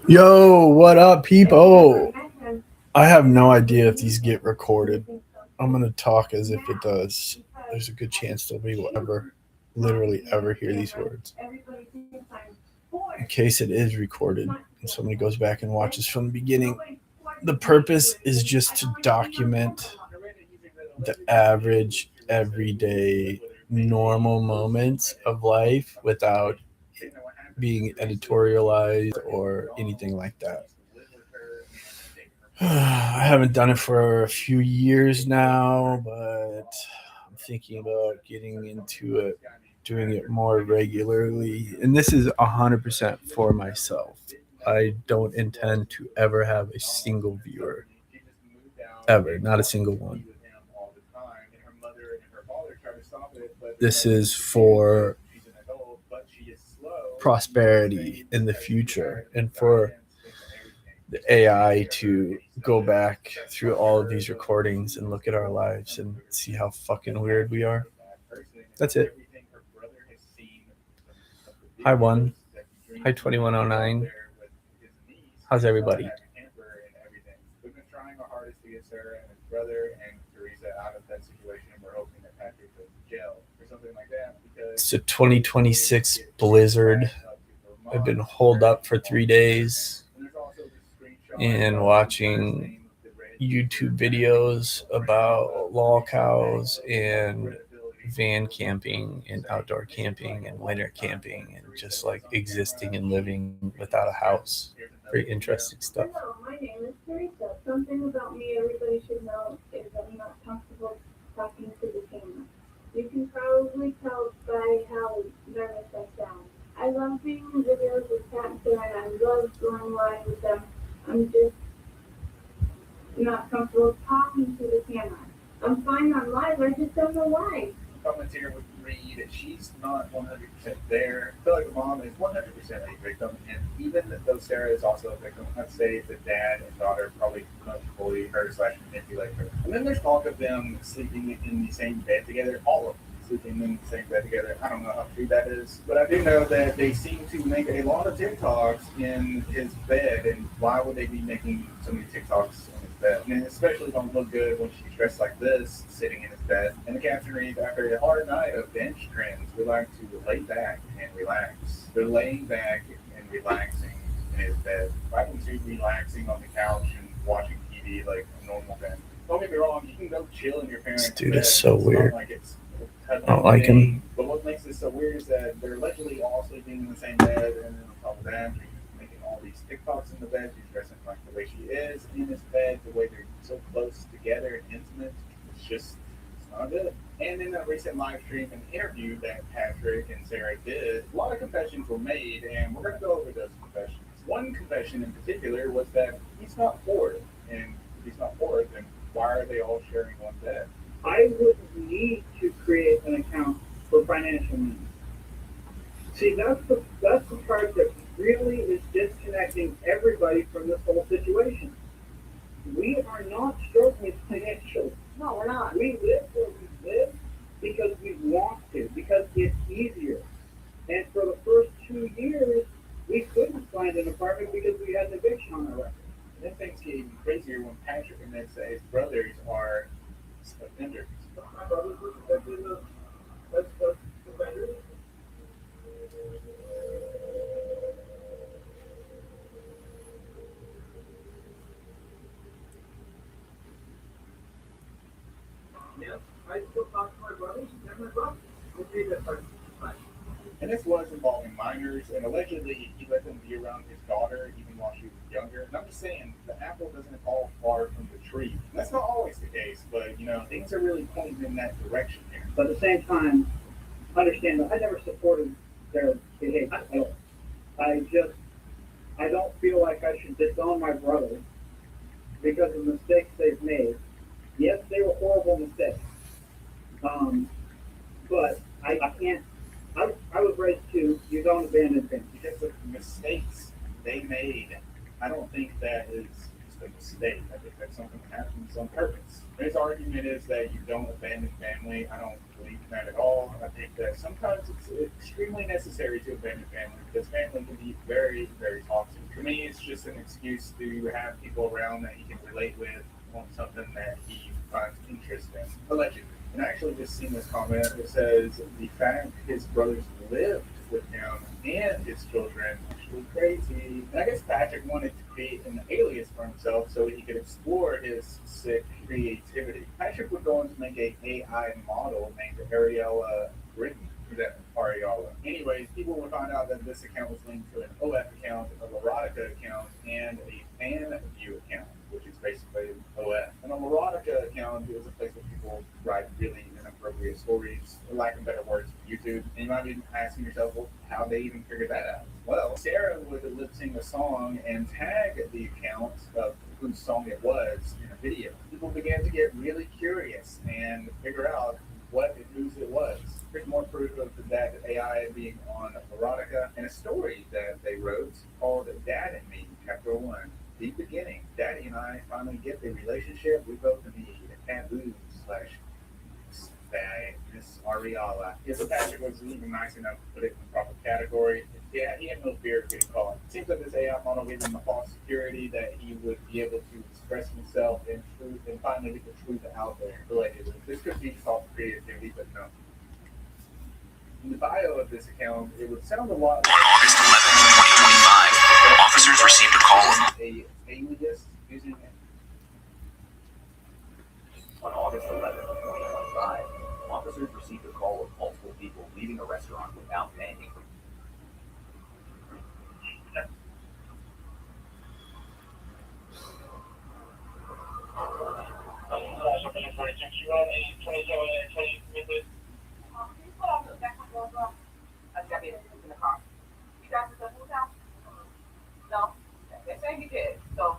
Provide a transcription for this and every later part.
Yo, what up, people? I have no idea if these get recorded. I'm gonna talk as if it does. There's a good chance nobody will ever, literally ever hear these words. In case it is recorded and somebody goes back and watches from the beginning, the purpose is just to document the average, everyday, normal moments of life without being editorialized or anything like that. I haven't done it for a few years now, but I'm thinking about getting into it, doing it more regularly. And this is 100% for myself. I don't intend to ever have a single viewer, ever, not a single one. This is for prosperity in the future and for the AI to go back through all of these recordings and look at our lives and see how fucking weird we are. That's it. Hi, one. Hi, 2109. How's everybody? It's a 2026 blizzard. I've been holed up for 3 days and watching YouTube videos about lol cows and van camping and outdoor camping and winter camping and just like existing and living without a house. Very interesting stuff. Hello, my name is Teresa. Something about me everybody should know is I'm not comfortable talking to the camera. You can probably tell by how nervous I sound. I love being in videos with Capsule and I love going live with them. I'm just not comfortable talking to the camera. I'm fine on live, I just don't know why. Comments here with Reed, she's not 100% there. I feel like the mom is 100% a victim, and even though Sarah is also a victim, I'd say the dad and daughter probably much bully her / manipulate her. And then there's talk of them sleeping in the same bed together, all of them sleeping in the same bed together. I don't know how true that is, but I do know that they seem to make a lot of TikToks in his bed, and why would they be making so many TikToks in his bed? And it especially don't look good when she's dressed like this, sitting in his bed. And the caption reads, after a hard night of bench trends, we like to lay back and relax. They're laying back and relaxing in his bed. I can see relaxing on the couch and watching TV like a normal family. Don't get me wrong, you can go chill in your parents' This dude bed. is so It's weird. not like it's I don't like him. But what makes this so weird is that they're allegedly all sleeping in the same bed, and then on top of that, she's making all these TikToks in the bed. She's dressing like the way she is in this bed, the way they're so close together and intimate. It's not good. And in a recent live stream and interview that Patrick and Sarah did, a lot of confessions were made, and we're going to go over those confessions. One confession in particular was that he's not for it, and if he's not for it, then why are they all sharing one bed? I wouldn't need to create an account for financial means. See, that's the part that really is disconnecting everybody from this whole situation. We are not struggling financially. No, we're not. We live where we live because we want to, because it's easier. And for the first 2 years, we couldn't find an apartment because we had an eviction on our record. And then things get even crazier when Patrick admits that his brothers are offenders. My brothers were that's offenders. Yes, I still talk to my brothers. They're my brothers. Okay, that's fine. And this was involving minors, and allegedly he let them be around his daughter even while she was younger. And I'm just saying, the apple doesn't fall far from the tree. And that's not always the case, but things are really pointing in that direction here. But at the same time, understand that I never supported their behavior. I don't feel like I should disown my brother because of mistakes they've made. Yes, they were horrible mistakes. But I can't. I was raised to you don't abandon things. Because of the mistakes they made, I don't think that is just a mistake. I think that's something that happens on purpose. His argument is that you don't abandon family. I don't believe that at all. I think that sometimes it's extremely necessary to abandon family because family can be very, very toxic. For me, it's just an excuse to have people around that he can relate with on something that he finds interest in, allegedly. And I actually just seen this comment that says the fact his brothers lived with him and his children actually crazy. And I guess Patrick wanted to create an alias for himself so he could explore his sick creativity. Patrick would go on to make a AI model named Ariella Britton. That Ariella. Anyways, people would find out that this account was linked to an OF account, a Erotica account, and a fan view account, which is basically OF. And a Erotica account is a place where people write really inappropriate stories, for lack of better words, for YouTube. And you might be asking yourself, well, how they even figured that out? Well, Sarah would lip sync a song and tag the account of whose song it was in a video. People began to get really curious and figure out what and whose it was. There's more proof of that AI being on Erotica and a story that they wrote called Dad and Me, Chapter 1. The beginning. Daddy and I finally get the relationship we both need. Taboo slash Miss Ariella. If Patrick was even nice enough to put it in the proper category, yeah, he had no fear of getting caught. It seems like this AI model gave him a false security that he would be able to express himself in truth and finally get the truth out there. Allegedly. This could be false creativity, but no. In the bio of this account, it would sound a lot like August 11th, 2025, officers received a call of a alias using On August 11th, 2025, officers received a call of multiple people leaving a restaurant without paying. No, they say he did. So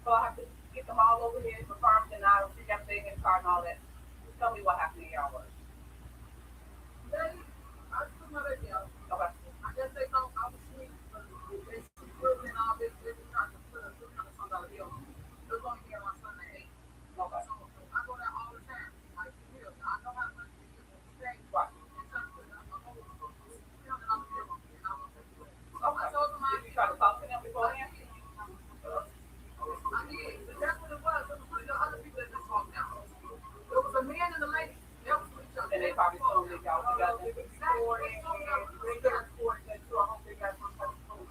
I have to get them all over here, confirm, and I don't see everything in the car and all that. Just tell me what happened in y'all was. Okay. I guess they thought I was asleep. They screwed in all this, they were trying to put somebody else. They're going here on Sunday 8. Okay. So I go there all the time. Like, real. I know how much they get from the state. Right. Okay. So did you try to talk to them beforehand? I did, but that's what it was. It was the other people that just walked out. It was a man and a lady. They was with each other. And they probably told me y'all together. Exactly. They could have scored that too. I hope they got some type of food.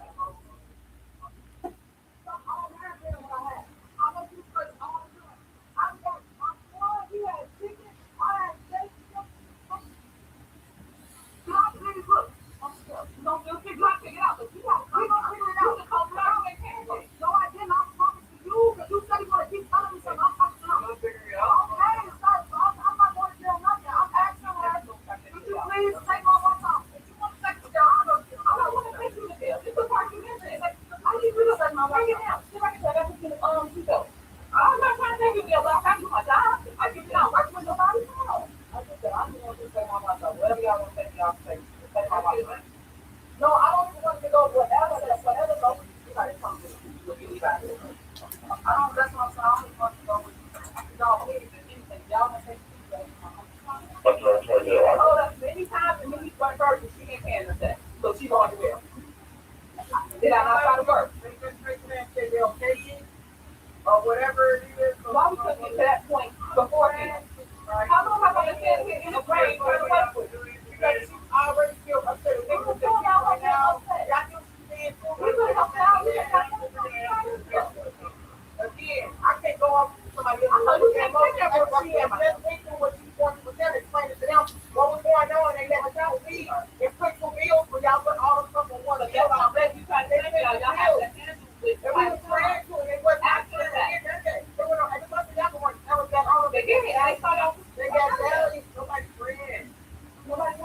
Don't feel free to figure it out, but you got to figure it out. You can come and can't. No, I didn't. I'm talking to you, but you said you want to keep telling me something. I'm talking to you. I'll figure it out. Okay, I'm not going to tell nothing. I'm asking her. Could you please take all my time? If you want to take me down, I don't want to take you to jail. It's the part you mentioned. I need you to take my wife down. See if I can say that's what you go. I'm not trying to take you to jail, but I do my job. I get you out. Work with nobody else. I just said, I just want to take my wife out. Whatever y'all want to take, y'all take. Take my wife out. No, I don't even want to go whatever that's whatever goes. You gotta come to me. Look at me back. I don't. That's what I'm saying. I don't even want to go with y'all. Anything y'all want to take me. I told her many times and many versions she ain't paying us that, so she going to jail. Did I not try to work? They just say they'll pay you or whatever it is. Why we couldn't get to that point beforehand? How long have I been standing here in the rain trying to work with you? Because she already feel upset. They were doing y'all right now. Y'all know she's saying we could help out with that. Again, I can't go off somebody else. I know you can't go she has just been through what she wanted to them, explain it to them what was going on, and they let us know we in principal bills for y'all put all the stuff on one. That's all that you try to say. Y'all have to handle with. And we were praying to it. It wasn't after that. They went on. Every month y'all going. That was that all of it. I thought they got that. Nobody praying. Nobody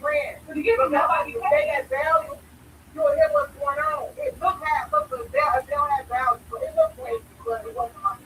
ran. Nobody they had value. You will hear what's going on. It looked like they don't have value, but it looked like it wasn't money.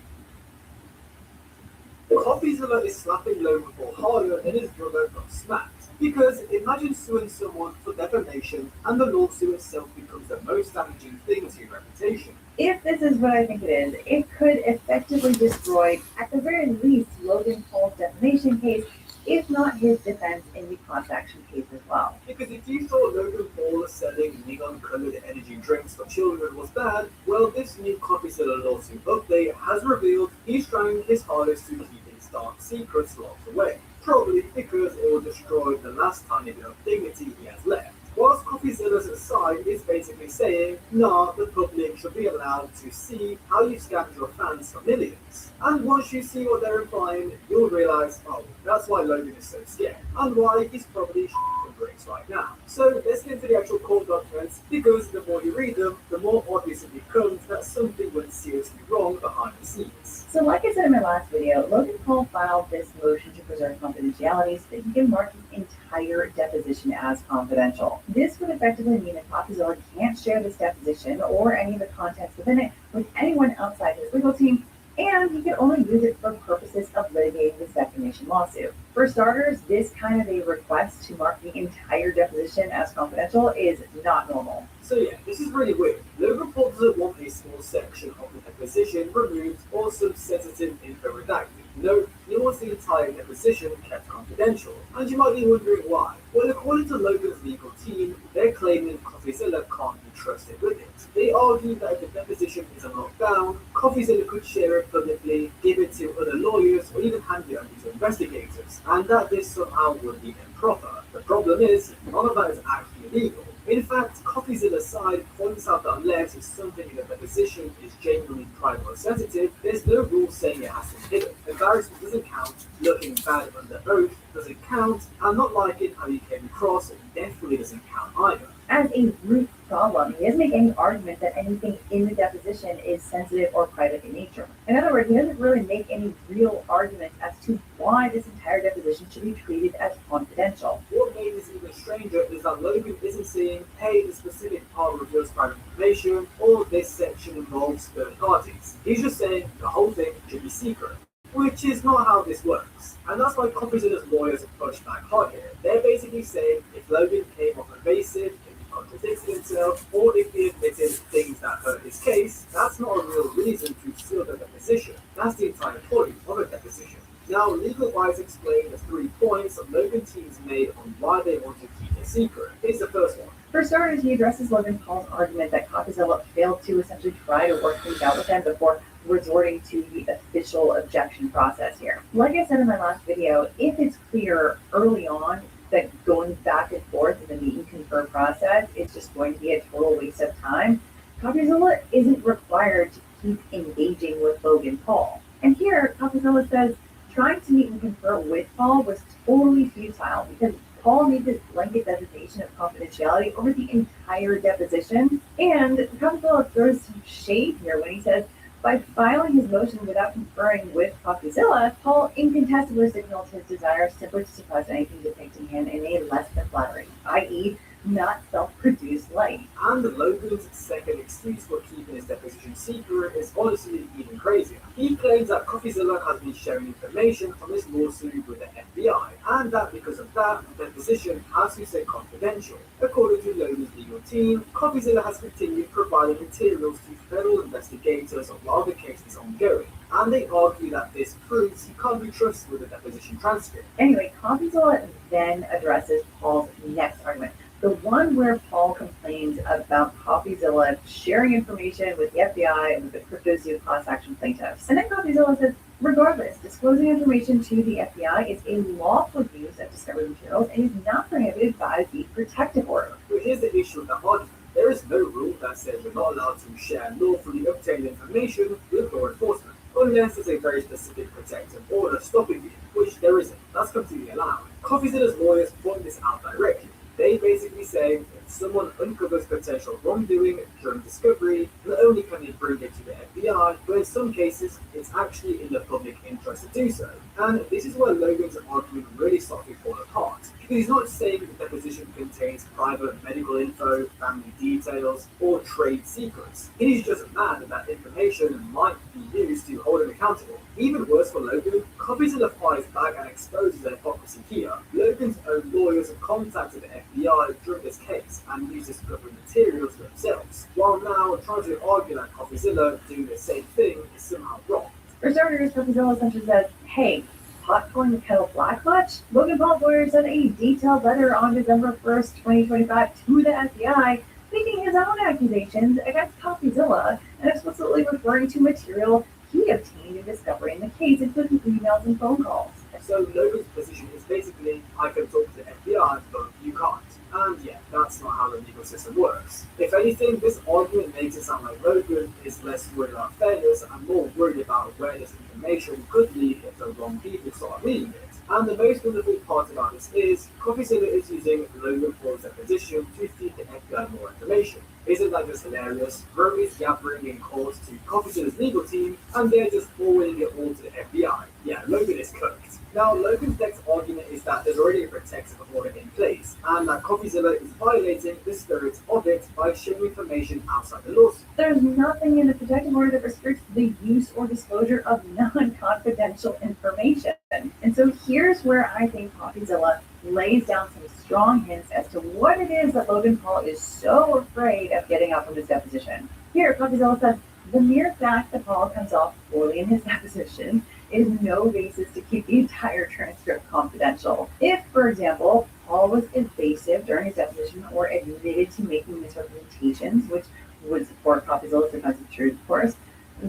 The coffee seller is slapping Logan for harder than his brother got smacked. Because imagine suing someone for defamation and the lawsuit itself becomes the most damaging thing to your reputation. If this is what I think it is, it could effectively destroy, at the very least, Logan Paul's defamation case if not his defense in the class action case as well. Because if you thought Logan Paul selling neon-colored energy drinks for children was bad, well, this new Coffeezilla lawsuit update has revealed he's trying his hardest to keep his dark secrets locked away. Probably because it will destroy the last tiny bit of dignity he has left. Whilst Coffeezilla's side is basically saying, nah, the public should be allowed to see how you scammed your fans for millions. And once you see what they're implying, you'll realize, oh, that's why Logan is so scared, and why he's probably shitting bricks right now. So let's get into the actual court documents, because the more you read them, the more obvious it becomes that something went seriously wrong behind the scenes. So like I said in my last video, Logan Paul filed this motion to preserve confidentiality so that he can mark his entire deposition as confidential. This would effectively mean that Coffeezilla can't share this deposition or any of the contents within it with anyone outside his legal team, and he can only use it for purposes of litigating this defamation lawsuit. For starters, this kind of a request to mark the entire deposition as confidential is not normal. So yeah, this is really weird. Logan Paul doesn't want a small section of the deposition removed or some sensitive info redacted. No, he wants the entire deposition kept confidential. And you might be wondering why. Well, according to Logan's legal team, they're claiming Coffeezilla can't be trusted with it. They argue that if the deposition is locked down, Coffeezilla could share it publicly, give it to other lawyers, or even hand it over to investigators, and that this somehow would be improper. The problem is, none of that is actually illegal. In fact, Coffeezilla's side points out that unless something in the deposition is genuinely private or sensitive, there's no rule saying it has to be hidden. Embarrassment doesn't count, looking bad under oath doesn't count, and not liking how you came across definitely doesn't count either. As a root problem, he doesn't make any argument that anything in the deposition is sensitive or private in nature. In other words, he doesn't really make any real arguments as to why this entire deposition should be treated as confidential. What made this even stranger is that Logan isn't saying, hey, the specific part reveals private information, or this section involves third parties. He's just saying the whole thing should be secret. Which is not how this works. And that's why Coffeezilla's lawyers have pushed back hard here. They're basically saying if Logan came off evasive, if he contradicted himself, or if he admitted things that hurt his case, that's not a real reason to seal the deposition. That's the entire point of a deposition. Now, legal wise explain the 3 points that Logan teams made on why they want to keep it secret. Here's the first one. For starters, he addresses Logan Paul's argument that Coffeezilla failed to essentially try to work things out with him before resorting to the official objection process here. Like I said in my last video, if it's clear early on that going back and forth in the meet and confer process is just going to be a total waste of time, Coffeezilla isn't required to keep engaging with Logan Paul. And here, Coffeezilla says trying to meet and confer with Paul was totally futile because Paul needs this blanket designation of confidentiality over the entire deposition. And Coffeezilla throws some shade here when he says, by filing his motion without conferring with Coffeezilla, Paul incontestably signaled his desire simply to suppress anything depicting him in a less than flattering, i.e., not self-produced light. And Logan's second excuse for keeping his deposition secret is honestly even crazier. He claims that Coffeezilla has been sharing information from his lawsuit with the FBI, and that because of that, the deposition has to stay confidential. According to Logan's legal team, Coffeezilla has continued providing materials to federal investigators while the case is ongoing, and they argue that this proves he can't be trusted with the deposition transcript. Anyway, Coffeezilla then addresses Paul's next argument, the one where Paul complains about Coffeezilla sharing information with the FBI and with the cryptozoology class action plaintiffs. And then Coffeezilla says, regardless, disclosing information to the FBI is a lawful use of discovery materials and is not prohibited by the protective order. But here's the issue with that argument. There is no rule that says you're not allowed to share lawfully obtained information with law enforcement, unless there's a very specific protective order stopping you, which there isn't. That's completely allowed. Coffeezilla's lawyers point this out directly. They basically say if someone uncovers potential wrongdoing during discovery, not only can they bring it to the FBI, but in some cases, it's actually in the public interest to do so. And this is where Logan's argument really starts to fall apart. Because he's not saying the deposition contains private medical info, family details, or trade secrets. He's just mad that information might be used to hold him accountable. Even worse for Logan, Coffeezilla fires back and exposes the hypocrisy here. Logan's own lawyers have contacted the FBI during this case and used discovery materials for themselves, while now trying to argue that Coffeezilla doing the same thing is somehow wrong. For starters, Coffeezilla essentially says, hey, pot calling the kettle black much? Logan Paul's lawyer sent a detailed letter on December 1st, 2025 to the FBI making his own accusations against CopyZilla and explicitly referring to material he obtained in discovery in the case, including emails and phone calls. So Logan's position is basically, I can talk to the FBI, but you can't. And yeah, that's not how the legal system works. If anything, this argument makes it sound like Logan is less worried about fairness and more worried about where this information could lead if the wrong people start reading it. And the most wonderful part about this is, CopyZilla is using Logan Paul's deposition to feed the FBI more information. Isn't that just hilarious? Rome is gathering in court to CopyZilla's legal team, and they're just forwarding it all to the FBI. Yeah, Logan is cooked. Now, Logan's next argument is that there's already a protective order in place, and that CopyZilla is violating the spirit of it by sharing information outside the lawsuit. There's nothing in the protective order that restricts the use or disclosure of non-confidential information. And so here's where I think CopyZilla lays down some strong hints as to what it is that Logan Paul is so afraid of getting out from his deposition. Here, CopyZilla says, the mere fact that Paul comes off poorly in his deposition is no basis to keep the entire transcript confidential. If, for example, Paul was evasive during his deposition or admitted to making misrepresentations, which would support CopyZilla's defense of truth, of course,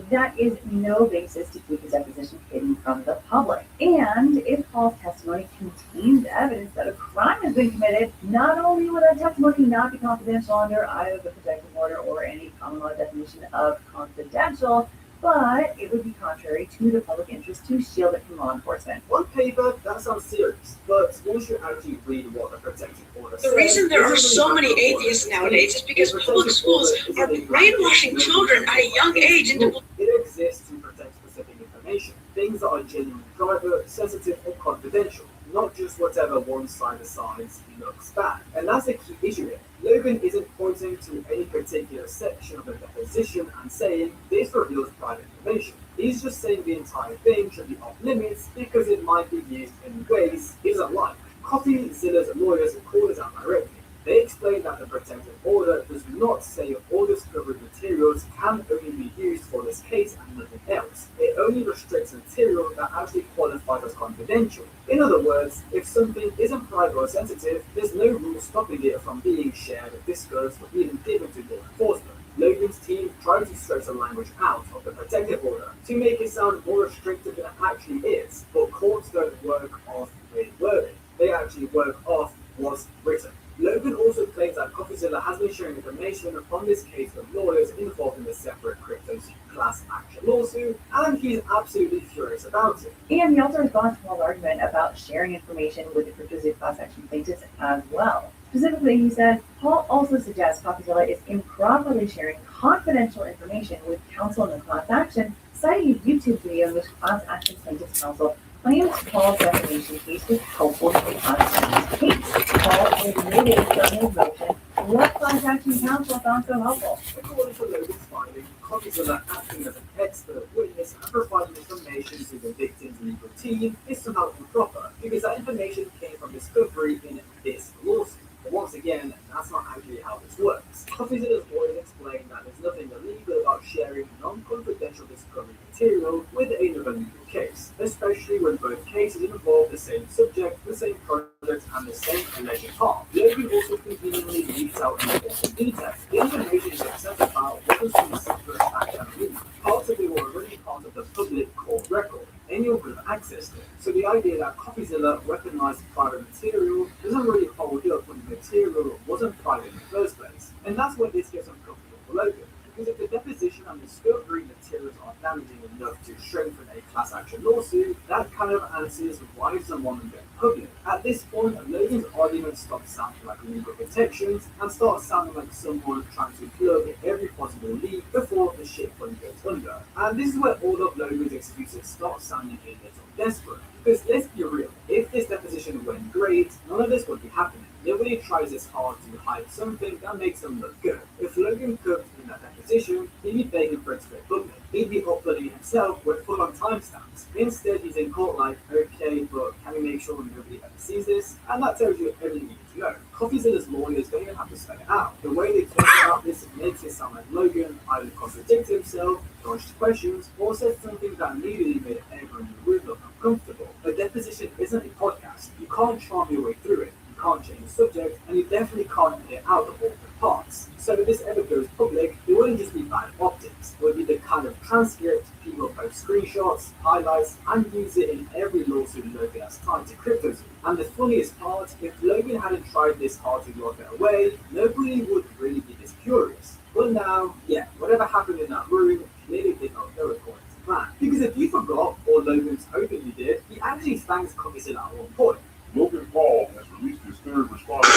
that is no basis to keep his deposition hidden from the public. And if Paul's testimony contains evidence that a crime has been committed, not only would that testimony not be confidential under either the protective order or any common law definition of confidential, but it would be contrary to the public interest to shield it from law enforcement. On paper, that sounds serious, but once you actually read what the protective order says... The reason there are so many atheists nowadays is because public schools are brainwashing children at a young age into... It exists to protect specific information, things that are genuinely private, sensitive, or confidential, not just whatever one side decides looks bad. And that's a key issue here. Logan isn't pointing to any particular section of the deposition and saying this reveals private information. He's just saying the entire thing should be off limits because it might be used in ways he doesn't like. CopyZilla's lawyers call it out directly. They explain that the protective order does not say all discovered materials can only be used for this case and nothing else. It only restricts material that actually qualifies as confidential. In other words, if something isn't private or sensitive, there's no rule stopping it from being shared, discussed, or even given to law enforcement. Logan's team tried to stretch the language out of the protective order to make it sound more restrictive than it actually is, but courts don't work off the wording. They actually work off what's written. Logan also claims that CopyZilla has been sharing information from this case with lawyers involved in the separate crypto class action lawsuit, and he's absolutely furious about it. And he also responds to Paul's argument about sharing information with the crypto class action plaintiffs as well. Specifically, he says, Paul also suggests CopyZilla is improperly sharing confidential information with counsel in the class action, citing a YouTube video in which class action plaintiffs counsel claims Paul's defamation case was helpful to the class action case. Paul admitted during his motion what class action counsel found so helpful. According to Logan's finding, CopyZilla acting as an expert witness and providing information to the victim's legal team is somehow improper because that information came from discovery in this lawsuit. But once again, that's not actually how this works. CopyZilla's lawyers explain that there's nothing illegal about sharing non-confidential discovery material with another legal case, especially when both cases involve the same subject, the same project, and the same alleged harm. Logan also conveniently leaves out important details. The information is except about what was in the secret action leak. Parts of it were already part of the public court record. Anyone could have accessed it. So the idea that CopyZilla weaponized private material doesn't really hold up when the material wasn't private in the first place. And that's where this gets uncomfortable for Logan. Because if the deposition and discovery materials are damaging enough to strengthen a class action lawsuit, that kind of answers why someone would go public. At this point, Logan's argument stops sounding like legal protections and starts sounding like someone trying to plug every possible leak before the ship fully goes under. And this is where all of Logan's excuses start sounding a little desperate. Because let's be real, if this deposition went great, none of this would be happening. Nobody tries this hard to hide something that makes them look good. If Logan cooked in that deposition, he'd be begging for it to go public. He'd be uploading himself with full-on timestamps. Instead, he's in court like, okay, but can we make sure nobody ever sees this? And that tells you everything you need No, CoffeeZilla's lawyers don't even have to spell it out. The way they talk about this makes it sound like Logan either contradicted himself, dodged questions, or said something that immediately made everyone in the room look uncomfortable. A deposition isn't a podcast. You can't charm your way through it. You can't change the subject, and you definitely can't edit out the awkward parts. So if this ever goes public, it wouldn't just be bad optics. It would be the kind of transcript people post screenshots, highlights, and use it in every lawsuit Logan has tied to cryptos. And the funniest part, if Logan hadn't tried this hard to lock it away, nobody would really be this curious. But now, yeah, whatever happened in that room clearly did not go according to plan. Because if you forgot, or Logan's hoping you did, he actually thanks CoffeeZilla at one point. Logan Paul has released his third response.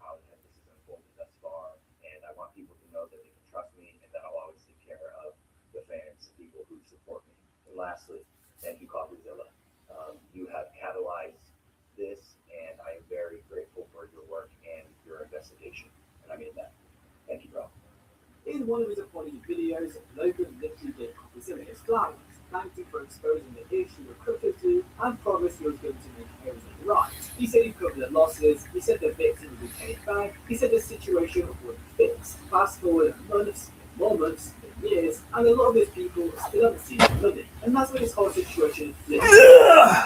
How this has unfolded thus far, and I want people to know that they can trust me and that I'll always take care of the fans, people who support me. And lastly, thank you, CoffeeZilla. You have catalyzed this, and I am very grateful for your work and your investigation. And I mean that. Thank you, bro. In one of his apology videos, Logan literally gave CoffeeZilla his flowers, thanked him for exposing the issue of crypto and promised he was going to make everything right. He said he covered the losses, he said the victim would be paid back, he said the situation would be fixed. Fast forward months, more months, years, and a lot of those people still haven't seen the money. And that's where this whole situation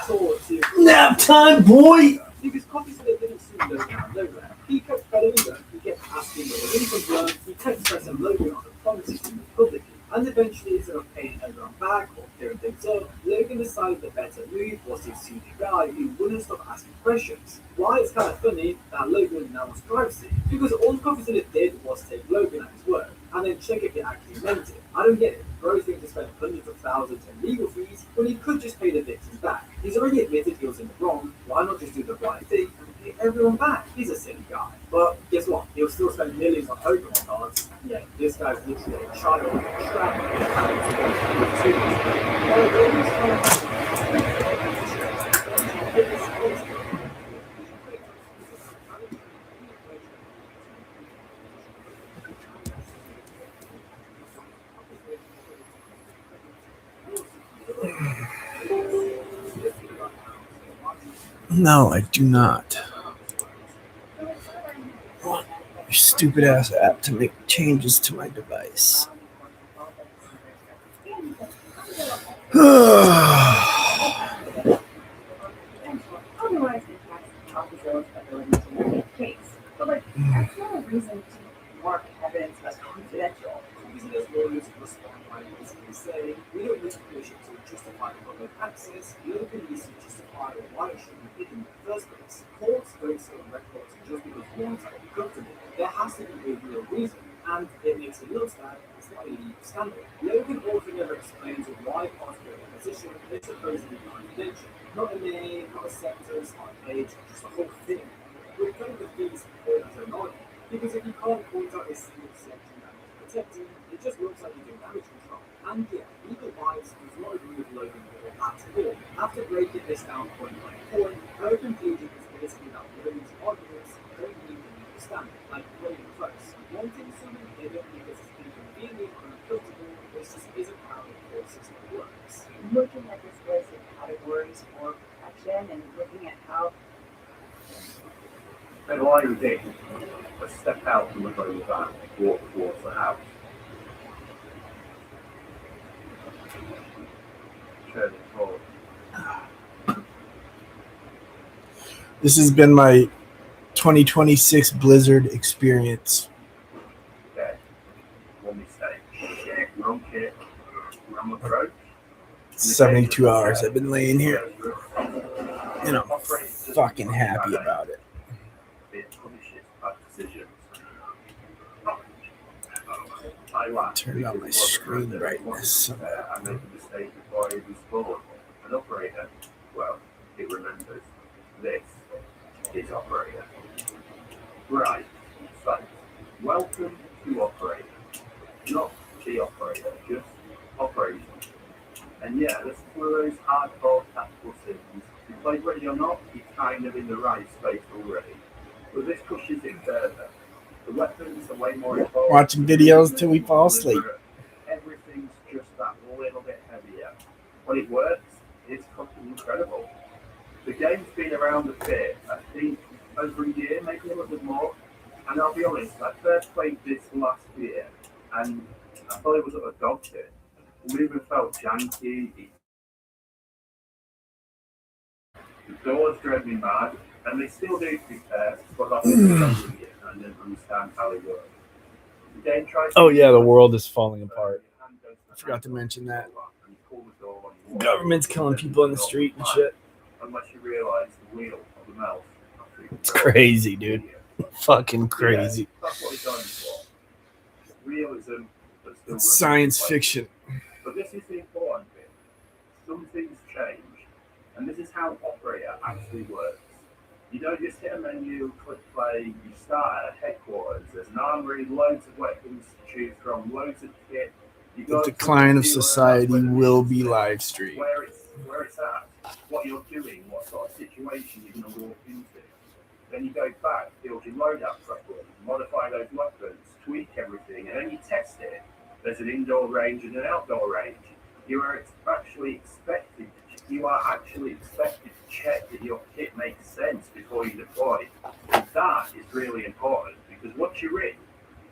toward to Nap time, boy! because CoffeeZilla didn't sue Logan out of nowhere. He kept following them, he kept asking where the income was, he kept pressing Logan on the promises to move publicly. And eventually, instead of paying everyone back or clearing things up, Logan decided the better move was to sue the guy who wouldn't stop asking questions. Why it's kind of funny that Logan now wants privacy, because all CoffeeZilla did was take Logan at his word, and then check if he actually meant it. I don't get it. Bro's going to spend hundreds of thousands in legal fees when he could just pay the victims back. He's already admitted he was in the wrong, why not just do the right thing and pay everyone back? He's a silly guy. But guess what? He'll still spend millions on Pokemon cards. Yeah, this guy's literally a child trapped in the hands No, I do not. Want your stupid ass app to make changes to my device. Otherwise, it impacts CoffeeZilla's ability to make a case. But that's not a reason to mark evidence as confidential. CoffeeZilla's lawyers respond by basically saying, we don't need permission to justify public access, Logan needs to justify why it should be hidden in the first place. Courts don't sit on records just because one side is comfortable. There has to be a real reason, and it makes it look like it's not a legal scandal. Logan also never explains why part of the position is supposedly confidential. Not a name, not a sentence, not a page, just the whole thing. We're kind of things as an argument, because if you can't point out a single section that is protected, it just looks like you're doing damage control. And yeah, legal wise, does not agree with Logan at all. After breaking this down point by point, her conclusion is basically that Logan's arguments don't meet the legal standard, like playing close. Wanting something hidden because it's inconvenient or uncomfortable, this just isn't how the court system works. Looking at this list of categories for protection and looking at how And while you did, let's step out from the home van and walk towards the house. Turn it forward. This has been my 2026 Blizzard experience. Okay. One mistake. Check, wrong kick, wrong approach. 72 hours I've been laying here, and I'm fucking happy about it. It punishes bad decisions. Turn on my screen brightness. I made a mistake before I even scored. An operator, well, it remembers this is operator. Right. So, welcome to Operator. Not the Operator, just Operation. And yeah, this is one of those hardcore tactical sims. If you played Ready or Not, you're kind of in the right space already. But this pushes it further. The weapons are way more involved. Watching videos till we fall asleep. Everything's just that little bit heavier. When it works, it's fucking incredible. The game's been around a bit, I think over a year, maybe a little bit more. And I'll be honest, I first played this last year, and I thought it was a dog shit. The movement felt janky, the doors drove me mad, and they still do to be fair, but I think I didn't understand how they work. The game tries Oh yeah, the world is falling apart. I forgot to mention that. Government's killing people in the street and shit. Unless you realize the wheel of the mouse. It's crazy, dude. Fucking crazy. Yeah, that's what it's going for. Realism, but still It's science fiction. But this is the important bit. Some things change, and this is how Operator actually works. You don't just hit a menu, click play, you start at headquarters. There's an armory, loads of weapons to choose from, loads of kit. The decline of society will be live streamed. Where it's at, what you're doing, what sort of situation you're going to walk into. Then you go back, build your loadout properly, modify those weapons, tweak everything, and then you test it. There's an indoor range and an outdoor range. You are actually expected to check that your kit makes sense before you deploy. And that is really important because once you're in,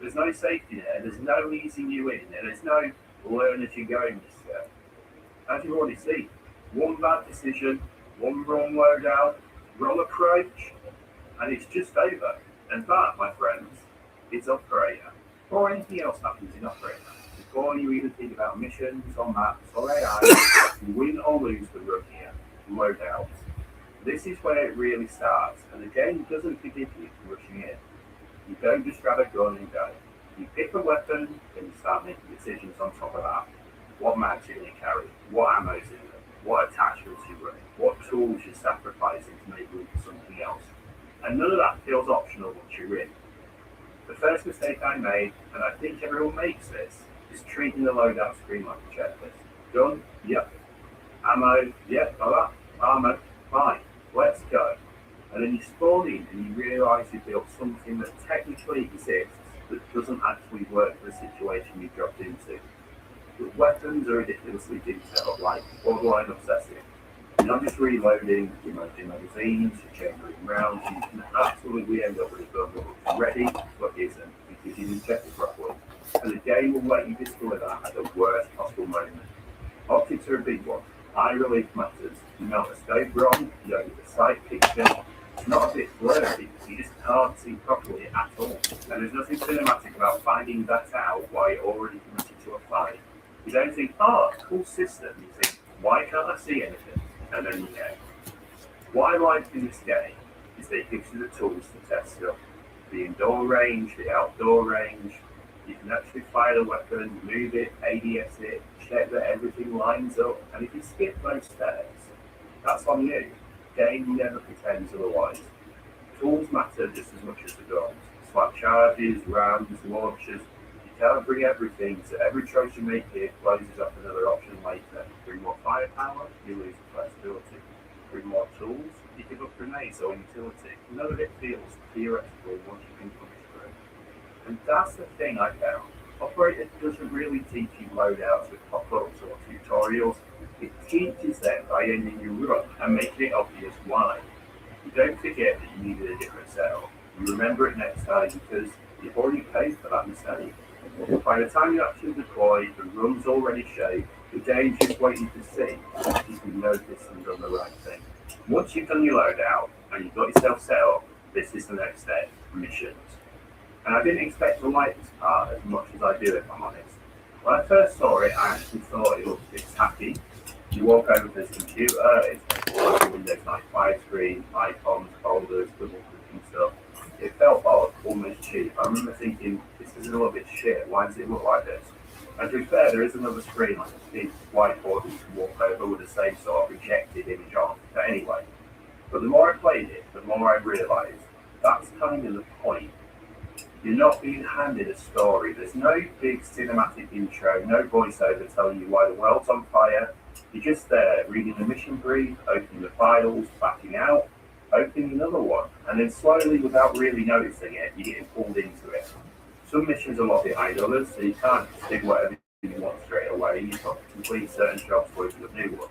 there's no safety net, there's no easing you in, and there's no learn as you go in this step. As you've already seen, one bad decision, one wrong loadout, wrong approach, and it's just over. And that, my friends, is Operator. Before anything else happens in Operator, before you even think about missions or maps or AI, you win or lose the run here, loadouts. This is where it really starts, and the game doesn't forgive you for rushing in. You don't just grab a gun and go. You pick a weapon, then you start making decisions on top of that. What mags you're going to carry, what ammo's in them, what attachments you're running, what tools you're sacrificing to make room for something else. And none of that feels optional once you're in. The first mistake I made, and I think everyone makes this, is treating the loadout screen like a checklist. Gun? Yep. Ammo? Yep. Got that. Armor? Fine. Let's go. And then you spawn in and you realise you built something that technically exists that doesn't actually work for the situation you dropped into. The weapons are ridiculously detailed, like borderline obsessive. You're not just reloading, you're loading magazines, you're chambering rounds, you can absolutely end up with a gun that looks ready but isn't because you didn't check it properly. And the game will let you discover that at the worst possible moment. Optics are a big one. Eye relief matters. You know the scope wrong, you don't get the sight picture. It's not a bit blurry because you just can't see properly at all. And there's nothing cinematic about finding that out while you're already committed to a fight. You don't think, oh, cool system. You think, why can't I see anything? And then you go. What I like in this game is they give you the tools to test stuff. The indoor range, the outdoor range. You can actually fire the weapon, move it, ADS it, check that everything lines up. And if you skip those steps, that's on you. Game never pretends otherwise. Tools matter just as much as the guns. Slap charges, rounds, launchers. You can't bring everything, so every choice you make here closes up another option later. Bring more firepower, you lose flexibility. Bring more tools, you give up grenades or utility. None of it feels theoretical once you've been pushed through. And that's the thing I found. Operator doesn't really teach you loadouts with pop-ups or tutorials. It teaches them by ending your run and making it obvious why. You don't forget that you needed a different setup. You remember it next time because you've already paid for that mistake. By the time you actually deploy, the run's already shaped, the game's just waiting to see if you can notice and done the right thing. Once you've done your loadout and you've got yourself set up, this is the next step, missions. And I didn't expect to like this part as much as I do, if I'm honest. When I first saw it, I actually thought it looked a bit tacky. You walk over to this computer, it's like Windows 95 screen, icons, folders, double clicking stuff. It felt odd, almost cheap. I remember thinking, this is a little bit shit, why does it look like this? And to be fair, there is another screen, like a big whiteboard that you can walk over with the same sort of projected image on. But anyway, but the more I played it, the more I realised That's kind of the point. You're not being handed a story. There's no big cinematic intro, no voiceover telling you why the world's on fire. You're just there reading the mission brief, opening the files, backing out, opening another one, and then slowly, without really noticing it, you're getting pulled into it. Some missions are a lot behind others, so you can't just do whatever you want straight away. You've got to complete certain jobs for the new ones.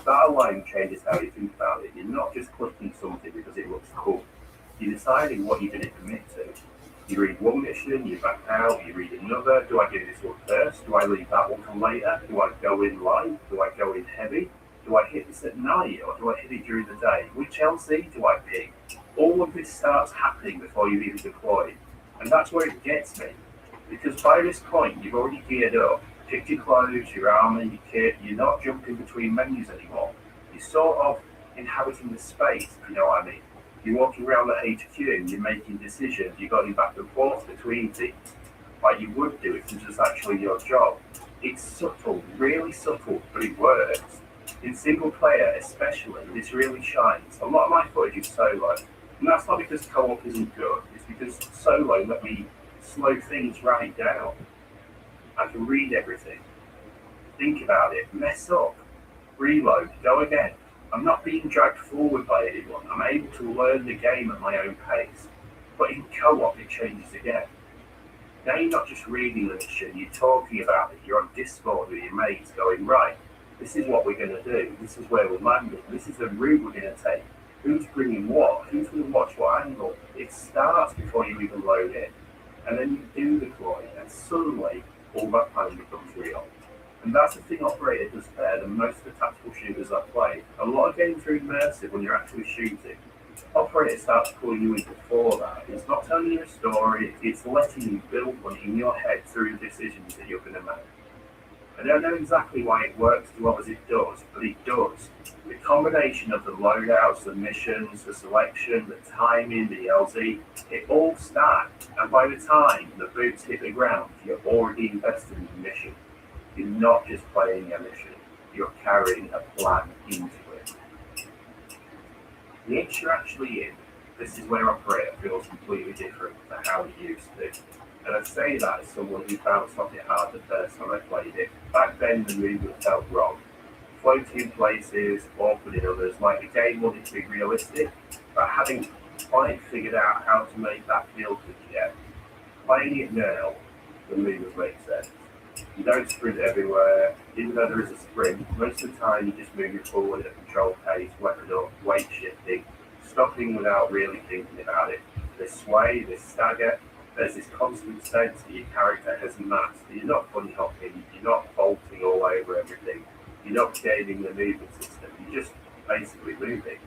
That alone changes how you think about it. You're not just clicking something because it looks cool. You're deciding what you're going to commit to. You read one mission, you back out, you read another. Do I do this one first? Do I leave that one for later? Do I go in light? Do I go in heavy? Do I hit this at night or do I hit it during the day? Which LC do I pick? All of this starts happening before you even deploy. And that's where it gets me. Because by this point, you've already geared up, picked your clothes, your armor, your kit. You're not jumping between menus anymore. You're sort of inhabiting the space, if you know what I mean. You're walking around the HQ and you're making decisions. You're going back and forth between things like you would do if it was actually your job. It's subtle, really subtle, but it works. In single player especially, this really shines. A lot of my footage is solo. And that's not because co-op isn't good. It's because solo let me slow things right down. I can read everything, think about it, mess up, reload, go again. I'm not being dragged forward by anyone. I'm able to learn the game at my own pace. But in co-op, it changes again. Now you're not just reading the mission, you're talking about it. You're on Discord with your mates going, right, this is what we're going to do. This is where we're landing. This is the route we're going to take. Who's bringing what? Who's going to watch what angle? It starts before you even load in. And then you do deploy, and suddenly all that planning becomes real. And that's the thing Operator does better than most of the tactical shooters I've played. A lot of games are immersive when you're actually shooting. Operator starts pulling you in before that. It's not telling you a story, it's letting you build one in your head through the decisions that you're going to make. I don't know exactly why it works as well as it does, but it does. The combination of the loadouts, the missions, the selection, the timing, the LZ, it all stacks. And by the time the boots hit the ground, you're already invested in the mission. You're not just playing a mission, you're carrying a plan into it. Once you're actually in, this is where Operator feels completely different to how it used to. And I say that as someone who bounced off it hard the first time I played it. Back then the movement felt wrong. Floating in places, awkward in others, like the game wanted to be realistic, but I hadn't quite figured out how to make that feel good yet. Playing it now, the movement makes sense. You don't sprint everywhere, even though there is a sprint. Most of the time you're just moving forward at a controlled pace, weapon up, weight shifting, stopping without really thinking about it. There's sway, there's stagger, there's this constant sense that your character has mass. You're not bunny hopping, you're not vaulting all over everything, you're not gaming the movement system, you're just basically moving.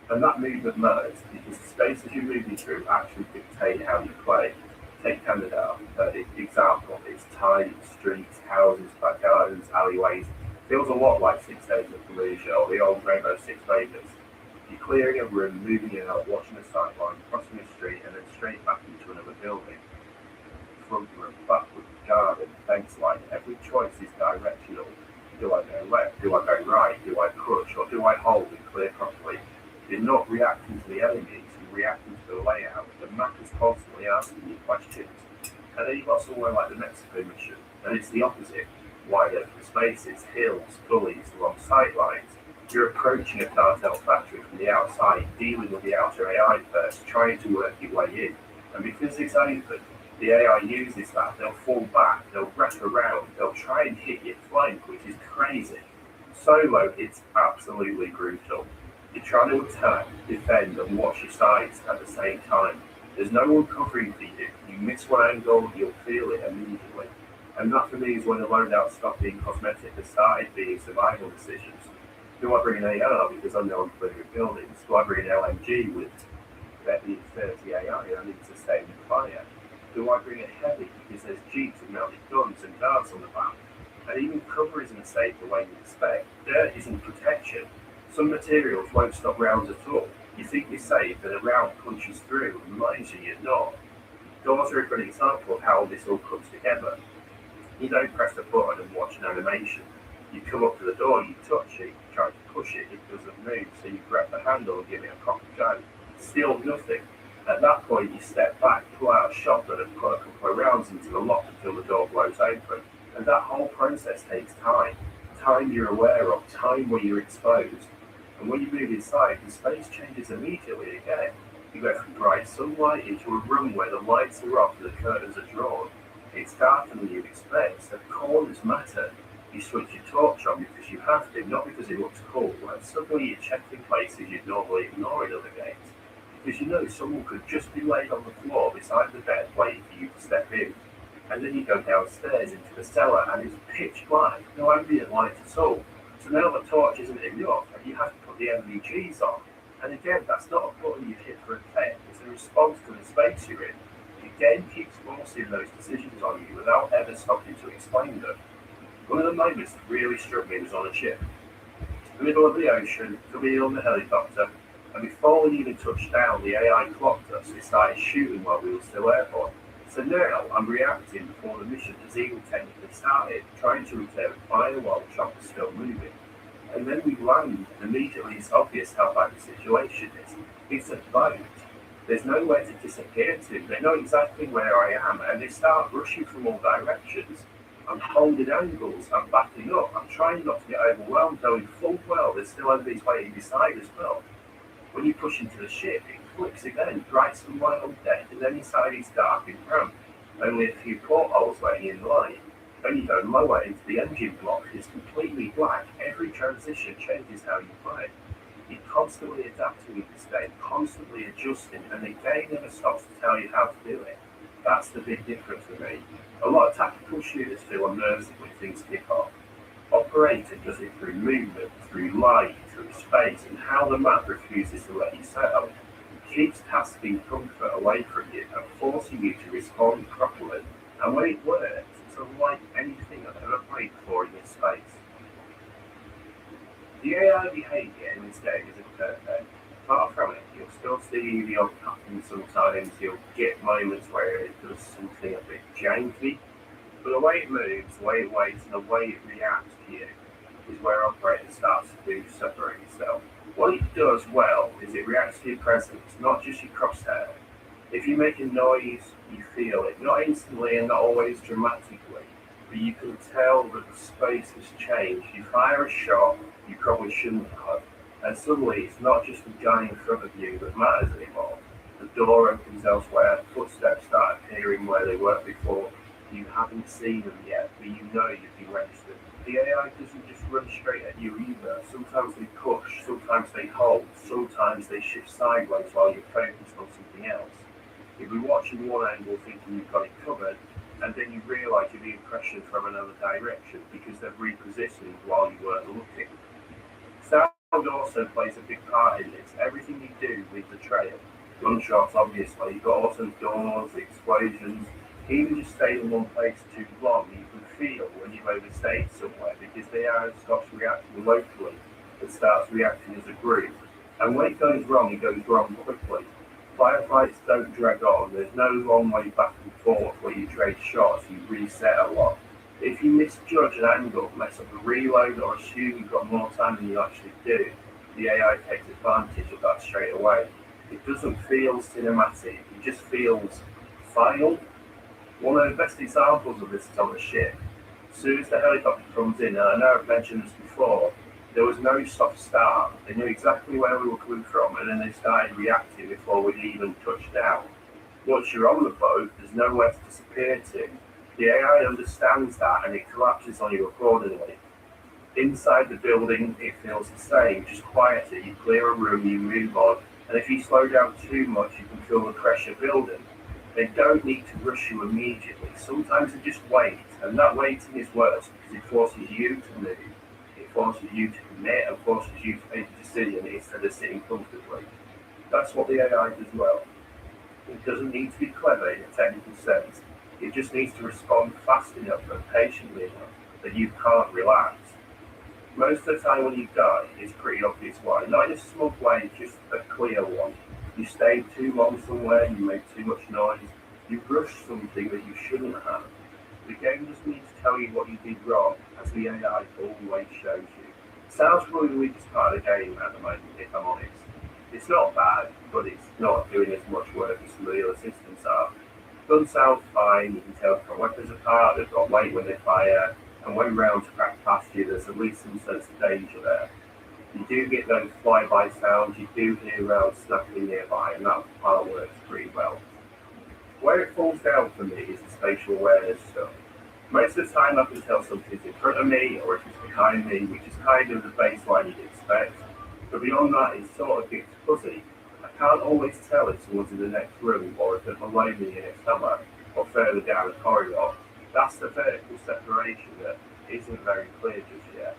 And that movement matters because the spaces you're moving through actually dictate how you play. Take Canada, example, it's tight streets, houses, back gardens, alleyways. Feels a lot like 6 Days of Fallujah or the old Rainbow Six Vegas. You're clearing a room, moving in out, watching a sightline, crossing a street, and then straight back into another building. Front room, backward, garden, fence line. Every choice is directional. Do I go left? Do I go right? Do I push? Or do I hold and clear properly? You're not reacting to the enemies, you're reacting to the layout. The map is constantly asking you questions. And then you've got somewhere like the Mexico mission, and it's the opposite. Wide open spaces, hills, gullies, long sight lines. You're approaching a cartel factory from the outside, dealing with the outer AI first, trying to work your way in. And because it's open, the AI uses that. They'll fall back, they'll wrap around, they'll try and hit your flank, which is crazy. Solo, it's absolutely brutal. You're trying to attack, defend, and watch your sides at the same time. There's no one covering for you. You miss one angle, you'll feel it immediately. And that for me is when the loadout stopped being cosmetic and started being survival decisions. Do I bring an AR because I know I'm clearing buildings? Do I bring an LMG with 30 AI and I need to sustain the fire? Do I bring a heavy because there's jeeps with mounted guns and guards on the back? And even cover isn't safe the way you expect. Dirt isn't protection. Some materials won't stop rounds at all. You think you're safe, but a round punches through and reminds you you're not. Doors are a good example of how this all comes together. You don't press the button and watch an animation. You come up to the door, you touch it, you try to push it, it doesn't move, so you grab the handle and give it a proper go. Still nothing. At that point, you step back, pull out a shotgun and put a couple of rounds into the lock until the door blows open. And that whole process takes time. Time you're aware of, time where you're exposed. And when you move inside, the space changes immediately again. You go from bright sunlight into a room where the lights are off and the curtains are drawn. It's darker than you'd expect, so corners matter. You switch your torch on because you have to, not because it looks cool, and suddenly you're checking places you'd normally ignore in other games. Because you know someone could just be laid on the floor beside the bed waiting for you to step in. And then you go downstairs into the cellar and it's pitch black, no ambient light at all. So now the torch isn't enough and you have to put the MVGs on. And again, that's not a button you hit for effect, it's a response to the space you're in. The game keeps forcing those decisions on you without ever stopping to explain them. One of the moments that really struck me was on a ship. In the middle of the ocean, could be on the helicopter, and before we even touched down, the AI clocked us. It started shooting while we were still airborne. So now I'm reacting before the mission has even technically started, trying to return fire while the chopper's still moving. And then we land, and immediately it's obvious how bad the situation is. It's a boat. There's nowhere to disappear to. They know exactly where I am, and they start rushing from all directions. I'm holding angles, I'm backing up, I'm trying not to get overwhelmed, knowing full well there's still enemies waiting beside as well. When you push into the ship, it flicks again, bright sunlight on deck, and then inside it's dark and cramped. Only a few portholes letting in light. Then you go lower into the engine block, it's completely black. Every transition changes how you play. You're constantly adapting in this game, constantly adjusting, and the game never stops to tell you how to do it. That's the big difference for me. A lot of tactical shooters feel immersive when things kick off. Operator does it through movement, through light, through space, and how the map refuses to let you settle. It keeps tasking comfort away from you and forcing you to respond properly. And when it works, it's unlike anything I've ever played before in this space. The AI behaviour in this game isn't perfect. Far from it, you'll still see the odd pattern sometimes, you'll get moments where it does something a bit janky, but the way it moves, the way it waits, and the way it reacts to you is where Operator starts to separate itself. What it does well is it reacts to your presence, not just your crosshair. If you make a noise, you feel it, not instantly and not always dramatically, but you can tell that the space has changed. You fire a shot you probably shouldn't have, and suddenly it's not just the guy in front of you that matters anymore. The door opens elsewhere, footsteps start appearing where they weren't before. You haven't seen them yet, but you know you've been registered. The AI doesn't just run straight at you either. Sometimes they push, sometimes they hold, sometimes they shift sideways while you're focused on something else. You'll be watching one angle thinking you've got it covered, and then you realise you're being pressured from another direction because they've repositioned while you weren't looking. Sound also plays a big part in this. Everything you do leaves a trail. Gunshots, obviously, but also doors, explosions. Even just staying in one place too long, you can feel when you've overstayed somewhere because the AI stops reacting locally and starts reacting as a group. And when it goes wrong quickly. Firefights don't drag on. There's no long way back and forth where you trade shots, you reset a lot. If you misjudge an angle, mess up a reload, or assume you've got more time than you actually do, the AI takes advantage of that straight away. It doesn't feel cinematic, it just feels final. One of the best examples of this is on the ship. As soon as the helicopter comes in, and I know I've mentioned this before, there was no soft start. They knew exactly where we were coming from, and then they started reacting before we'd even touched down. Once you're on the boat, there's nowhere to disappear to. The AI understands that, and it collapses on you accordingly. Inside the building, it feels the same, just quieter. You clear a room, you move on, and if you slow down too much, you can feel the pressure building. They don't need to rush you immediately. Sometimes they just wait, and that waiting is worse because it forces you to move. It forces you to commit and forces you to make a decision instead of sitting comfortably. That's what the AI does well. It doesn't need to be clever in a technical sense. It just needs to respond fast enough and patiently enough that you can't relax. Most of the time when you die, it's pretty obvious why. Not in a smug way, just a clear one. You stayed too long somewhere, you made too much noise, you rushed something that you shouldn't have. The game just needs to tell you what you did wrong, as the AI always shows you. Sounds probably the weakest part of the game at the moment, if I'm honest. It's not bad, but it's not doing as much work as some of the other systems are. Guns sound fine, you can tell different weapons apart, they've got weight when they fire, and when rounds crack past you, there's at least some sense of danger there. You do get those flyby sounds, you do hear rounds snapping nearby, and that part works pretty well. Where it falls down for me is the spatial awareness stuff. Most of the time I can tell something's in front of me or if it's behind me, which is kind of the baseline you'd expect. But beyond that, it sort of gets fuzzy. I can't always tell if someone's in the next room or if they're below me in a cellar or further down a corridor. That's the vertical separation that isn't very clear just yet.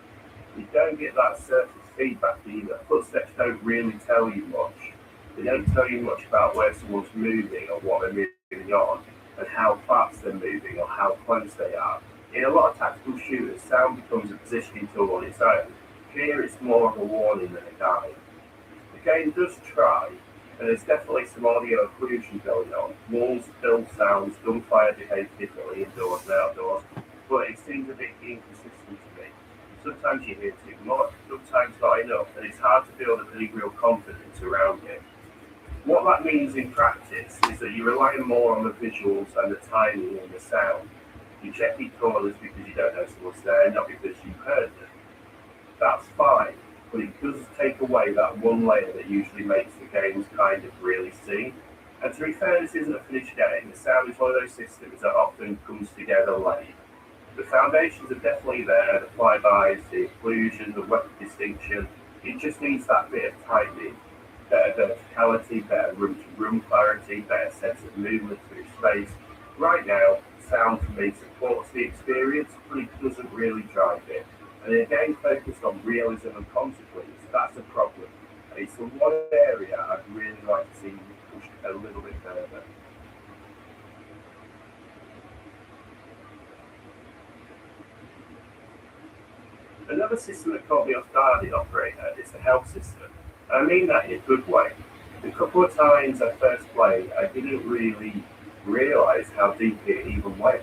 You don't get that surface feedback either. Footsteps don't really tell you much. They don't tell you much about where someone's moving or what they're moving on and how fast they're moving or how close they are. In a lot of tactical shooters, sound becomes a positioning tool on its own. Here it's more of a warning than a guide. The game does try, and there's definitely some audio occlusion going on. Walls, build sounds, gunfire behave differently indoors and outdoors, but it seems a bit inconsistent to me. Sometimes you hear too much, sometimes not enough, and it's hard to build a degree of confidence around it. What that means in practice is that you're relying more on the visuals and the timing and the sound. You check your corners because you don't know someone's there, not because you've heard them. That's fine, but it does take away that one layer that usually makes the games kind of really sing. And to be fair, this isn't a finished game. The sound is one of those systems that often comes together late. The foundations are definitely there, the flybys, the occlusion, the weapon distinction. It just needs that bit of tightening. Better verticality, better room-to-room clarity, better sense of movement through space. Right now, sound for me supports the experience, but it doesn't really drive it. And in a game focused on realism and consequence, that's a problem. And it's the one area I'd really like to see pushed a little bit further. Another system that caught me off guard in Operator is the health system. And I mean that in a good way. The couple of times I first played, I didn't really realise how deep it even went.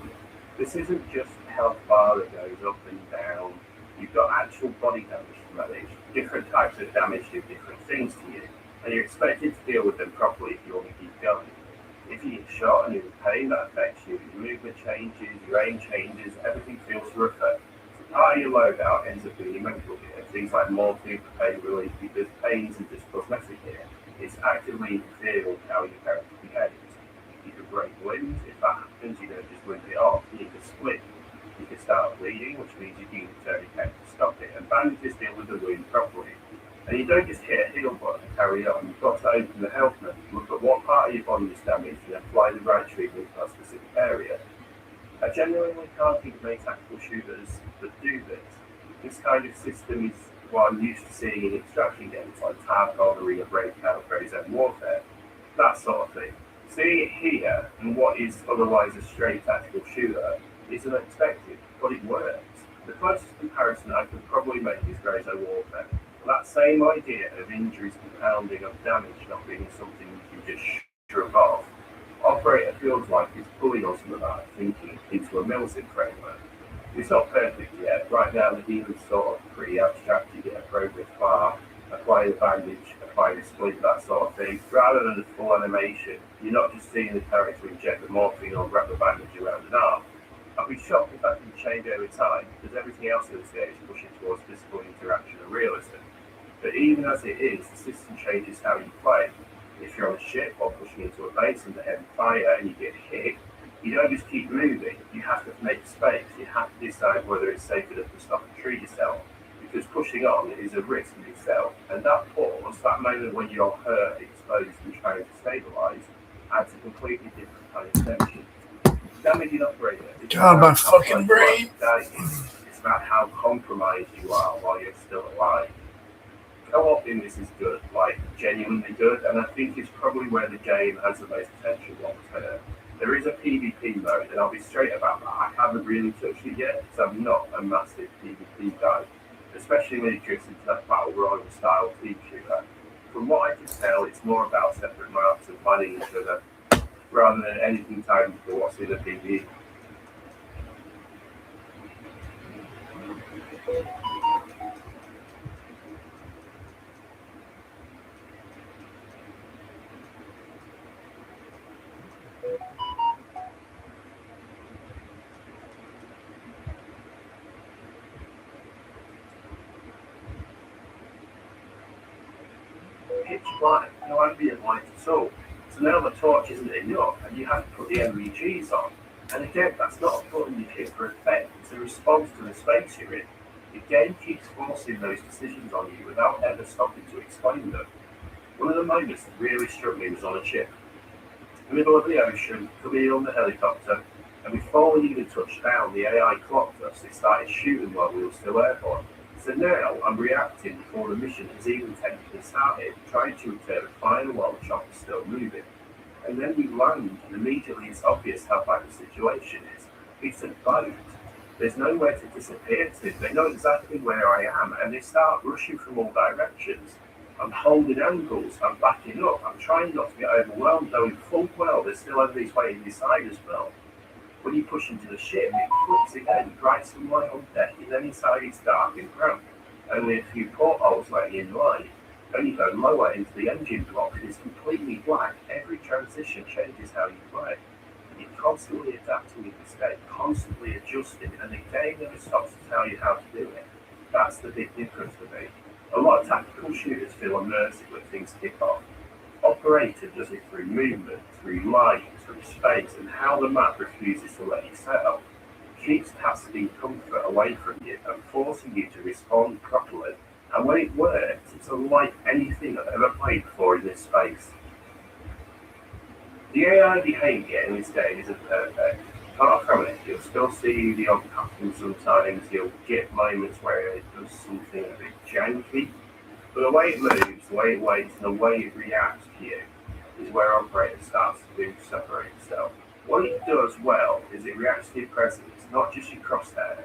This isn't just a health bar that goes up and down. You've got actual body damage to manage. Different types of damage do different things to you, and you're expected to deal with them properly if you want to keep going. If you get shot and you're in pain, that affects you. Your movement changes, your aim changes, everything feels rougher. Part of your loadout ends up being your medical gear, things like morphine for pain relief, because pain isn't just cosmetic here. It's actively interfering with how your character behaves. You can break limbs. If that happens, you don't just limp it off. You can split. You can start bleeding, which means you can turn your head to stop it. And bandages deal with the wound properly. And you don't just hit a heal button and carry on. You've got to open the health menu, look at what part of your body is damaged, and apply the right treatment to that specific area. I genuinely can't think of many tactical shooters that do this. This kind of system is what I'm used to seeing in extraction games like Tarkov, Arena Breakout, Zone Warfare, that sort of thing. Seeing it here, in what is otherwise a straight tactical shooter, is unexpected, but it works. The closest comparison I could probably make is Zone Warfare. That same idea of injuries compounding of damage not being something you can just shrug off, Operator feels like it's pulling on some of that thinking into a Milsim framework. It's not perfect yet. Right now the demon's sort of pretty abstract. You get a progress bar, apply the bandage, apply the split, that sort of thing. Rather than the full animation, you're not just seeing the character inject the morphine or wrap the bandage around an arm. I'd be shocked if that can change over time, because everything else in this game is pushing towards physical interaction and realism. But even as it is, the system changes how you play. If you're on a ship or pushing into a base under heavy fire and you get hit, you don't just keep moving. You have to make space. You have to decide whether it's safe enough to stop and treat yourself. Because pushing on is a risk in itself. And that pause, that moment when you're hurt, exposed, and trying to stabilise, adds a completely different kind of tension. Damaging Operator. God, my fucking brain. It's about how compromised you are while you're still alive. Co-op in this is good, like genuinely good, and I think it's probably where the game has the most potential long term. There is a PvP mode, and I'll be straight about that. I haven't really touched it yet, because I'm not a massive PvP guy, especially when it drifts into that battle royale style team shooter. From what I can tell, it's more about separate maps and finding each other, rather than anything tied to what's in the PvE. pitch black, no ambient light at all. So now the torch isn't enough, and you have to put the NVGs on. And again, that's not a button you hit for effect, it's a response to the space you're in. The game keeps forcing those decisions on you without ever stopping to explain them. One of the moments that really struck me was on a ship. In the middle of the ocean, coming in on the helicopter, and before we even touched down, the AI clocked us. It started shooting while we were still airborne. So now I'm reacting before the mission has even technically started, trying to return a final while the chopper's still moving. And then we land, and immediately it's obvious how bad the situation is. It's a boat. There's nowhere to disappear to. They know exactly where I am, and they start rushing from all directions. I'm holding angles, I'm backing up, I'm trying not to get overwhelmed, knowing full well there's still enemies waiting beside as well. When you push into the ship, it flips again, bright sunlight on deck, and then inside it's dark and cramped. Only a few portholes letting in light. Then you go lower into the engine block, and it's completely black. Every transition changes how you play. You're constantly adapting in this game, constantly adjusting, and the game never stops to tell you how to do it. That's the big difference for me. A lot of tactical shooters feel immersive when things kick off. Operator does it through movement, through light, through space, and how the map refuses to let you settle. Keeps casting comfort away from you and forcing you to respond properly. And when it works, it's unlike anything I've ever played before in this space. The AI behaviour in this game isn't perfect. Far from it, you'll still see the odd pattern sometimes, you'll get moments where it does something a bit janky, but the way it moves, the way it waits, and the way it reacts to you is where Operator starts to separate itself. What it does well is it reacts to your presence, not just your crosshair.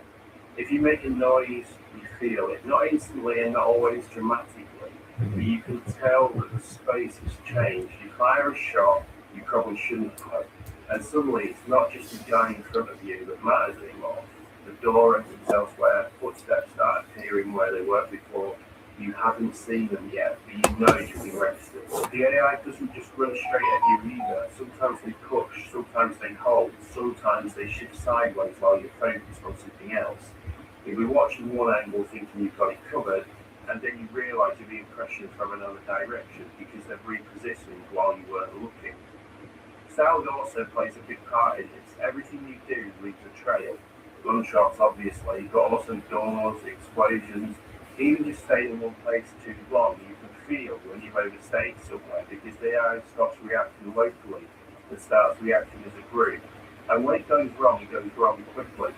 If you make a noise, you feel it, not instantly and not always dramatically, but you can tell that the space has changed. You fire a shot, you probably shouldn't have. And suddenly it's not just the guy in front of you that matters anymore. The door opens elsewhere, footsteps start appearing where they were before. You haven't seen them yet, but you know you've been registered. The AI doesn't just run straight at you either. Sometimes they push, sometimes they hold, sometimes they shift sideways while you're focused on something else. You'll be watching one angle thinking you've got it covered, and then you realise you're being pressured from another direction because they're repositioning while you weren't looking. Sound also plays a big part in this. Everything you do leaves a trail. Gunshots, obviously, but also doors, explosions. Even just staying in one place too long, you can feel when you've overstayed somewhere because the AI stops reacting locally and starts reacting as a group. And when it goes wrong quickly.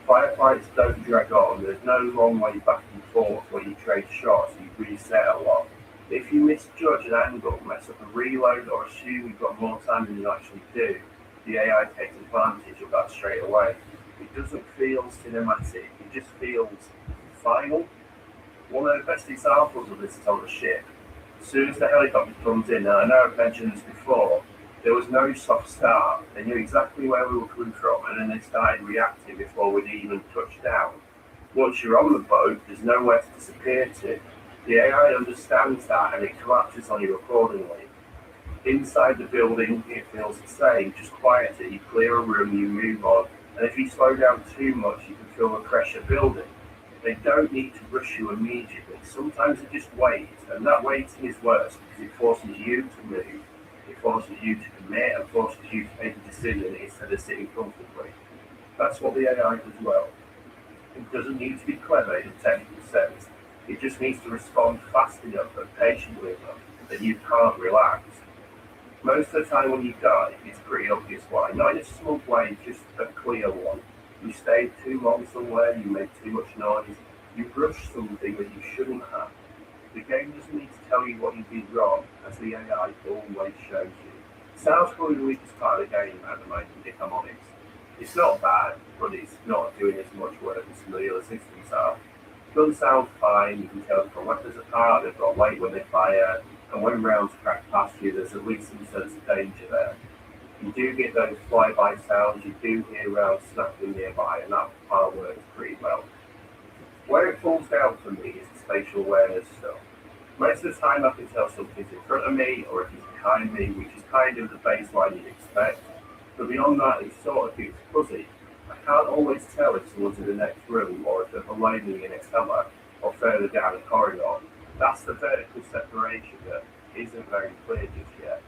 Firefights don't drag on. There's no long way back and forth where you trade shots, you reset a lot. If you misjudge an angle, mess up a reload, or assume you've got more time than you actually do, the AI takes advantage of that straight away. It doesn't feel cinematic, it just feels final. One of the best examples of this is on the ship. As soon as the helicopter comes in, and I know I've mentioned this before, there was no soft start. They knew exactly where we were coming from, and then they started reacting before we'd even touched down. Once you're on the boat, there's nowhere to disappear to. The AI understands that, and it collapses on you accordingly. Inside the building, it feels the same, just quieter. You clear a room, you move on, and if you slow down too much, you can feel the pressure building. They don't need to rush you immediately. Sometimes they just wait, and that waiting is worse because it forces you to move. It forces you to commit and forces you to make a decision instead of sitting comfortably. That's what the AI does well. It doesn't need to be clever in a technical sense. It just needs to respond fast enough and patiently enough that you can't relax. Most of the time when you die, it's pretty obvious why. Not in a smug way, just a clear one. You stayed too long somewhere, you made too much noise, you rushed something that you shouldn't have. The game doesn't need to tell you what you did wrong, as the AI always shows you. Sounds probably the weakest part of the game at the moment, if I'm honest. It's not bad, but it's not doing as much work as some of the other systems are. Guns sound fine, you can tell from weapons apart, they've got weight when they fire, and when rounds crack past you, there's at least some sense of danger there. You do get those fly-by sounds, you do hear rounds snapping nearby, and that part works pretty well. Where it falls down for me is the spatial awareness stuff. Most of the time I can tell something's in front of me or if it's behind me, which is kind of the baseline you'd expect. But beyond that, it sort of gets fuzzy. I can't always tell if someone's in the next room or if they're below me in a cellar or further down a corridor. That's the vertical separation that isn't very clear just yet.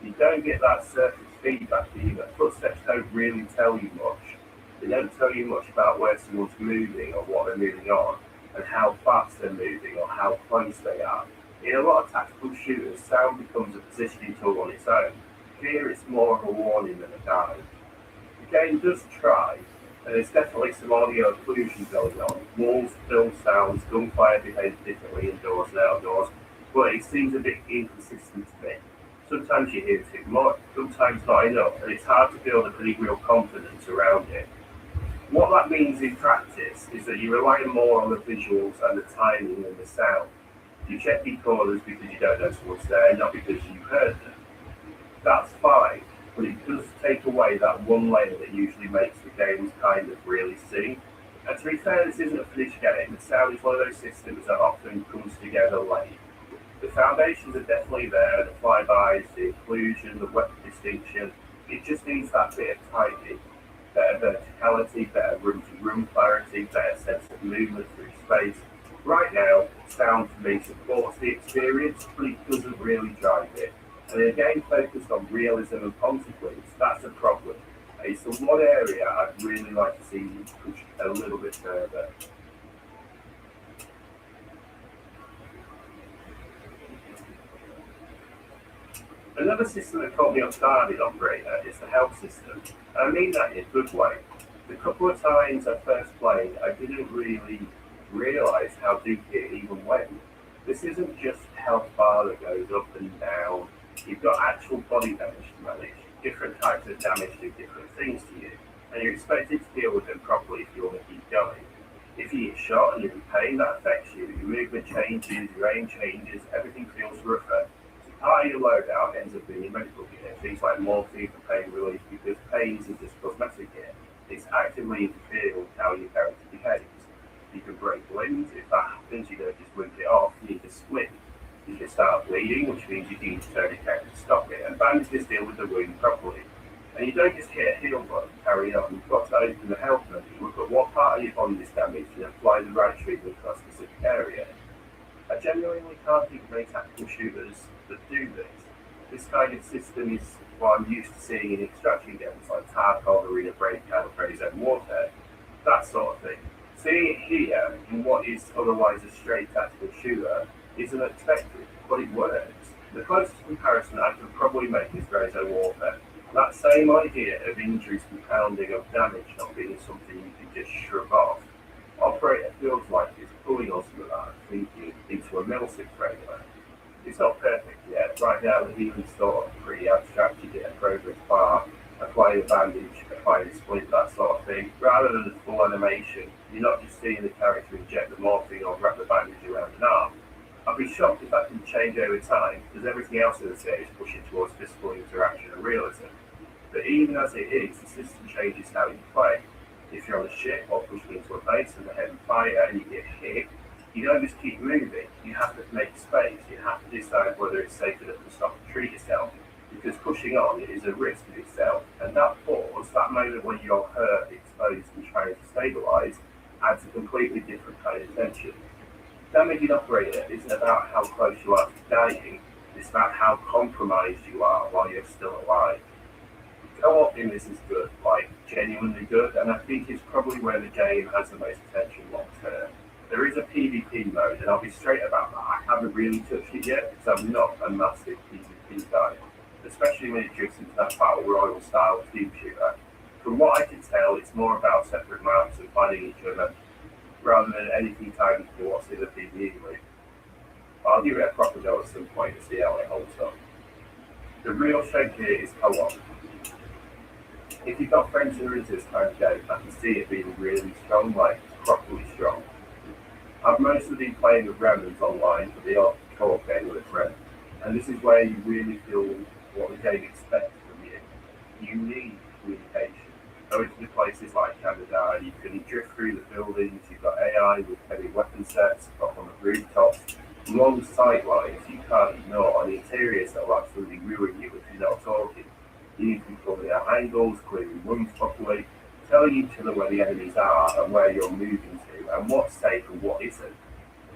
You don't get that surface feedback either. Footsteps don't really tell you much. They don't tell you much about where someone's moving or what they're moving on, and how fast they're moving or how close they are. In a lot of tactical shooters, sound becomes a positioning tool on its own. Here it's more of a warning than a guide. The game does try, and there's definitely some audio occlusion going on. Walls, film sounds, gunfire behaves differently indoors and outdoors, but it seems a bit inconsistent to me. Sometimes you hear too much, sometimes not enough, and it's hard to build a pretty real confidence around it. What that means in practice is that you rely more on the visuals and the timing than the sound. You check recorders because you don't know someone's there, not because you heard them. That's fine, but it does take away that one layer that usually makes the games kind of really sing. And to be fair, this isn't a finished game. The sound is one of those systems that often comes together late. The foundations are definitely there, the flybys, the occlusion, the weapon distinction. It just needs that bit of timing. Better verticality, better room-to-room clarity, better sense of movement through space. Right now, sound for me supports the experience, but it doesn't really drive it. And in a game focused on realism and consequence, that's a problem. It's the one area I'd really like to see you push a little bit further. Another system that caught me off guard in Operator is the health system. And I mean that in a good way. The couple of times I first played, I didn't really realise how deep it even went. This isn't just health bar that goes up and down. You've got actual body damage to manage. Different types of damage do different things to you, and you're expected to deal with them properly if you want to keep going. If you get shot and you're in pain, that affects you. Your movement changes, your aim changes, everything feels rougher. So part of your loadout ends up being your medical gear, things like morphine for pain relief, because pain isn't just cosmetic gear. It's actively interfering with how your character behaves. You can break limbs. If that happens, you don't just whip it off, you need to split. You can start bleeding, which means you need to turn your character to stop it, and bandages deal with the wound properly. And you don't just hit a heal button, carry on. You've got to open the health menu, look at what part of your body is damaged, and apply the right treatment for a specific area. I genuinely can't think of any tactical shooters that do this. This kind of system is what I'm used to seeing in extraction games like Tarkov, Arena Breakout, Freddy's Own Warfare, that sort of thing. Seeing it here in what is otherwise a straight tactical shooter isn't expected, but it works. The closest comparison I can probably make is Freddy's Own Warfare. That same idea of injuries compounding of damage not being something you can just shrug off. Operator feels like it's pulling on some of that thinking into a Milsix regular. It's not perfect yet. Right now the healing sort of pretty abstract. You get a progress bar, apply a bandage, apply a splint, that sort of thing. Rather than the full animation, you're not just seeing the character inject the morphine or wrap the bandage around an arm. I'd be shocked if that didn't change over time, because everything else in the set is pushing towards physical interaction and realism. But even as it is, the system changes how you play. If you're on a ship or pushing into a base and the heavy fire and you get hit, you don't just keep moving, you have to make space, you have to decide whether it's safe enough to stop and treat yourself, because pushing on is a risk in itself, and that pause, that moment when you're hurt, exposed and trying to stabilise, adds a completely different kind of tension. Damaging Operator isn't about how close you are to dying, it's about how compromised you are while you're still alive. Co-op in this is good, like genuinely good, and I think it's probably where the game has the most potential long term. There is a PvP mode, and I'll be straight about that. I haven't really touched it yet because I'm not a massive PvP guy, especially when it drifts into that battle royal style team shooter. From what I can tell, it's more about separate maps and finding each other rather than anything tied to what's in the PvE loop. I'll give it a proper go at some point to see how it holds up. The real strength here is co-op. If you've got friends who are into this kind of game, I can see it being really strong, like properly strong. I've mostly been playing with randoms online for the odd co-op game with a friend, and this is where you really feel what the game expects from you. You need communication. Going to places like Canada, you can drift through the buildings, you've got AI with heavy weapon sets up on the rooftops, long sightlines you can't ignore, and the interiors that will absolutely ruin you if you're not talking. You need to be calling out angles, clearing rooms properly, telling each other where the enemies are and where you're moving to, and what's safe and what isn't.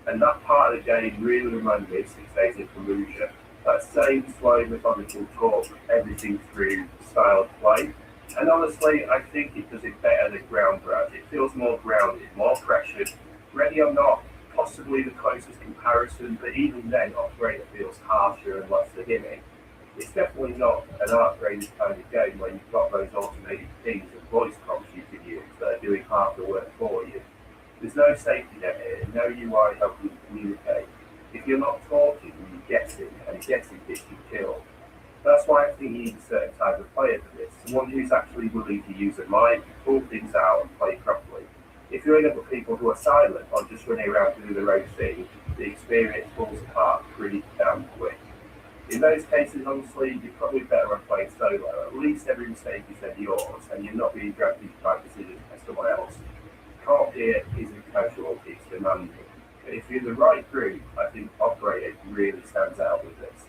And that part of the game really reminded me of 6 Days in Fallujah. That same slow, methodical talk, everything through style of play. And honestly, I think it does it better than ground grab. It feels more grounded, more pressured. Ready or not, possibly the closest comparison, but even then, Operator feels harsher and less forgiving. It's definitely not an upgraded kind of game where you've got those automated things and voice prompts you can use that are doing half the work for you. There's no safety net here, no UI helping you communicate. If you're not talking, you're guessing, and guessing gets you killed. That's why I think you need a certain type of player for this, someone who's actually willing to use a mic, pull things out, and play properly. If you're in it with people who are silent or just running around doing their own thing, the experience falls apart pretty damn quick. In those cases, honestly, you're probably better off playing solo. At least every mistake is then yours, and you're not being dragged into bad decisions by someone else. Co-op here isn't casual, it's demanding. But if you're in the right group, I think Operator really stands out with this.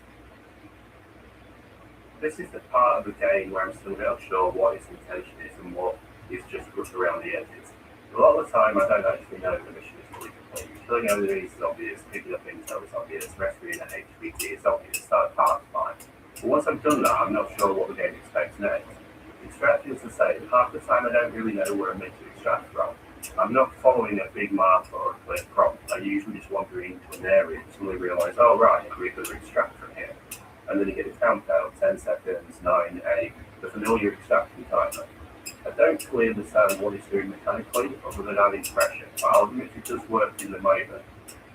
This is the part of the game where I'm still not sure what its intention is and what is just rough around the edges. A lot of the time, I don't actually know if the mission is fully complete. Killing enemies is obvious, picking up intel is obvious, rescuing an HPT is obvious, that part's fine. But once I've done that, I'm not sure what the game expects next. Extracting is the same. Half the time, I don't really know where I'm meant to extract from. I'm not following a big marker or a clear prompt. I usually just wander into an area and suddenly realise, oh right, we've got to extract from here. And then you get a countdown, 10 seconds, 9, 8, the familiar extraction timer. I don't fully understand what it's doing mechanically, other than adding pressure, but I'll admit it does work in the moment,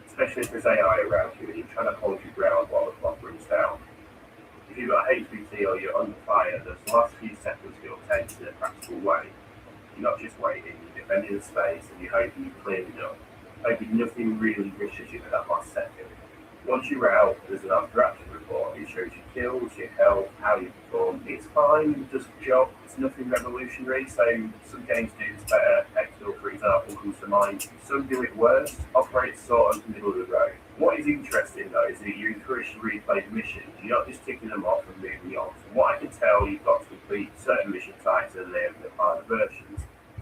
especially if there's AI around you and you're trying to hold your ground while the clock runs down. If you've got HPT or you're under fire, those last few seconds feel tense in a practical way. You're not just waiting, you're defending the space and you're hoping you clear enough, hoping nothing really rushes you at that last second. Once you're out, there's an after-action report. It shows your kills, your health, how you perform. It's fine, it does the job. It's nothing revolutionary, so some games do this better. Capsule, for example, comes to mind. Some do it worse. Operates sort of middle of the road. What is interesting, though, is that you're encouraged to replay the missions. You're not just ticking them off and moving on. From what I can tell, you've got to complete certain mission types and they have the harder versions.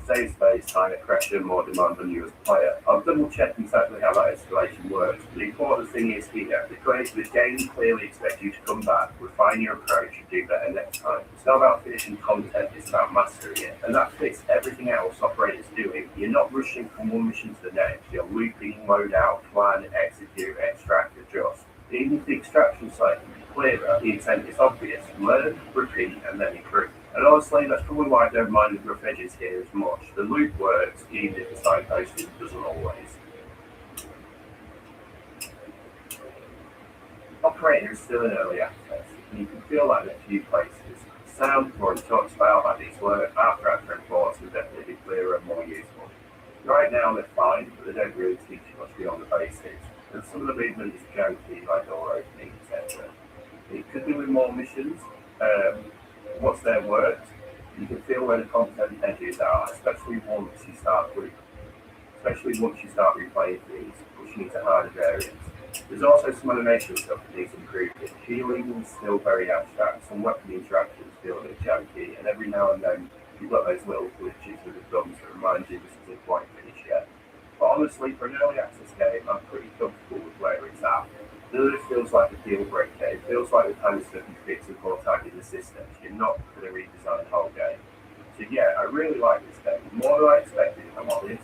Save space, higher pressure, more demand on you as a player. I'll double check exactly how that escalation works. The important thing is here, the game clearly expects you to come back, refine your approach, and do better next time. It's not about finishing content, it's about mastering it. And that fits everything else Operator's doing. You're not rushing from one mission to the next. You're looping, load out, plan, execute, extract, adjust. Even if the extraction cycle is clearer, the intent is obvious. Learn, repeat, and then improve. And honestly, that's probably why I don't mind the rough edges here as much. The loop works, even if the signposting doesn't always. Operator is still in early access, and you can feel that in a few places. Sound, we've already talked about how these work. After reports will definitely be clearer and more useful. Right now they're fine, but they don't really teach you much beyond the basics. And some of the movement is janky, like door opening, etc. It could do with more missions. Once they're worked, you can feel where the content edges are, especially once you start replaying things, pushing into harder variants. There's also some animation stuff that needs improving. Healing is still very abstract, some weapon interactions feel a bit janky, and every now and then you've got those little glitches with the thumbs that remind you this isn't quite finished yet. But honestly, for an early access game, I'm pretty comfortable with where it's at. None of it feels like a deal breaker. It feels like the kind of stuff you fix before tagging the systems. You're not going to redesign the whole game. So yeah, I really like this game. More than I expected, if I'm honest.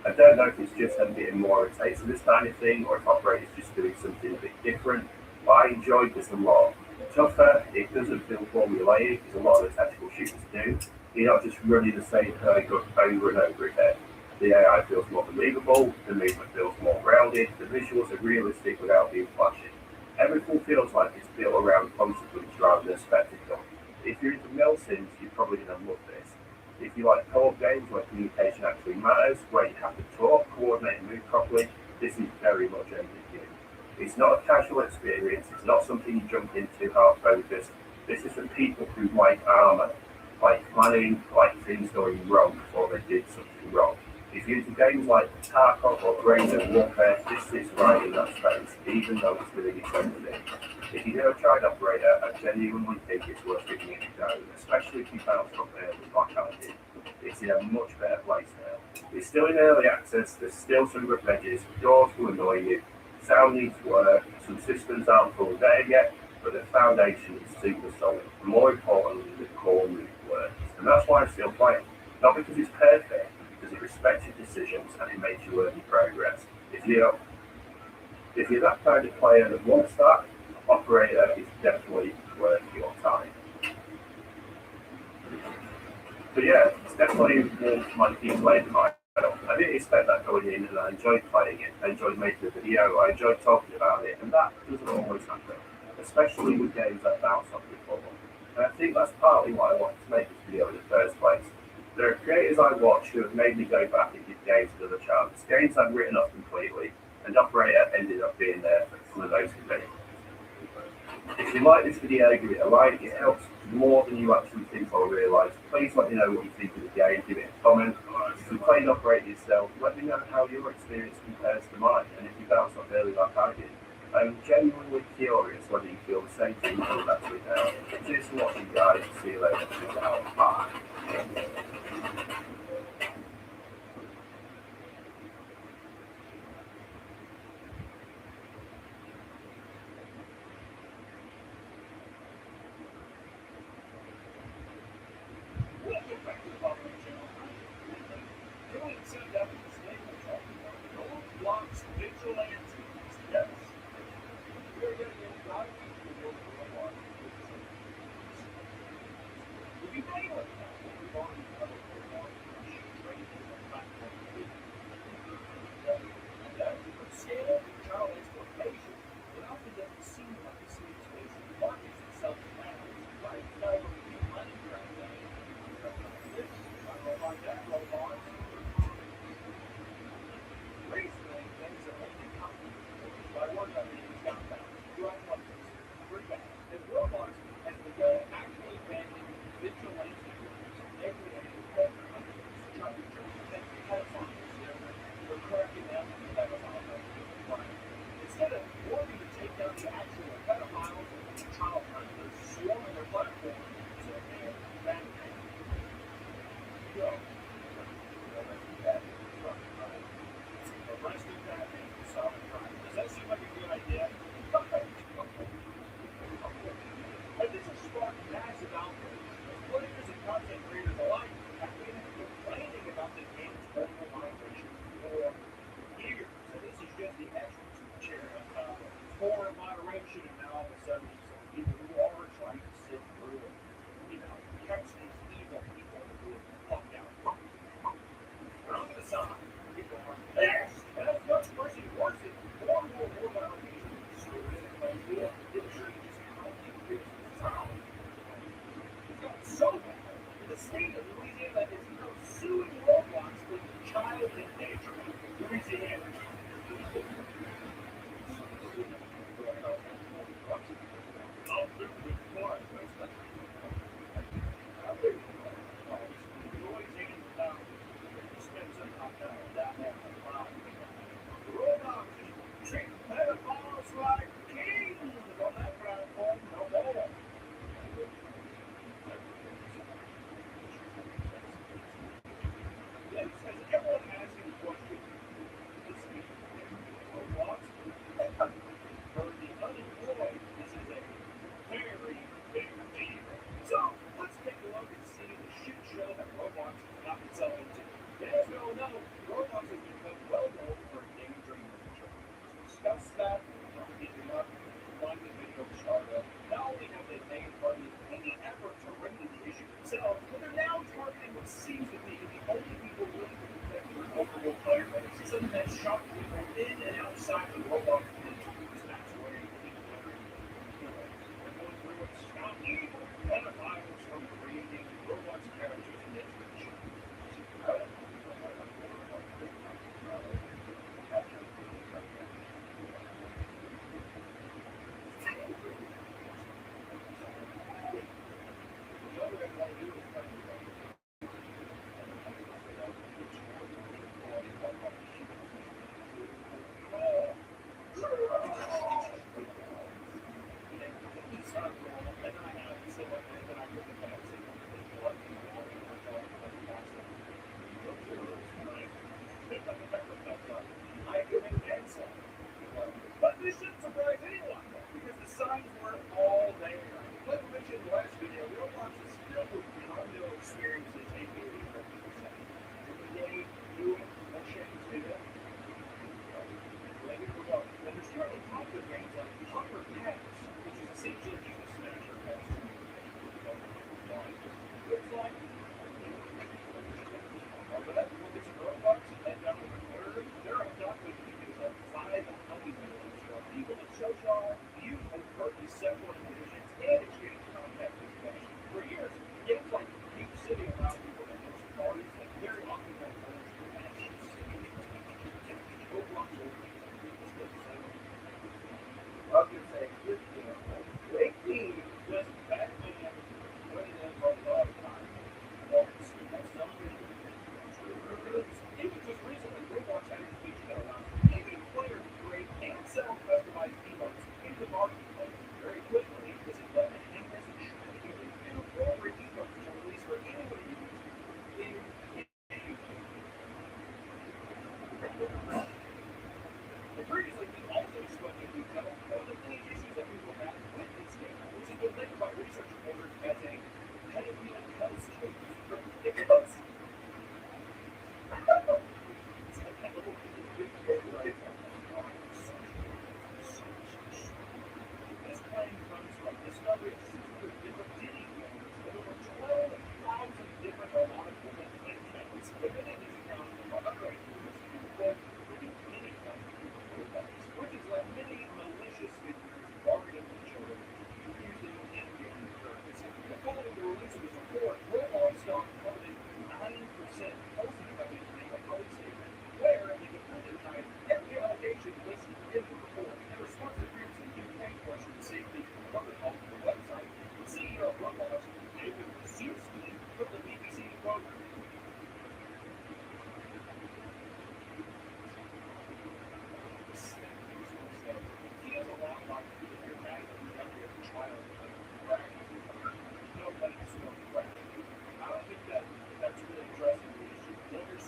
I don't know if it's just them getting more of a taste of this kind of thing, or if Operator's just doing something a bit different. But I enjoyed this a lot. Tougher, it doesn't feel formulaic, as a lot of the tactical shooters do. You're not just running the same playbook over and over again. The AI feels more believable, the movement feels more grounded, the visuals are realistic without being flashy. Everything feels like it's built around consequence rather than spectacle. If you're into Milsims, you're probably going to love this. If you like co-op games where communication actually matters, where you have to talk, coordinate, and move properly, this is very much aimed at you. It's not a casual experience, it's not something you jump into half-focused. This is for people who like armor, like planning, like things going wrong before they did something wrong. If you're into games like Tarkov or Greater Warfare, this is right in that space, even though it's doing its own thing. If you've never tried Operator, I genuinely think it's worth giving it a go, especially if you bounced up early like I did. It's in a much better place now. It's still in early access, there's still some rough edges, doors will annoy you, sound needs work, some systems aren't full there yet, but the foundation is super solid. And more importantly, the core loop works. And that's why I'm still playing. Not because it's perfect, because it respects your decisions and it makes you learn your progress. If you're that kind of player that wants that, Operator is definitely worth your time. But yeah, it's definitely warmed my key playing title. I didn't expect that going in, and I enjoyed playing it. I enjoyed making the video. I enjoyed talking about it, and that doesn't always happen, especially with games that bounce off the floor. And I think that's partly why I wanted to make this video in the first place. There are creators I watch who have made me go back and give games another chance. Games I've written off completely, and Operator ended up being there for those for me. If you like this video, give it a like. It helps more than you actually think or realise. Please let me know what you think of the game. Give it a comment. If you played Operator yourself, let me know how your experience compares to mine, and if you bounce off early like I did. I'm genuinely curious whether you feel the same thing as actually now. Cheers for watching, guys. See you later. Bye.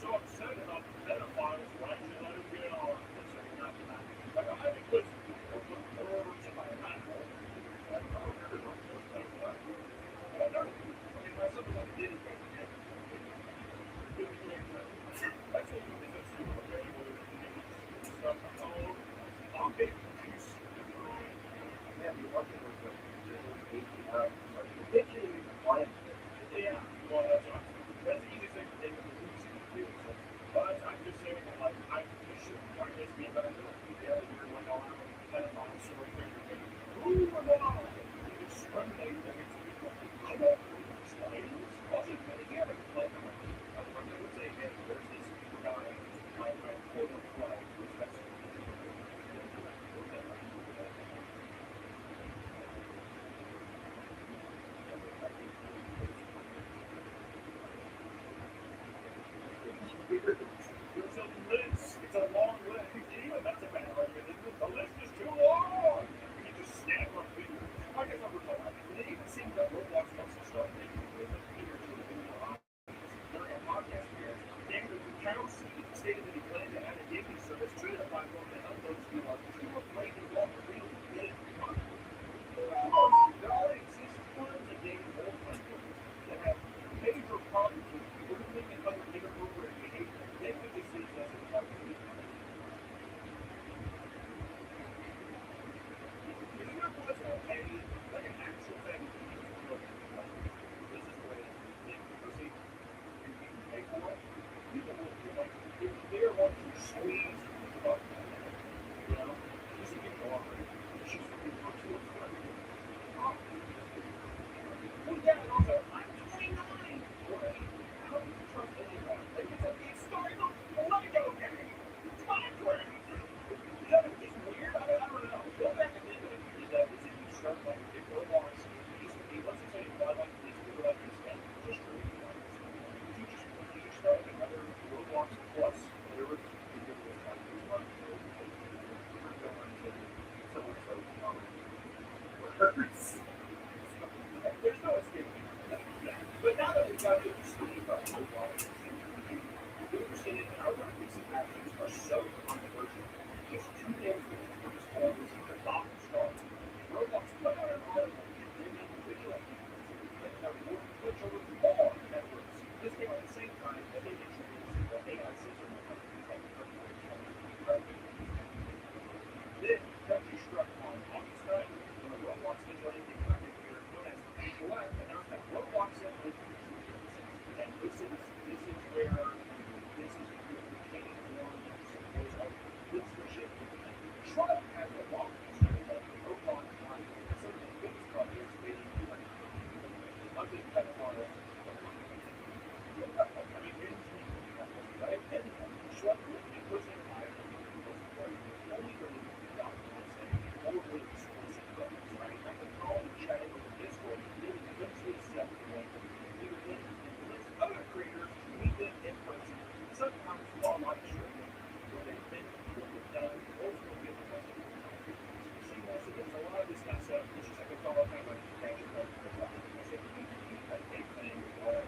so upset about the pedophiles, why don't you let him get on? Like, I think this to my animal. I don't care about those pedophiles. I don't. I mean, my son was like, did it. That's what you think that's okay. Stuff. Oh, okay. Yeah, the one thing was like, particularly the client. Yeah, well, that's the easiest thing to take with the roots and do. So, but I'm just saying, like, you should find this be better than you're like, oh, I'm a monster right there. Ooh, my God! You discriminate against people. I don't explain this. Also, again, like, I would say, hey, there's this guy, I quote unquote, which that's it's a long list. Even that's a bad argument, isn't it? The list is too long. You just snap on fingers. I guess I'm recalling. It even seems that Roblox wants to start making it with a figure to the video. During a podcast here, David Capsule stated that he planned to add a gaming service to the platform to help those who are playing the long real good content. There already exist tons of dating role playing games that have major problems with grooming and other inappropriate behavior. They could just use this as a opportunity. If you're going to pay like an actual thing, this is the way they proceed. You can pay for it. People will be like, if they're going to squeeze the fuck out of it, you know, this is people already. She's looking for two or three. Oh. Well, yeah, and also, I'm 29. Right? How do you trust anyone? Like, it's starting to Lego game. It's Minecraft. Is that just weird? I don't know. Go back and think of it. Is that if you start like if Roblox used to be, let's just say you buy like this, you go like this, and just create one. You just start like another Roblox plus whatever you do with like this one. We're going to so words. There's no escaping that. But now that we've got to speak about Roblox, we understand that our recent actions are so controversial. Just 2 days ago, this whole was the top start. Roblox put out an article condemning video that would switch over to all networks. This came at the same time that they introduced the AI system that companies like Then, country struck on August 9th when the Roblox vigilante content creator known as Capsule announced that Roblox sent and this is where this is retaining forms and supports of listenership. Trump has a long history of Roblox on some of the biggest projects being ugly pedophile. I mean, right? And Trump really pushing higher only really overly explicit things, right? Like the call and chatting with the Discord, really eventually step away from other creators meet them in person, sometimes while live streaming, where they think what they've done ultimately get the rest of the country. See, so there's a lot of this kind of stuff. It's just like a fellow kind of like catching up with the topic. I said, a big thing, it's I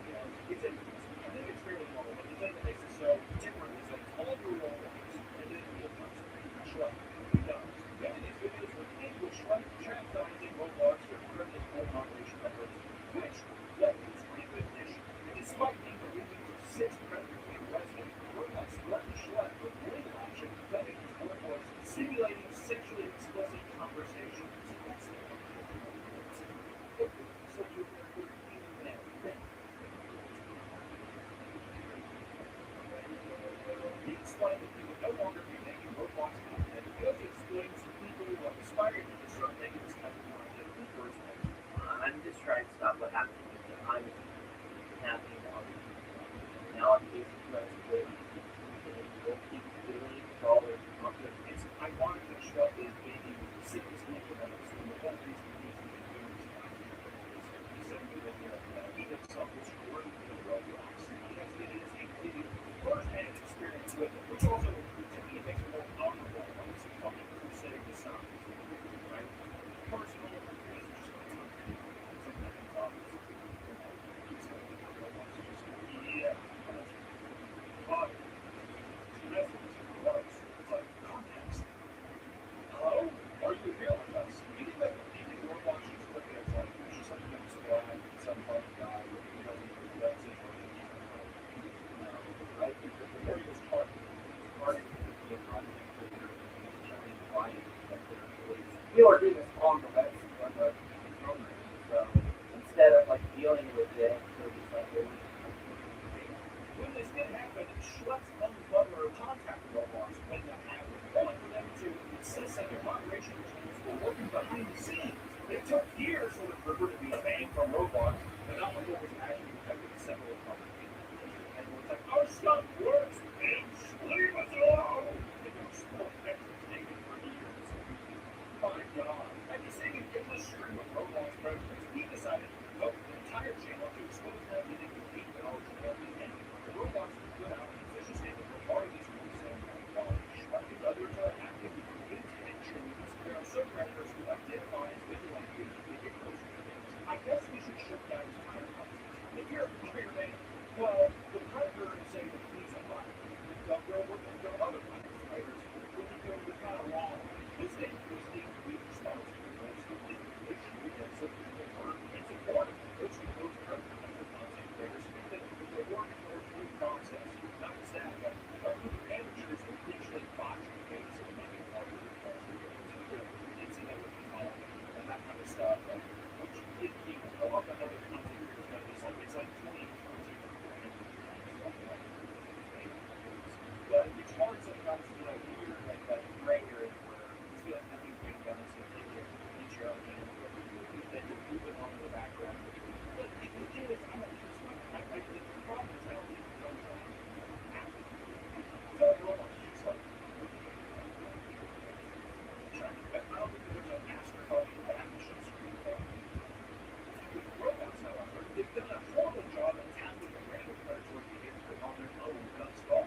think it's fairly normal, but the thing that makes it so different is that it's all through Roblox, and then it becomes Shrek. Yeah, these videos were made with Shrek chastising Roblox for criminal home operation efforts, which led to its recognition. Despite being the region for 6 predators arrested, Roblox threatened Shrek with legal action that his work was simulating sexually explicit conversations. So you're even there. He explained that he would no longer be making Roblox content because it explains to people who are inspired to start making this kind of content in the first place. I'm just trying to stop what happened to me. I'm happening on now I'm facing threats with we'll keep doing all their content. It's ironic that Shrek is making seriously economics when the one reason he's doing this content is simply that he himself was screwed with Roblox because it is a first-hand experience with it, which also includes people are doing this on the web on the program. So instead of like dealing with it, they're just like when this did happen, Schlepp's unbutler contacted Roblox when that happened, only for them to insist that their moderation teams were working behind the scenes. It took years for the River to be banned from Roblox, and not when it was actually protected several public people. And it was like, our stuff works, bitch! Leave us alone! And they were still taken for years. My God. After seeing an endless string of Roblox predators, he decided to devote the entire channel to expose them and complete eligibility. And Roblox put out an official statement regarding these rules, saying that while Schlepp and others are active intentions, there are some predators who identify as vigilantes and get closer to things. I guess we should shut down his entire process. If you're a player man, well, the predator is saying that he's a fighter. Don't go with the other fighters. When you go with kind of wrong, this thing needs to be responsible for this issue against the word and support it. Which those predators and the content creators that they're working towards a new process, not just that, but amateurs will usually botch the case and make it harder to incident with the phone and that kind of stuff. Which a lot of other content creators know this. It's like 20 but it's hard sometimes to hear that gray area where you feel like nothing's being done, so you get your own hand, then you move it on in the background. But the thing is, I'm not sure. The problem is I don't even know what happened. So everyone just like trying to, I don't think there's a master called the action screen. With robots, however, they've done a horrible job at tackling the random predatory behavior on their own thus far.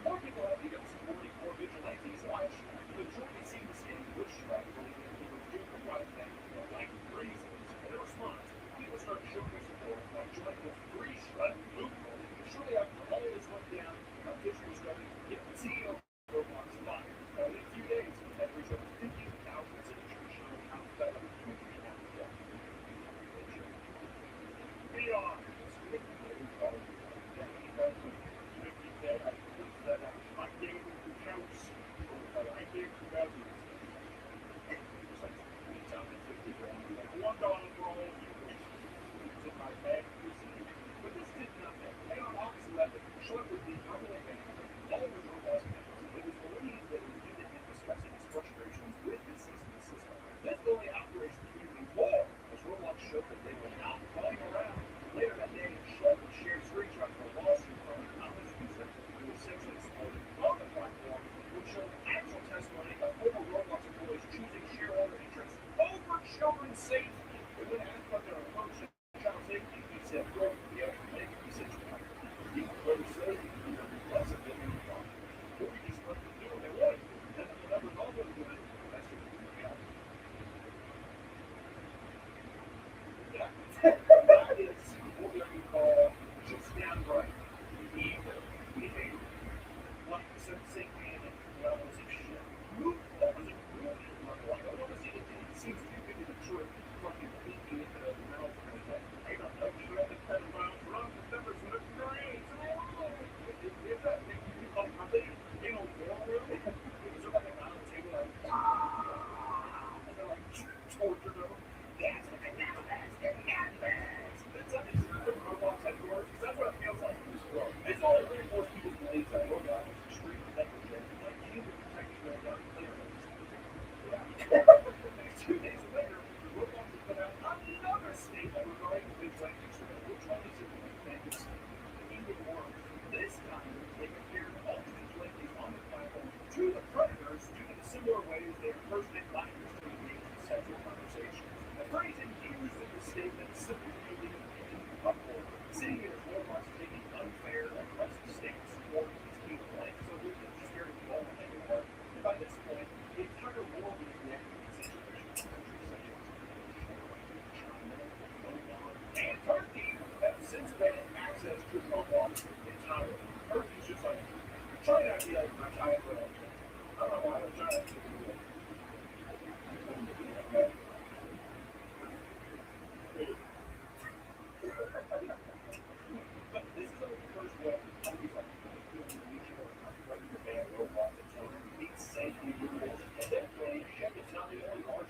More people have begun supporting more vigilantes like Schlepp. The majority seem to stand with Schlepp, believing he was doing the right thing for the right reasons. In response, people started showing their support by joining the Free Schlepp movement. Shortly after all this went down, officials started to get the CEO of Roblox fired. In a few days, he had reached over 50,000 signatures showing how federal country had to go. Beyond but this did nothing. And on August 11th, Schlepp would be permanently banned from all of his Roblox accounts. It was believed that he did it in discussing his frustrations with his system. This only outraged the community more, as Roblox showed that they were not playing around. Later that day, Schlepp would share screenshots of a lawsuit from an anonymous user who was sexually exploited on the platform, which showed actual testimony of former Roblox employees choosing shareholder interests over children's safety. And when asked about their approach to child safety, he said, "Bro, you have to make a decision. You can go to safety, you're going to be less of them in the car. Or you just let them do what they want. And then they'll never know what they're doing. That's just the reality." That is what we call just downright evil behavior. Like some sick man and levels of shit. That was a really like I want to see it seems too good to be true. Fucking peeking into the mouth and like, I don't know, you have the pedophiles run the numbers with a grade. If that thing you like are they in a war room? Is there like a round table like and they're like torture them? That's what I know, that's the Roblox headquarters, because that's what it feels like. It's only reinforced people's beliefs that Roblox is extremely negligent, like you would protect your young players. Yeah. 2 days later, Roblox has put out another statement regarding the vigilante experiment, which one is it famous? Even worse. This time, they compared all the vigilantes on the platform to the predators due to the similar ways they impersonate minors to engage in sexual conversations. The phrasing used in the statement simply meaning upward, seeing it as Roblox taking unfair and aggressive stance toward these people, and so we can just very bold anymore. And by this point, the entire world is reacting to situations in countries such as China, Oman, and Turkey have since banned access to Roblox entirely. Turkey's just like, China, yeah, China, but I don't know why China to do it. But this is only the first way countries like Indonesia are threatening to ban Roblox until it meets safety rules. And then it's not the only large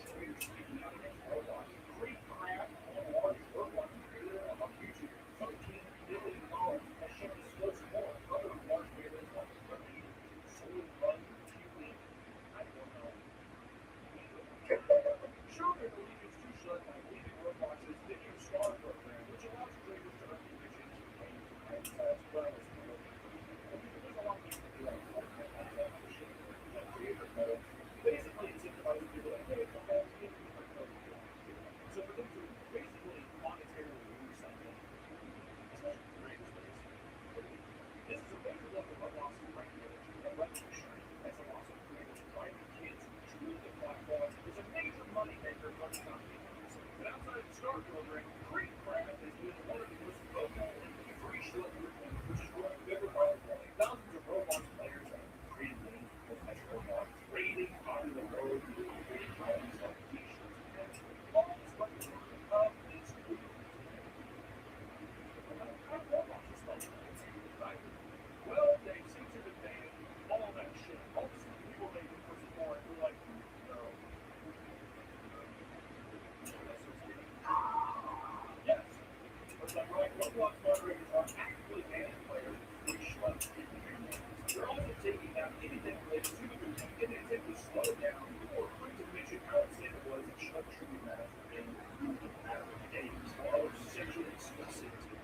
taking out anything related to the week and then simply slow down or quick to mention how insane it was that Chuck Schumer matter in a matter of days while sexually explicit to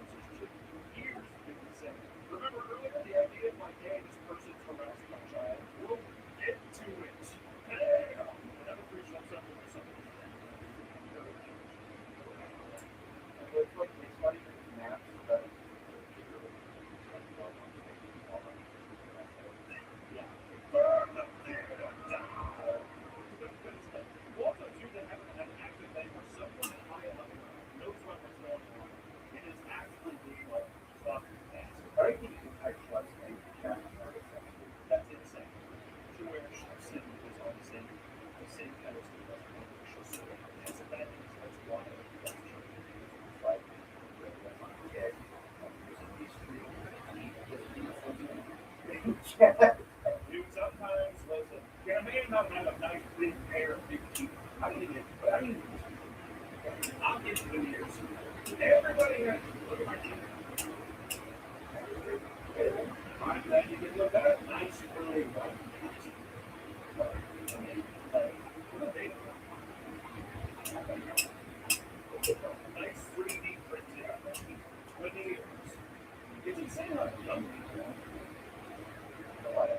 years of being consent. Remember earlier the idea of like, hey, this person's harassing my child? We'll get to it. Hey, another free something or something. It's like it's funny with maps, but Burn the theater down. Also, too, they have an active thing where someone high up knows what was going on and is actually being like, fuck ass. I think you can contextualize things in chat. That's insane. To where Simpson is on the same pedestal as an official civil. That's a bad thing. That's why that's true. Like, yeah. Dude, sometimes, listen, can a man not have a nice big pair of big teeth? I need it. But I mean, I'll get you the years. Everybody has to look at my teeth. I'm glad you can look at it. Nice, really white teeth. I mean, what a data. Nice 3D printed 20 years. It's insane how young people are.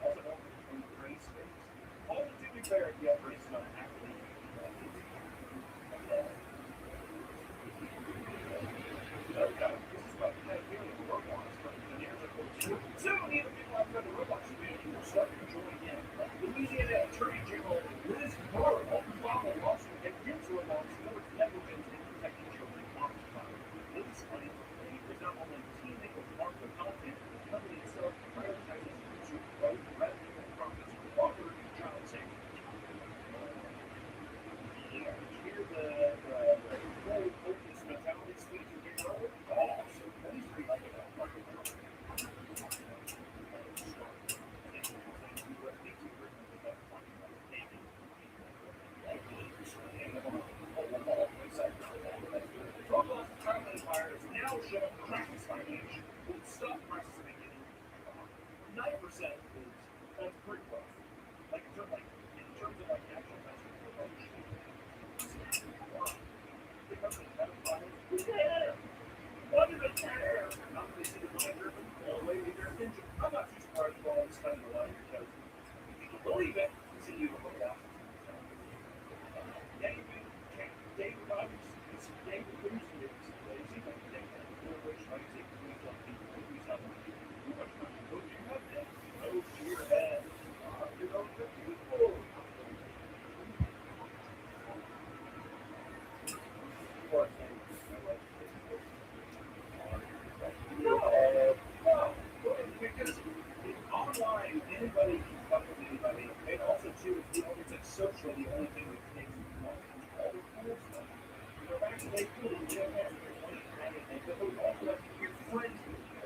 Also, race face. All the to be fair, yeah, race is not actually. This is like kind of feeling of robots, but the years are cool. Soon, even people outside the robots community will start to join in. Louisiana Attorney General Liz Murrow filed a lawsuit against robots for its negligence in protecting children on the cloud. Liz claims it was not only teaming with harmful content, the company itself prioritizes user growth rather than profits for proper child safety. Yeah, hear the full focus mentality speech of your brother? Oh, so that needs to be like a fucking Roblox child empire is now showing practice financial. With stock prices beginning 9% is that's pretty rough. Like in terms of like actual investment for publishing. The company we care. What do they care? Not that they see the money driven, all the way to their attention. I'm not too surprised with all this spending a lot of your toes. If you can believe it, see you in the lost. David Rogers, David Bruce is lazy, but David Rich Lazy, who's on people, who's on too much money. Go to your head, then. Go to your head. You know, the people. No, because online, anybody can fuck with anybody, and also too, it's like socially the only thing that makes you want all the cool stuff. You know, back in the day, cool, you don't have your money, and but those also like your friends with you.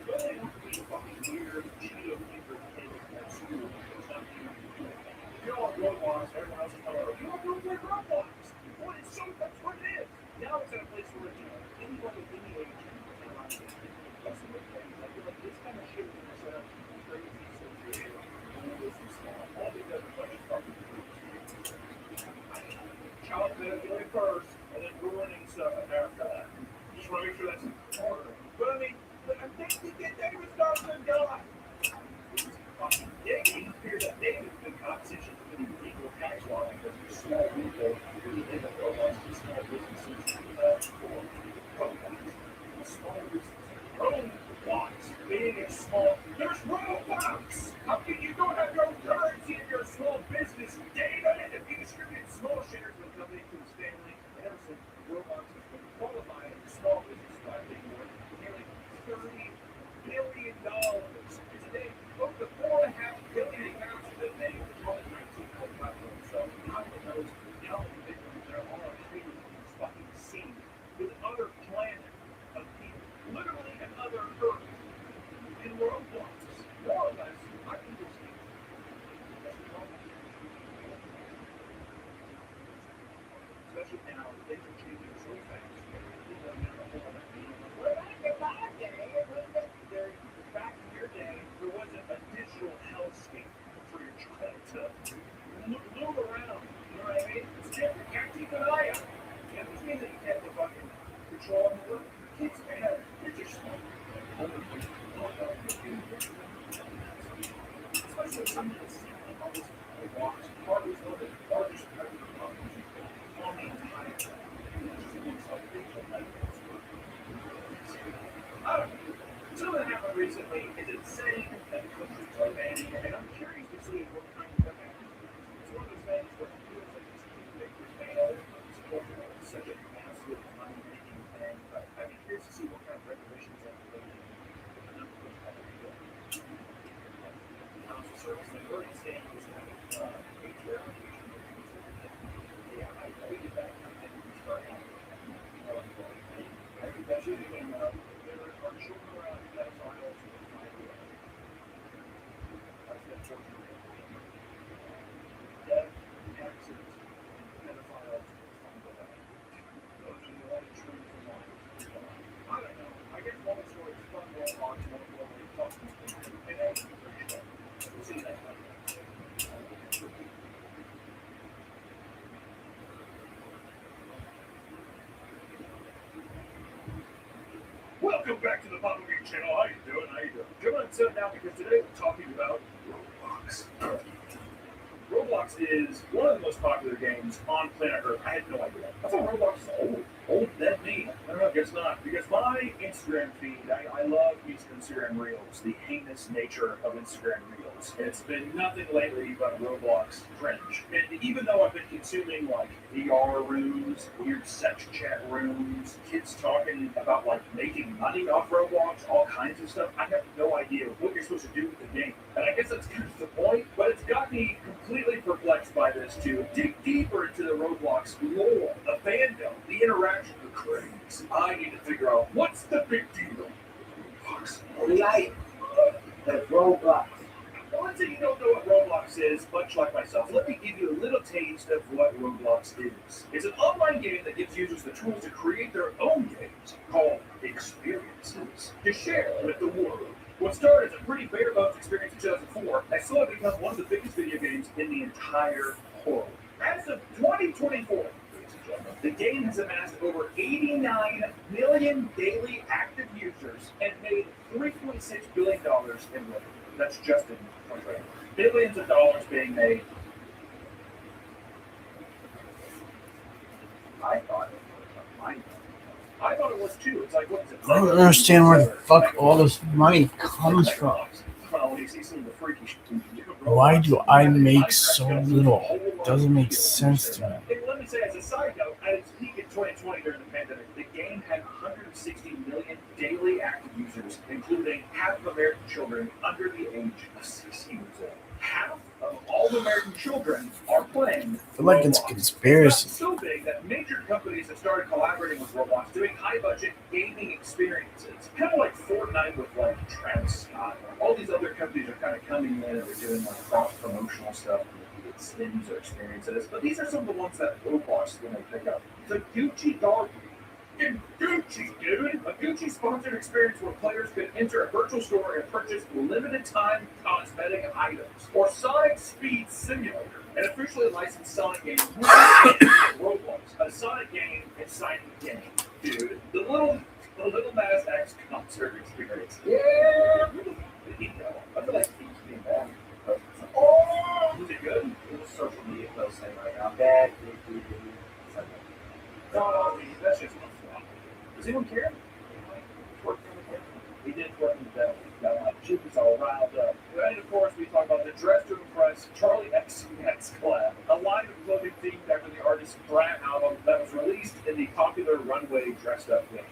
But they don't be fucking weird, cheating people at school. It's not weird. You're all Roblox, everyone else is like, oh, you don't go play Roblox. Well, it's so, that's what it is. Now it's at a place where, you know, anyone with any age can play around with it. That's the thing. I feel like this kind of shit is going to set up crazy social all these other questions probably child pedophilia first, and then ruining stuff after that. Just want to make sure that's in order. But I mean, I think we get David Starkman done. David appears that David's been competition for the legal tax law because there's small people who live in Roblox and small businesses for small businesses. Roblox being a small, there's Roblox! How can you not have your own currency in your small business, David? If you distribute small shares of a company to his family, and ever since Roblox has been qualified as a small business lending worth nearly $30 billion. It's a day, over 4.5 billion accounts that they control 19 platforms. So God knows how many victims there are on this fucking scene with other planet of people, literally another Earth in Roblox. kids, man, they're just especially some kids, all these walks, parties, all the largest on the entire I don't know. Something that happened recently is insane that countries are banning, and I'm curious to see what kind of stuff happens. It's one of those things where it feels like it's too big for fail. It's such a massive money-making thing, but I'd be curious to see what kind of regulations that relate to. Council service, like we're in Stan was having ATR. Yeah, I did that kind of thing when we started out. I think that should be there are children around pedophiles who are 5 years old. That's the unfortunate thing. Death, accidents, pedophiles who are 5 years old. Those are the only truths in life. I don't know. I guess one story is fun, more on to one more we talk to people. And that's pretty sure. We'll see you next time. Welcome back to the Papa Bean channel. How you doing? Coming on set now because today we're talking about Roblox. Roblox is one of the most popular games on planet Earth. I had no idea. I thought Roblox was old. Older than me. I don't know, I guess not. Because my Instagram feed, I love these Instagram Reels, the heinous nature of Instagram Reels. And it's been nothing lately but Roblox cringe. And even though I've been consuming like VR rooms, weird sex chat rooms, kids talking about like making money off Roblox, all kinds of stuff, I have no idea what you're supposed to do with the game. And I guess that's kind of the point, but it's got me completely perplexed by this to dig deeper into the Roblox lore, the fandom, the interaction, the craze. I need to figure out what's the big deal. Roblox. Like the Roblox. Well, let's say you don't know what Roblox is, much like myself. Let me give you a little taste of what Roblox is. It's an online game that gives users the tools to create their own games called experiences to share with the world. What started as a pretty bare bones experience in 2004 has slowly become one of the biggest video games in the entire world. As of 2024, the game has amassed over 89 million daily active users and made $3.6 billion in revenue. That's just in 2020. Billions of dollars being made. I thought it was mind. I thought it was too. It's like, what is it? I don't understand where the fuck all this money comes from. Well, when you see some of the freaky shit, Why do I make so little? It doesn't make sense to me. And let me say, as a side note, at its peak in 2020 during the pandemic, the game had 160 million daily active users, including half of American children under the age of 16 years old. Half of all American children are playing. I feel like it's a conspiracy. It's so big that major companies have started collaborating with Roblox, doing high-budget gaming experiences, kind of like Fortnite with like Travis Scott. All these other companies are kind of coming in and they're doing like cross-promotional stuff. It skins or experiences, but these are some of the ones that Roblox is going to pick up. The Gucci dog. Gucci, dude! A Gucci sponsored experience where players can enter a virtual store and purchase limited time cosmetic items. Or Sonic Speed Simulator, an officially licensed Sonic game with Roblox. A Sonic game inside the game. Dude, the little Nas X concert experience. Yeah! I feel like he's being bad. Oh! Was it good? It was social media post saying like, I'm bad. No, that's just one flop. Does anyone care? He did twerk in the belly. Got my cheeks all riled up. And of course, we talk about the Dress to Impress Charlie XCX collab, a line of clothing themed after the artist's Brat album that was released in the popular runway dressed up game.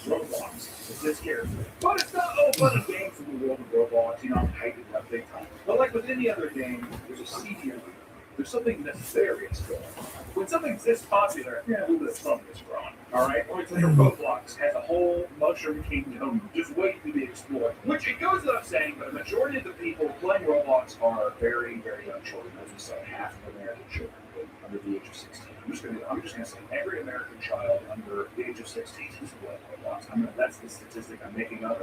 Roblox is this character. But it's not all fun and games in the world of Roblox. You know, I'm hyping up big time. But like with any other game, there's a seedier root. There's something nefarious going on. When something's this popular, a little bit of fungus growing. Alright? Or it's like Roblox has a whole mushroom kingdom just waiting to be explored. Which it goes without saying, but a majority of the people playing Roblox are very, very young children. As we said, half of American children. under the age of 16. I'm just gonna say every American child under the age of 16 is playing Roblox. That's the statistic I'm making up.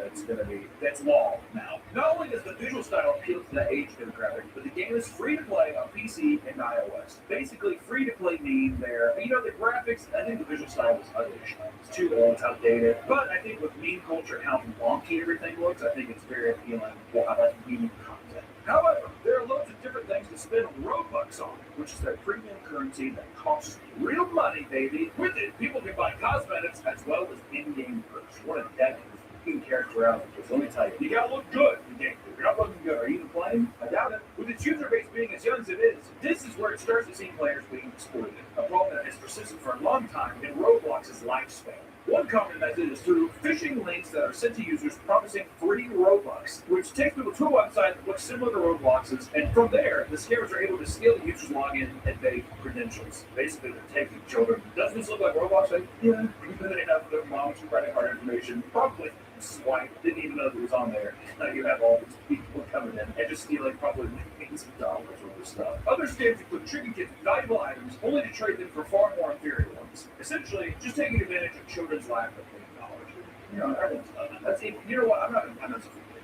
That's law now. Not only does the visual style appeal to the age demographic, but the game is free to play on PC and iOS. Basically, free to play mean there. The graphics, I think the visual style is ugly. It's too old, it's outdated. But I think with meme culture and how wonky everything looks, I think it's very appealing. We'll have that meme content. However, there are loads of different things to spend Robux on, which is their premium currency that costs real money, baby. With it, people can buy cosmetics as well as in-game perks. What a deck of character out. Because let me tell you, you gotta look good in game. If you're not looking good, are you even playing? I doubt it. With its user base being as young as it is, this is where it starts to see players being exploited. A problem that has persisted for a long time in Roblox's lifespan. One common method is through phishing links that are sent to users promising free Robux, which takes people to a website that looks similar to Roblox's, and from there, the scammers are able to steal the user's login and vague credentials. Basically, they're taking children. Doesn't this look like Roblox? Like, yeah. They have their mom's credit card information, probably swipe, didn't even know it was on there. Now you have all these people coming in and just stealing probably millions of dollars worth of stuff. Other scams include tricking kids with valuable items only to trade them for far more inferior ones. Essentially, just taking advantage of children's lack of knowledge. Everyone's done that. That's even, what? I'm not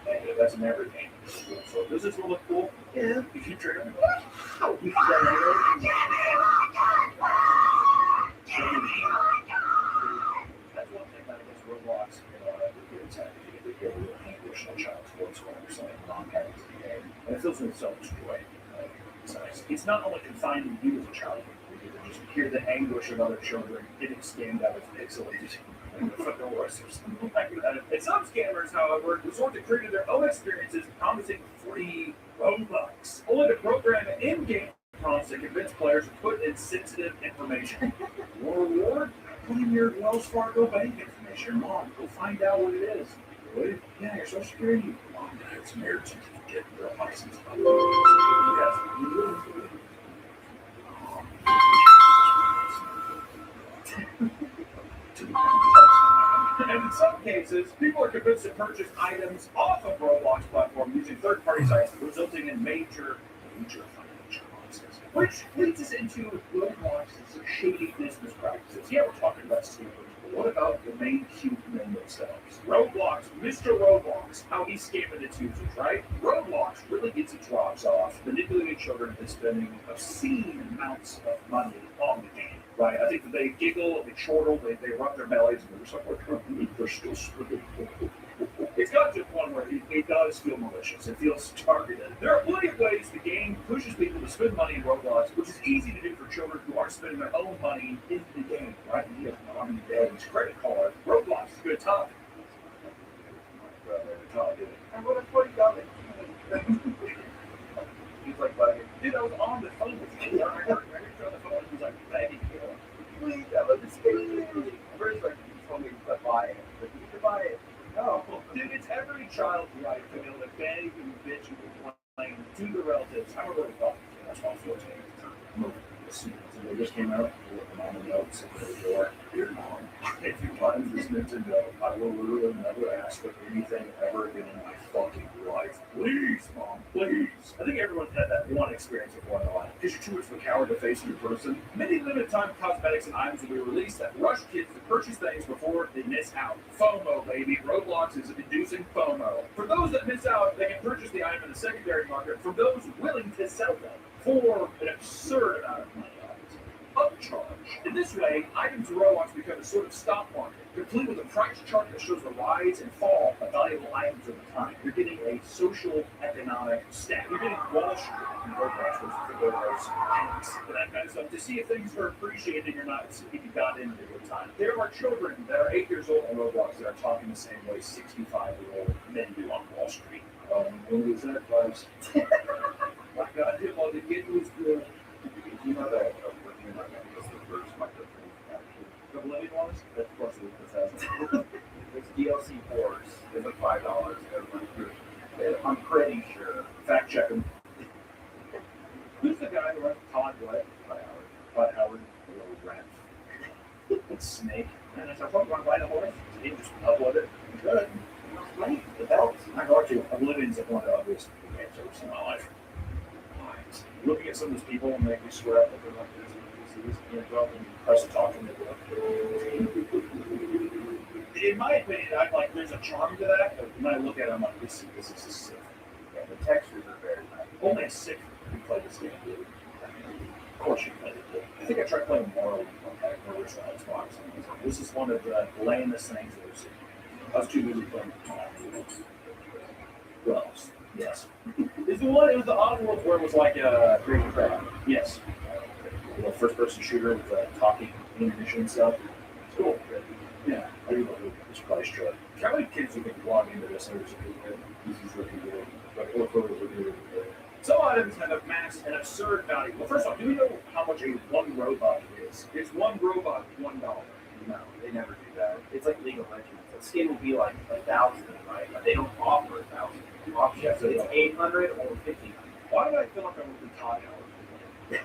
negative. That's in every game. So does this look cool? Yeah. If you trade them, that's one thing that I guess Roblox, kids have to get a little anguish on child sports when they're saying non-parents of the game. And it fills me with so much joy. It's not only confined to you as a child, you can just hear the anguish of other children getting scammed out of pixelated or something like that. And some scammers, however, resort to creating their own experiences promising free Robux, only to program an in-game prompts to convince players to put in sensitive information. Your reward? Put in your Wells Fargo bank information. Mom, go find out what it is. Really? Yeah, your social security. Mom, it's marriage certificate, your license. And in some cases, people are convinced to purchase items off of Roblox platform using third-party sites, resulting in major financial losses. Which leads us into Roblox's shady business practices. Yeah, we're talking about scammers, but what about the main human themselves? Roblox, Mr. Roblox, how he's scamming its users, right? Roblox really gets its rocks off, manipulating children into spending obscene amounts of money on the game. Right, I think that they giggle, they chortle, they rub their bellies, and they're just like, they're still spending. It's got to the point where it does feel malicious. It feels targeted. There are plenty of ways the game pushes people to spend money in Roblox, which is easy to do for children who aren't spending their own money in the game. Right? You have mom and dad's credit card. Roblox is a good topic. And what a funny topic. He's like, dude, I was on the phone with you. I heard you on the phone. He's like, begging you. Please, I love this game. First, like, he told me to buy it. But you can buy it. No. Dude, it's every child's right to be able to beg and bitch and complain to the relatives. I remember what that's why I'm 14 at the time. So they just came out with mom and notes at the door. Dear mom, if you find this Nintendo, I will literally never ask for anything ever again in my fucking life. Please, mom, please. I think everyone's had that one experience before in their life. Because you're too much of a coward to face a new person. Many limited time cosmetics and items will be released that rush kids to purchase things before they miss out. FOMO, baby. Roblox is inducing FOMO. For those that miss out, they can purchase the item in the secondary market from those willing to sell them for an absurd amount of money. Upcharge. In this way, items in Roblox become a sort of stock market, complete with a price chart that shows the rise and fall of valuable items over time. You're getting a social economic stack. You're getting Wall Street in Roblox, which is for those tanks and that kind of stuff, to see if things are appreciating or not, if you got in at a good time. There are children that are 8 years old on Roblox that are talking the same way 65-year-old men do on Wall Street. When was that, guys? My God, well, the kid was good. You know that. The Bolivian ones? That's of course it's DLC 4s. It's like $5. I'm pretty sure. Fact check them. Who's the guy who runs Todd what? By Howard, the little rat. It's Snake. And I said, I'm going to ride a horse. He just upload it. Good. Right? The belt. I got you. Oblivion's one of the ugliest games I've ever seen in my life. Looking at some of these people and make me swear up that they're like this. NPCs. Go up and press a talk and they go. In my opinion, I'm like, there's a charm to that, but when I look at it, I'm like, this is a sick. Yeah, the textures are very nice. Only a sick can play this game. Of course you play it. I think I tried playing Morrow on that original Xbox. This is one of the lamest things I've ever seen. I was too busy playing Well, yes. It's the one, it was the Oddworld where it was like a Crazy Crab. Yes. The first person shooter with talking ammunition and stuff. It's cool. Yeah, I do love it. It's probably true. How many kids do you think log into this? This is really good. But all photos are really good. Some items have amassed an absurd value. Well, first off, do we know how much a one robot is? It's one robot, $1. No, they never do that. It's like League of Legends. The skin will be like 1,000, right? But they don't offer 1,000 options. So it's 800 or 1,500. Why do I feel like I'm with the Todd Howard?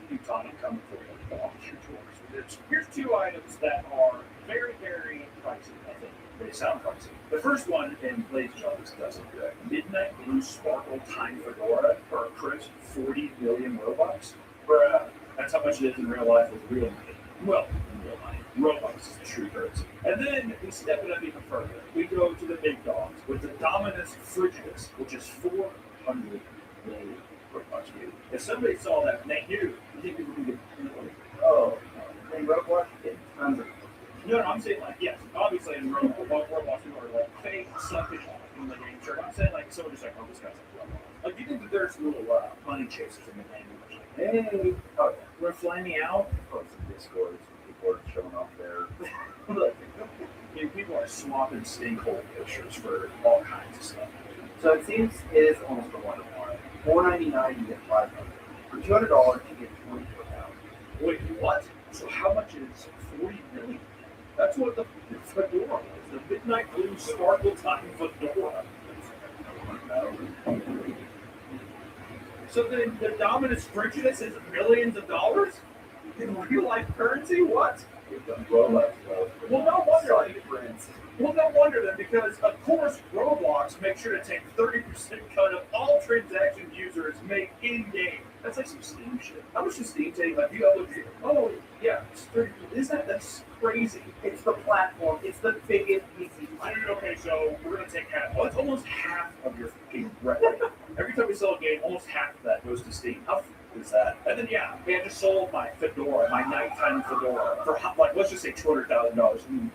You Todd, I'm coming for you. I'll shoot yours. Here's two items that are very, very pricey, I think. They sound pricey. The first one, and ladies and gentlemen, this doesn't do that. Midnight Blue Sparkle Time Fedora for a crisp 40 million Robux. Bruh, that's how much it is in real life with real money. Well, in real money. Robux is the true currency. And then we step it up even further. We go to the big dogs with the Dominus Frigidus, which is 400 million Robux. If somebody saw that and they knew, you think people would get, Oh, in Roblox, you get tons of. No, I'm saying like, yes, obviously in Roblox people are like fake suckish in the game. Sure, I'm saying like someone just like, oh, this guy's like Roblox. Like, you think that there's little money chasers in the game? Like, hey, oh, we're flying me out. Oh, some Discords, people are showing off their. People are swapping stinkhole pictures for all kinds of stuff. So it seems it is almost a 1-to-1. $4.99 you get 500. For $200 you get 24,000. Wait, what? So how much is 40 million? That's what the fedora was. The Midnight Blue Sparkle Time Fedora. So the Dominus Frigidus is millions of dollars in real life currency? What? Well, no wonder. Well, no wonder then, because of course Roblox makes sure to take 30% cut of all transaction users make in game. That's like some Steam shit. How much does Steam take? Like, you upload your, oh yeah, it's 30. That's crazy. It's the platform. It's the biggest PC. Okay, so we're gonna take half. Well, it's almost half of your fucking revenue. Every time we sell a game, almost half of that goes to Steam. How is that? And then yeah, I just sold my fedora, my nighttime fedora, for like let's just say $200,000.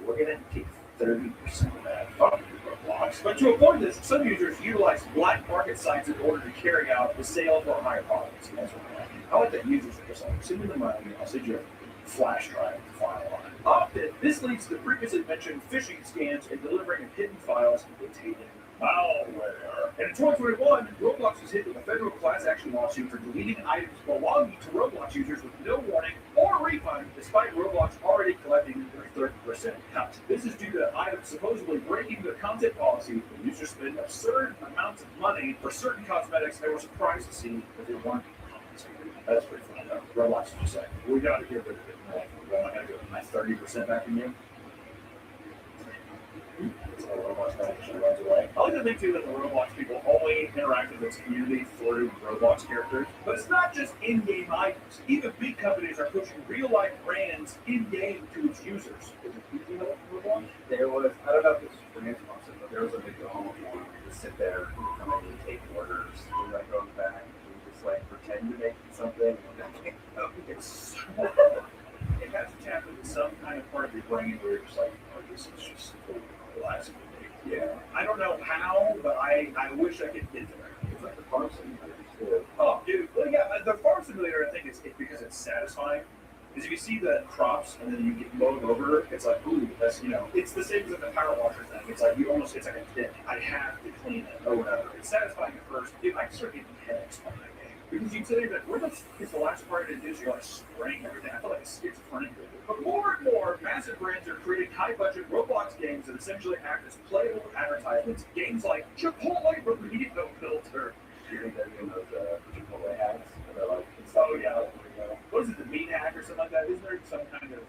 We're gonna take 30% of that. Fucking Roblox. But to avoid this, some users utilize black market sites in order to carry out the sale for higher profits. That's what I like that users are just like, send me the money, I'll send you a flash drive to file on it. Often, this leads to previously mentioned phishing scams and delivering of hidden files containing malware. And in 2021, Roblox was hit with a federal class action lawsuit for deleting items belonging to Roblox users with no warning or refund, despite Roblox already collecting their 30% cut. This is due to items supposedly breaking their content policy when users spend absurd amounts of money for certain cosmetics they were surprised to see that they weren't compensated. That's pretty funny though. Roblox is just like, we gotta get rid of it. Well, I gotta go with my 30% back in you. I like to think too that the Roblox people only interact with its community through Roblox characters, but it's not just in-game items. Even big companies are pushing real-life brands in-game to its users. You know Roblox? There was, I don't know if this was brand sponsored, but there was a McDonald's one. You just sit there, you come in, you take orders, you like go back, you just like pretend to make something. It's it has to tap into some kind of part of your brain where you're just like, oh, this is just totally relaxing. Yeah, I don't know how, but I wish I could get there. It's like the farm simulator too. Oh, dude, well, yeah, the farm simulator, I think it's because it's satisfying. Because if you see the crops and then you get mowed over, it's like, ooh, that's, it's the same as the power washer thing. It's like, it's like a dick. I have to clean it or whatever. It's satisfying at first. Dude, I start getting headaches on that game. Because you say that, where the f is the last part of it is you're like spraying everything. I feel like it's funny. But more and more, massive brands are creating high-budget Roblox games that essentially act as playable advertisements. Games like Chipotle Burrito Filter. You think they're doing those Chipotle hacks? They're like, oh yeah. What is it, the meat hack or something like that? Isn't there some kind of...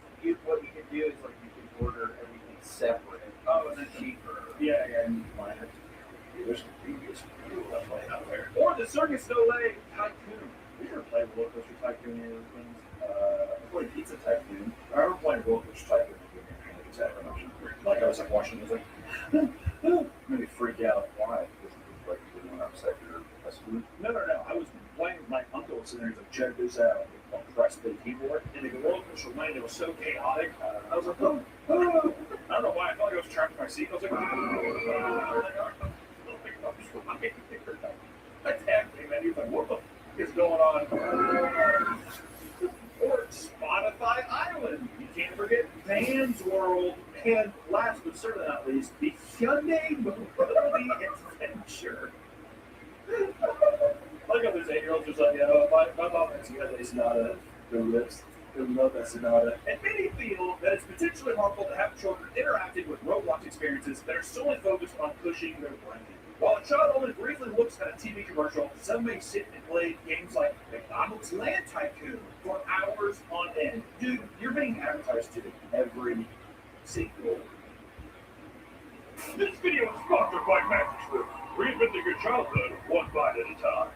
What you can do is like you can order everything separate. Oh, and then cheaper. Yeah, and mine. There's some previous people that play out there. Or the Circus Soleil Tycoon. you ever played Roller Coaster Tycoon or things? I played Pizza Tycoon. I remember playing Roller Coaster Tycoon and panic attack when I was younger. Like I was like watching it, like made me freak out. Why? Because it was like the one upside your school. No. I was playing with my uncle sitting there. He's like, check this out. On press the keyboard, and the roller coaster lane, it was so chaotic. I was like, oh. I don't know why. I felt like I was trapped in my seat. I was like, attacked me, man. He was like, what the f is going on? Or Spotify Island. You can't forget Van's World. And last but certainly not least, the Hyundai Mobility Adventure. Like how there's 8-year-olds just like, my mom has Hyundai Sonata, the lips, they love that Sonata. And many feel that it's potentially harmful to have children interacting with Roblox experiences that are solely focused on pushing their brain. While a child only briefly looks at a TV commercial, some may sit and play games like McDonald's Land Tycoon for hours on end. Dude, you're being advertised to every single. This video is sponsored by Magic Spoon, reinventing your childhood one bite at a time.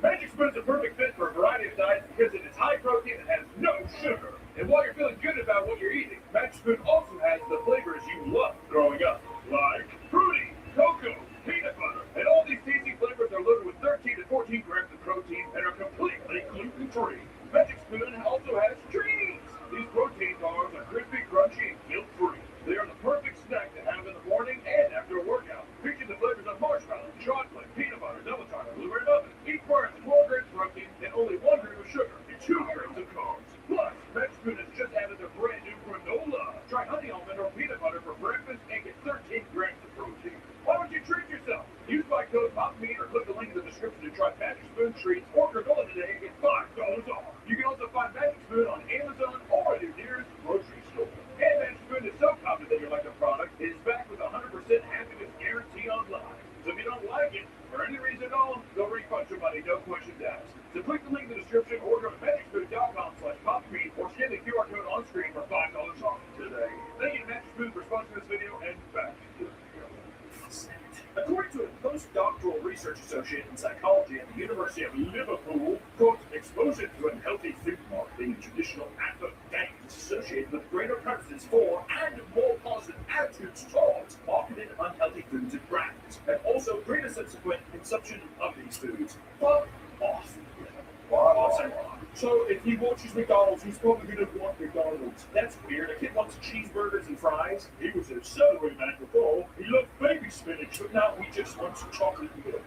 Magic Spoon is a perfect fit for a variety of diets because it is high protein and has no sugar. And while you're feeling good about what you're eating, Magic Spoon also has the flavors you loved growing up, like fruity, cocoa, peanut butter, and all these tasty flavors are loaded with 13 to 14 grams of protein and are completely gluten-free. Magic Spoon also has treats. These protein bars are crispy, crunchy, and guilt-free. They are the perfect snack to have in the morning and after a workout. Featuring the flavors of marshmallow, chocolate, peanut butter, double chocolate, blueberry muffin. Each bar has 12 grams of protein and only 1 gram of sugar and 2 grams of carbs. Plus, Magic Spoon has just added their brand new granola. Try honey almond or peanut butter for breakfast and get 13 grams of protein. Why don't you treat yourself? Use my code POPME or click the link in the description to try Magic Spoon treats or granola today and get $5 off. You can also find Magic Spoon on Amazon or at your nearest grocery store. And Magic Spoon is so confident that you like the product, it is backed with a 100% happiness guarantee online. So if you don't like it, for any reason at all, they'll refund your money, no questions asked. So click the link in the description or go to magicspoon.com/PopMe or scan the QR code on screen for $5 off today. Thank you to Magic Spoon for sponsoring this video and back to the video. According to a postdoctoral research associate in psychology at the University of Liverpool, quote, exposure to unhealthy food marketing and traditional advert games is associated with greater preferences for and more positive attitudes towards marketed unhealthy foods and brands, and also greater subsequent consumption of these foods. Fuck off. So if he watches McDonald's, he's probably going to want McDonald's. That's weird. A kid wants cheeseburgers and fries. He was a celery man before. He loved baby spinach, but now he just wants chocolate milk.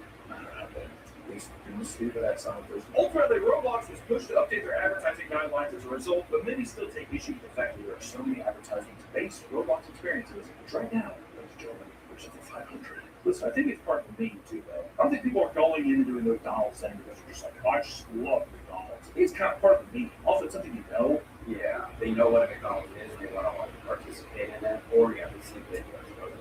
Ultimately, Roblox was pushed to update their advertising guidelines as a result, but many still take issue with the fact that there are so many advertisements-based Roblox experiences. Which right now, ladies and gentlemen, there's over 500. Listen, I think it's part of the meme too, though. I don't think people are going in and doing the McDonald's thing because they're just like, I just love McDonald's. It's kind of part of the meme. Also, it's something you know. Yeah, they know what a McDonald's is, they want to participate in it, or you have to see videos of it.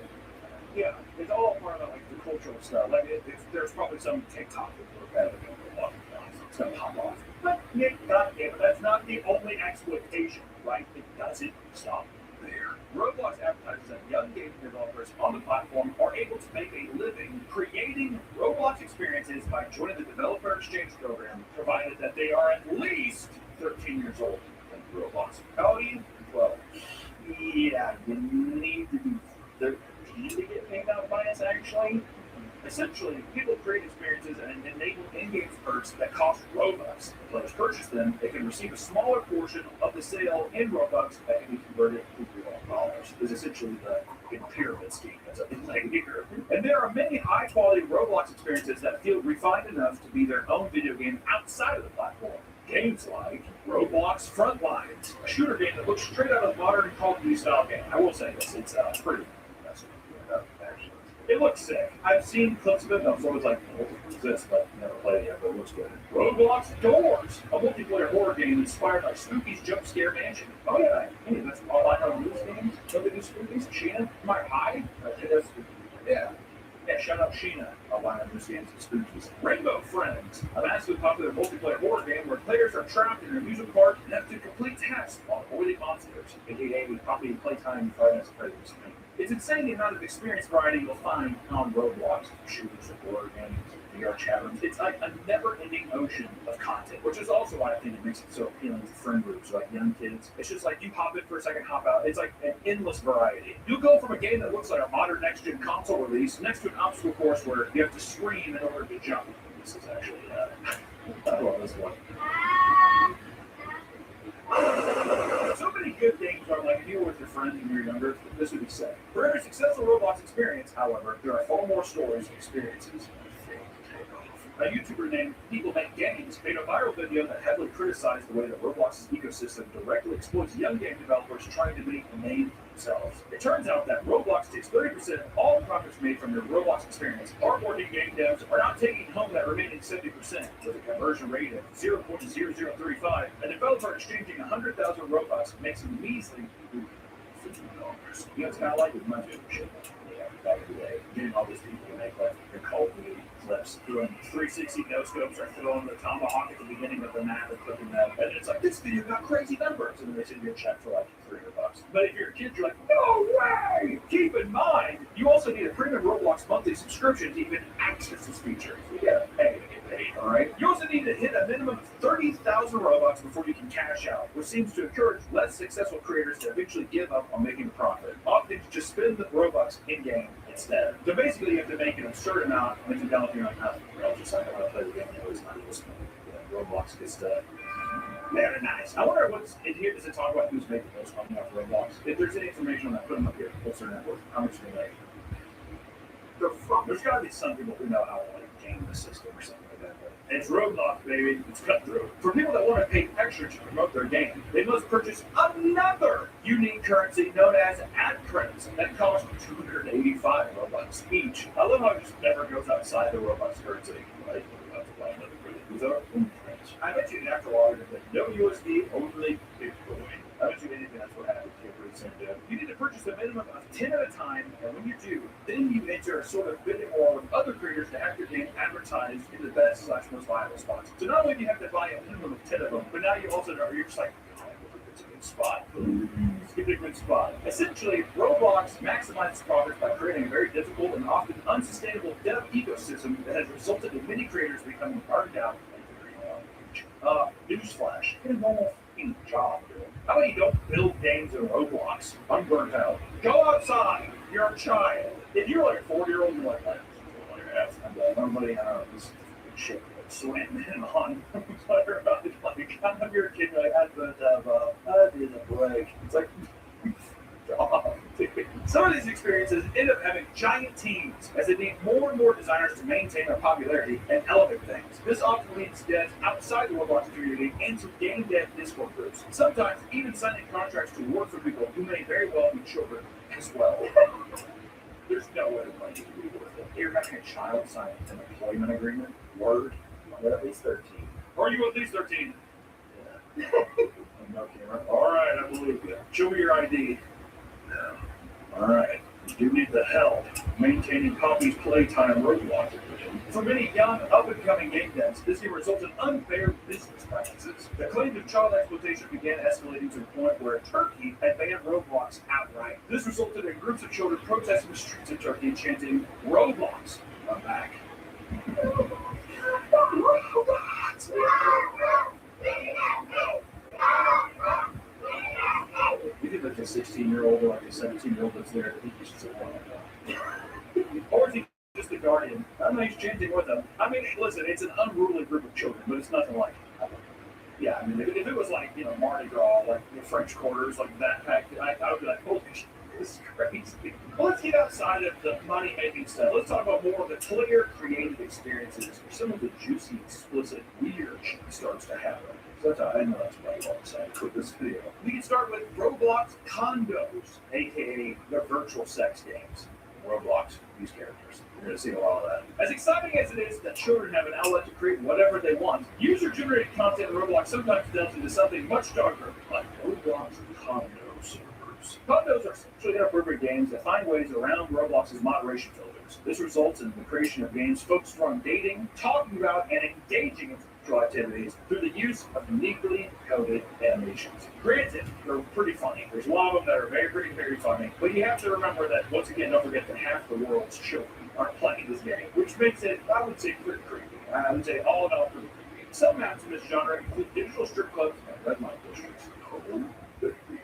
Yeah, it's all part of like the cultural stuff. Like there's probably some TikTok that we're better than McDonald's. It's gonna pop off. But goddamn, that's not the only exploitation, right? It doesn't stop there. Roblox advertises that young game developers on the platform are able to make a living creating Roblox experiences by joining the developer exchange program, provided that they are at least 13 years old. In Roblox. How old are you? 12. Yeah, you need to be 13 to get paid out by us, actually. Essentially, people create experiences and enable in-game perks that cost Robux. If players purchase them, they can receive a smaller portion of the sale in Robux that can be converted to real dollars. This is essentially the pyramid scheme that's up in here. And there are many high-quality Roblox experiences that feel refined enough to be their own video game outside of the platform. Games like Roblox Frontlines, a shooter game that looks straight out of a modern Call of Duty style game. I will say this, it's pretty impressive. Actually. It looks sick. I've seen clips of it, and I was always like, what is this? But never played it yet, but it looks good. Roblox Doors, a multiplayer horror game inspired by Spooky's Jump Scare Mansion. Oh yeah, hey, that's all I know news games. Don't they do Spookies? Sheena? Am I high? I think that's Spooky. Yeah. Yeah, shout out Sheena. I'll line up this game to Spookies. Rainbow Friends, a massively popular multiplayer horror game where players are trapped in an amusement park and have to complete tasks while avoiding monsters. AKA probably playtime Friday Night Freddy's. It's insane the amount of experience variety you'll find on Roblox, shooters, horror games, VR chat rooms. It's like a never-ending ocean of content, which is also why I think it makes it so appealing to friend groups like young kids. It's just like you hop in for a second, hop out. It's like an endless variety. You go from a game that looks like a modern next-gen console release next to an obstacle course where you have to scream in order to jump. This is actually, I love this one. So many good things are like if you were with your friends when you were younger, this would be said. For every successful Roblox experience, however, there are far more stories and experiences. A YouTuber named People Make Games made a viral video that heavily criticized the way that Roblox's ecosystem directly exploits young game developers trying to make a name for themselves. It turns out that Roblox takes 30% of all profits made from their Roblox experience. Hardworking game devs are not taking home that remaining 70% with a conversion rate of 0.0035. A developer exchanging 100,000 Robux makes a measly $50. You know, it's kind of like with my shit. Back in the day, getting all these people to make like their Call of Duty clips, doing 360 no scopes, or throwing the tomahawk at the beginning of the map and clipping that, and it's like this video got crazy numbers, and then they send you a check for like $300. But if you're a kid, you're like, no way! Keep in mind, you also need a premium Roblox monthly subscription to even access this feature. You gotta pay to get paid, all right? You also need to hit a minimum of 30,000 Robux before you can cash out, which seems to encourage less successful creators to eventually give up on making a profit, opting to just spend the Robux in game instead. So basically, you have to make an absurd amount and develop your own house. I'll just like, I want to play the game. It's not just Roblox gets very nice. I wonder what's in here. Does it talk about who's making the most money off Roblox? If there's any information on that, put them up here. What's their network? How much do they make? There's got to be some people who know how to like game the system or something like that. And it's Roblox, baby. It's cutthroat. For people that want to pay extra to promote their game, they must purchase another unique currency known as ad credits that cost 285 Robux each. I love how it just never goes outside the Robux currency. Right? I bet you after a while, there's like no USD, only Bitcoin. I bet you anything that's what happens here pretty soon, dude. You need to purchase a minimum of 10 at a time, and when you do, then you enter a sort of bidding war with other creators to have your game advertised in the best/most viable spots. So not only do you have to buy a minimum of 10 of them, but now you also know you're just like, it's a good spot. It's a good spot. Essentially, Roblox maximizes profits by creating a very difficult and often unsustainable dev ecosystem that has resulted in many creators becoming burned out and figuring out. Newsflash, get a normal job. How about you don't build games in Roblox? I'm burnt out. Go outside. You're a child. If you're like a 4-year-old, you're like, nobody this shit slamming on. If you're a kid, you're like, I did a break. It's like, some of these experiences end up having giant teams as they need more and more designers to maintain their popularity and elevate things. This often leads devs outside the Roblox community into game dev Discord groups, sometimes even signing contracts to work for people who may very well be children as well. There's no way the money can be worth it. You're having a child sign an employment agreement? Word? But at least 13. Are you at least 13? Yeah. No camera. All right, I believe you. Show me your ID. No. All right. You do need the help maintaining Poppy's playtime Roblox. For many young, up-and-coming game devs, this can result in unfair business practices. The claims of child exploitation began escalating to the point where Turkey had banned Roblox outright. This resulted in groups of children protesting the streets of Turkey and chanting, "Roblox, I'm back." You think like a 16-year-old or like a 17-year-old that's there, I think he's just a or is he just a guardian? I don't know, he's chanting with them. I mean, listen, it's an unruly group of children, but it's nothing like, yeah, I mean, if it was like, Mardi Gras, like the French quarters, like that pack, I would be like, holy shit, this is crazy. Well, let's get outside of the money-making stuff. Let's talk about more of the clear, creative experiences where some of the juicy, explicit, weird shit starts to happen. I know that's what I want to say for this video. We can start with Roblox condos, aka the virtual sex games. Roblox, these characters. You're going to see a lot of that. As exciting as it is that children have an outlet to create whatever they want, user-generated content in Roblox sometimes delves into something much darker, like Roblox condo servers. condos. Condos are essentially inappropriate games that find ways around Roblox's moderation filters. This results in the creation of games focused on dating, talking about, and engaging in sexual activities through the use of uniquely coded animations. Granted, they're pretty funny. There's a lot of them that are very, very funny, but you have to remember that, once again, don't forget that half the world's children are playing this game, which makes it, I would say, pretty creepy. I would say all in all pretty creepy. Some maps in this genre include digital strip clubs and red light districts.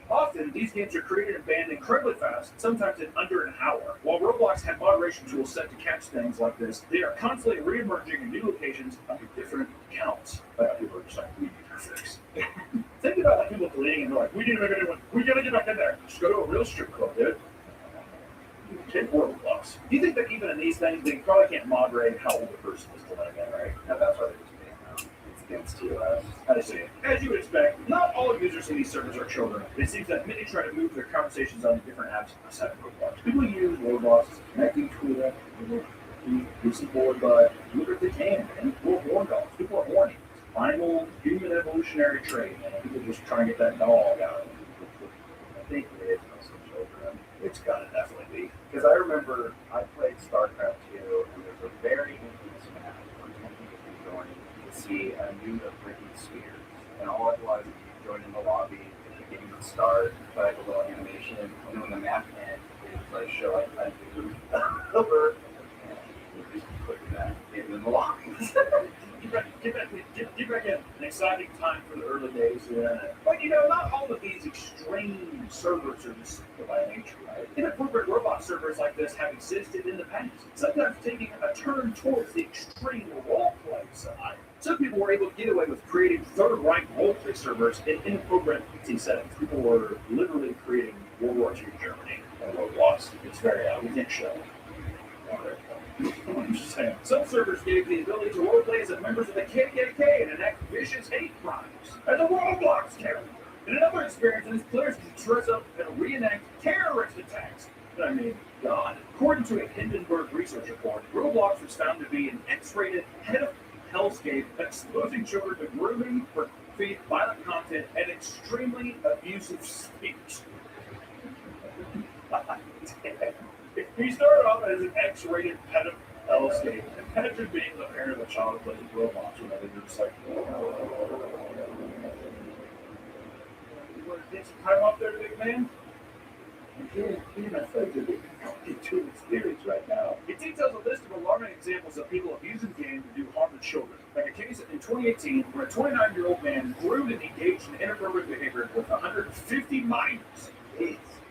Often, these games are created and banned incredibly fast, sometimes in under an hour. While Roblox had moderation tools set to catch things like this, they are constantly re-emerging in new locations under different accounts. People are just like, we need to fix. Think about like people fleeing and they're like, we need to make a new one. We gotta get back in there. Just go to a real strip club, dude. Take Roblox. Do you think that even in these things, they probably can't moderate how old a person is to let in, right? Now that's why they just ban them. It's against TOS. I see. As you would expect, not all users in these servers are children. It seems that many try to move their conversations onto different apps outside of Roblox. People use Roblox as a connecting tool. Do some board, but do it if they can, man. People are horn dogs. People are horny. Primal human evolutionary trait, man. People just try and get that dog out. I think it is mostly children. It's gotta definitely be. Because I remember I played StarCraft 2, and there's a very infamous map where 10 people can join to see a nude of Britney Spears. And all it was, you join in the lobby, the game would start, like a little animation, and when the map ends, it would like show like a nude over, and you just click that, get in the lobby. Get back in. An exciting time for the early days of the internet. But not all of these extreme servers are just by nature, right? Inappropriate robot servers like this have existed in the past, sometimes taking a turn towards the extreme roleplay side. Some people were able to get away with creating third-rank roleplay servers in inappropriate PC settings. People were literally creating World War II Germany and Roblox. It's very we can't show. I'm just saying. Some servers gave the ability to roleplay as members of the KKK and enact vicious hate crimes as a Roblox character. In another experience, players can dress up and reenact terrorist attacks. I mean, God. According to a Hindenburg research report, Roblox was found to be an X-rated head of hellscape, exposing children to grooming, pornography, violent content, and extremely abusive speech. He started off as an X-rated pedophile escape, and imagine being the parent of a child who plays Roblox, they're just like, you want to take some time off there, big man? You're not afraid to do experience right now. It details a list of alarming examples of people abusing games to do harm to children. Like a case in 2018 where a 29-year-old man groomed and engaged in inappropriate behavior with 150 minors.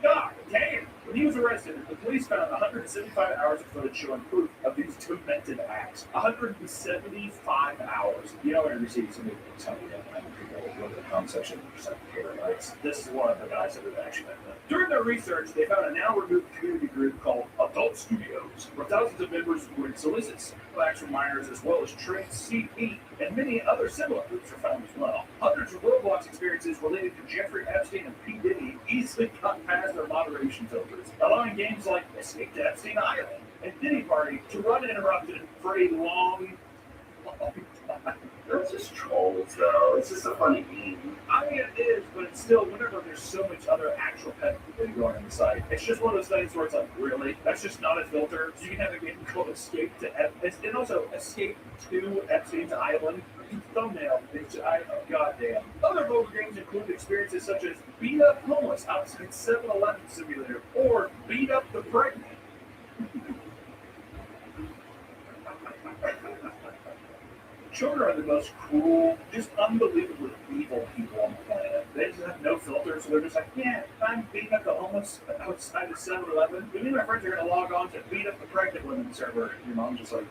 God damn! When he was arrested, the police found 175 hours of footage showing proof of these demented acts. 175 hours. Whenever you see somebody telling you that, people go to the comment section and care, right? This is one of the guys that have actually done that. During their research, they found a now-removed community group called Adult Studios, where thousands of members would solicit acts from minors as well as train CP, and many other similar groups are found as well. Hundreds of Roblox experiences related to Jeffrey Epstein and P. Diddy easily got past their moderation filters, allowing games like Escape to Epstein Island and Diddy Party to run uninterrupted for a long time. They're just trolls, though. It's just a funny game. I mean, it is, but it's still, whenever there's so much other actual thing going on the site, it's just one of those things where it's like, really? That's just not a filter. So you can have a game called Escape to and also Escape to Epstein's Island. Thumbnail. Goddamn. Other mobile games include experiences such as Beat Up Homeless outside 7-Eleven Simulator or Beat Up the Pregnant. Children are the most cruel, just unbelievably evil people on the planet. They just have no filters, so they're just like, yeah, I'm beating up the homeless outside of 7-Eleven. Me and my friends are going to log on to Beat Up the Pregnant Women server. Your mom's just like,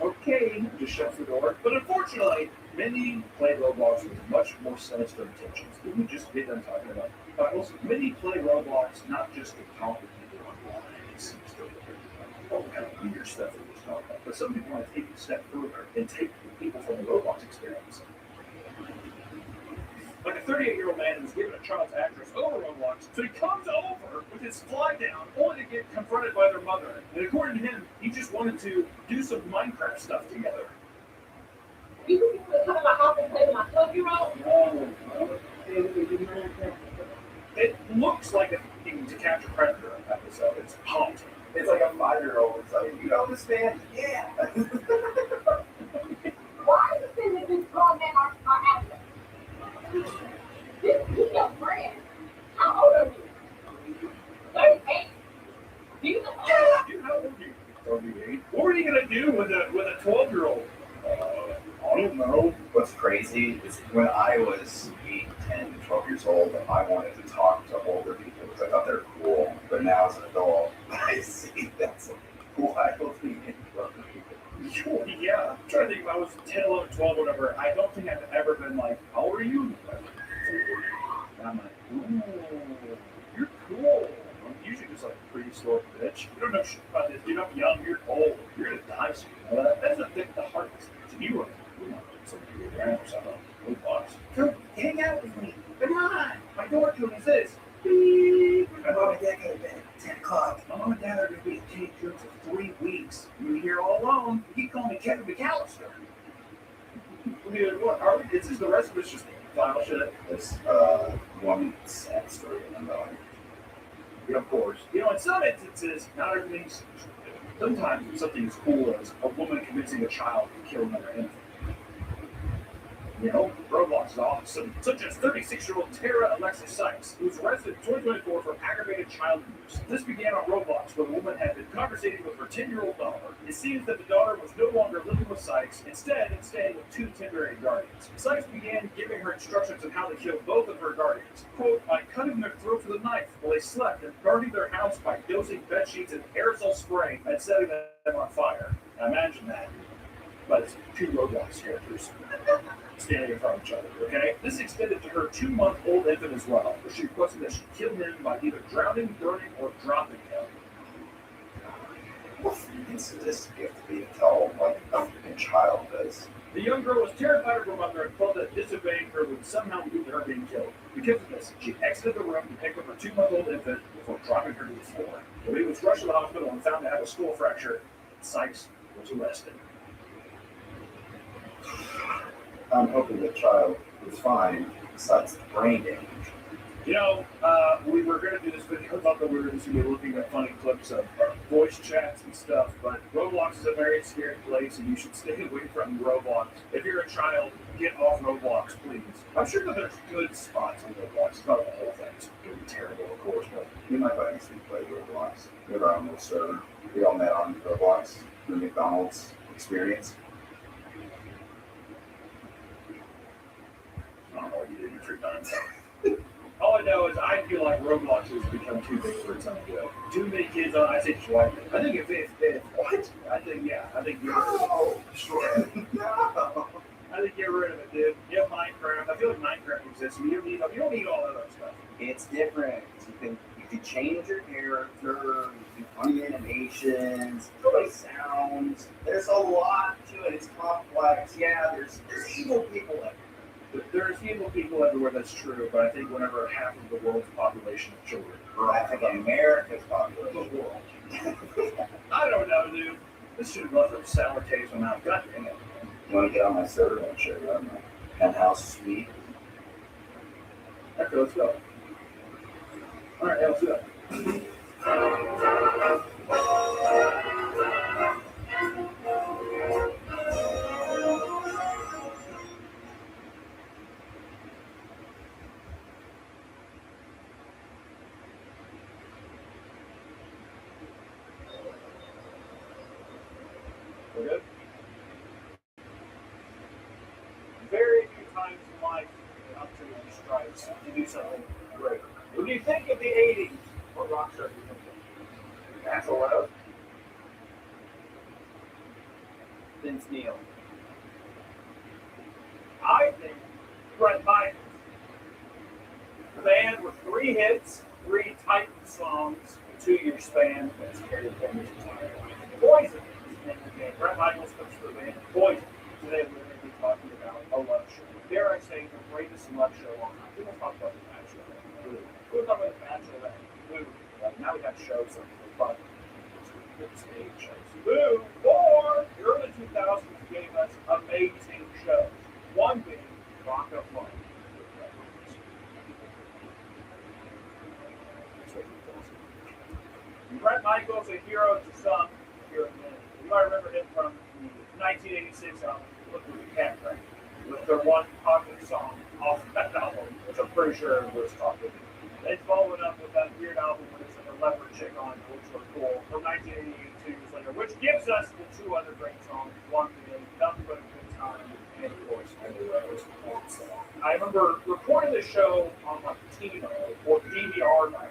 okay, just shuts the door. But unfortunately, many play Roblox with much more sinister intentions. Did we just get done talking about also, many play Roblox not just to talk with people online. It seems to be all kind of weird stuff that we just talked about. But some people want to take it a step further and take people from the Roblox experience. Like a 38-year-old man who was given a child's address over Roblox, so he comes over with his fly down, only to get confronted by their mother. And according to him, he just wanted to do some Minecraft stuff together. You come in my house and play with my 12-year-old? It looks like a To Catch a Predator episode. It's haunting. It's like a 5-year-old. It's like, you know this man? Yeah. Why is it that these grown men are acting? This is your friend. How old are you? 38. Do you know? You know, 38. What were you gonna do with a 12-year-old? I don't know. What's crazy is when I was 8, 10, 12 years old, I wanted to talk to older people because I thought they were cool. But now as an adult, I see that's wildly inappropriate. Yeah, I'm trying to think if I was 10, 11, 12, whatever. I don't think I've ever been like, how old are you? And I'm like, ooh, you're cool. I'm usually just like a prehistoric bitch. You don't know shit about this. You're not young, you're old. You're gonna die soon. That's the hardest thing. So you were somebody around or something. Come hang out with me. Come on. My door doing this. Beep. My mom and dad go to bed at 10 o'clock. My mom and dad are going to be in Cape Town for 3 weeks. You're here all alone. You call me Kevin McAllister. This is the rest of it's just final shit. There's one sad story in the Yeah, of course. You know, in some instances, not everything's. Sometimes something as cool as a woman convincing a child to kill another infant. You know, Roblox is awesome, such as 36-year-old Tara Alexa Sykes, who was arrested in 2024 for aggravated child abuse. This began on Roblox, where the woman had been conversating with her 10-year-old daughter. It seems that the daughter was no longer living with Sykes, instead staying with 2 temporary guardians. Sykes began giving her instructions on how to kill both of her guardians, quote, by cutting their throats with a knife while they slept and burning their house by dosing bed sheets in aerosol spray and setting them on fire. Now imagine that. But it's 2 Roblox characters standing in front of each other, okay? This extended to her 2-month-old infant as well, where she requested that she kill him by either drowning, burning, or dropping him. Well, it's sadistic you have to be to tell like a child this. The young girl was terrified of her mother and felt that disobeying her would somehow lead to her being killed. Because of this, she exited the room to pick up her 2-month-old infant before dropping her to the floor. The baby was rushed to the hospital and found to have a skull fracture. Sykes was arrested. I'm hoping the child is fine, besides the brain damage. You know, we were going to do this video. I thought that we were just going to be looking at funny clips of voice chats and stuff, but Roblox is a very scary place, and you should stay away from Roblox. If you're a child, get off Roblox, please. I'm sure that there's good spots on Roblox. It's not the whole thing. It's going to be terrible, of course, but Me and my buddies, we played Roblox. We were on the server. We all met on Roblox, the McDonald's experience. I don't know what you did in your free time. All I know is I feel like Roblox has become too big for its own good. Too many kids on. I think it's right. I think if what? I think get rid of it. Sure. No. I think get rid of it, dude. You have Minecraft. I feel like Minecraft exists. You don't need all that other stuff. It's different. You can change your character, you do funny animations, play sounds. There's a lot to it. It's complex. Yeah, there's evil people everywhere. There's evil people everywhere, that's true, but I think whenever half of the world's population of children I think America's population. the world. I don't know, dude. This should have left a sour taste in my mouth. God damn it. You want to get on my server and show you my penthouse suite? Okay, let's go. Alright, let's do it. We're good? Very few times in life an opportunity strikes to do something great. When you think of the 80s, what rock star do you think of? Castle Road. Vince Neil. I think Brett Michaels. The band with 3 hits, 3 Titan songs, a 2-year span. That's carried the band's entire life. Poison. Brett Michaels comes to the band. Poison. Today we're going to be talking about a love show. Dare I say, the greatest love show on time. We don't talk about the Bachelor. We'll talk about the Bachelor. Now we got shows that are fun. Good stage shows. Boo! Or the early 2000s gave us amazing shows. One being Rock Up Love. Bret Michaels, a hero to some, a hero to many. You might remember him from the 1986 album, Look Who You Cat Crank, with their one popular song off that album, which I'm pretty sure everyone's talking about. They followed up with that weird album with a leopard chick on it, which was cool, from 1982 years later, which gives us the two other great songs, One Thing, Nothing But a Good Time, and of course, I remember recording the show on like Tino or DVR night.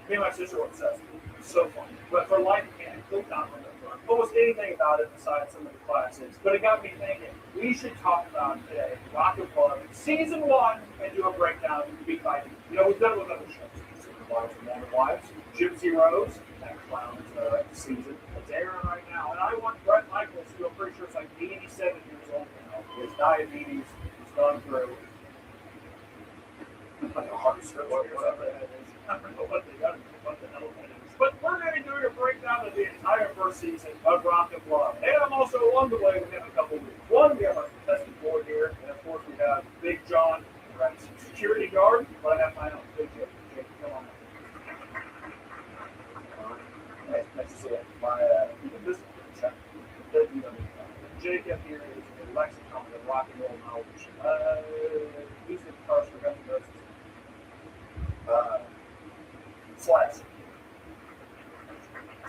Me and my sister were obsessed with it. It was so funny. But for life, I could not remember almost anything about it besides some of the classics. But it got me thinking, we should talk about today Rock and Blood Season 1 and do a breakdown beat by beat. You know, we've done it with other shows. Wives and Modern Wives, Gypsy Rose, that clown season. It's airing right now. And I want Bret Michaels, who I'm pretty sure is like 87 years old now. His diabetes has gone through. Like a heart stroke or whatever that is. I don't know what they got, what the hell that is. But we're going to be doing a breakdown of the entire first season of Rock and Blood. And I'm also along the way, we have a couple of weeks. One, we have our contestant board here. And of course, we have Big John, right? Security guard. But I have my own. Big Jake. Jake, come on. Nice to see you. My, this is check. Jake up here is a lexicon of rock and roll knowledge. He's in cars for Guns N' Roses. Slash.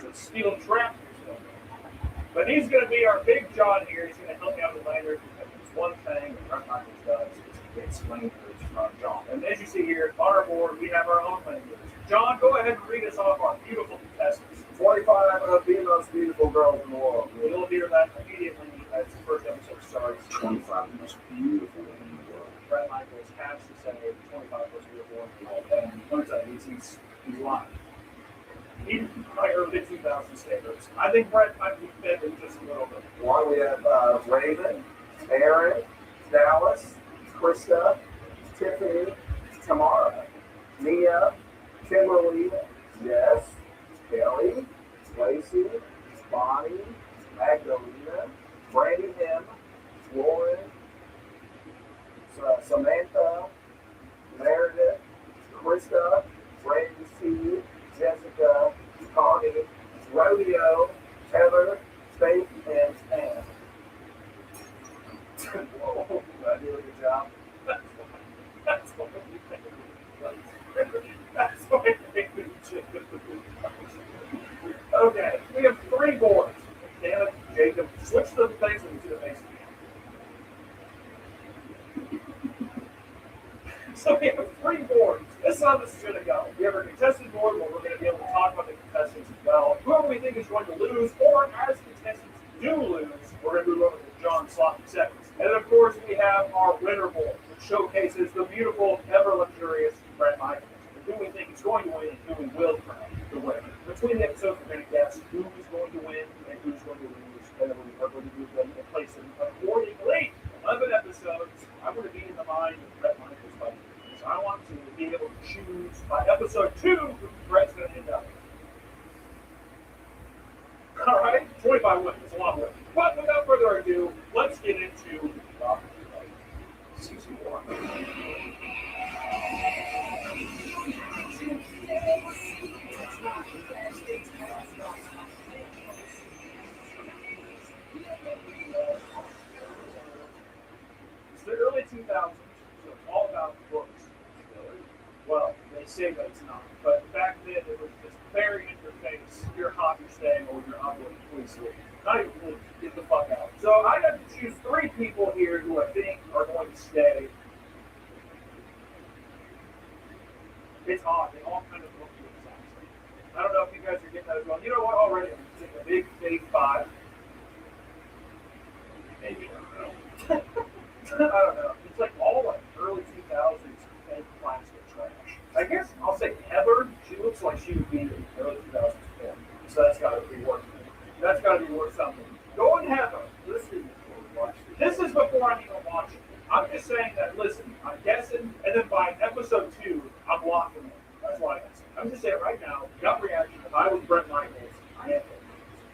So Steel Trap. But he's going to be our Big John here. He's going to help me out with later. There's one thing that Bret Michaels does is he gets language from John. And as you see here on our board, we have our own language. John, go ahead and read us off our beautiful contestants. 25 of the most beautiful girls in the world. You'll hear that immediately as the first episode starts. 25 of the most beautiful women in the world. Bret Michaels has to say 25 most beautiful women in the world. And what is that? He's lying. Even by early 2000 standards. I think Bret might be better just a little bit. One, we have Raven, Aaron, Dallas, Krista, Tiffany, Tamara, Mia, Kimberly, Jess, Kelly, Lacey, Bonnie, Magdalena, Brandy M, Lauren, Samantha, Meredith, Krista, Brandy C, Jessica, Connie, Rodeo, Heather, Faith, and Anne. Whoa, I did a good job. That's what we think. That's what we think. Okay, we have three boards. Damn it, Jacob. Switch the things and do the basic. So we have three boards. This is how this is going to go. We have our contestant board where we're going to be able to talk about the contestants as well. Whoever we think is going to lose, or as contestants do lose, we're going to move over to John Sloppy Seconds. And then, of course, we have our winner board, which showcases the beautiful, ever luxurious Bret Michaels. Who we think is going to win and who we will crown the winner. Between the episodes, we're going to guess who is going to win and who's going to lose, and then we're going to move them and place them accordingly. 11 episodes. I want to be in the mind of Bret Michaels by the end. So I want to be able to choose by episode 2 who Bret's going to end up with. All right, 25 wins. It's a lot of wins. But without further ado, let's get into season 1. It's the early 2000s, so it's all about books. Well, they say that it's not, but back then it was just very in your face. Your hobby staying or your hobby please leave. Not even please, get the fuck out. So I have to choose 3 people here who I think are going to stay. It's odd. They all kind of look the exact same. I don't know if you guys are getting that as well. You know what? Already, I'm going to take a big fake 5. Maybe. I don't know. It's like all like early 2000s fake plastic trash. I guess I'll say Heather. She looks like she would be in the early 2000s film. So that's got to be worth it. That's got to be worth something. Going Heather. Listen, this is before I'm even watching. I'm just saying that, listen, I'm guessing, and then by episode 2, I'm locking it. That's why I'm just saying right now, gut reaction, if I was Bret Michaels,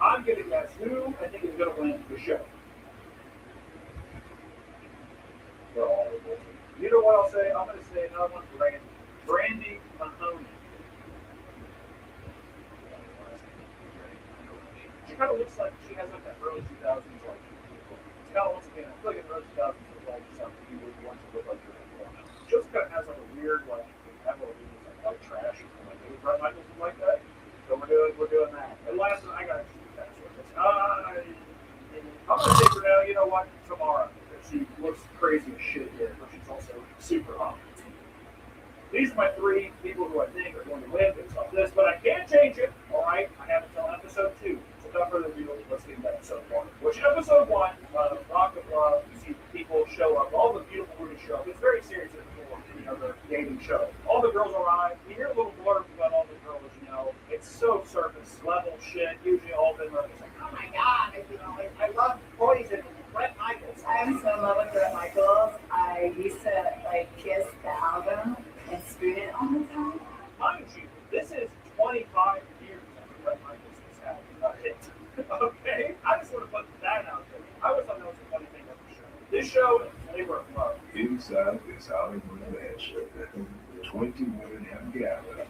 I'm going to guess who I think is going to win the show. You know what I'll say? I'm going to say another one, Brandy Mahoney. kind of looks like she has like that early 2000s like. It's kind of once again, I feel like in the early 2000s it was like something you would want to look like you're going out. She also kind of has like a weird like Avril Lavigne like white trash and like maybe Brett Michaels would like that. So we're doing that. And last I got I'm gonna take her now. You know what? Tomorrow, because she looks crazy as shit here, but she's also super hot. These are my three people who I think are going to win based off this, but I can't change it. All right, I have until episode 2. So without further ado, let's get into episode 1. Which episode 1, Rock of Love, you see people show up, all the beautiful women show up. It's very serious for any other dating show. All the girls arrive. You hear little blurbs about all the girls, you know. It's so surface level shit. Usually all of them are just like, oh my god, you know, I love Poison. Bret Michaels. I'm so in love with Bret Michaels. I used to like kiss the album and spoon it all the time. Mind you, this is 25 years after Bret Michaels has had a hit. Okay? I just want to put that out there. I always thought that was a funny thing of the show. This show is Flavor of Love. Inside this Hollywood mansion, 20 women have gathered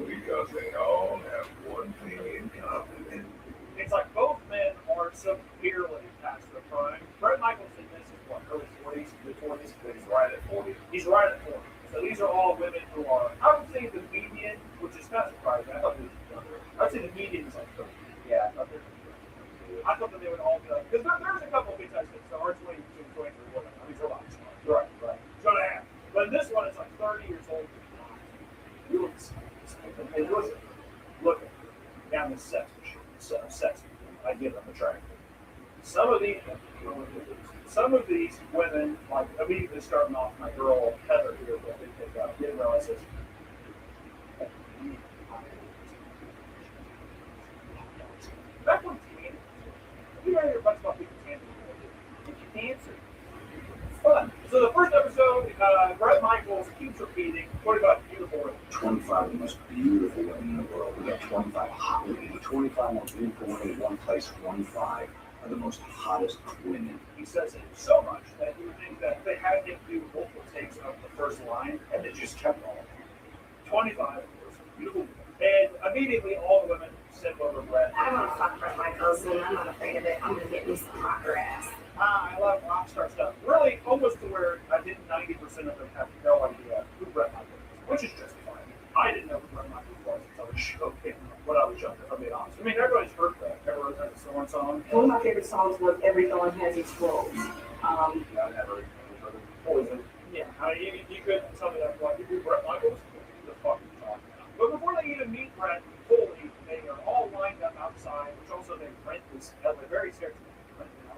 because they all have one thing in common. It's like both men are severely past their prime. Bret Michaels in this is what, early 40s, mid 40s? He's right at 40. He's right at 40. So these are all women who are, I would say the median, which is not surprising. I thought he was younger. I'd say the median is like 30. Yeah. I thought that they would all be like, because there's a couple of big size things. So our 22 and 23 women, I mean, they're not smart. Right. So they have. But in this one, it's like 30 years old. He looks, and look at down the sex machine. So sexy. I get them attractive. Some of these women, like immediately starting off, my girl Heather here, I think they didn't realize this. Back when tanning, you hear a bunch about people tanning. You can answer. It's fun. So the first episode, Bret Michaels keeps repeating, what about beautiful women? 25 of the most beautiful women in the world. We got 25 hot women. The 25 most beautiful women in one place. 25 are the most hottest women. He says it so much that you would think that they had him do multiple takes of the first line, and they just kept on. 25 beautiful women. And immediately all the women sip over Bret. I want to fuck Bret Michaels, and I'm not afraid of it. I'm going to get me some rocker ass. I love rock star stuff. Really, almost to where I think 90% of them have no idea who Bret Michaels is, which is justified. I didn't know who Bret Michaels was until the show came out when I was younger, if I'm being honest. I mean, everybody's heard that. Everyone's heard the Thorn song. One of my favorite songs was Every Thorn Has Its Rose. Yeah, I never heard of Poison. Yeah, I mean, you couldn't tell me that. Like, you do Bret Michaels? Who the fuck are you talking about? But before they even meet Bret fully, they are all lined up outside, which also they rent this very stereotypical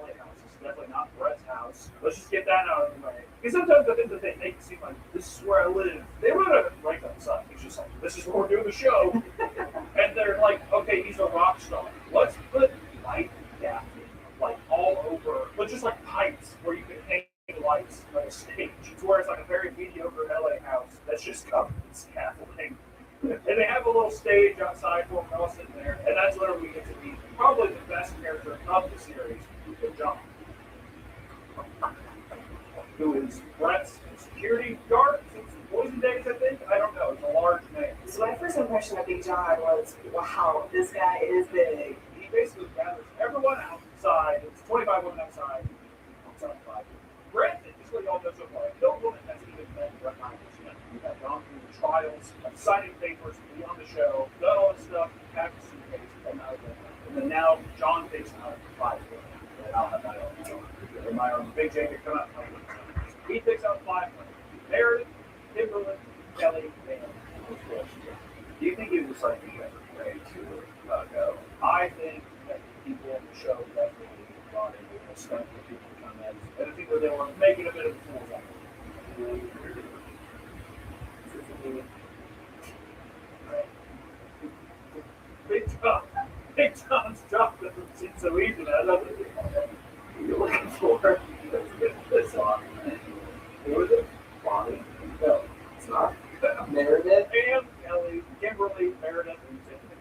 LA house. It's definitely not Bret's house. Let's just get that out of the way. Because sometimes the thing makes it seem like this is where I live. They would have right outside. It's just like, this is where we're doing the show. And they're like, okay, he's a rock star. Let's put light gaffing like all over, but just like pipes where you can hang lights like a stage. It's where it's like a very mediocre LA house that's just covered in scaffolding. And they have a little stage outside for them all sitting there, and that's where we get to meet probably the best character of the series, John, who is Bret's security guard since the Poison days, I think. I don't know. It's a large man. So my first impression of Big John was, wow, this guy is big. He basically gathers everyone outside. It's 25 women outside. Granted, this is what y'all know so far. No woman has even met Bret Michaels yet. We have gone through the trials, signing papers to be on the show, done all this stuff, packed a suitcase, come out of it. And then now John takes out 5 women. And I'll have my own. And my own Big J can come out and play. He picks out 5 women. Meredith, Kimberly, Kelly, and Do you think he was like the other way to go? I think that the people on the show definitely brought in a stunt for people to come in. And I think that they were making a bit of a fool of it. Big John's job doesn't seem so easy now, does it? You're looking for this song. Who is it? Bonnie? No, it's not. Meredith? And Kelly, Kimberly, Meredith, and Tiffany.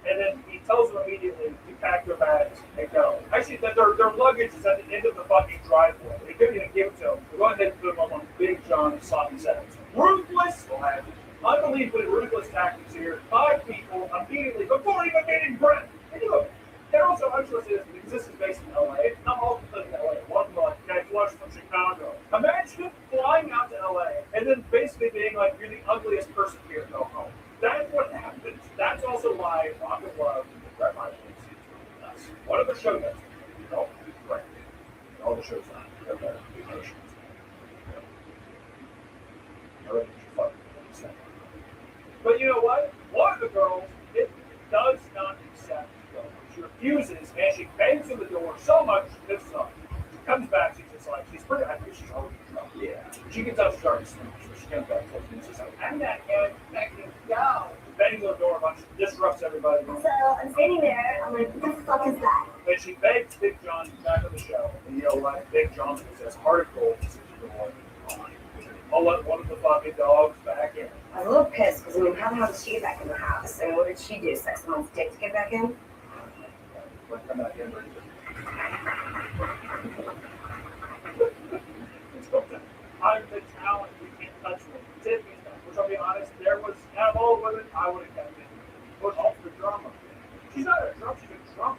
And then he tells them immediately to pack their bags and go. Actually, their luggage is at the end of the fucking driveway. They couldn't even give it to them. Go ahead and put them up on Big John's sloppy settings. Ruthless! We'll have Unbelievably ruthless tactics here. 5 people immediately before even meeting Brett. And look, they're also, I'm sure this because this is based in LA. Not all of them live in LA. One month, guy flush from Chicago. Imagine flying out to LA and then basically being like, you're the ugliest person here, go home. That's what happens. That's also why Rock and Love and Brett Michaels is really nuts. What other show does? No, right. All the shows not. They're better. Emotions. But you know what? One of the girls, it does not accept Joe. She refuses, and she bangs on the door so much that it's up. She comes back, she's just like, she's pretty, I think she's already drunk. Yeah. She can tell she's already smoked, so she comes back and she's like, I'm not going to go. Bangs on the door a bunch, disrupts everybody. So I'm standing there, I'm like, what the fuck is that? And she begs Big John to be back on the show. And you know what? Big John was as hard as gold as I'll let one of the fucking dogs back in. I was a little pissed because, I mean, how the hell did she get back in the house? I mean, what did she do? Suck someone's dick to get back in? I'm not in. I'm the talent. You can't touch me. Tiffany's back. Which I'll be honest, there was, out of all women, I would have kept it. But all the drama. She's not a drunk, she's a drunk.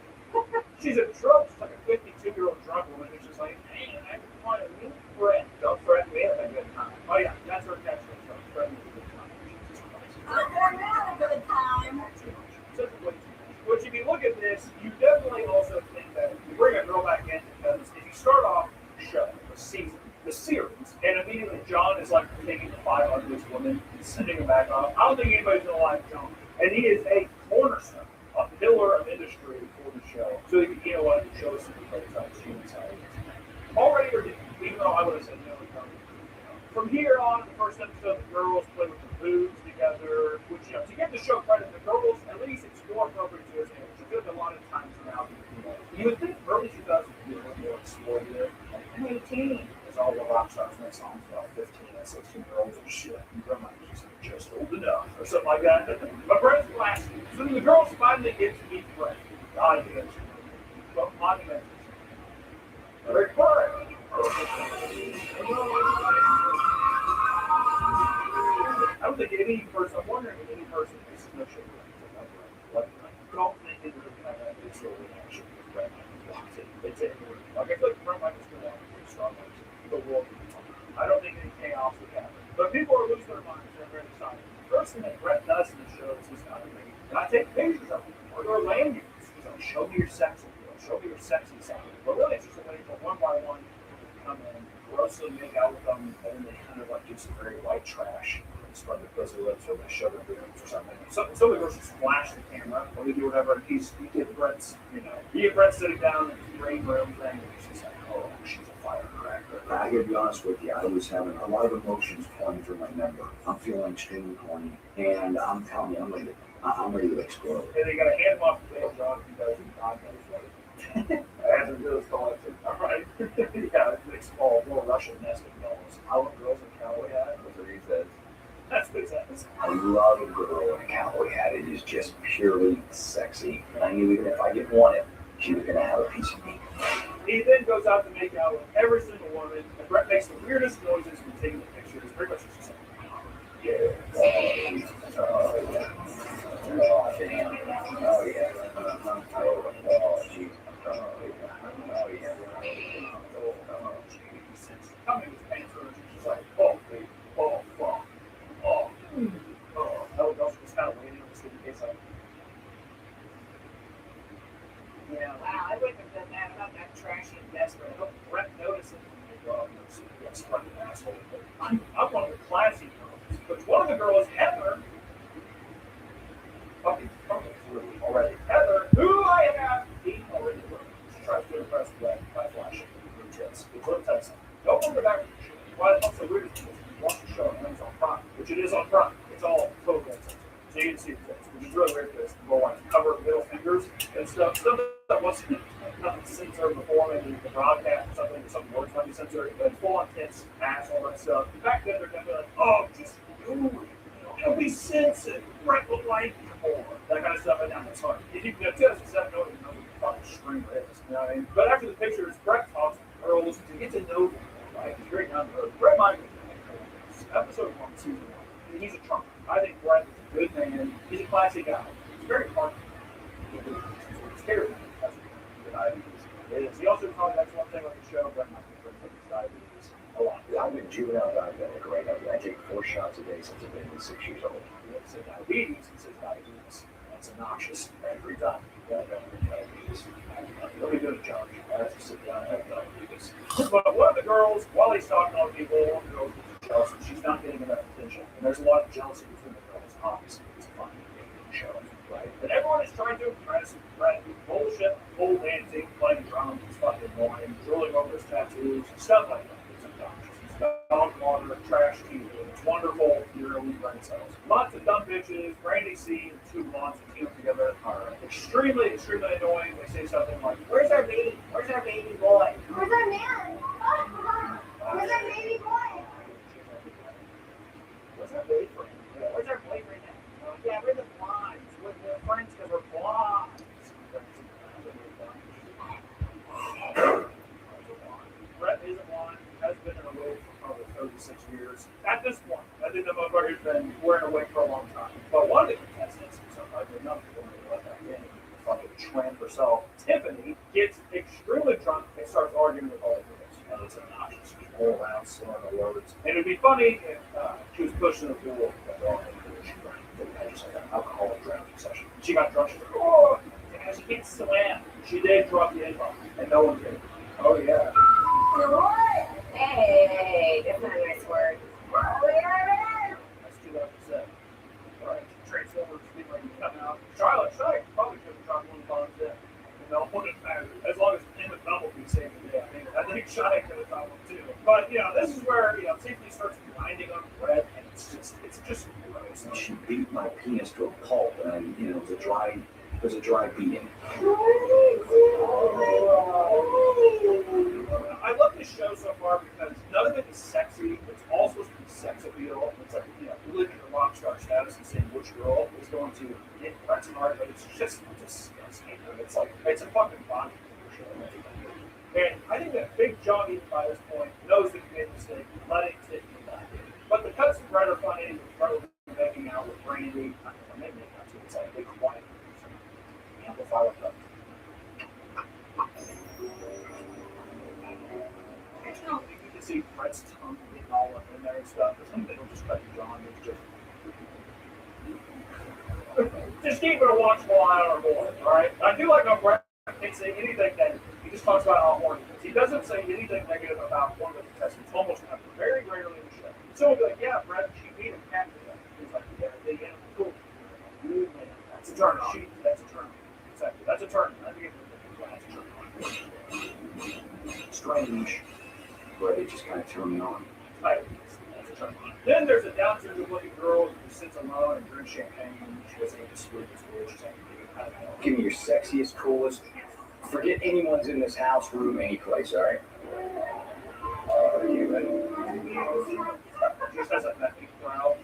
She's a drunk. She's like a 52-year-old drunk woman who's just like, hey, I just want a new friend. Don't threaten me at a good time. Oh, yeah, that's her catchphrase. Don't threaten me at a good time. I'm having a good time. Which, if you look at this, you definitely also think that you bring a girl back in because if you start off the show, the season, the series, and immediately John is like taking the 5 ugliest women and sending them back off, I don't think anybody's going to like John. And he is a cornerstone, a pillar of industry for the show. So, you know what? The show is super great. Already ridiculous, even though I would have said no. From here on, the first episode, the girls play with the boobs together, which, you know, to give the show credit, the girls at least explore appropriate to his age. I feel like a lot of times now, you would think early 2000s would be a little more exploitative. Like, I'm 18. Because all the rock stars make songs about 15 and 16-year-olds and shit. And grandma just old enough, or something like that. But Brett's classy. So the girls finally get to meet Brett. God, he is. But monumental. Very quiet. I don't think any person, I'm wondering if any person is no shit. Like, I don't think it would have that visceral reaction with Brett Michaels. They take it. Like, I feel like Brett Michaels could have pretty strong ones. The world. I don't think any chaos would happen. But people are losing their minds. They're very excited. The first thing that Brett does in the show is he's not amazing. And I take pictures of him. Or they're land use. He's like, show me your sex appeal. Show me your sexy side. But really, it's just a way to one by one come in, grossly make out with them, and then they kind of like do some very white trash. Spread their pussy lips or they show their boobs or something. Some of the girls just flash the camera or they do whatever. And you get Brett's, you get Brett sitting down in the green room thing, and he's just like, oh, she's a firecracker. I gotta be honest with you, I was having a lot of emotions flowing through my member. I'm feeling extremely horny, and I'm telling you, I'm ready to explode. And they got to hand him off to Dale John because he's not going to as it goes collected. All right. Yeah, it's small, little Russian nesting dolls. I want girls in cowboy hat. That's what he says. That's what he says. I love a girl in a cowboy hat. It is just purely sexy. And I knew even if I didn't want it, she was going to have a piece of me. He then goes out to make out with every single woman, and Brett makes the weirdest noises when taking the pictures. Pretty much just like, yeah. Oh, yeah. Oh, damn. Oh, yeah. Oh, geez. Oh, yeah. Oh, geez. Coming with pants, she's like, oh, baby. Oh, fuck. Oh, oh, that was just kind of waiting just in case I. Yeah, wow, I wouldn't have done that. I'm not that trashy and desperate. I hope Brett notices it when they go out and see what's fucking asshole. But I'm one of the classy girls. But one of the girls, Heather, fucking through already. Heather, who I have beaten already. She tries to impress Brett by flashing her tits. It's what it tells them. Don't wonder back to the show. Why it's also weird is watch the show and it's on Prime, which it is on Prime. It's all totally censored. So you can see the face, which is really weird because people want to cover middle fingers and stuff. Stuff that wasn't censored before, maybe the broadcast or something words might be censored, but full on tits, ass, all that stuff. Back then they're kind of like, oh, just do it. It'll be censored. Brett will like you more. That kind of stuff. And that's hard. If you can tell us exactly what the fucking screen is, you know what I mean? But after the pictures, Brett talks to girls to get to know them, right? He's very down to earth. Brett Michaels, episode 1, season 1. He's a Trump. I think Brett is a good man. He's a classy guy. He's very hard. It's scary. That's what diabetes is. He also probably that's one thing on the show. Brett might be friends with his diabetes a lot. Yeah, I've been juvenile diabetic, right? I take 4 shots a day since I've been 6 years old. He said diabetes. He says diabetes. That's obnoxious every time. Yeah, diabetes. Let me go to John. I have to sit down and have diabetes. But one of the girls, while he's talking on people, one of the girls is jealous and she's not getting enough attention. And there's a lot of jealousy between the girls. Obviously, it's a fun show, right? And everyone is trying to impress Brett with bullshit, pole dancing, playing drums, fucking annoying, drilling over his tattoos, stuff like that. It's obnoxious. Dog water, trash TV. It's wonderful. You really brain cells. Lots of dumb bitches. Brandy C and 2 Blondes and team together are extremely, extremely annoying. They say something like, "Where's our baby? Where's our baby boy? Where's our man? Where's our baby boy? Where's our boyfriend? Yeah, where's our boyfriend at? Yeah, we're the blondes. We're friends because we're blondes." Brett is a blonde, has been in a wig for probably 36 years. At this point, I think the motherfucker's been wearing a wig for a long time. But one of the contestants, so I did not let that in, fucking tramp herself, Tiffany, gets extremely drunk and starts arguing with all the girls. And it's obnoxious. All around, slurring the words. And it'd be funny if she was pushed in the pool and all she drank. They had just like an alcoholic drowning session. She got drunk, she's like, "Oh, yeah, she can't swim." She did drop the N-bomb, and no one did. Oh, yeah. Hey, that's not a nice word. That's 2007. All right, Transformers thing like coming out. Charlotte Shire probably should have dropped one of the bombs in. And no one would matter. As long as him and Bumblebee saved the day. I think Shire could have found one too. But, this is where, Tiffany starts grinding on Brett, and it's just gross. She beat my penis to a pulp, and it was a dry beating. I love this show so far because none of it is sexy. It's all supposed to be sex appeal. It's like, living in a rock star status and seeing which girl is going to get Brett's heart, but it's just disgusting. It's a fucking body show. And I think that Big John, even by this point, knows that he made a mistake, letting Tiffany die. But the cuts of Brett are funny. Brett making out with Brandy. It's like a big quiet. Amplify with them. You can see Brett's tongue getting all up in there and stuff. There's something they don't just cut to John. It's just keep it a watchable eye on our boy, alright? I do like how Brett can't say anything negative. He just talks about how horny he is. He doesn't say anything negative about one of the contestants, almost never, very rarely in the show. So he'll be like, "Yeah, Brett, she beat a cat today." He's like, "Yeah, cool. Good man. That's a turn on. That's a turn on. Exactly. That's a turn on. I think that's a turn on." Strange, but it just kind of turned me on. That's a turn on. Then there's a down syndrome looking girl who sits alone and drinks champagne. She doesn't get to sleep. She's like, Give me your sexiest, coolest. Forget anyone's in this house, room, any place, all right? Just has that big crowd,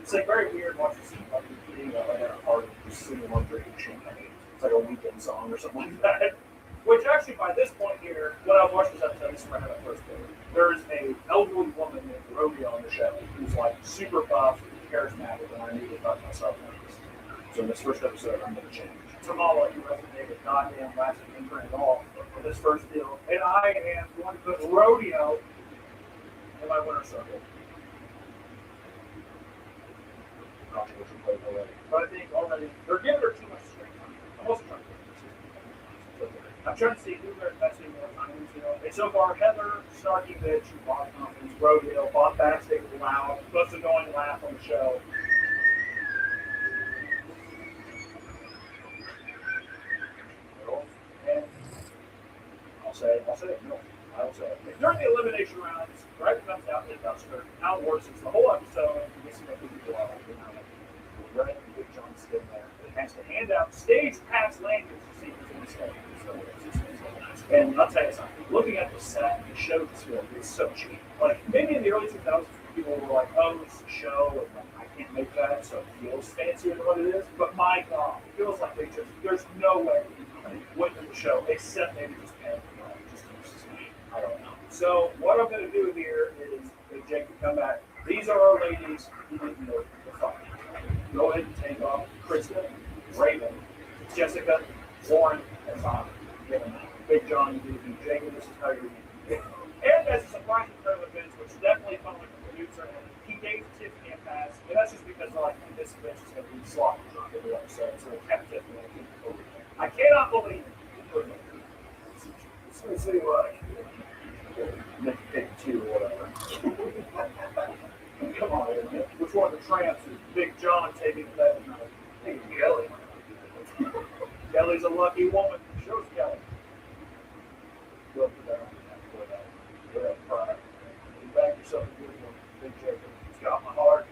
It's like very weird watching somebody being at a party just singing one drinking champagne. It's like a weekend song or something like that. Which actually, by this point here, when I watched this episode, this is when I had my first day. There is an elderly woman named Rodeo on the show who's like super buff, charismatic, and I need to fuck myself like this. So in this first episode, I'm going to change. Tamala, you resonated goddamn last imprint at all for this first deal. And I am going to put Rodeo in my winner circle. Not sure what you played already. But I think already, they're giving her too much screen time. I'm also trying to I'm trying to see who they're investing more time into. And so far, Heather, snarky bitch, body confidence, Rodeo, bombastic, loud, supposed to go and laugh on the show. And I'll say it. No, I will say it. During the elimination rounds, Brett comes out in the duster. How it works is the whole episode, you get some of the people out, Brett and Big John sitting there. It has to hand out stage pass lanyards to see who's in the stage. And I'll tell you something, looking at the set and the show this film is so cheap. Like, maybe in the early 2000s, people were like, "Oh, it's a show, and like, I can't make that, so it feels fancier than what it is." But my God, it feels like there's no way they went to the show, except maybe just paying just I don't know. So, what I'm going to do here is, if Jake can come back, these These are our ladies who didn't know the fight. Go ahead and take off Krista, Raven, Jessica, Warren, and Bob. Big John, you do Jacob, this is how you're and as a surprising turn of events, which definitely felt like the producer, he gave Tiffany a pass, and that's just because like this event is going to be sloppy drunk every episode, so it kept Tiffany over there. I cannot believe it. It's going to seem like Nick pick two or whatever. Come on, man. Which one of the tramps is Big John taking that tonight? Hey, Kelly. Kelly's a lucky woman. Shows Kelly. Go for that. Go ahead, pride. You back yourself a good one, Big Jacob. It's got my heart.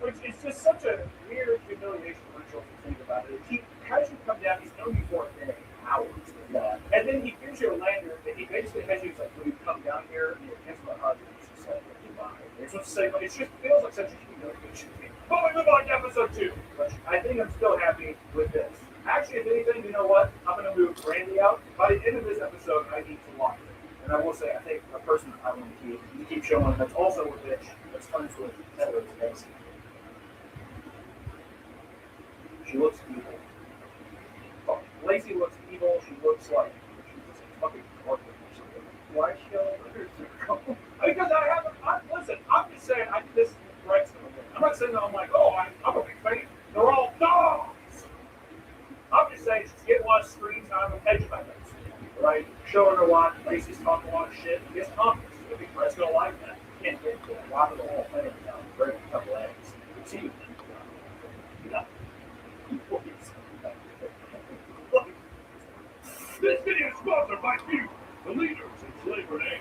Which is just such a weird humiliation ritual to think about it. He has you come down, he's known you for a day, hours. Yeah. And then he gives you a lanyard that he basically has you like, when you come down here, and it gives him a hug, and it's just like, goodbye. It's just say, but it just feels like such a humiliation thing. But we move on to episode 2. But I think I'm still happy with this. Actually, if anything, you know what? I'm going to move Randy out. By the end of this episode, I need to lock it. And I will say, I think a person I want to keep showing that's also a bitch, that's friends with Heather is Lacey. She looks evil. Lacey looks evil. She looks like she's just a fucking corporate or something. Why is she all over? Because I haven't. Listen, I'm just saying. I think this writes them a bit. I'm not saying that I'm like, oh, I'm a big fan. They're all dogs. I'm just saying she's getting a lot of screen time with hedge funds, right? Showing her a lot. Lacey's talking a lot of shit. And gets confidence. I think Brett's gonna like that. Can't get to a lot of the whole thing without breaking a couple eggs. See. Yeah. This video is sponsored by Fuel, the leaders in flavored air.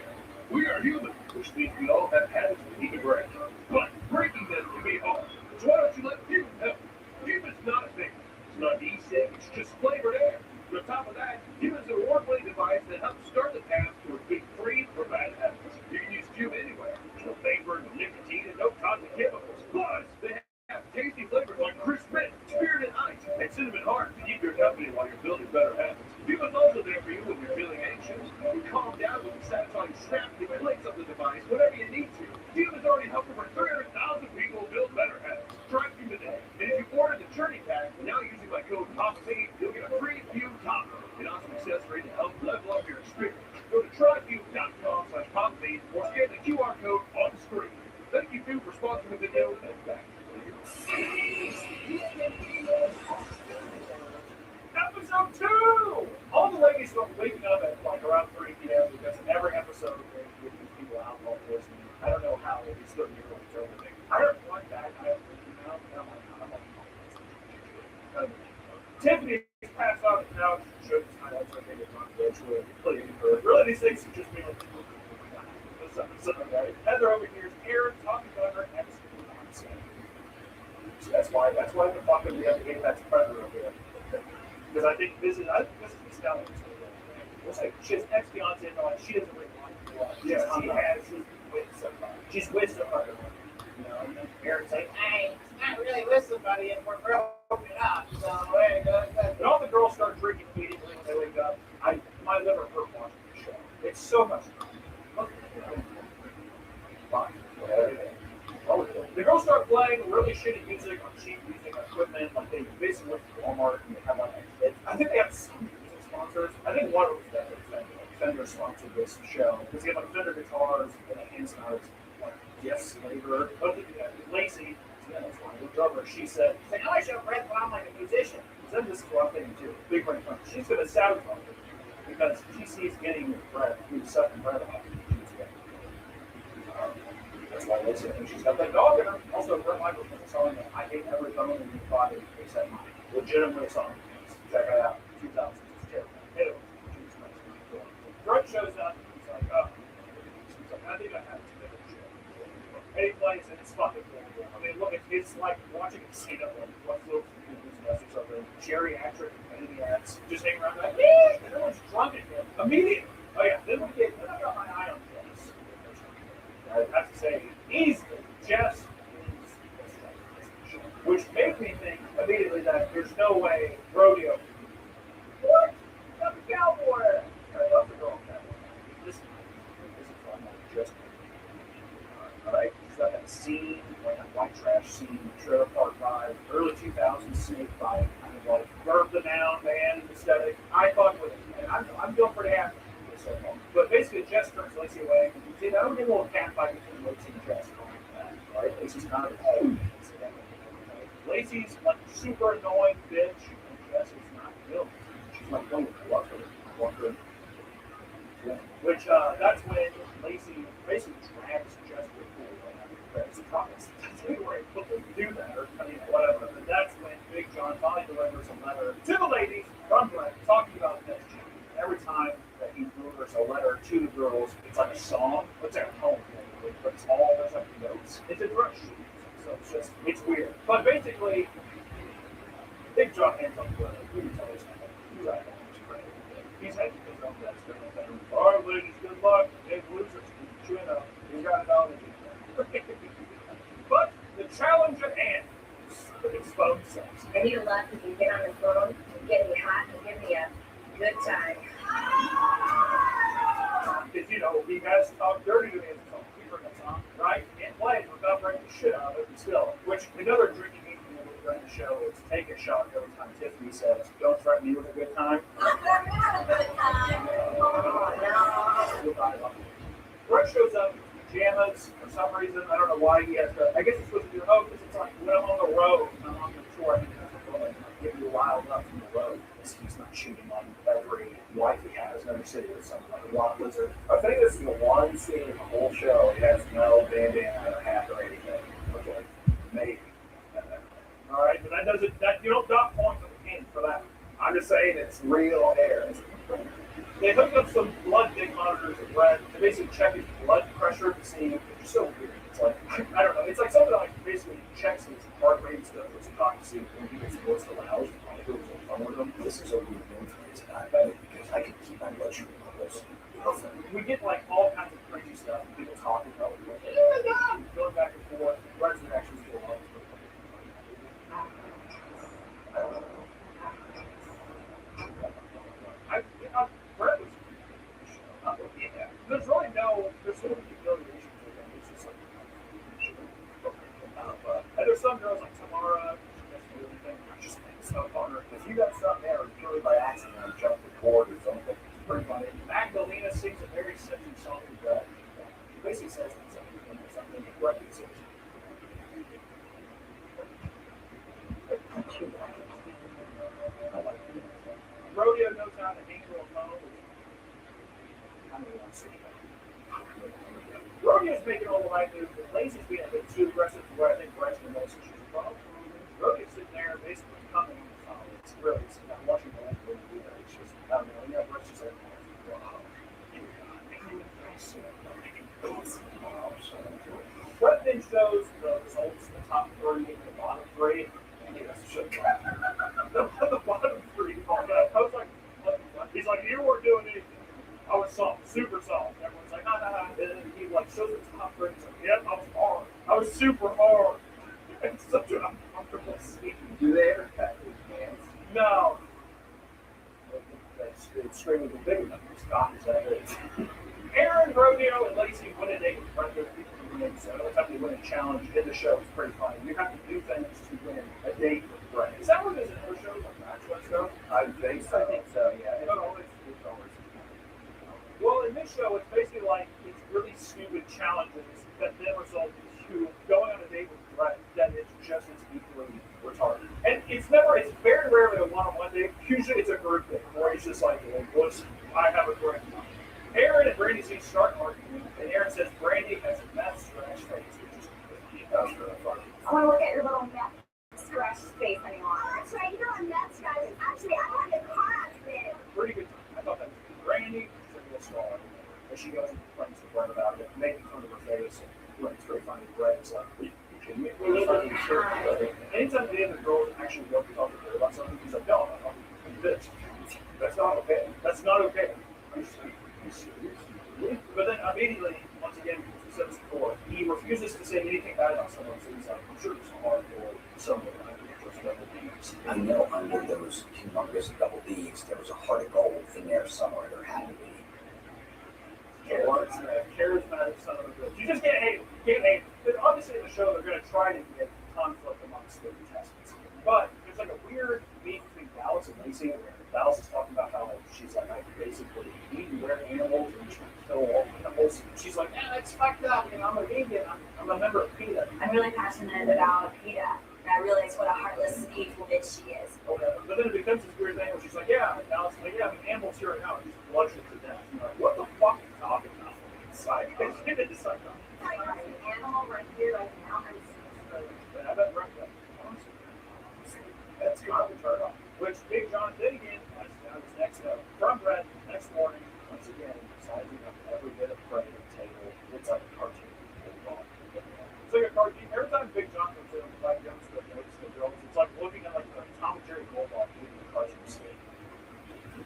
We are human, which means we all have habits we need to break. But breaking them can be hard. So why don't you let Fuel help? Fuel is not a thing. It's not e-cig, it's just flavored air. And on top of that, Fuel is an award-winning device that helps start the path toward being free from bad habits. You can use Fuel anywhere. No vapor, no nicotine, and no toxic chemicals. Plus, they have tasty flavors like crisp mint, spearmint ice, and cinnamon heart to keep your company while you're building better habits. Fuel is also there for you when you're feeling anxious. You calm down with the satisfying snap that clicks of the device whenever you need to. Fuel has already helped over 300,000 people build better habits. Try Fuel today. And if you order the Journey Pack, now using my code POPSEED, you'll get a free Fuel topper, an awesome accessory to help level up your experience. Go to tryfuel.com/POPSEED or scan the QR code on the screen. Thank you, Fuel, for sponsoring the video, and back to the video. Episode 2! All the ladies start waking up at like around 3 p.m. because in every episode they give these people alcohol poisoning. I don't know how they still get over everything. I heard one bad guy now, and I'm like, Tiffany passed out and now she showed this highlights I think it's not virtually playing her. Really, these things should just be like, something right. Heather over here is Aaron talking about her ex. So that's why the fucking we have to get that predator over here. Because I think this is the Stella. We'll say she has ex-fiance, but she doesn't really want to. Yeah, she's with somebody. She's with somebody. You know, and then Aaron's like, hey, it's not really with somebody, and we're broken up. So, hey, and all the girls start drinking immediately when they wake up. My liver hurt watching the show. It's so much fun. Fine. The girls start playing really shitty music on cheap music equipment. Like they basically went to Walmart and they have like I think they have some music sponsors. I think one of them was Fender sponsored this show because they have like Fender guitars and a hand snars, like Jeff's flavor. But Lacey, the drummer, she said, "I know I show Brett, but I'm like a musician." So this is what I'm thinking too. Big brain fun. She's gonna sabotage it because she sees getting Brett, who's sucking Brett off. That's why Lacey thinks she's got that dog in her. Also, Brett Michaels was a song that I hate every bone in your body except mine. Legitimately a song. Check it out. 2000. It's terrible. Anyway, Brett shows up and he's like, oh. He's like, I think I have to make a show. And he plays and it's fucking cool. I mean, look, it's like watching a scene of like what looks or something. Geriatric maniacs just hang around like, yeah, and everyone's drunk at him immediately. Oh yeah, then I got my eye on Jess. I have to say, easily, Jess is, which made me think immediately that there's no way Rodeo. What? I'm a cowboy. I love the girl cowboy. This is fun. Just all right. scene, like a white trash scene, trailer park vibe, early 2000s snake vibe, kind of like verb the noun band aesthetic. I fuck with it, and I'm feeling pretty happy with this so far. But basically, Jess turns Lacey away. See, I don't get a little cat fight between Lacey and Jess. Right? Lacey's kind of Lacey's like super annoying bitch, and Jess is not real. She's like, oh, I love her. I want her. Yeah. Which that's when Lacey basically drags Jess to the pool and has a promise. That's when we're able to do that, or I mean, whatever. But that's when Big John finally delivers a letter to the ladies from Brett talking about this. Every time that he delivers a letter to the girls, it's like a song. What's that poem? But it's all there's like notes. It's a dress shoot. So it's just, it's weird. But basically, Big John hands on the letter. You can tell he's not he's had his own best friend. All right, ladies, good luck. Big losers, you know, you got it all in you. But the challenge at hand is phone sex. I need a lot if you get on the phone and get me hot and give me a good time. Because, you know, he has talked dirty to me in the phone. He brings us on, right? Can't play it without bringing the shit out of it still. Which, another drinking game during the show is take a shot every time Tiffany says, don't threaten me with a good time. Brett shows up in pajamas for some reason. I don't know why he has to. I guess it's supposed to do because it's like when I'm on the road, I'm on the tour, I think get you wild up from the road. He's not shooting on every wife he has in every city or something like a wild lizard. I think this is the one scene in the whole show. It has no bandana or hat or anything. Okay, maybe. All right, but that doesn't. That you don't dock points on the game for that. I'm just saying it's Real hair. They hooked up some blood dick monitors at Brett to basically check his blood pressure to see. It's so weird. It's like I don't know. It's like something like basically checks his heart rate and stuff. It's talk to see when he gets close to the house. This is a weird thing for me tonight, right? Because I can keep my blood sugar levels. We get like all kinds of crazy stuff. People talking about it. Like, oh my god! Going back and forth. Brett's reactions to it. I don't know. Brett was. Yeah. There's really no. There's no humiliation with him. It's just like. And there's some girls like Tamara. Just stuff on her. If you got something there, purely by accident, or jump the cord or something, It's pretty funny. Magdalena sings a very sexy song to Brett. She basically says something that Brett can sing. Rodeo knows how to handle a phone. I don't want to say that. Rodeo's making all the right moves, but Lacey's being a bit too aggressive for what I think Brett's the most she's a problem. Rodeo's sitting there basically coming on the phone. It's really, I'm watching the last movie do that. It's just, I don't know, you know, Brett's just like, Brett then shows the results, the top 3 and the bottom 3. And he doesn't show the bottom 3. I was like, he's like, you weren't doing anything. I was soft, super soft. Everyone's like, nah. And then he like shows the top 3. He's like, yep, I was hard. I was super hard. It's such an uncomfortable scene. Do they ever cut his hands? No. That's extremely big enough. Scott is that it. Aaron, Rodeo, and Lacey win a date with Brett. Those people who win. So every time they win a challenge in the show, it's pretty funny. You have to do things to win a date with Brett. Is that what it is in other shows like Bachelor stuff? I think so, yeah. It's always. Well, in this show, it's basically like it's really stupid challenges that then result in you going on a date with Brett that is just as equally retarded. And it's very rarely a one-on-one date. Usually it's a group date where he's just like, listen, I have a great time. Aaron and Brandy seem start arguing, and Aaron says Brandy has a meth scratch face, which is really funny. I want to look at your little meth scratch face anymore. That's right, you know what meth scratch is. Actually, I had a car accident. Pretty good time. I thought that was good. Brandy is a real star. And she goes and complains to Brett about it, making fun of her face. And it's very funny. Brett is like, are you kidding me? Anytime the other girls actually go to talk to her about something, he's like, no, bitch. That's not okay. That's not okay. But then immediately, once again, he said this before, he refuses to say anything bad about someone, so he's like, I'm sure it's hard for someone to double D's. I know under those humongous double D's, there was a heart of gold in there somewhere. There had to be. Charismatic son of a bitch. You just can't hate him. You can't hate him. obviously in the show they're going to try to get conflict amongst the contestants, but there's like a weird beat between Dallas and Lacey, where Dallas is talking about how like she's like I basically eat and wear animals and try to kill all animals. And she's like, yeah, that's fucked up. You know, I'm a vegan. I'm a member of PETA. I'm really passionate about PETA. And I realize what a heartless, hateful bitch she is. Okay. But then it becomes this weird thing where she's like, yeah, Dallas is like, yeah, the animals here right now are just bloodshed to death. And you're like, what the fuck are you talking about? Psycho. It's psycho. An animal right here, right now. But I bet right there. That's kind of a turn off. Which Big John did again. That was next up. From Brett, next morning, once again, sizing up every bit of prey at the table. It's like a cartoon. It's like a cartoon. Every time Big John comes in, like young stuff, notice the girls, it's like looking at like the Tom and Jerry Bulldog eating the cartoon steak.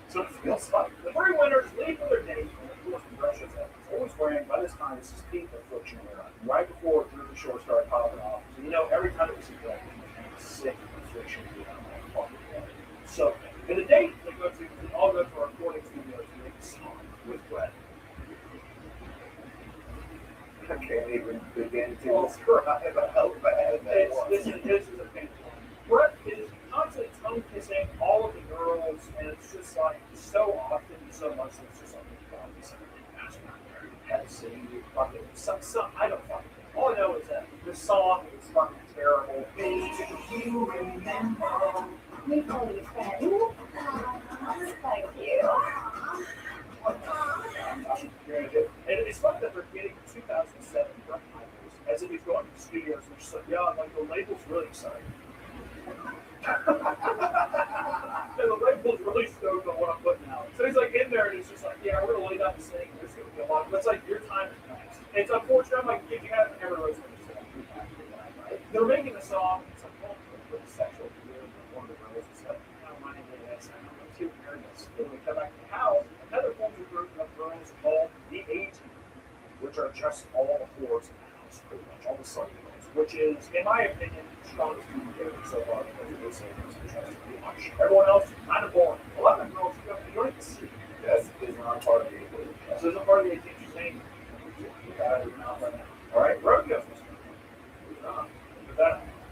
So it feels like the three winners leave for their date, and of course, the Russians have always wearing, by this time, this is peak affliction era. Right before Jersey Shore started popping off. So you know, every time it was a break, sick affliction. So, in the date, they all go to a recording studio to make a song with Brett. I can't even begin to describe how bad that was. This is a painful one. Brett is constantly tongue kissing all of the girls, and it's just like so often, so much that it's just like, God, this is a pet sitting you fucking some I don't fucking know. All I know is that the song is fucking terrible. You remember me call you friend. Thank you. And it's funny that they're getting 2007 Brett Michaels as if he's going to the studios and they're just like, yeah, like the label's really excited. And the label's really stoked on what I'm putting out. So he's like in there and he's just like, yeah, we're gonna lay down the sink. There's gonna be a lot. But it's like your time is next. It's unfortunate. I'm like, if you have everyone's right? They're making a song. It's like, well, with a sexual appeal. One of the girls is like, my name is I'm too nervous. Then we come back to the house. Another forms a group of girls called the A-Team, which are just all the whores in the house, pretty much all the slutty girls, which is, in my opinion, the strongest group so far because they say it's pretty much. Everyone else is kind of boring. A lot of the girls you don't even see. That's not part of the equation. So there's a part of the A-Team she's saying, all right, Rodeo's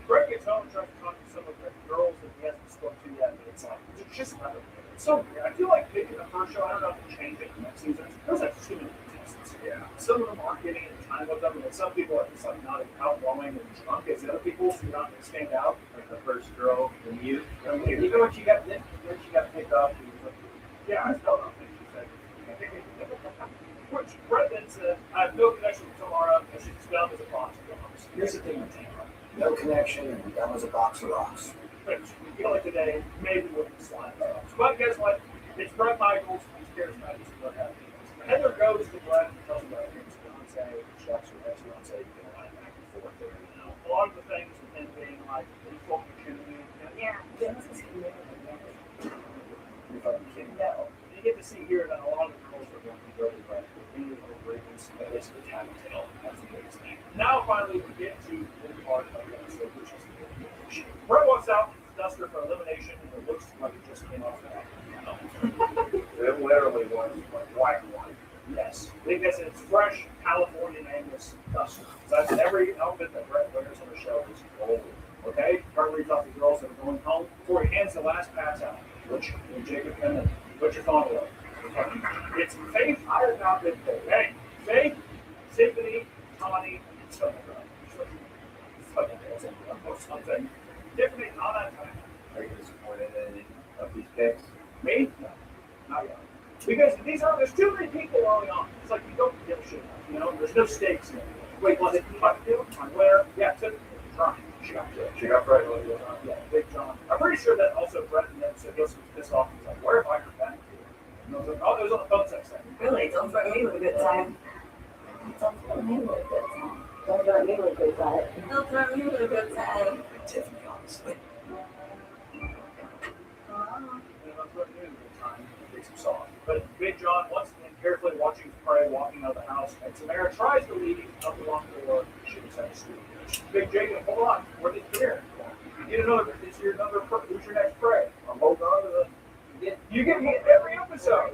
Greg gets home and tries to talk to some of the girls that he hasn't spoken to yet, but it's like, it's just another. It's so weird. I feel like maybe the first show, I don't know if it changed it next season. There's like too many contestants. Yeah. Some of them aren't getting any time with them, and some people are just like not as outgoing and drunk as the other people, so you're not going to stand out. Like the first girl, the mute. You know what you got? Then you got to pick up. Yeah, I still don't think she said. Which Brett then said, I have no connection with Tamara, and she's dumb as a box of rocks. Here's the thing with Tamara. No connection and dumb as a box of rocks. Which, you feel like today, maybe wouldn't slide. But guess what? It's Brett Michaels, he's charismatic, he's what have you. Heather goes to Brett and tells him about his fiance, Chuck's or ex-fiance, you can lie back and forth there, you know. A lot of the things with him being like, he's fucking kidding me. Yeah, Dennis is committed. You're fucking kidding. No. You get to see here that a lot of the girls are going to be dirty, right? Really little grievance, but basically tattletale. That's the biggest thing. Now, finally, we get to the part of the episode, which is the elimination. Brett walks out with the duster for elimination, and it looks like it just came off the bat. It literally was like white one. Yes. Because it's fresh California nameless duster. So that's every outfit that Brett wears on the show is gold. Okay? Brett reads off the girls that are going home before he hands the last pass out, which Jacob Penman, put your phone away. It's Faith. I have not been Faith. Hey, Faith, Tiffany, Connie, and something. Something. Tiffany, not on time. Are you disappointed in any of these picks? Me? No. Not yet. Because there's too many people early on. It's like you don't give a shit. You know, there's no stakes in it. Wait, was it Cut Deal? On where? Yeah, Tiffany. Trying. She got Brett. Yeah, Big John. I'm pretty sure that also Brett and them said this was pissed off. He's like, where have I heard that? And I was like, oh, it was on the phone sex thing. Really? Don't threaten me with a good time. Don't threaten me with a good time. Don't threaten me with a good time. Don't threaten me with a good time. Tiffany, honestly. But Big John, once again, carefully watching prey walking out of the house, and Tamara tries to lead him out the wrong door. She was at the studio. Big Jacob, hold on. Where did you hear? You didn't know it's your number. Who's your next prey? I'm holding on to the. You get hit every episode.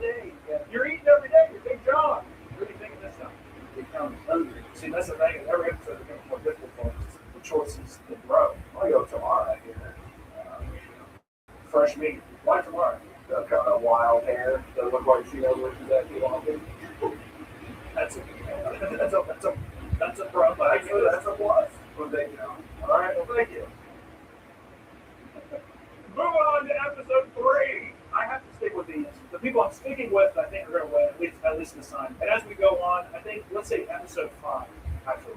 You're eating every day. You're Big John. What do you think of this time? Big John is hungry. See, that's the thing. Every episode becomes more difficult for choices than bro. I go tomorrow here. Fresh meat. Why tomorrow? The kind of wild hair that look like she knows what she's actually wanting. That's a that's a pro. That's a plus. Well, thank you. All right. Well, thank you. Move on to episode 3. I have to stick with these. The people I'm sticking with, I think, are going to win, at least this time. And as we go on, I think, let's say episode 5. Actually,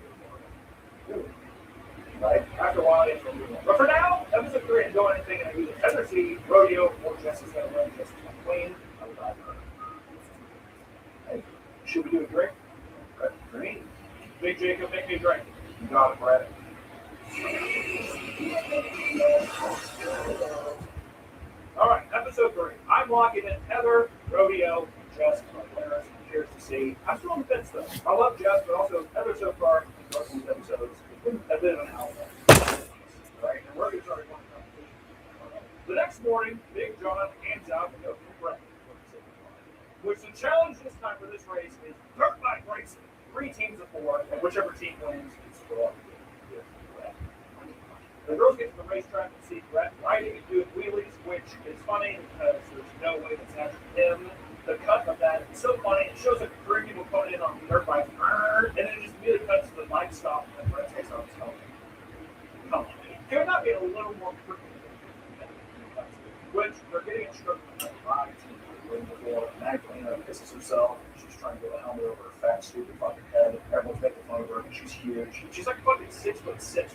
right? After a while, it's going to be more. But for now, episode 3 is going anything, and I either Heather C, Rodeo, or Jesse's going to win. Jesse's my queen. I would like her. Hey, should we do a drink? Okay, drink. Big Jacob, make me a drink. You got it, Brad. All right, episode 3. I'm locking in Heather, Rodeo, Jess, my winners. Cheers to see. I'm still on the fence though. I love Jess, but also Heather so far. Most of these episodes, it's been a bit of an outlet. Right, and we're going to start one competition. The next morning, Big John hands out the open breakfast, which the challenge this time for this race is dirt bike racing. 3 teams of 4, and whichever team wins is for the girls get to the racetrack and see Brett riding and doing wheelies, which is funny because there's no way that's actually him. The cut of that is so funny. It shows like 3 people coming in on dirt bikes, and then it just immediately cuts to the bike stop, and then Brett takes off his helmet. Come on. Can it not be a little more quick? Which they're getting instructed on the ride before Magdalena pisses herself. She's trying to get a helmet over her fat, stupid fucking head. Everyone's making fun of her, and she's huge. She's like fucking 6'6".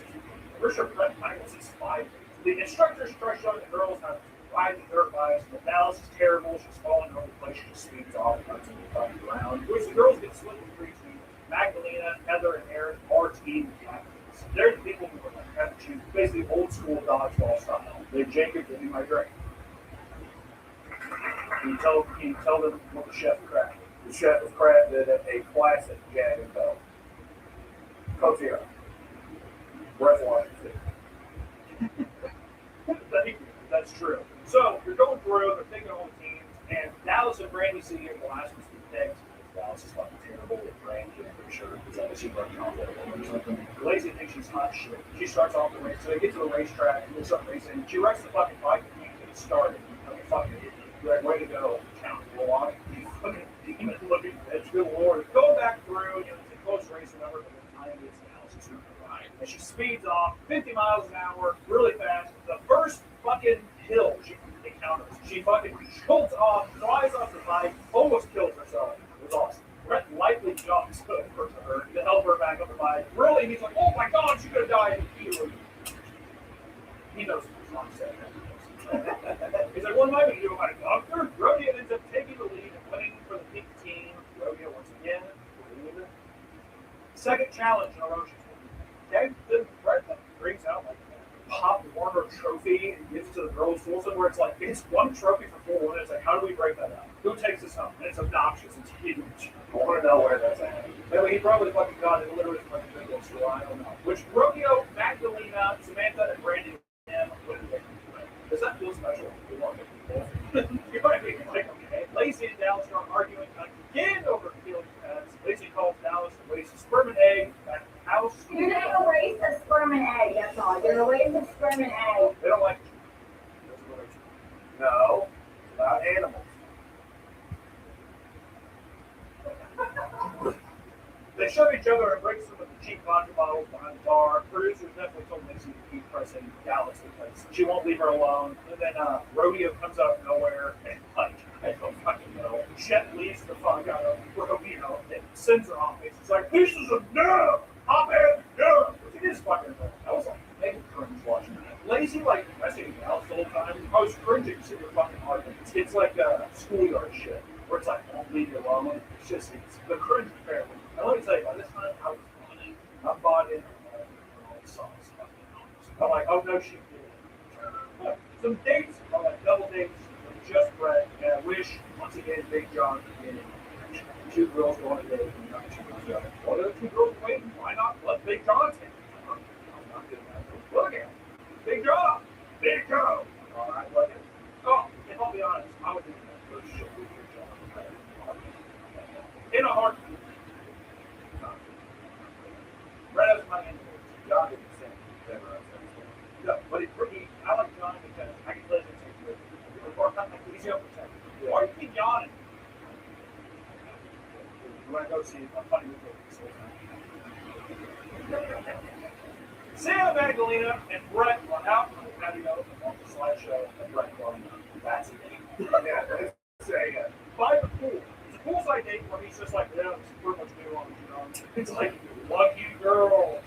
For sure, Brett Michaels is 5. The instructors start showing the girls how to ride the dirt bikes. The balance is terrible. She's falling over the place. She just speeds off and runs into the fucking ground. Which the girls get split in 3 teams. Magdalena, Heather, and Aaron are team captains. They're the people who have to choose basically old school dodgeball style. They're Jacob, give me my drink. Can you tell them what the chef crafted? The chef has crafted a classic Jag and Bell. Coke Zero. Breathwater. That's true. So you're going through, they're picking all the teams, and Dallas and Brandy see here the last one's been picked. Dallas is fucking terrible with Brandy, I'm pretty sure, because she's running off there or something. Lacey thinks she's hot shit. She starts off the race, so they get to the racetrack and they start racing. She wrecks the fucking bike and can't get it started. Like a fucking idiot. You're like, way to go, Count Warlock. You fucking demon looking bitch. Good lord. Go back through, it's a close race, remember, but the time gets Dallas is super right. And she speeds off 50 miles an hour, really fast. The first fucking hill she encounters, she fucking jolts off, flies off the bike, almost kills herself. It was awesome. Brett lightly jumps for her to help her back up the bike. Really, he's like, oh my god, she could have died immediately. He knows what he's saying. He's like, what am I going to do about it, doctor? Rodeo ends up taking the lead and winning for the pink team. Rodeo once again. Second challenge in a row. Okay, then Brett brings out like a Pop Warner trophy and gives it to the girls. Where it's like, it's one trophy for 4 minutes. Like, how do we break that up? Who takes this home? And it's obnoxious. It's huge. I want to know where that's at. I mean, he probably fucking got it literally from like a big old store. I don't know. Which Rodeo, Magdalena, Samantha, and Brandy him with the does that feel special? You might be like, okay. Lacey and Dallas are arguing again over feeling pads. Lacey calls Dallas to waste a sperm and egg at the house. You're not gonna waste a sperm and egg, that's all. You're gonna waste a sperm and egg. They don't like you. No, about animals. They shove each other and break some of the cheap vodka bottles behind the bar. Producers definitely told Lacey to keep pressing Dallas because she won't leave her alone. And then Rodeo comes out of nowhere and like, I don't fucking know. Chet leaves the fuck out of Rodeo and sends her off. It's like, this is a nerve! Hot-head nerve! Which it is fucking nerve. I was like, making cringe watching that. Lacey like messing Dallas the whole time. I was cringing to the fucking arguments. It's like schoolyard shit. Where it's like, won't leave you alone. It's just, the cringe is fair. And let me tell you, by this time, I was running. I bought in all the songs. I'm like, oh no, she did. Some dates are like double dates with just Brett. And I wish, once again, Big John could get in. 2 girls going on a date. And what are the 2 girls waiting? Why not let Big John take it? I'm not doing that. Look at him. Big John. Big John. All right, look at him. Oh, if I'll be honest, I would do that first shit with Big John. In a heartbeat. Right up to my end, John did the same. No, but I like John because I can live in it. He's overprotective. Why do you keep yawning? You want to go see a funny movie? Sam Magdalena and Brett were out on the patio and watched the slideshow of Brett growing up. That's it. Yeah, it's a by the pool. It's a poolside date where he's just like, yeah, it's pretty much new on, you know. It's like, lucky girls.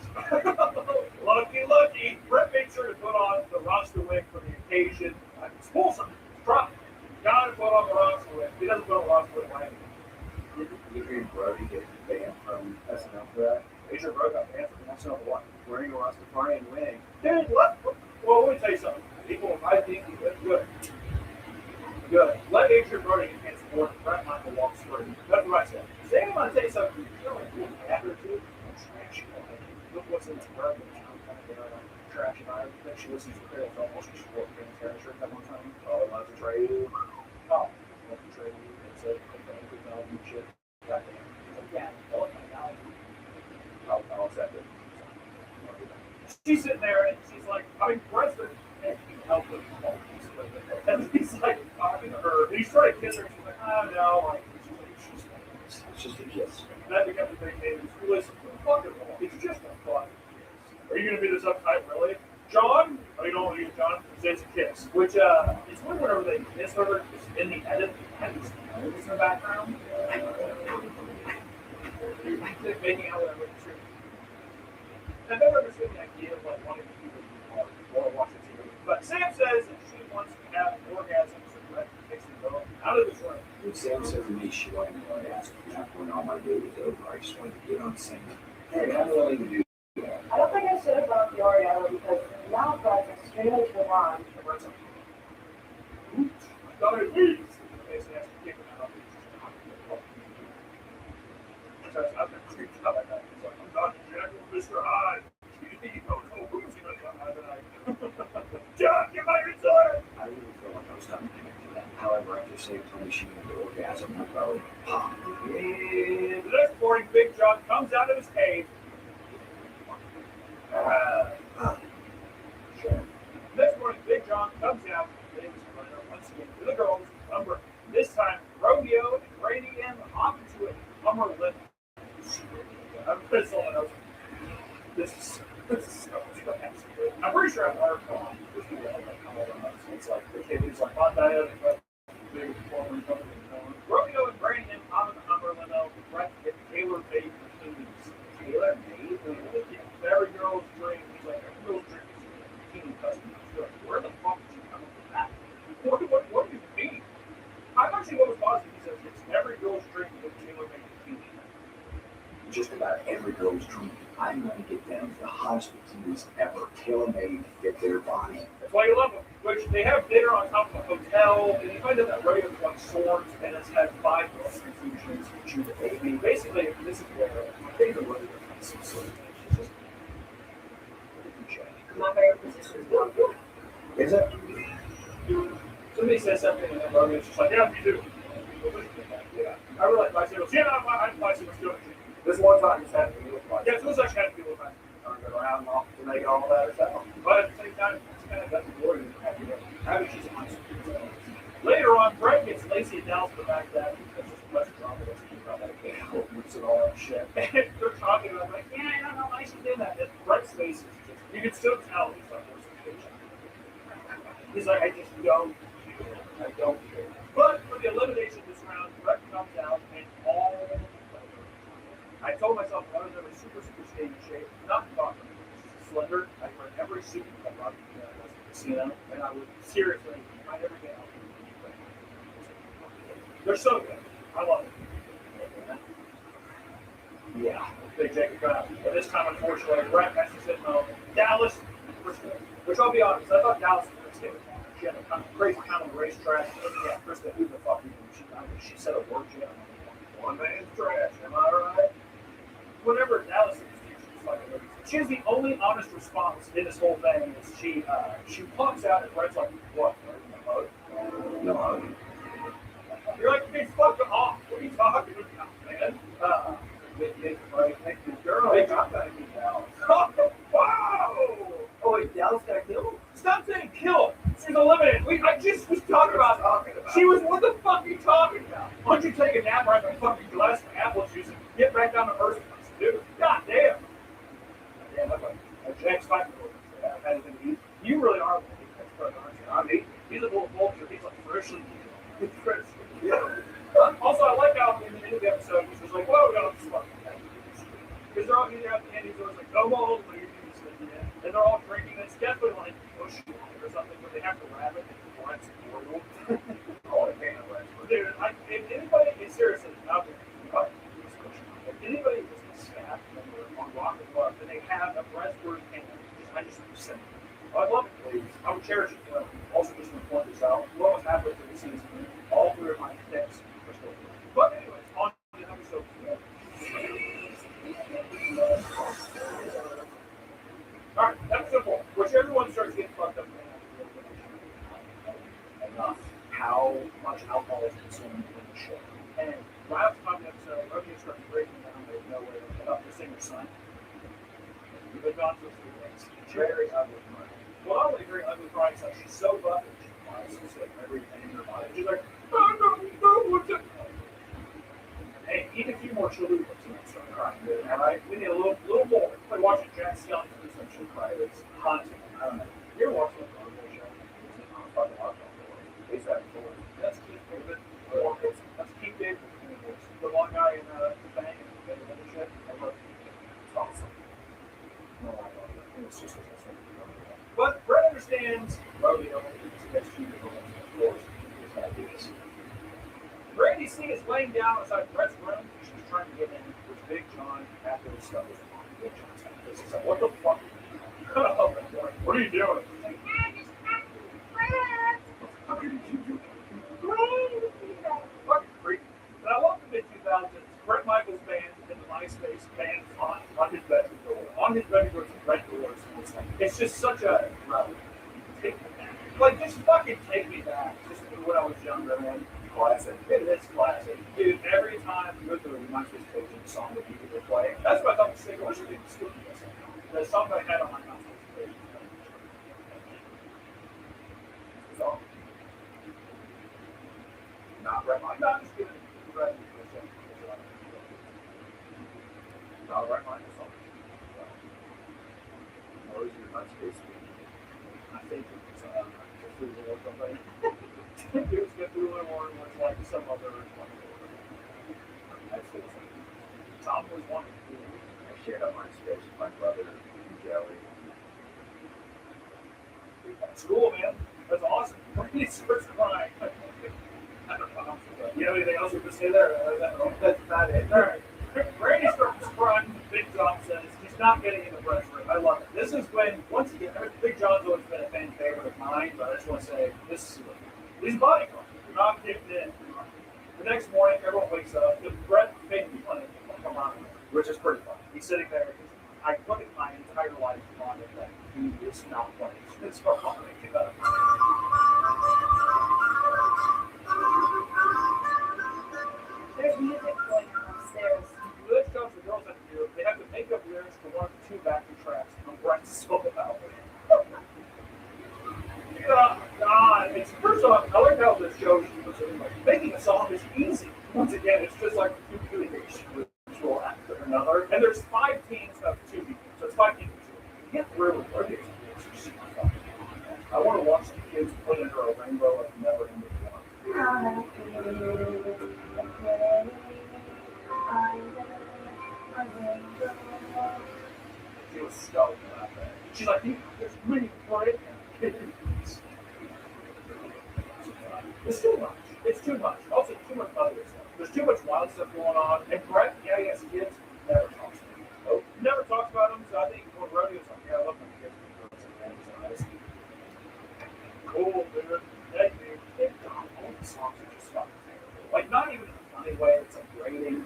lucky. Brett made sure to put on the roster wig for the occasion. It's poolside. It's drop. Gotta put on the roster wig. He doesn't put on the roster wig right. Adrian Brody get banned from SNL for that. Adrian Brody got banned from SNL for what? Wearing a Rastafarian wig. Dude, what? Well, let me tell you something. People, I think good. Let Adrian Brody get his support. Brett Michael walks through. That's what I said. Sam, I'm gonna tell you something. You're like, after two, trash. Look what's in this brother. Trash and I think she listens to Cradle Film. She should work in his hair shirt that one time. Oh, loves to trade. Oh, loves to trade. It's a good value shit. Back in. Yeah, I'll accept it. She's sitting there and she's like, I mean, Preston can't help it. And he's like talking to her. He's trying to kiss her. She's like, no. Like, it's just a kiss. And that becomes a big name. Listen, fuck it all. It's just a fun kiss. Are you going to be this uptight, really? John? Oh, you don't want to use John? It's a kiss. Which, it's weird whenever they kiss her in the edit. And it's in the background. Making out with her. I've never understood the idea of like wanting to keep it or watching TV. But Sam says that she wants to have orgasms and Brett takes the girl out of this room. When Sam said to me she wanted to ask when all my day was over, I just wanted to get on Sam. Hey, I'm willing to do that. I don't think I should have brought the Oreo because now Brett's extremely blonde. Brett's like, I thought it was. Basically has to kick him out. I've been creeped out like that. He's like, I'm Dr. Jekyll, Mr. Hyde. You don't know who's going to come out tonight. John, get my resort! I really feel like I was not connected to that. However, after Sam told me she wanted to orgasm, my belly popped. And the next morning, Big John comes out of his cave. Next morning, Big John comes out once again to the girls, number. This time, Rodeo and Grady and onto it. Hummer lip. I'm pissed on this is so fast. I'm pretty sure I've learned from this video it's like the kid who's like on diet but big performer Rodeo and Grady and on the Hummer limo, Brett get tailor-made bikinis. Tailor-made? Every girl's dream. He's like, every girl's dream is bikini custom. Where the fuck did you come up with that? What do you mean? I'm actually what was positive. He says it's every girl's dream to tailor-made bikini. Just about every girl's dream. I'm going to get them the hottest bikinis ever, tailor-made to fit their body. That's why you love them. Which they have dinner on top of a hotel, and you find out that Rodeo is like swords, and it's had 5 institutions. Shoot a baby. Basically, this is where my favorite Rodeo is sort of just My favorite position is one. Is it? somebody says something, and then Rodeo's just like, yeah, me too. Yeah. I really like bicycles. Yeah, I like bicycles too. This one time it's happened to me with my Yeah, it feels like having people back. go around off to make all that herself. But at the same time, it's kind of got the glory of having she's a nice. Later on, Brett gets Lacey and Dallas to the back that because there's a bunch of drama that's going about that game. Whips and all that shit. And they're talking about like, yeah, I don't know why she's doing that. And Brett's face is just, you can still tell he's like, where's the patient? He's like, I just don't care. I don't care. But for the elimination this round, Brett comes out and all. I told myself I was never super skating shape, not talking, slender. I wear every suit I brought to the casino, and I would seriously find every day out. They're so good. I love it. Yeah, Big Jacob got out. But this time, unfortunately, Brett has to sit home. Dallas, which I'll be honest, I thought Dallas was going to skip it. She had a kind of crazy time on the racetrack. Yeah, Krista, who the fuck you? She said a word, she had one man's trash, am I right? Whenever Dallas is like, she has the only honest response in this whole thing is she pops out and Brett's like, what? No. You're like, hey, fuck off. What are you talking about, man? Make the girl. Hey, I'm gonna get out. Wow! Oh, Dallas got killed? Stop saying kill. She's eliminated. I just was talking about. She was. What the fuck are you talking about? Why don't you take a nap right in a fucking glass of apple juice and get back down to earth, dude? God damn. Damn, I'm a Jack's fighting for it. You really are one of these experts, aren't you? I mean, he's a little vulture. He's like freshly. Yeah. Also, I like how in the end of the episode, he's just like, "Whoa, we got this fucking thing." Because they're all either at the end, he's always like, "No more ladies," and they're all drinking. It's definitely like bush or something, but they have to wrap it in Brent's portal. Oh, I can't wrap it. Dude, if anybody is seriously out there, if anybody is a staff member on Rocket Club and they have a Brent's can, I just send it. I love it, please. I would cherish it. Also, just want to point this out. We're almost halfway through the season. All three of my picks are still good. But anyways, on to the episode. Alright, that's simple. Which everyone starts getting fucked up enough how much alcohol is consumed in the show. And right off the top of the episode, Rodeo starts breaking down out of nowhere about the singer's son. We've been gone for 3 days. Very ugly crying. Well, not only very ugly crying, it's like she's so buff that she cries like everything in her body. She's like, no, what's it? Hey, eat a few more chalupas and start crying. Alright? We need a little more. It's like watching Jack Skellington do some shit cry. It's haunting. I don't know. You're watching the Rodeo show. It's fucking awesome. It's that cool. That's Keith David. That's Keith David. The one guy in the bank and the other shit. I love Keith David. It's awesome. No, I love it. It's just but Brett understands Rodeo. Of course. Brandy C is laying down outside Brett's room. She's trying to get in, which Big John, after the stuff is on. Big John's like, this is like, what the fuck? What are you doing? How can you do that? Fucking creepy. And I love the mid-2000s. Brett Michaels band in the MySpace band on his bedroom door. On his bedroom door, red doors. It's just such a take me back. Like, just fucking take me back. Just when I was younger, man. Classic. It is classic. Dude, every time you go through a MySpace page and the song that people were playing, that's what I thought was sick. I wish I didn't skip this. The song that I had on my MySpace page. So, not Brett Michaels. Not just giving Brett not Brett Michaels song. What was your MySpace page? I think it was Capsule or something. It was Capsule or was like some other one. Tom was one. I shared on MySpace with my brother and Joey. That's cool, man. That's awesome. He starts crying. I don't know. You have anything else you can say there? That's about it. All right. Randy starts crying. Big John says he's not getting in the press room. I love it. This is when, once again, Big John's always been a fan favorite of mine, but I just want to say, this is he's bodyguard. You're not kicked in. The next morning, everyone wakes up. The Brett baby playing come on, which is pretty fun. He's sitting there. I put in my entire life on it that he is not playing. It's so funny. There's music going on upstairs. This comes the girls have to do. They have to make up lyrics for one of the 2 backing tracks on Brett's solo album. Oh, God. It's, first off, I like how this show like, making a song is easy. Once again, it's just like you do visual after another. And there's 5 teams of 2 people. So it's 5 teams of 2. You get through with Rodeo. I want to watch the kids put under a rainbow of never ending one. She was stoked about that. She's like, there's many great It's too much. It's too much. Also, too much other stuff. There's too much wild stuff going on. And Brett, yeah, he has kids, never talks about them. Oh, never talks about them, so I think when Rodeo's like, yeah, I love my kids. Cool, dude. Hey, dude. All the songs are just fucking terrible. Like, not even in a funny way. It's like grating.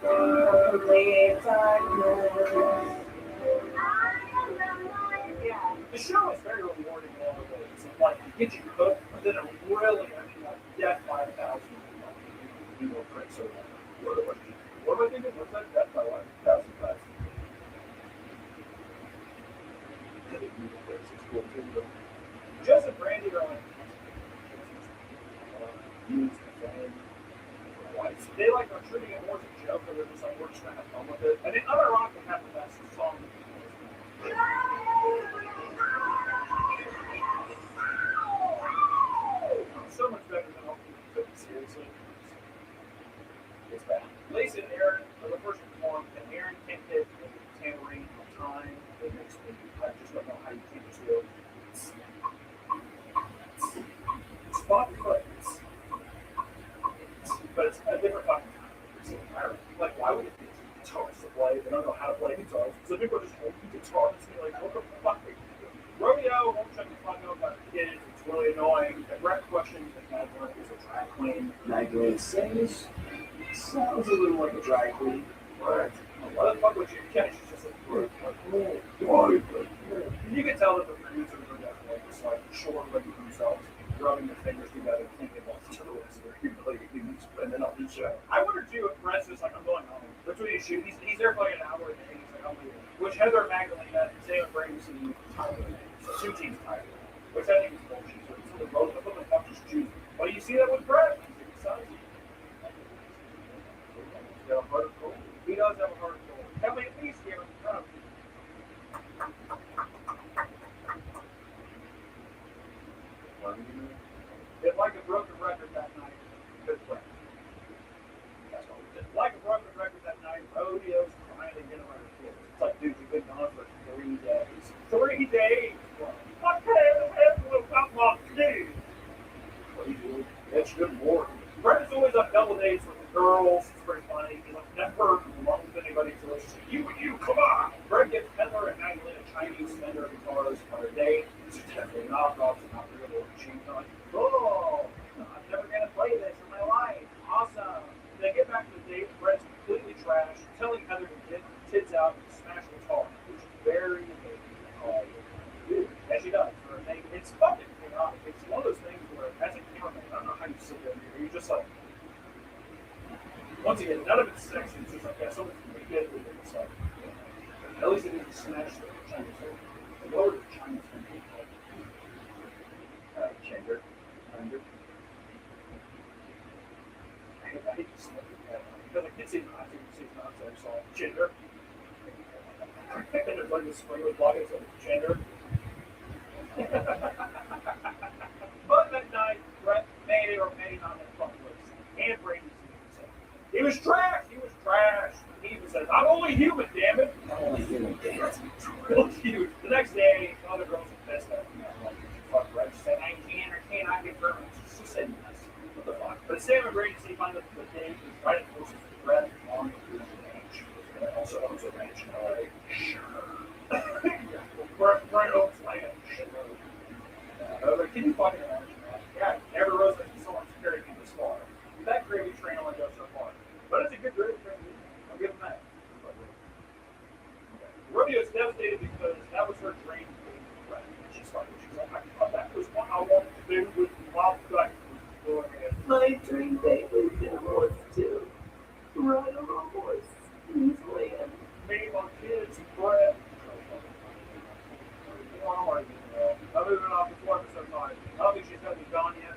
Yeah. The show is very rewarding in all the ways. It's like, it gets you hooked, but then it really, I mean, like, Death by 1,000. You know, Prince or what am I thinking? What's that? Death by 1,000 times. It's cool too. know, because they're just like, we're just gonna have fun with it. And then unironically have the best song. So much better than all people took it seriously. It's bad. Lacey and Aaron are the first to perform, and Aaron can't hit the tambourine on time. It makes me, I just don't know how you can just do it. Spot clicks. But it's a different fucking time. Like, why would it be guitarists to play? They don't know how to play guitars. So people are just holding guitars and like, what the fuck are you doing? Rodeo won't check the fuck out about kids. It's really annoying. The direct question that Magdalene is a drag queen. Magdalene sounds a little like a drag queen. Right. What the fuck would you catch? She's just like, you can tell that the producers are definitely just like short with themselves, rubbing their fingers together, thinking about each other. And then I'll do show. I wonder too if Brent's just like, I'm going home. Between his shoot, he's there for like an hour and then he's like, I'm leaving. Which Heather Magdalena, Sam Brady, Tyler. So 2 teams Tyler. Which I think is bullshit. So it's the both of them and just choose. But you see that with Brett. He's got a heart of gold. He does have a heart of gold. Tell me at least here in front of him. It's like a broken record that night. Good play. That's what we did. Like a broken record that night, Rodeo's finally getting on the floor. It's like, dude, you've been gone for 3 days. 3 days? What the hell about my dude? What do you do? That's good work. Brett is always on double dates with the girls. It's pretty funny. He like never along with anybody to like, you, come on. Brett gets Heather and Magdalene a Chinese Fender guitars on a date. It's definitely knockoffs and not real or cheap on. Oh, I'm never gonna play this in my life. Awesome. They get back to the date. Brett's completely trashed, telling Heather to get the tits out and smash the guitar, which is very amazing. As she does. It's fucking chaotic. It's one of those things where, as a cameraman, I don't know how you sit there. You're just like, once again, none of it's sexy. It's just like, yeah, someone's gonna get it. It's like, at least it didn't smash the Chinese thing. The lower the Chinese thing. Gender. I hate to slip it that way. Because like, it's even I think it's not so gender. And there's like this spring with blogging, so it's gender. But that night, Brett made it or made it on that fuck list. And Brady said, he was trash. He even says, I'm only human, damn it. I'm only human, damn it. Real cute. The next day, other girls were pissed at him. Like, fuck Brett. She said, I can or cannot confirm it. She said yes. What the fuck? But Sam and Brady see find that the day is right at closest to Brett on the ranch. Also owns a ranch in LA. Sure. Brett owns land. I was like, can you fucking imagine that? Yeah, never rose like someone's carrying me this far. That gravy train only goes so far. But it's a good gravy train. I'll give him that. Rodeo's devastated because that was her dream. She's like, I thought that was what I wanted to do with Wild Duck. My dream date was in a horse too. Ride on a horse in his land. Me, my kids, Brett. I'm moving off the floor so far. I don't think she's going to be gone yet.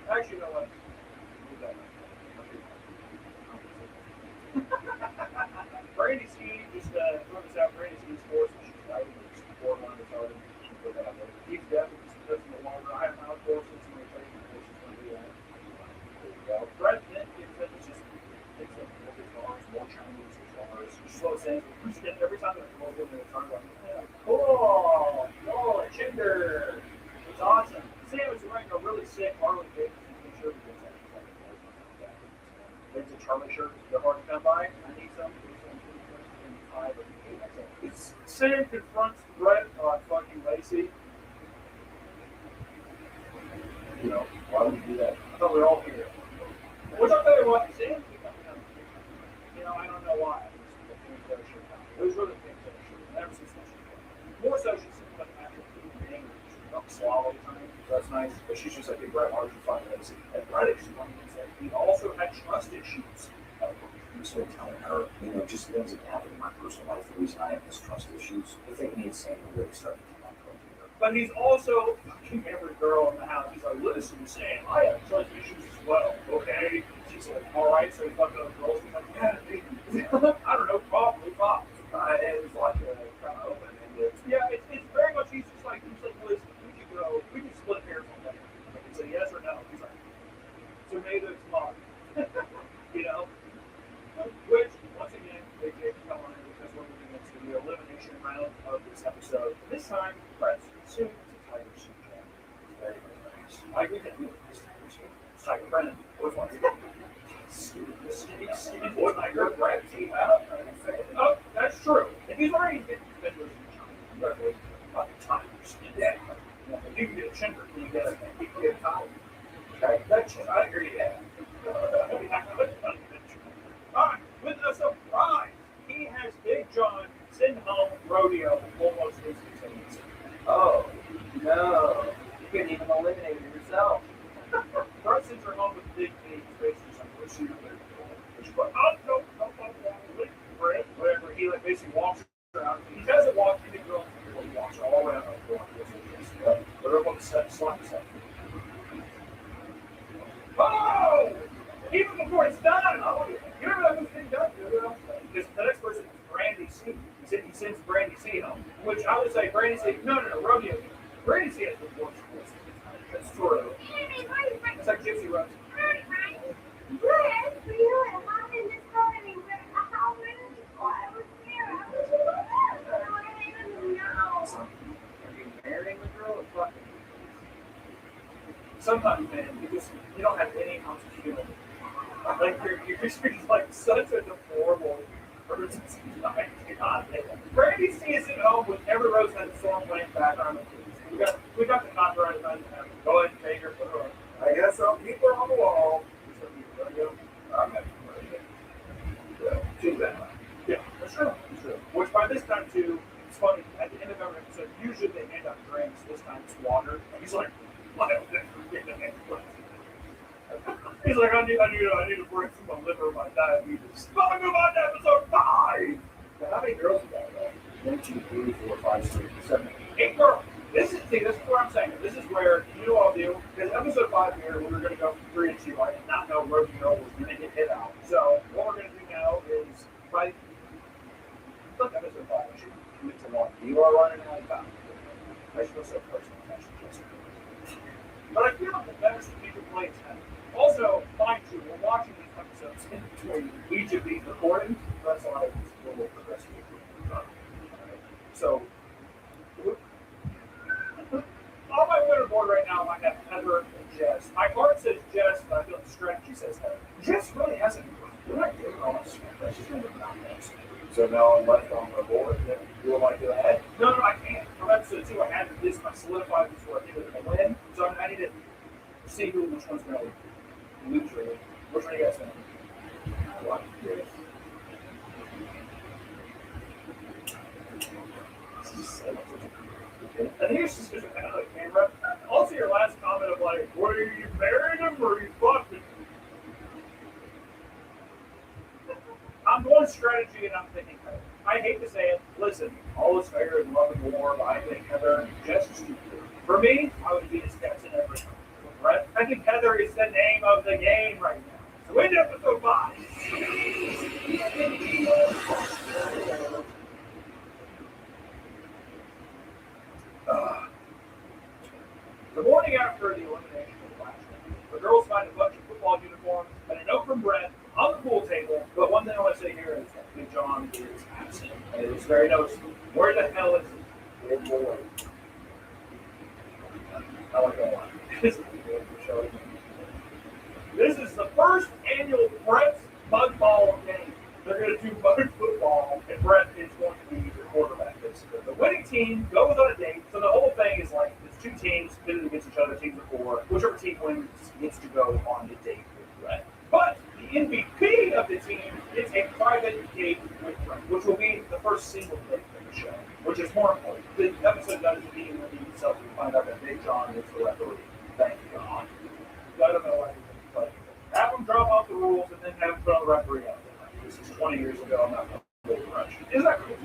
Actually, you know what? Brady ski, just throw this out. Brady ski's horse, and she's riding with the borderline retarded. He's definitely just pushing the longer. I have my horses, and my training horse is going to do that. There you go. Brett then gets it, it's just picks up more guitars, more Chinese guitars. Slow sense. Every time they're going to turn around, cool! Oh, Chinder! It's awesome. Sam is wearing a really sick Harley Davidson t-shirt. It's a Charlie shirt. They're hard to come by. I need some. Sam confronts Brett on fucking Lacey. You know, why would you do that? I thought we were all here. Which I'll tell you what, Sam, you know, I don't know why. It was really big shirt. Ever since that shirt. More so, she seems like an actual human being. She don't swallow time. That's nice. But she's just like, hey, Brett, why would you find Lacey? And Brett is funny. He also had trust issues. I'm still telling her, you know, just things that happen in my personal life. The reason I have this trust issues, I think me and Sam really started to come up with it. But he's also fucking every girl in the house. He's like, listen, Sam, I have trust issues as well, okay? She's like, all right, so he fucked other girls. He's like, yeah, dude, I don't know, probably Fox. And it's like kind of open ended. Yeah, it's very much he's just like listen, we can split hairs on that. Like it's a yes or no. He's like tomato tomato. You know? Which once again they did come on in because we're moving into the elimination round of this episode. This time, Brett's soon to Tiger Suit Camp. Very, very nice. I agree with you. It's Tiger Brennan. Always wanted to boy, my girl Brett came out. Oh, that's true. If he's already getting defenders in China, fucking Tigers. Yeah. You can get a chinker. You can get a tiger. Okay? That's I agree, yeah. Alright, with a surprise, he has Big John send home rodeo almost instantaneously. Oh, no. You couldn't even eliminate it yourself. Brett sends her home with Big B, basically some receiver. Whatever, he like basically walks around. He doesn't walk in the girl, he walks all around the floor. But up on the set, slap the set. Oh! Even before it's done! Oh, you remember that was being done? Because the next person is Brandy C. He sends Brandy C home. Which I would say, Brandy C. No, rodeo. Brandy C has the worst. That's true. It's like Gypsy Rose. Good for you, and how did this go anywhere? How many people I was there? I don't even know. Are you marrying the girl or fucking? Sometimes, man, because you don't have any ounce of feeling. Like you're just like such a deplorable person. God, Brandy C is at home with every rose had a storm playing background. We got the copyright on that. Go ahead and take her. I guess I'll keep her on the wall. Too bad. Yeah, that's true. Which by this time too, it's funny. At the end of every episode, usually they hand out drinks. This time it's water. And he's like, he's like, I need to bring some of liver my diabetes. Welcome on to episode 5. Now, how many girls is that? 1, 2, 3, 4, 5, 6, 7, 8 girls. This is what I'm saying. This is where you know what I'll do. Because episode 5 here, we were going to go from 3 and 2. I did not know Rosie Girl was going to get hit out. So what we're going to do now is fight. Look, episode 5. I should commit to 1. You are running out of time. I should go so personal. But I feel like the best future plays happen. Also, mind you, we're watching these episodes in between each of these recordings. That's why it's a little progressive. So, on my winner board right now, I have Heather and Jess. My heart says Jess, but I feel like strategy says Heather. Jess really hasn't. We're not giving her all this. She's going to be not next. So now I'm left on my board. You would like to go ahead? No, I can't. From episode 2, I had this. I solidified this where I think it's going to win. So I need to see which one's going to lose. Really. Which one do you guys think? I like this. And here's just kind of like camera. Also, your last comment of like, were you married him or you fucked him? I'm going strategy and I'm thinking Heather. I hate to say it. Listen, all is fair in love and war, but I think Heather and Jess is stupid. For me, I would be discussing everything. Right? I think Heather is the name of the game right now. So into episode 5. The morning after the elimination of the last one, the girls find a bunch of football uniforms and a note from Brett on the pool table. But one thing I want to say here is that Big John is absent. And it is very noticeable. Where the hell is he? Good boy. I like that one. This is the first annual Brett's Mud Ball game. They're going to do mud football, and Brett is going to be the quarterback. The winning team goes on a date, so the whole thing is like there's 2 teams pitted against each other, teams of 4. Whichever team wins gets to go on the date with Brett. But the MVP of the team is a private date with Brett, which will be the first single date of the show, which is more important. The episode doesn't even reveal itself. We find out that Big John is the referee. Thank God. I don't know why. But have them drop off the rules and then have them put on the referee out there. This is 20 years ago. I'm not going to rush. Isn't that cool?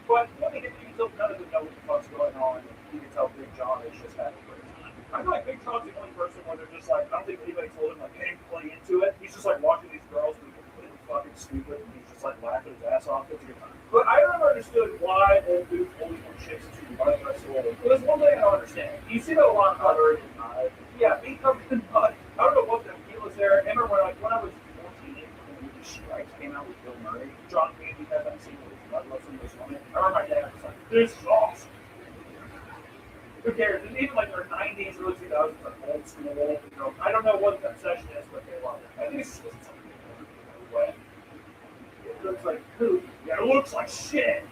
But let me get you until none of them know what the fuck's going on. You can tell Big John is just having a great time. I feel like Big John's the only person where they're just like, I don't think anybody told him, like, hey, play into it. He's just like watching these girls be completely fucking stupid, and he's just like laughing his ass off. It's a good time. But I never understood why old dudes always want chicks to mud the rest of the world. But there's one thing I don't understand. You see that a lot of covered in mud. Yeah, being covered in mud. I don't know what the deal is there. I remember when I was 14, when the Stripes came out with Bill Murray, John Candy had that scene with his mud lotion was on it. I remember my dad was like, "This is awesome." Who cares? And even like their 90s, early 2000s, like old school, you know, I don't know what the obsession is, but they love it. I think it's just something wet. It looks like poop. Yeah, it looks like shit.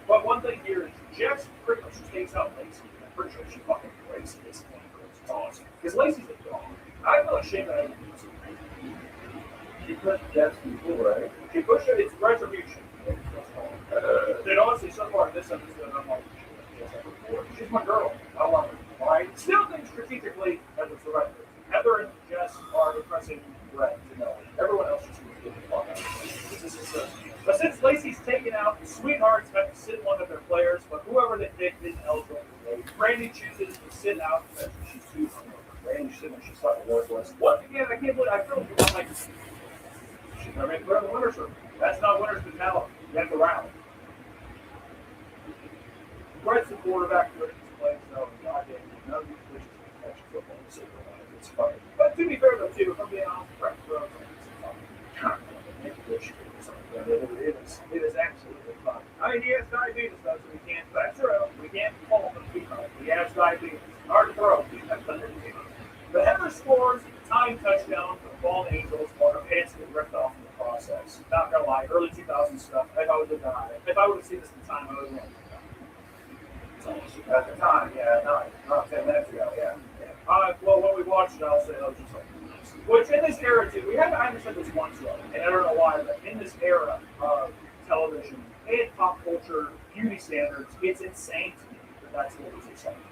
But one thing here is Jess pretty much takes out Lacey. I'm pretty sure she fucking breaks this point. It's awesome. Because Lacey's a dog. I'm not ashamed that I didn't do this. She pushed Jess before, right? She pushed it. It's retribution. Then honestly, so far in this episode, I'm like, she's my girl. I love her. Right? Still think strategically that was the right move. Heather and Jess are impressing Brett to know. Everyone else just needs to get the fuck out. But since Lacey's taken out, the Sweethearts have to sit one of their players, but whoever they pick isn't eligible to play. Brandy chooses to sit out because she's too hungover. Brandy should have she's fucking worthless. Once again, I can't believe I feel like she's gonna make her in the winner's circle. That's not winner's mentality. You have to rally. Brett's the quarterback for this play, so goddamn, none of these positions can catch football in the Super Bowl. It's funny. But to be fair, though, too, if I'm being honest, Brett throws it is absolutely fun. I mean, he has diabetes, though, so we can't, that's true. We can't fault him too much. He has diabetes. Hard to throw. But Heather scores a tying touchdown for the Fallen Angels while her pants get ripped off in the process. Not gonna lie, early 2000s stuff. If I would have died, if I would have seen this in time, I would have at the time, yeah, not 10 minutes ago, yeah. Well, when we watched it, I'll say I was just like, which in this era too, I understood this once though, and I don't know why, but in this era of television and pop culture beauty standards, it's insane to me that that's what was exciting.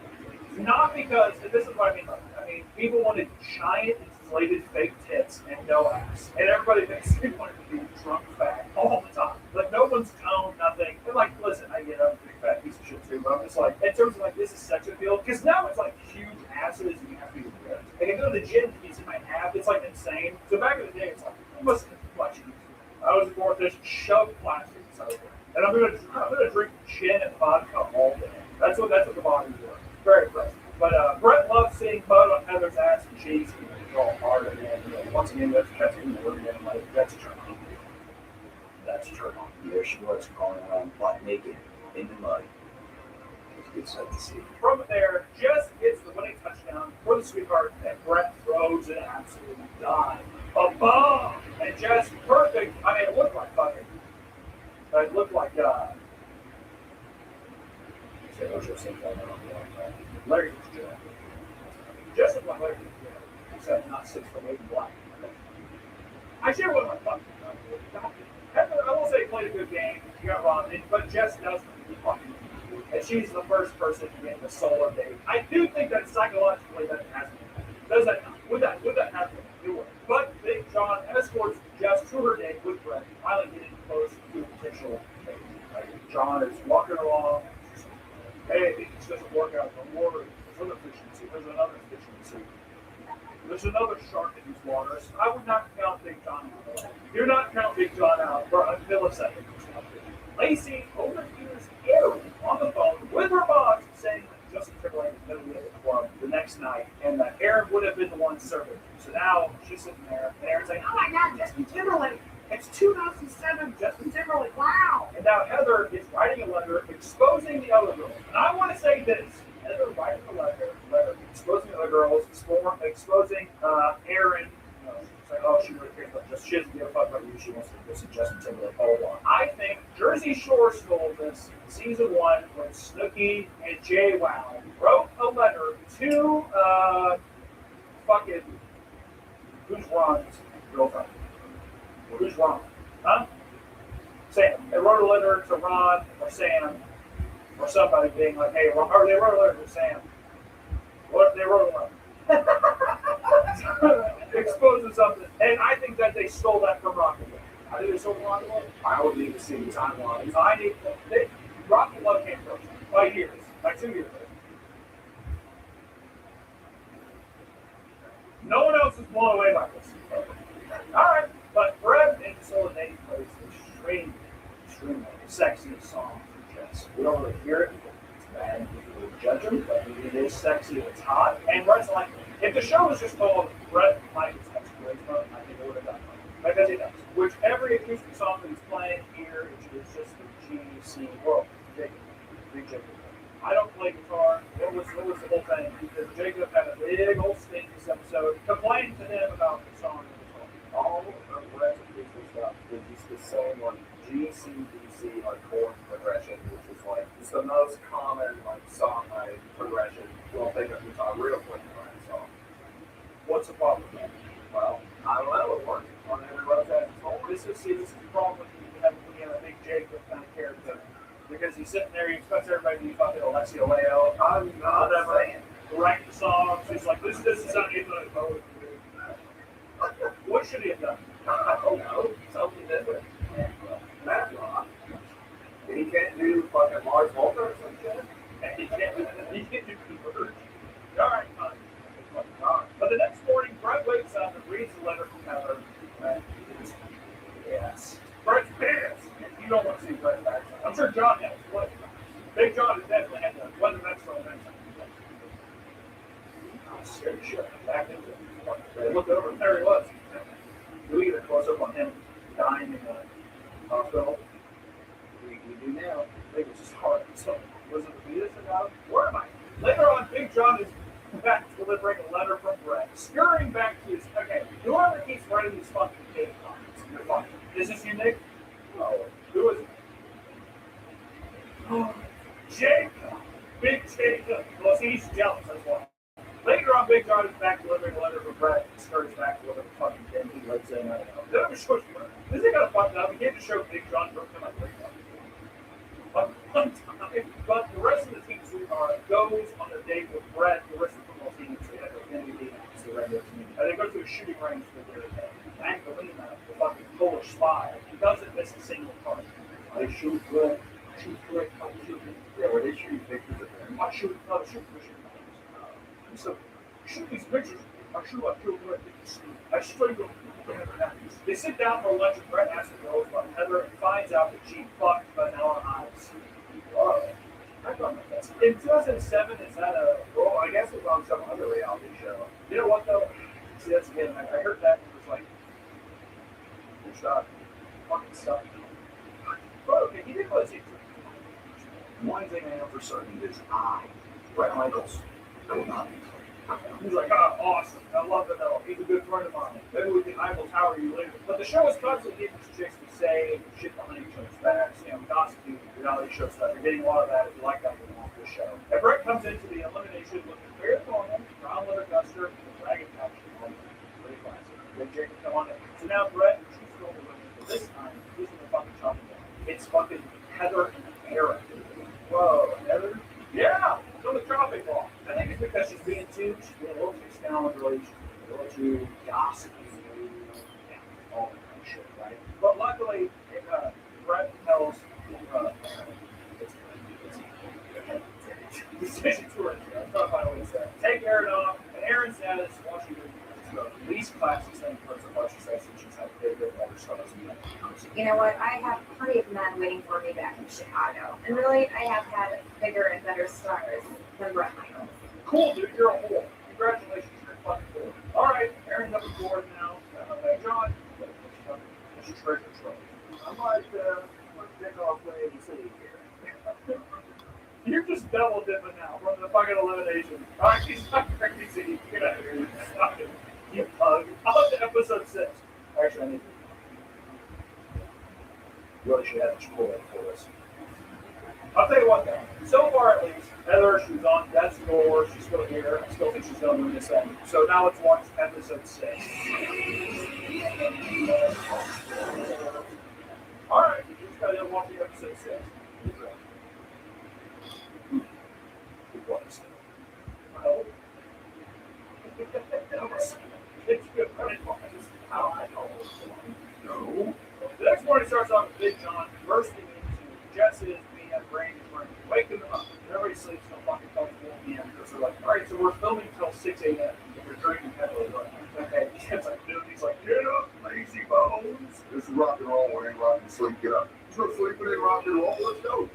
Not because, and this is what I mean by that. I mean, people wanted giant, inflated fake tits and no ass. And everybody thinks they wanted to be drunk fat all the time. Like, no one's toned, nothing. And, like, listen, I get I'm a big fat piece of shit too, but I'm just like, in terms of, like, this is sex appeal, because now it's, like, huge asses and you have to be ripped. And you go to the gym, you see my ab, it's, like, insane. So back in the day, it's like, it wasn't much easier. I was more fish, shoved plastic inside of it. And I'm gonna drink gin and vodka all day. That's what the body's doing. Very impressive. But Brett loves seeing mud on Heather's ass and cheeks. It's all hard. And once again, that's in the word again. Like, that's a turn on. That's a turn on. There she was crawling around butt naked in the mud. It's a good sight to see. From there, Jess gets the winning touchdown for the Sweetheart, and Brett throws an absolute dive. A bomb! And Jess, perfect. I mean, it looked like fucking. It looked like, Larry Fitzgerald. Just looked like Larry Fitzgerald, except not 6'8" and black. I share one of my fucking. I will say he played a good game. He got robbed, but Jess does fucking. And she's the first person to get the solo date. I do think that psychologically that has to happen. Does that not? Would that happen? It would. But Big John escorts Jess to her date with Brett, finally getting close to a potential date. John is walking along. Hey, this doesn't work out no more. There's another fish in the sea. There's another fish in the sea. There's another shark in these waters. I would not count Big John out. Do not count Big John out for a millisecond. Lacey overhears Aaron on the phone with her boss saying that Justin Timberlake is going to be at the club the next night and that Aaron would have been the one serving. So now she's sitting there and Aaron's like, oh my God, Justin Timberlake. It's 2007, Justin Timberlake, wow! And now Heather is writing a letter exposing the other girl. And I want to say this. Heather writing a letter exposing the other girls, exposing Aaron. It's like, oh, she really cares about just, she doesn't give a fuck about you, she wants to listen to Justin Timberlake, blah, blah, blah. I think Jersey Shore stole this in season 1 when Snooki and Jay Wow wrote a letter to fucking, who's Ron's girlfriend? Who's Ron? Huh? Sam. They wrote a letter to Ron or Sam or somebody being like, hey, or they wrote a letter to Sam. What? They wrote a letter. Exposing something. And I think that they stole that from Rocket Love. I think they stole from Rocket Love. I would need to see the timeline. Rocket Love came first. By years. By 2 years. No one else is blown away by this. All right. So Nate plays extremely sexiest song for Jess. We don't really hear it. It's bad. We judge him, but it is sexy. It's hot. And Brett's like, if the show was just called Brett Michaels Has Charisma, I think it would have done fine. Because it does. Which every acoustic song that he's playing here is just the GC world. Jacob. Big Jacob. I don't play guitar. What was the whole thing? Because Jacob had a big old stink this episode. Complained to him about the song. All of Brett's acoustic stuff is just the same like GCDC like chord progression, which is like it's the most common like song like progression. We'll take a guitar real quick song. What's the problem? Well, I don't know. It works on every rotate. This is the problem with when you have a big Jacob kind of character. Because he's sitting there, he expects everybody to be fucking Alessio Leo. I'm not ever write the songs. He's like, this is something that what should he have done? I don't know. Something different. Math rock. He can't do fucking Mars Volta or some shit. He can't do Converge. All right, fine. But the next morning, Brett wakes up and reads the letter from Heather. Yes. Brett's pissed. You don't want to see Brett back. I'm sure John has. What? Big John has definitely had that. Wasn't that so mentioned? I was scared to shit. Back into it. They looked over and there he was. Do we get a close up on him dying in the hospital? We do now. I think it's just hard. So, was it the fetus that got him? Where am I? Later on, Big John is back delivering a letter from Brett, scurrying back to his. Okay, whoever keeps writing these fucking data comments, you're fucking. Is this you, Nick? No. Who is it? Oh, Jacob. Big Jacob. Well, see, he's jealous, that's why. Later on, Big John is back delivering a letter from Brett and scurries back to whatever fucking den he lives in. I don't know. This ain't gonna fuck up. We can't just show Big John broken like one time. But the rest of the team goes on a date with Brett. The rest of the football team, they have their NBA it's the regular team. And they go to a shooting range with their Magdalena, the fucking Polish spy. He doesn't miss a single target. They shoot good. Shoot good. Yeah, where they shoot pictures of them. I shoot pictures. So, shoot these pictures. I shoot like real good. I strangle. They sit down for lunch and Brett asks the girls about Heather and finds out that she fucked Vanilla Ice. Whoa. I thought that's in 2007, is that a. Well, I guess it was on some other reality show. You know what, though? See, that's again, I heard that and it was like. Good shot. Fucking stuff. But okay, he did what he. One thing I know for certain is Brett Michaels, I will not be playing. He's like, oh, awesome. I love Vanilla. He's a good friend of mine. Maybe we can Eiffel Tower you later. But the show is constantly getting these chicks to say shit behind each other's backs, gossiping, reality show stuff. You're getting a lot of that if you like that going on this show. And Brett comes into the elimination looking very normal, brown leather duster, and a dragon pouch. Pretty classic. Then Jacob come on in. So now Brett and she's going to win. But this time, who's in the fucking chopping block? It's fucking Heather and Aaron. Whoa, Heather? Yeah, it's on the chopping block. I think it's because she's being too scoundrelly, a little too gossipy, all that kind of shit, right? But luckily, Brett tells take Aaron off, and Aaron says, "Want you to the least classy thing for what she says since she's had a big older son." You know what? I have plenty of men waiting for me back in Chicago, and really, I have had bigger and better stars than Brett Michaels. Cool, dude, you're a whore. Congratulations, you're fucking cool. All right, Aaron's up the board now. Hey, John, it's your treasure trove. I might pick off Lady City here. You're just double dipping now from the fucking elimination. All right, he's not crazy. Get out of here. Stop it. You pug. On to episode 6. Actually, I need to. Really should have spoiled for us. I'll tell you what, though. So far, at least, Heather, she's on death's door. She's still here. I still think she's going to win this end. So now let's watch episode 6. All right, you just got to watch the episode 6. Well, it's good. How I know. No. The next morning starts off with Big John bursting into Jess's being at Brain and Brain, waking them up. Everybody sleeps till fucking 4 p.m. because they're like, all right, so we're filming till 6 a.m. We're drinking heavily. Okay, it's like, dude, he's like, get up, lazy bones. This is rock sleep, get up. There's no sleeping in rock and roll. Let's go.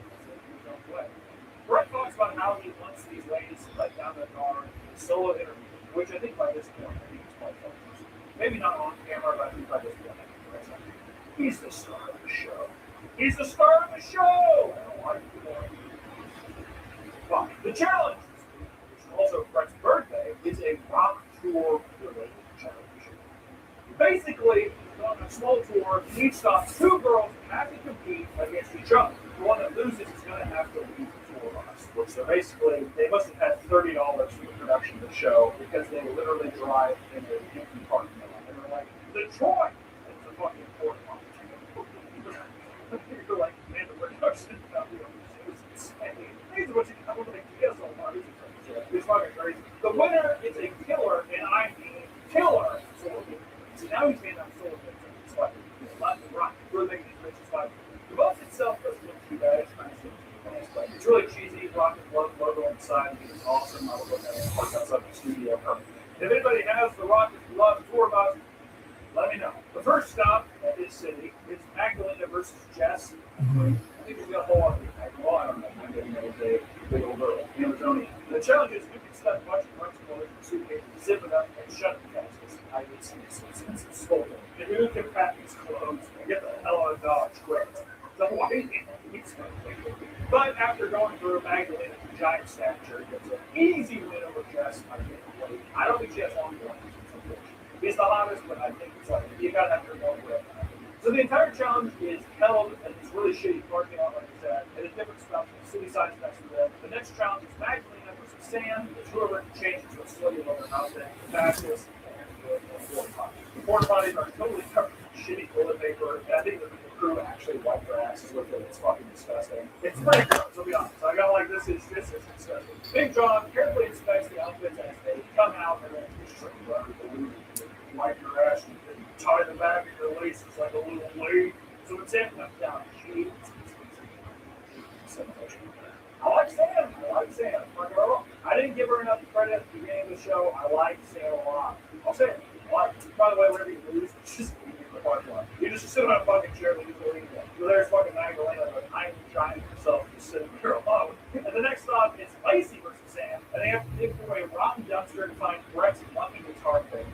Brett talks about how he wants these ladies to let down their guard in a solo interview, which I think by this point, I think it's quite focused. Maybe not on camera, but I think by this point, he's the star of the show. He's the star of the show! I don't like it. But the challenge, which is also Brett's birthday, is a rock tour related challenge. Basically, on a small tour, each stop, two girls have to compete against each other. The one that loses is going to have to leave the tour bus, which they're basically, they must have had $30 for the production of the show because they literally drive in an empty parking lot. And they're like, Detroit! It's a fucking tour bus. You're like, man, the production value is insane. These are what you got with like DSL parties. It's fucking crazy. The winner is a killer, and I mean killer. So now he's made that solo mix. It's like, left and right. Really making these mixes like, the box itself doesn't look too bad. It's kind of simple. It's really cheesy. Rock and Love logo on the side. It's awesome. I would look at it parked outside the studio. If anybody has the Rock and Love tour bus, let me know. The first stop at this city is Magdalena versus Jess. I think we've got a whole other well, I don't know. Magdalena is a big old girl. Amazonian. The challenge is you can stuff a bunch of running clothes in a suitcase, zip it up, and shut the caskets. I need some scolding. If you can pack these clothes and get the hell out of Dodge quick. So why But after going through Magdalena's giant stature, it's an easy win over Jess. I don't think she has long legs. He's the hottest, but I think it's like, you gotta have your one way. So the entire challenge is held in this really shitty parking lot, like I said, at a different spot, city sides next to them. The next challenge is Magdalena versus Sam. It's whoever can change into a slutty leather outfit, the fastest, and the porta potties. The porta potties are totally covered in shitty toilet paper, and I think the crew actually wiped their asses with it. It's fucking disgusting. It's pretty gross, I'll be honest. I got like, this is disgusting. Big John carefully inspects the outfits as they come out, and then it's just like, wipe your ass and tie the back of your laces like a little blade. So when Sam comes down, she I like Sam. I didn't give her enough credit at the beginning of the show. I like Sam a lot. I'll say it. By the way, whenever you lose, just leave the parking lot. You just sit on a fucking chair and you leave it. So there's fucking Magdalena, but I'm trying herself just sitting there alone. And the next stop is Lacey versus Sam, and they have to dig through a rotten dumpster to find Brett's lucky guitar pick.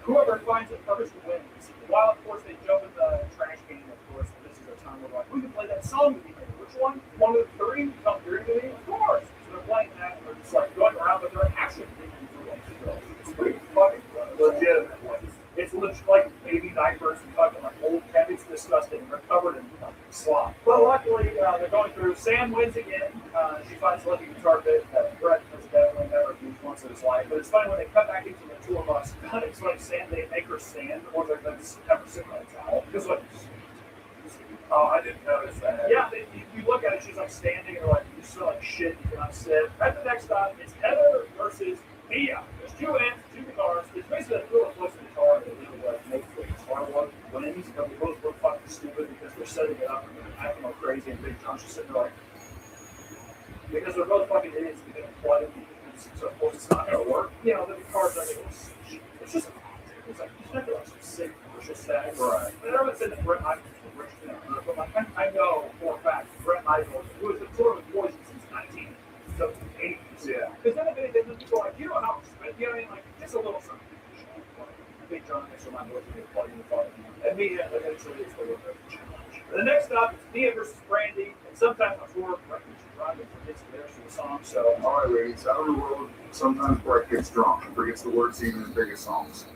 Whoever finds it first wins. While, of course, they jump in the trash can, of course, this is a time where like, we can play that song with you. Which one? One of the three? Come through to me? Of course. So they're playing that, and they're just like going around, but they're actually thinking through it. It's pretty fucking legitimate. It's like baby diapers and fucking like old cat. It's disgusting. They're covered in slop. But luckily, they're going through. Sam wins again. She finds a lucky guitar pick that Brett has definitely never used once in his life. But it's funny when they cut back into the tour bus. It's like Sam, they make her stand, or they're going to have her sit on a towel. Because like, oh, I didn't notice that. yeah, you look at it, she's like standing, and like you smell like shit. You cannot sit. At the next stop, it's Heather versus Mia. There's two amps, two guitars. It's basically a real close guitar that we would like make the guitar one. When they they both look fucking stupid because they're setting it up and they're acting all crazy, and Big John's just sitting there like, because they're both fucking idiots because they're plug it, so of course it's not gonna work. You know, the guitars are it's just it's like you have to like some sick commercial static. Right. And everyone said that Brett Michaels was rich, but like I know for a fact Brett Michaels, who has been touring with Poison since 1980s. Yeah. Because then they people like, you know how expensive, you know what I mean? Like, just a little something. Big John makes your mind looking at plugging the phone. And Mia eventually is the little bit of a challenge. The next stop is Mia versus Brandy, and sometimes on tour, Brett gets drunk and forgets the lyrics to the song. So, all right, ladies, out of the world, sometimes Brett gets drunk and forgets the words even in the biggest songs.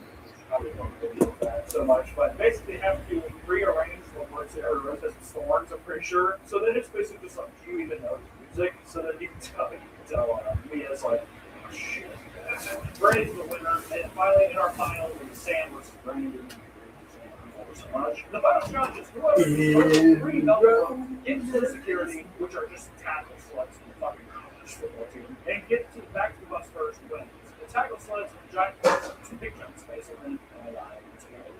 I really don't believe that so much, but basically they have to rearrange the words there, or as storms, I'm pretty sure. So then it's basically just like, do you even know the music? So that you can tell Mia's like, oh, shit. Brandy's the winner, and finally in our final, it's Sam versus Brandy. So much. The final challenge is whoever three double get to the security, which are just tackle sluts in the fucking college football team, and get to back to the bus first wins. The tackle sluts are giant, big jump space, and then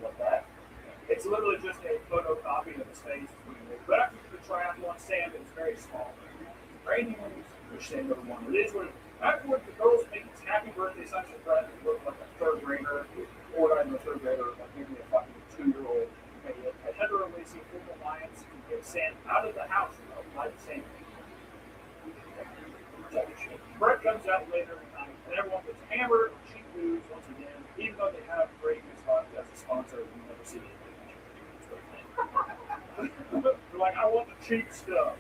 like that. It's literally just a photocopy of the space. But after the triathlon, Sam is very small. Brandy wins, which Sam number one. It is what it is. Afterwards, the girls make this happy birthday sign for Brett, who looked like a third grader, or not even a third grader, like maybe a fucking 2-year-old. And Heather and Lacey form alliance comes out later in the night, and everyone gets hammered on cheap booze once again, even though they have Grey Goose Vodka as a sponsor. We never see it. They're like, I want the cheap stuff.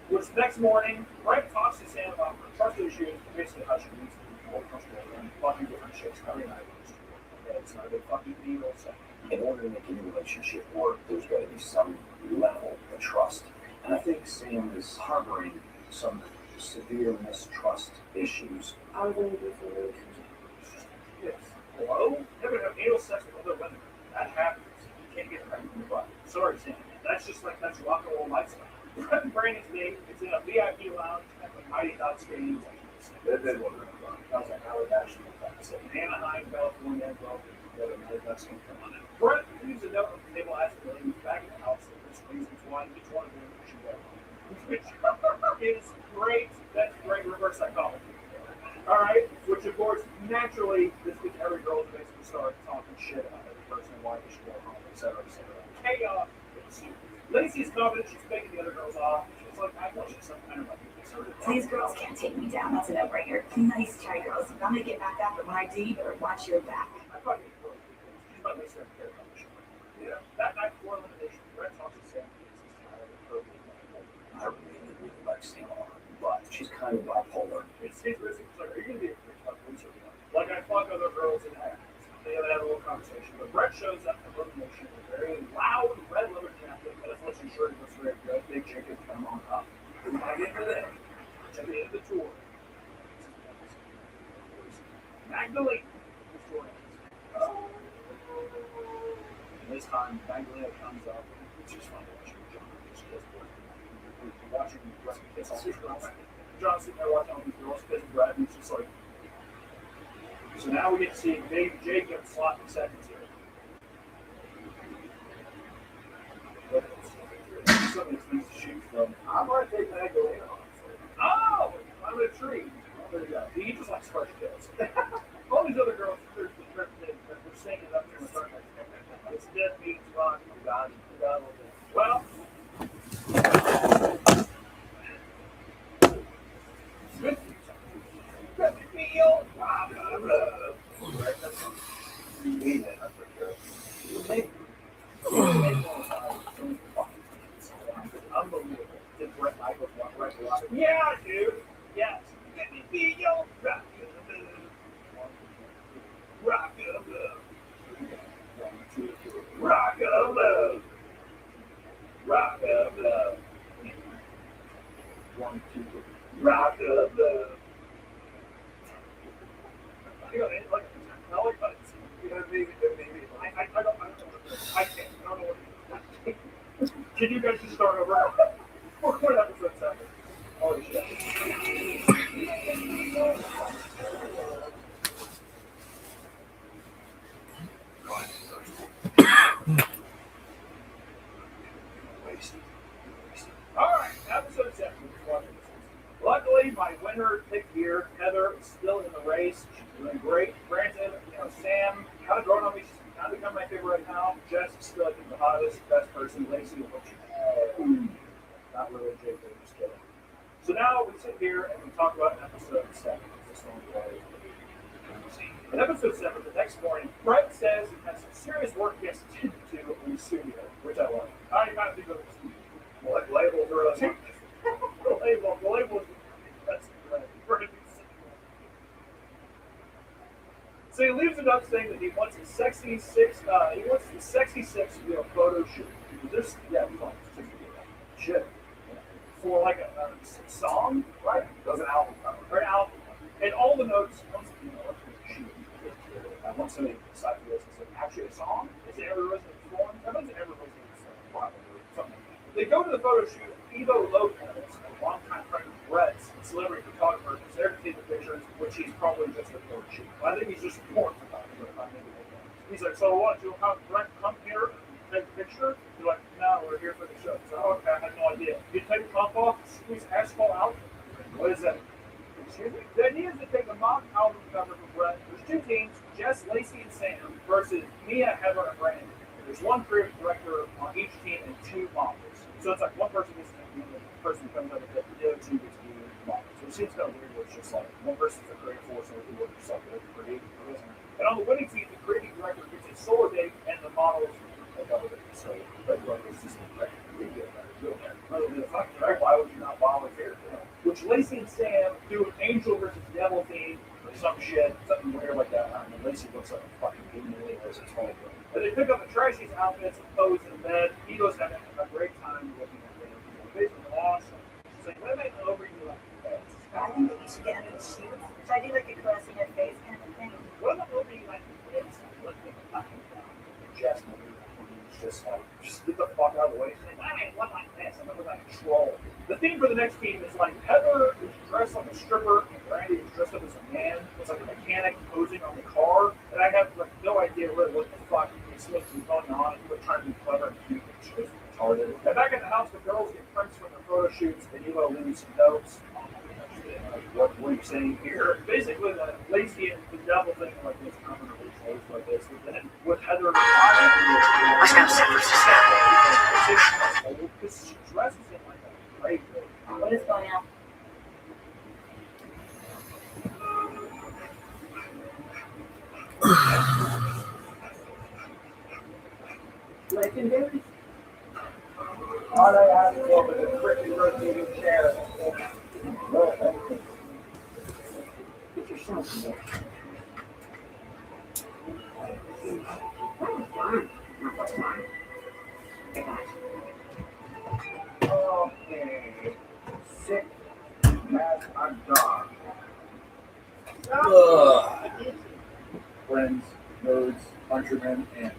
Which next morning, Brett talks to Sam about her trust issues, basically how she needs to be more comfortable and fucking different chicks every night. It's not a big fucking deal. So. In order to make any relationship work, there's got to be some level of trust. And I think Sam is harboring some severe mistrust issues. I was in a different relationship. Yes. Hello? Never have anal sex with other women. That happens. You can't get pregnant in the butt. Sorry, Sam. That's just like, that's rock and roll lifestyle. Brett and Brandon's date is in a VIP lounge at the Mighty Ducks Stadium. That was like how it actually was. In Anaheim, California, well, the Mighty Ducks can come on in. Brett leaves a note on the table asking Billy who's back in the house and there's reasons why each one of them should go. Which is great. That's great reverse psychology. Alright, which of course, naturally, this gets every girl to basically start talking shit about every person and why they should go home, etc., etc. Chaos ensues. Lacey's confident she's making the other girls off. She's like, I thought she's some kind of like These girls can't take me down. That's a no-brainer. Nice try, girls. If I'm gonna get back after my D, you better watch your back. I thought you were she's about to make certain character on the show. Yeah. That night before elimination, Brett talks to Sam. I really like Sam, but she's kind of bipolar. It's basically like, are you gonna be a quick fuck loser? Like I fuck other girls in that. They have a little conversation. But Brett shows up at elimination with a very loud red leather jacket, but it's looking sure it looks very good. Big chicken come on up. I get to that. At the end of the tour, Magdalene is joining us. And this time, Magdalena comes up. It's just fun to watch John just kiss Brett. We're watching Brett kiss all these girls. John's sitting there watching all these girls kiss Brett, and he's just like. So now we get to see Dave Jacob sloppy seconds here. Somebody's needs to shoot from. I might take Magdalena off. Oh, I'm in a tree. Oh, there you go. He just likes fresh kills. All these other girls, they're singing up there with her. It's dead meat rock. God, well, good. Good feel. Unbelievable. Did Brett Michaels walk right to us? Yeah, dude. Yes. Let me be your rock of love. Rock of love. Rock of love. Rock of love. 1, 2, 3. Rock of love. I like buttons. You know, maybe. I don't know. I can't. I don't know what. Can you guys just start over? What episode 7? Holy shit. Alright, episode 7. Luckily, my winner pick here, Heather, is still in the race. She's doing great. Granted, Sam kind of growing on me. She's kind of become my favorite right now. Jess is still, I think, the hottest, best person. Lacey will hope she's not really Jacob, just kidding. So now we sit here and we talk about episode 7. In episode 7, the next morning, Brett says he has some serious work he has to do in the studio, which I love. I kind of think of it as like label for us. The label is that's great. So he leaves it up saying that he wants a sexy six. He wants the sexy six to be a photo shoot. This, yeah, shit. For like a song, right? Does an album cover, or an album. And all the notes, I want somebody to decide for this. Is it actually a song? Is it ever written in form? I don't think it ever written in form. Probably. Something. They go to the photo shoot. Evo Lopez, a longtime friend of Brett's, celebrity photographer, is there to take the pictures, which he's probably just a photo shoot. I think he's just a porn photographer. He's like, so what? Do you have Brett come here and take a picture? They're like, no, we're here for the show. So, okay, I had no idea. You take the top off, squeeze asphalt out. What is that? Excuse me? The idea is to take a mock album cover from Brett. There's 2 teams, Jess, Lacey, and Sam, versus Mia, Heather, and Brandon. There's 1 creative director on each team and 2 models. So it's like one person gets to be the person who comes up with it, the other 2 gets to be the model. scenes got weird where it's just like one person's a creative force and the other just like a creative person. And on the winning team, the creative director gets a solar date and the models like other things. So everyone is just like, we get better, real better. Rather than the fucking track, why would you not volunteer? Which Lacey and Sam do an angel versus devil theme or some shit, something weird like that. I mean, Lacey looks like a fucking demon anyways, it's funny. But they pick up the Trashy's outfits and pose in bed. Ego's having a great time looking at them. It's basically awesome. She's like, what am I over you like this? I think that you should get under the sheets. Should I do like a caress in your face kind of thing? What am I over you like this? Look at the fucking Jasmine. Just like, just get the fuck out of the way. She's like, I ain't one like this. I'm gonna look like a troll. The theme for the next team is like Heather is dressed like a stripper and Brandy is dressed up as a man. It's like a mechanic posing on the car. And I have like no idea really what the fuck is supposed to be going on. And we're trying to be clever and cute, but it's just retarded. And back at the house, the girls get prints from their photo shoots and Elo leaves some notes. What are you saying here? Basically, the Lacey and the devil thing like this, I'm going to reach holes like this. But then with Heather, What's that because she dresses in like a great way. What is going on? Legendary. All I have to do is a quickly rotating chair. Get yourself in there. Okay. Sick as a dog. Friends, nerds, countrymen, and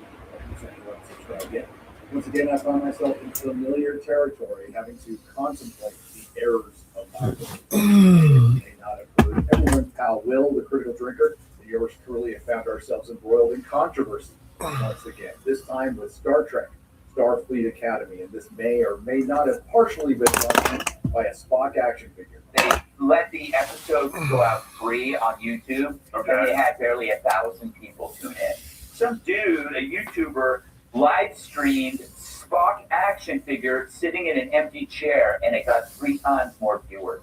subscribe yet. Once again, I find myself in familiar territory, having to contemplate the errors of my life. You may not have heard everyone's pal Will, the critical drinker, and yours truly have found ourselves embroiled in controversy once again. This time with Star Trek, Starfleet Academy, and this may or may not have partially been done by a Spock action figure. They let the episodes go out free on YouTube, and they had barely 1,000 people tune in. Some dude, a YouTuber, live streamed Spock action figure sitting in an empty chair, and it got 3 times more viewers.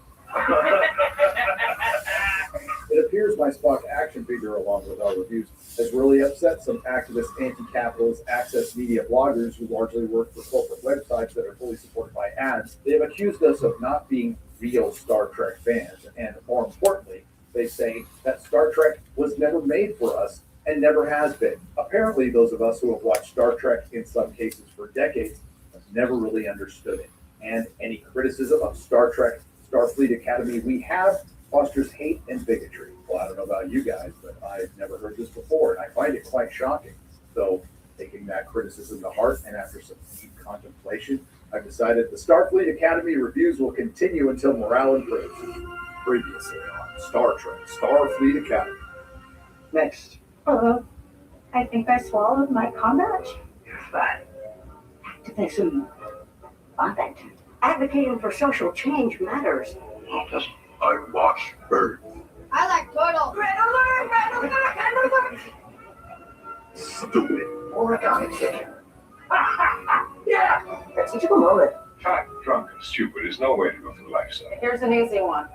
It appears my Spock action figure, along with our reviews, has really upset some activist, anti-capitalist, access media bloggers who largely work for corporate websites that are fully supported by ads. They have accused us of not being real Star Trek fans, and more importantly, they say that Star Trek was never made for us and never has been. Apparently, those of us who have watched Star Trek in some cases for decades have never really understood it. And any criticism of Star Trek, Starfleet Academy we have fosters hate and bigotry. Well, I don't know about you guys, but I've never heard this before, and I find it quite shocking. So, taking that criticism to heart, and after some deep contemplation, I've decided the Starfleet Academy reviews will continue until morale improves. Previously on Star Trek, Starfleet Academy. Next. I think I swallowed my combat. But activism, advocating for social change matters. I watch birds. I like turtles. Red alert! Red alert! Red alert! Stupid. Origami chicken. Yeah! That's such a good moment. Fat, drunk, and stupid is no way to go through life, son. Here's an easy one.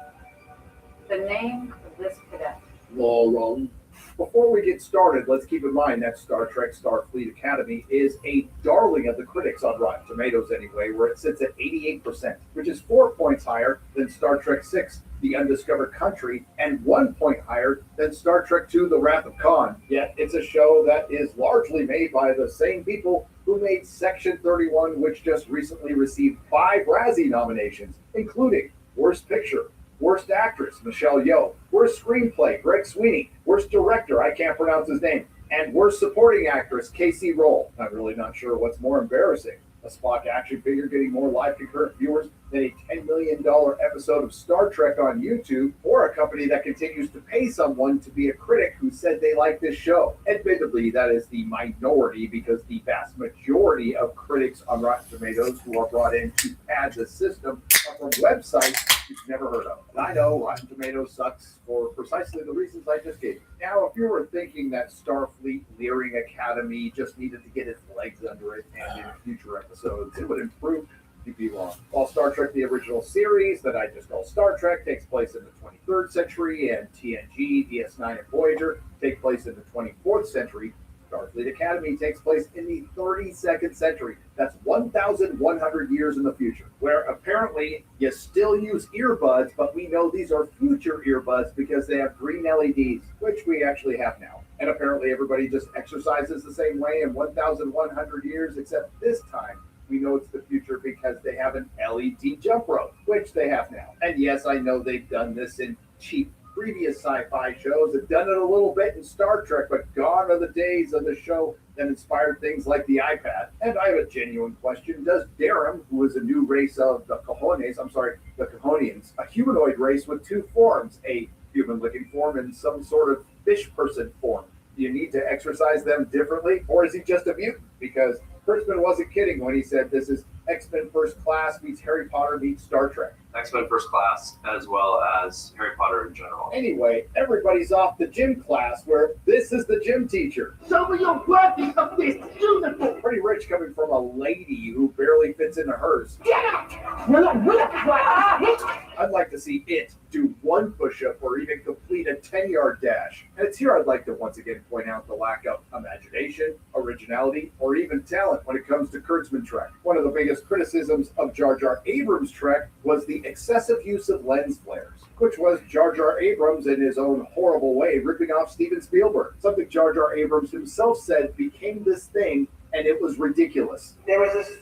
The name of this cadet. Laurel. Before we get started, let's keep in mind that Star Trek Starfleet Academy is a darling of the critics on Rotten Tomatoes anyway, where it sits at 88%, which is 4 points higher than Star Trek VI, The Undiscovered Country, and 1 point higher than Star Trek II, The Wrath of Khan. Yet it's a show that is largely made by the same people who made Section 31, which just recently received 5 Razzie nominations, including Worst Picture, Worst Actress, Michelle Yeoh, Worst Screenplay, Greg Sweeney, Worst Director, I can't pronounce his name, and Worst Supporting Actress, Casey Roll. I'm really not sure what's more embarrassing, a Spock action figure getting more live concurrent viewers than a $10 million episode of Star Trek on YouTube, or a company that continues to pay someone to be a critic who said they like this show. Admittedly, that is the minority, because the vast majority of critics on Rotten Tomatoes who are brought in to pad the system are from websites you've never heard of. And I know Rotten Tomatoes sucks for precisely the reasons I just gave you. Now, if you were thinking that Starfleet Leering Academy just needed to get its legs under it and in future episodes it would improve, you'd be wrong. While Star Trek, the original series that I just call Star Trek, takes place in the 23rd century, and TNG, DS9, and Voyager take place in the 24th century, Starfleet Academy takes place in the 32nd century. That's 1,100 years in the future, where apparently you still use earbuds, but we know these are future earbuds because they have green LEDs, which we actually have now. And apparently everybody just exercises the same way in 1,100 years, except this time we know it's the future because they have an LED jump rope, which they have now. And yes, I know they've done this in cheap previous sci-fi shows, have done it a little bit in Star Trek, but gone are the days of the show that inspired things like the iPad. And I have a genuine question. Does Darum, who is a new race of the Cahonians, a humanoid race with two forms, a human-looking form and some sort of fish person form, do you need to exercise them differently, or is he just a mutant? Because Kurtzman wasn't kidding when he said this is X-Men First Class meets Harry Potter meets Star Trek. X-Men First Class, as well as Harry Potter in general. Anyway, everybody's off the gym class where this is the gym teacher. Some of your working of this uniform. Pretty rich coming from a lady who barely fits into hers. Get out! No, I'd like to see it do one push-up or even complete a 10-yard dash. And it's here I'd like to once again point out the lack of imagination, originality, or even talent when it comes to Kurtzman Trek. One of the biggest criticisms of Jar Jar Abrams' Trek was the excessive use of lens flares, which was Jar Jar Abrams in his own horrible way ripping off Steven Spielberg. Something Jar Jar Abrams himself said became this thing, and it was ridiculous. There was this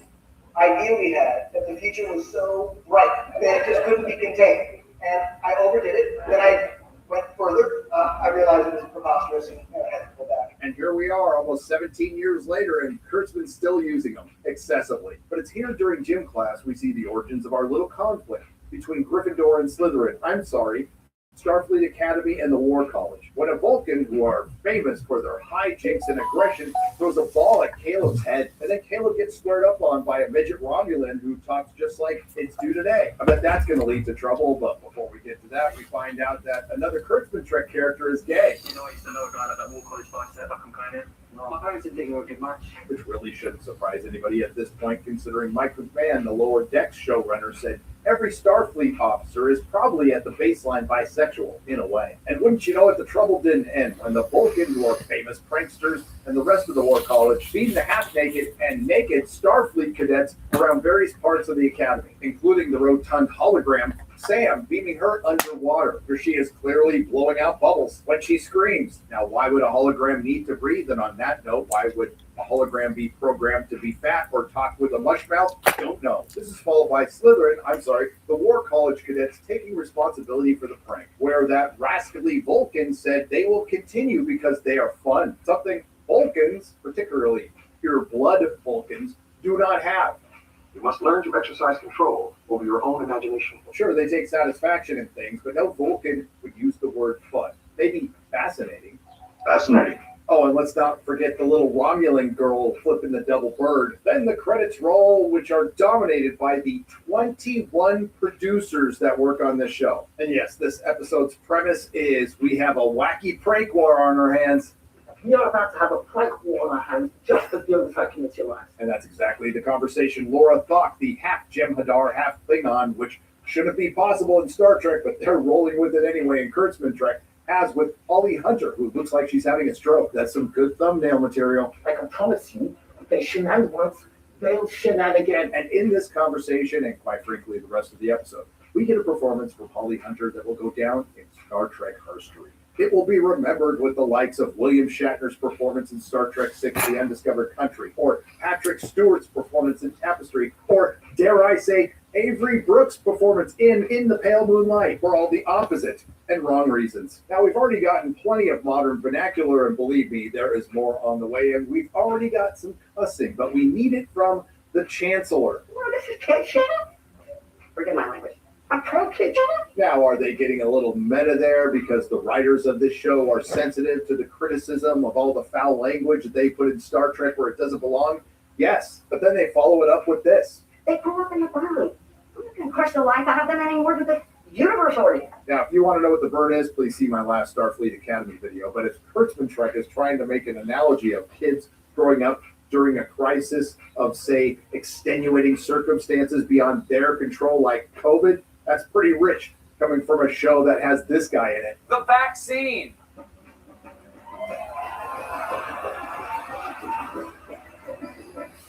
idea we had that the future was so bright that it just couldn't be contained. And I overdid it. Then I went further. I realized it was preposterous and I had to go back. And here we are almost 17 years later, and Kurtzman's still using them excessively. But it's here during gym class we see the origins of our little conflict between Gryffindor and Slytherin. I'm sorry, Starfleet Academy and the War College. When a Vulcan, who are famous for their hijinks and aggression, throws a ball at Caleb's head, and then Caleb gets squared up on by a midget Romulan who talks just like kids do today. I bet that's going to lead to trouble, but before we get to that, we find out that another Kurtzman Trek character is gay. You know, I used to know a guy at War College by back in kind of. My parents didn't think it would get much. Which really shouldn't surprise anybody at this point, considering Mike McMahon, the Lower Decks showrunner, said every Starfleet officer is probably at the baseline bisexual, in a way. And wouldn't you know it, the trouble didn't end when the Vulcan, who are famous pranksters, and the rest of the War College beat the half-naked and naked Starfleet cadets around various parts of the Academy, including the rotund hologram Sam beaming her underwater, where she is clearly blowing out bubbles when she screams. Now, why would a hologram need to breathe? And on that note, why would a hologram be programmed to be fat or talk with a mush mouth? Don't know. This is followed by the War College cadets taking responsibility for the prank, where that rascally Vulcan said they will continue because they are fun. Something Vulcans, particularly pure blood Vulcans, do not have. You must learn to exercise control over your own imagination. Sure, they take satisfaction in things, but no Vulcan would use the word fun. They'd be fascinating. Fascinating. Oh, and let's not forget the little Romulan girl flipping the double bird. Then the credits roll, which are dominated by the 21 producers that work on this show. And yes, this episode's premise is we have a wacky prank war on our hands. We are about to have a prank war on our hands just to deal with our community life. And that's exactly the conversation Laura Thok, the half Jem'Hadar, half Klingon, which shouldn't be possible in Star Trek, but they're rolling with it anyway in Kurtzman Trek, has with Holly Hunter, who looks like she's having a stroke. That's some good thumbnail material. I can promise you, if they shenanigans once, they'll shenanigan again. And in this conversation, and quite frankly the rest of the episode, we get a performance from Holly Hunter that will go down in Star Trek history. It will be remembered with the likes of William Shatner's performance in Star Trek VI, The Undiscovered Country, or Patrick Stewart's performance in Tapestry, or, dare I say, Avery Brooks' performance in The Pale Moonlight, for all the opposite and wrong reasons. Now, we've already gotten plenty of modern vernacular, and believe me, there is more on the way, and we've already got some cussing, but we need it from the Chancellor. Oh, this is Kate Shannon? Forget my language. I'm pro Kate Shannon. Now, are they getting a little meta there because the writers of this show are sensitive to the criticism of all the foul language that they put in Star Trek where it doesn't belong? Yes, but then they follow it up with this. They grew up in the burn. I'm not going to crush the life out of them anymore to the universe already. Now, if you want to know what the burn is, please see my last Starfleet Academy video. But if Kurtzman Trek is trying to make an analogy of kids growing up during a crisis of, say, extenuating circumstances beyond their control like COVID. That's pretty rich coming from a show that has this guy in it. The vaccine.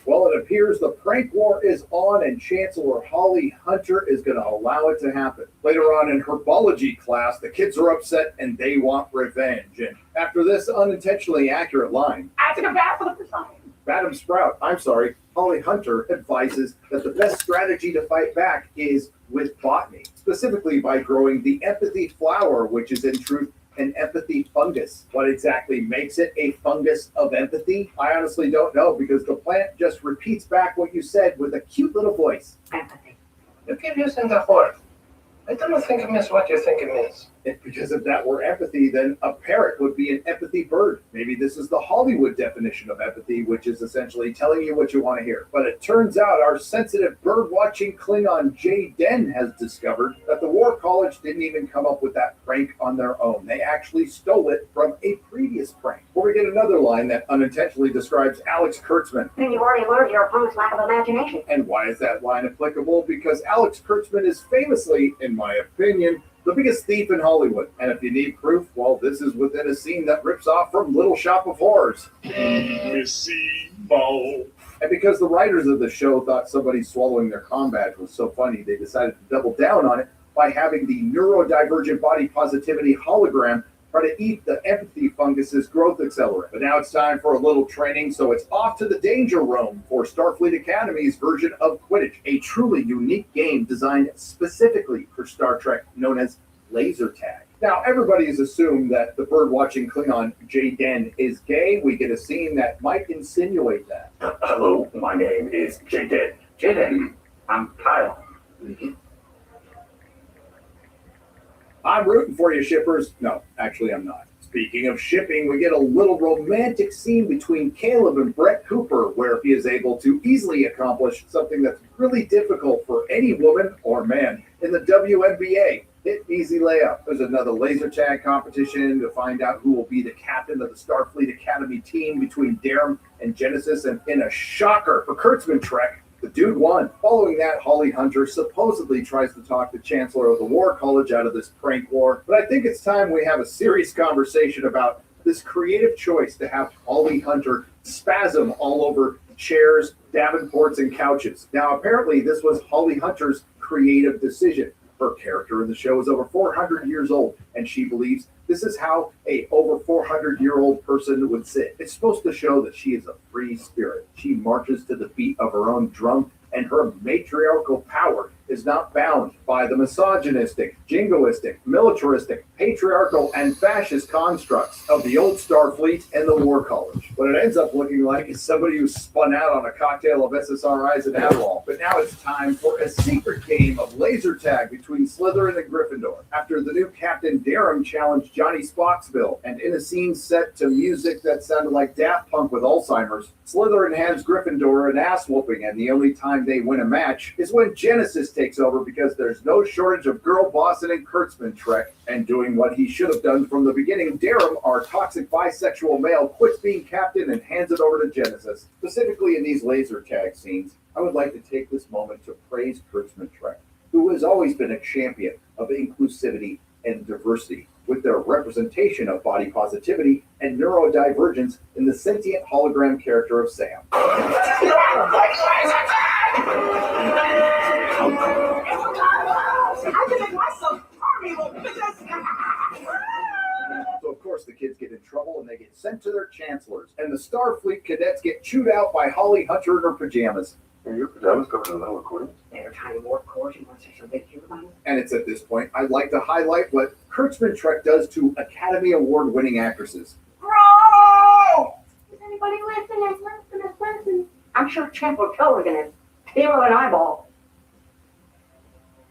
Well, it appears the prank war is on and Chancellor Holly Hunter is going to allow it to happen. Later on in herbology class, the kids are upset and they want revenge. And after this unintentionally accurate line, I took a bath for the first time. Madam Sprout, Holly Hunter advises that the best strategy to fight back is with botany, specifically by growing the empathy flower, which is in truth an empathy fungus. What exactly makes it a fungus of empathy? I honestly don't know, because the plant just repeats back what you said with a cute little voice. Empathy. You keep using the word. I don't think it means what you think it means. Because if that were empathy, then a parrot would be an empathy bird. Maybe this is the Hollywood definition of empathy, which is essentially telling you what you want to hear. But it turns out our sensitive bird-watching Klingon Jay Den has discovered that the War College didn't even come up with that prank on their own. They actually stole it from a previous prank. Where we get another line that unintentionally describes Alex Kurtzman. Then you've already learned your opponent's lack of imagination. And why is that line applicable? Because Alex Kurtzman is famously, in my opinion, the biggest thief in Hollywood. And if you need proof, well, this is within a scene that rips off from Little Shop of Horrors. Missy Ball. And because the writers of the show thought somebody swallowing their comm badge was so funny, they decided to double down on it by having the neurodivergent body positivity hologram try to eat the empathy fungus's growth accelerant. But now it's time for a little training, so it's off to the danger room for Starfleet Academy's version of Quidditch, a truly unique game designed specifically for Star Trek known as laser tag. Now, everybody has assumed that the bird-watching Klingon Jay Den is gay. We get a scene that might insinuate that. Hello, my name is Jay Den. Jay Den, I'm Kyle. I'm rooting for you, shippers. No, actually, I'm not. Speaking of shipping, we get a little romantic scene between Caleb and Brett Cooper, where he is able to easily accomplish something that's really difficult for any woman or man in the WNBA. Hit easy layup. There's another laser tag competition to find out who will be the captain of the Starfleet Academy team between Darum and Genesis, and in a shocker for Kurtzman Trek, the dude won. Following that, Holly Hunter supposedly tries to talk the Chancellor of the War College out of this prank war. But I think it's time we have a serious conversation about this creative choice to have Holly Hunter spasm all over chairs, davenports, and couches. Now, apparently, this was Holly Hunter's creative decision. Her character in the show is over 400 years old, and she believes this is how a over 400-year-old person would sit. It's supposed to show that she is a free spirit. She marches to the beat of her own drum, and her matriarchal power is not bound by the misogynistic, jingoistic, militaristic, patriarchal, and fascist constructs of the old Starfleet and the War College. What it ends up looking like is somebody who spun out on a cocktail of SSRIs and Adderall. But now it's time for a secret game of laser tag between Slytherin and Gryffindor, after the new Captain Darum challenged Johnny Spocksville, and in a scene set to music that sounded like Daft Punk with Alzheimer's, Slytherin hands Gryffindor an ass whooping, and the only time they win a match is when Genesis takes over, because there's no shortage of girl bossing in Kurtzman Trek, and doing what he should have done from the beginning, Darum, our toxic bisexual male, quits being captain and hands it over to Genesis. Specifically in these laser tag scenes, I would like to take this moment to praise Kurtzman Trek, who has always been a champion of inclusivity and diversity, with their representation of body positivity and neurodivergence in the sentient hologram character of Sam. I can make myself permeable, bitches. So, of course, the kids get in trouble and they get sent to their chancellors. And the Starfleet cadets get chewed out by Holly Hunter in her pajamas. Are your pajamas covered in metal recording? They're tiny warp cores. You want to say something cute about it? And it's at this point I'd like to highlight what Kurtzman Trek does to Academy Award-winning actresses. Bro! Is anybody listening? Listen. I'm sure Chancellor Kelrigan is peel an eyeball.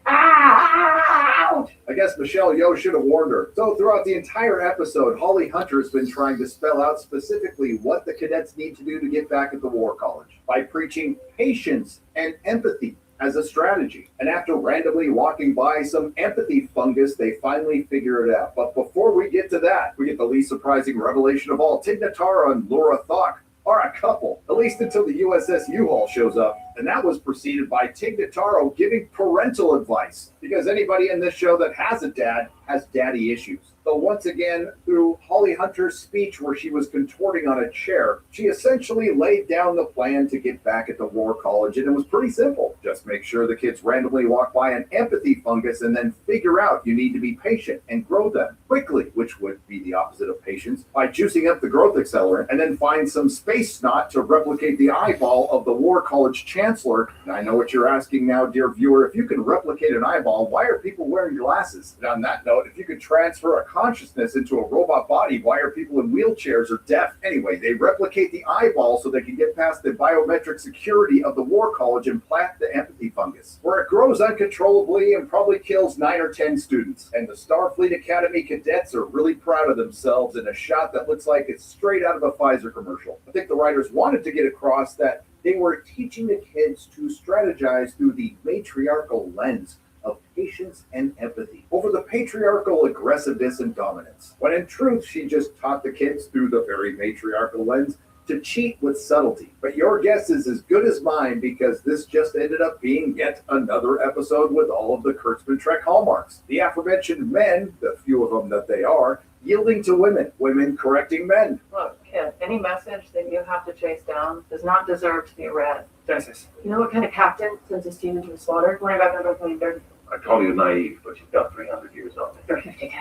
Ouch! I guess Michelle Yeoh should have warned her. So throughout the entire episode, Holly Hunter has been trying to spell out specifically what the cadets need to do to get back at the War College by preaching patience and empathy as a strategy. And after randomly walking by some empathy fungus, they finally figure it out. But before we get to that, we get the least surprising revelation of all. Tig Notaro and Laura Thok are a couple, at least until the USS U-Haul shows up. And that was preceded by Tig Notaro giving parental advice, because anybody in this show that has a dad has daddy issues. Though once again, through Holly Hunter's speech where she was contorting on a chair, she essentially laid down the plan to get back at the War College, and it was pretty simple. Just make sure the kids randomly walk by an empathy fungus and then figure out you need to be patient and grow them quickly, which would be the opposite of patience, by juicing up the growth accelerant, and then find some space snot to replicate the eyeball of the War College chancellor. And I know what you're asking now, dear viewer. If you can replicate an eyeball, why are people wearing glasses? And on that note, if you could transfer a consciousness into a robot body, why are people in wheelchairs or deaf? Anyway, they replicate the eyeball so they can get past the biometric security of the War College and plant the empathy fungus, where it grows uncontrollably and probably kills 9 or 10 students. And the Starfleet Academy cadets are really proud of themselves in a shot that looks like it's straight out of a Pfizer commercial. I think the writers wanted to get across that they were teaching the kids to strategize through the matriarchal lens of patience and empathy over the patriarchal aggressiveness and dominance, when in truth she just taught the kids through the very matriarchal lens to cheat with subtlety. But your guess is as good as mine, because this just ended up being yet another episode with all of the Kurtzman Trek hallmarks. The aforementioned men, the few of them that they are, yielding to women, women correcting men. Look, kid, any message that you have to chase down does not deserve to be read. Genesis. You know what kind of captain sends his team into a slaughter? Worry about that by 30. I call you naive, but you've got 300 years on it. 350.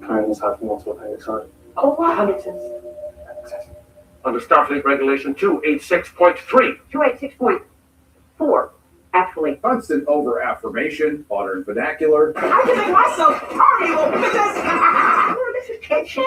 Kindness has multiple things, huh? Oh, wow. Under Starfleet Regulation 286.3. 286.4, actually. Constant over-affirmation, modern vernacular. I can make myself permeable because This is kid shit.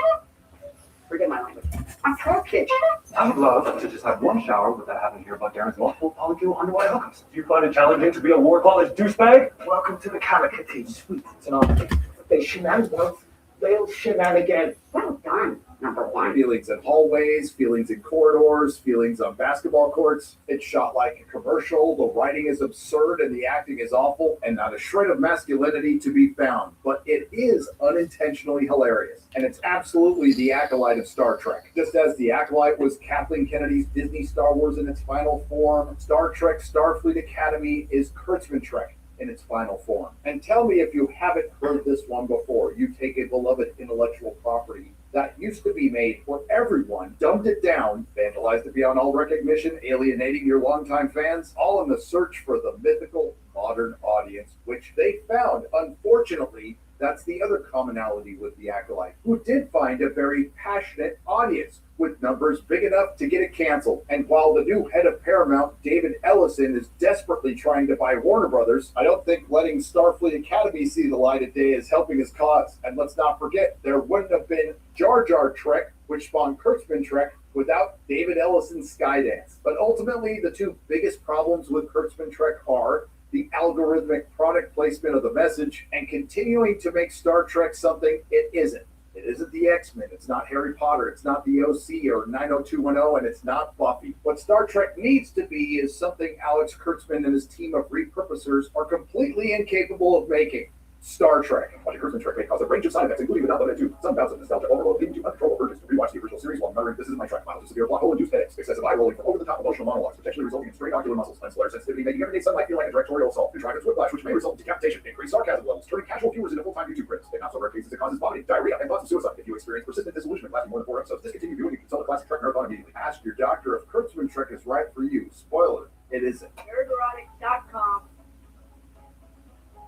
Forget my language. I'm pro kid. I would love to just have one shower without having to hear about Darren's multiple polycule underwater hookups. Do you find it challenging to be a War College douchebag? Welcome to the Calicut Suite. It's an honor. They shenanigans once, they'll shenanigan again. Well done, number one. Feelings in hallways, feelings in corridors, feelings on basketball courts. It's shot like a commercial. The writing is absurd and the acting is awful, and not a shred of masculinity to be found. But it is unintentionally hilarious, and it's absolutely the Acolyte of Star Trek. Just as the Acolyte was Kathleen Kennedy's Disney Star Wars in its final form, Star Trek Starfleet Academy is Kurtzman Trek in its final form. And tell me if you haven't heard this one before. You take a beloved intellectual property that used to be made for everyone, dumbed it down, vandalized it beyond all recognition, alienating your longtime fans, all in the search for the mythical modern audience, which they found. Unfortunately, that's the other commonality with the Acolyte, who did find a very passionate audience with numbers big enough to get it canceled. And while the new head of Paramount, David Ellison, is desperately trying to buy Warner Brothers, I don't think letting Starfleet Academy see the light of day is helping his cause. And let's not forget, there wouldn't have been Jar Jar Trek, which spawned Kurtzman Trek, without David Ellison's Skydance. But ultimately, the two biggest problems with Kurtzman Trek are the algorithmic product placement of the message and continuing to make Star Trek something it isn't. It isn't the X-Men, it's not Harry Potter, it's not the OC or 90210, and it's not Buffy. What Star Trek needs to be is something Alex Kurtzman and his team of repurposers are completely incapable of making. Star Trek. Watching Kurtzman Trek may cause a range of side effects, including but not limited to some bouts of nostalgia overload, leading to uncontrollable urges to rewatch the original series while muttering, "This is my Trek," miles of severe plot hole-induced headaches, excessive eye-rolling from over-the-top emotional monologues, potentially resulting in strained ocular muscles, unslurred sensitivity, making everyday sunlight feel like a directorial assault, detractors whiplash, which may result in decapitation, increased sarcasm levels, turning casual viewers into full-time YouTube critics. In not-so-rare cases, it causes vomiting, diarrhea, and thoughts of suicide. If you experience persistent disillusionment lasting more than 4 episodes, discontinue viewing. You can consult a classic Trek marathon immediately. Ask your doctor if Kurtzman Trek is right for you. Spoiler, it isn't. Nerdrotic.com.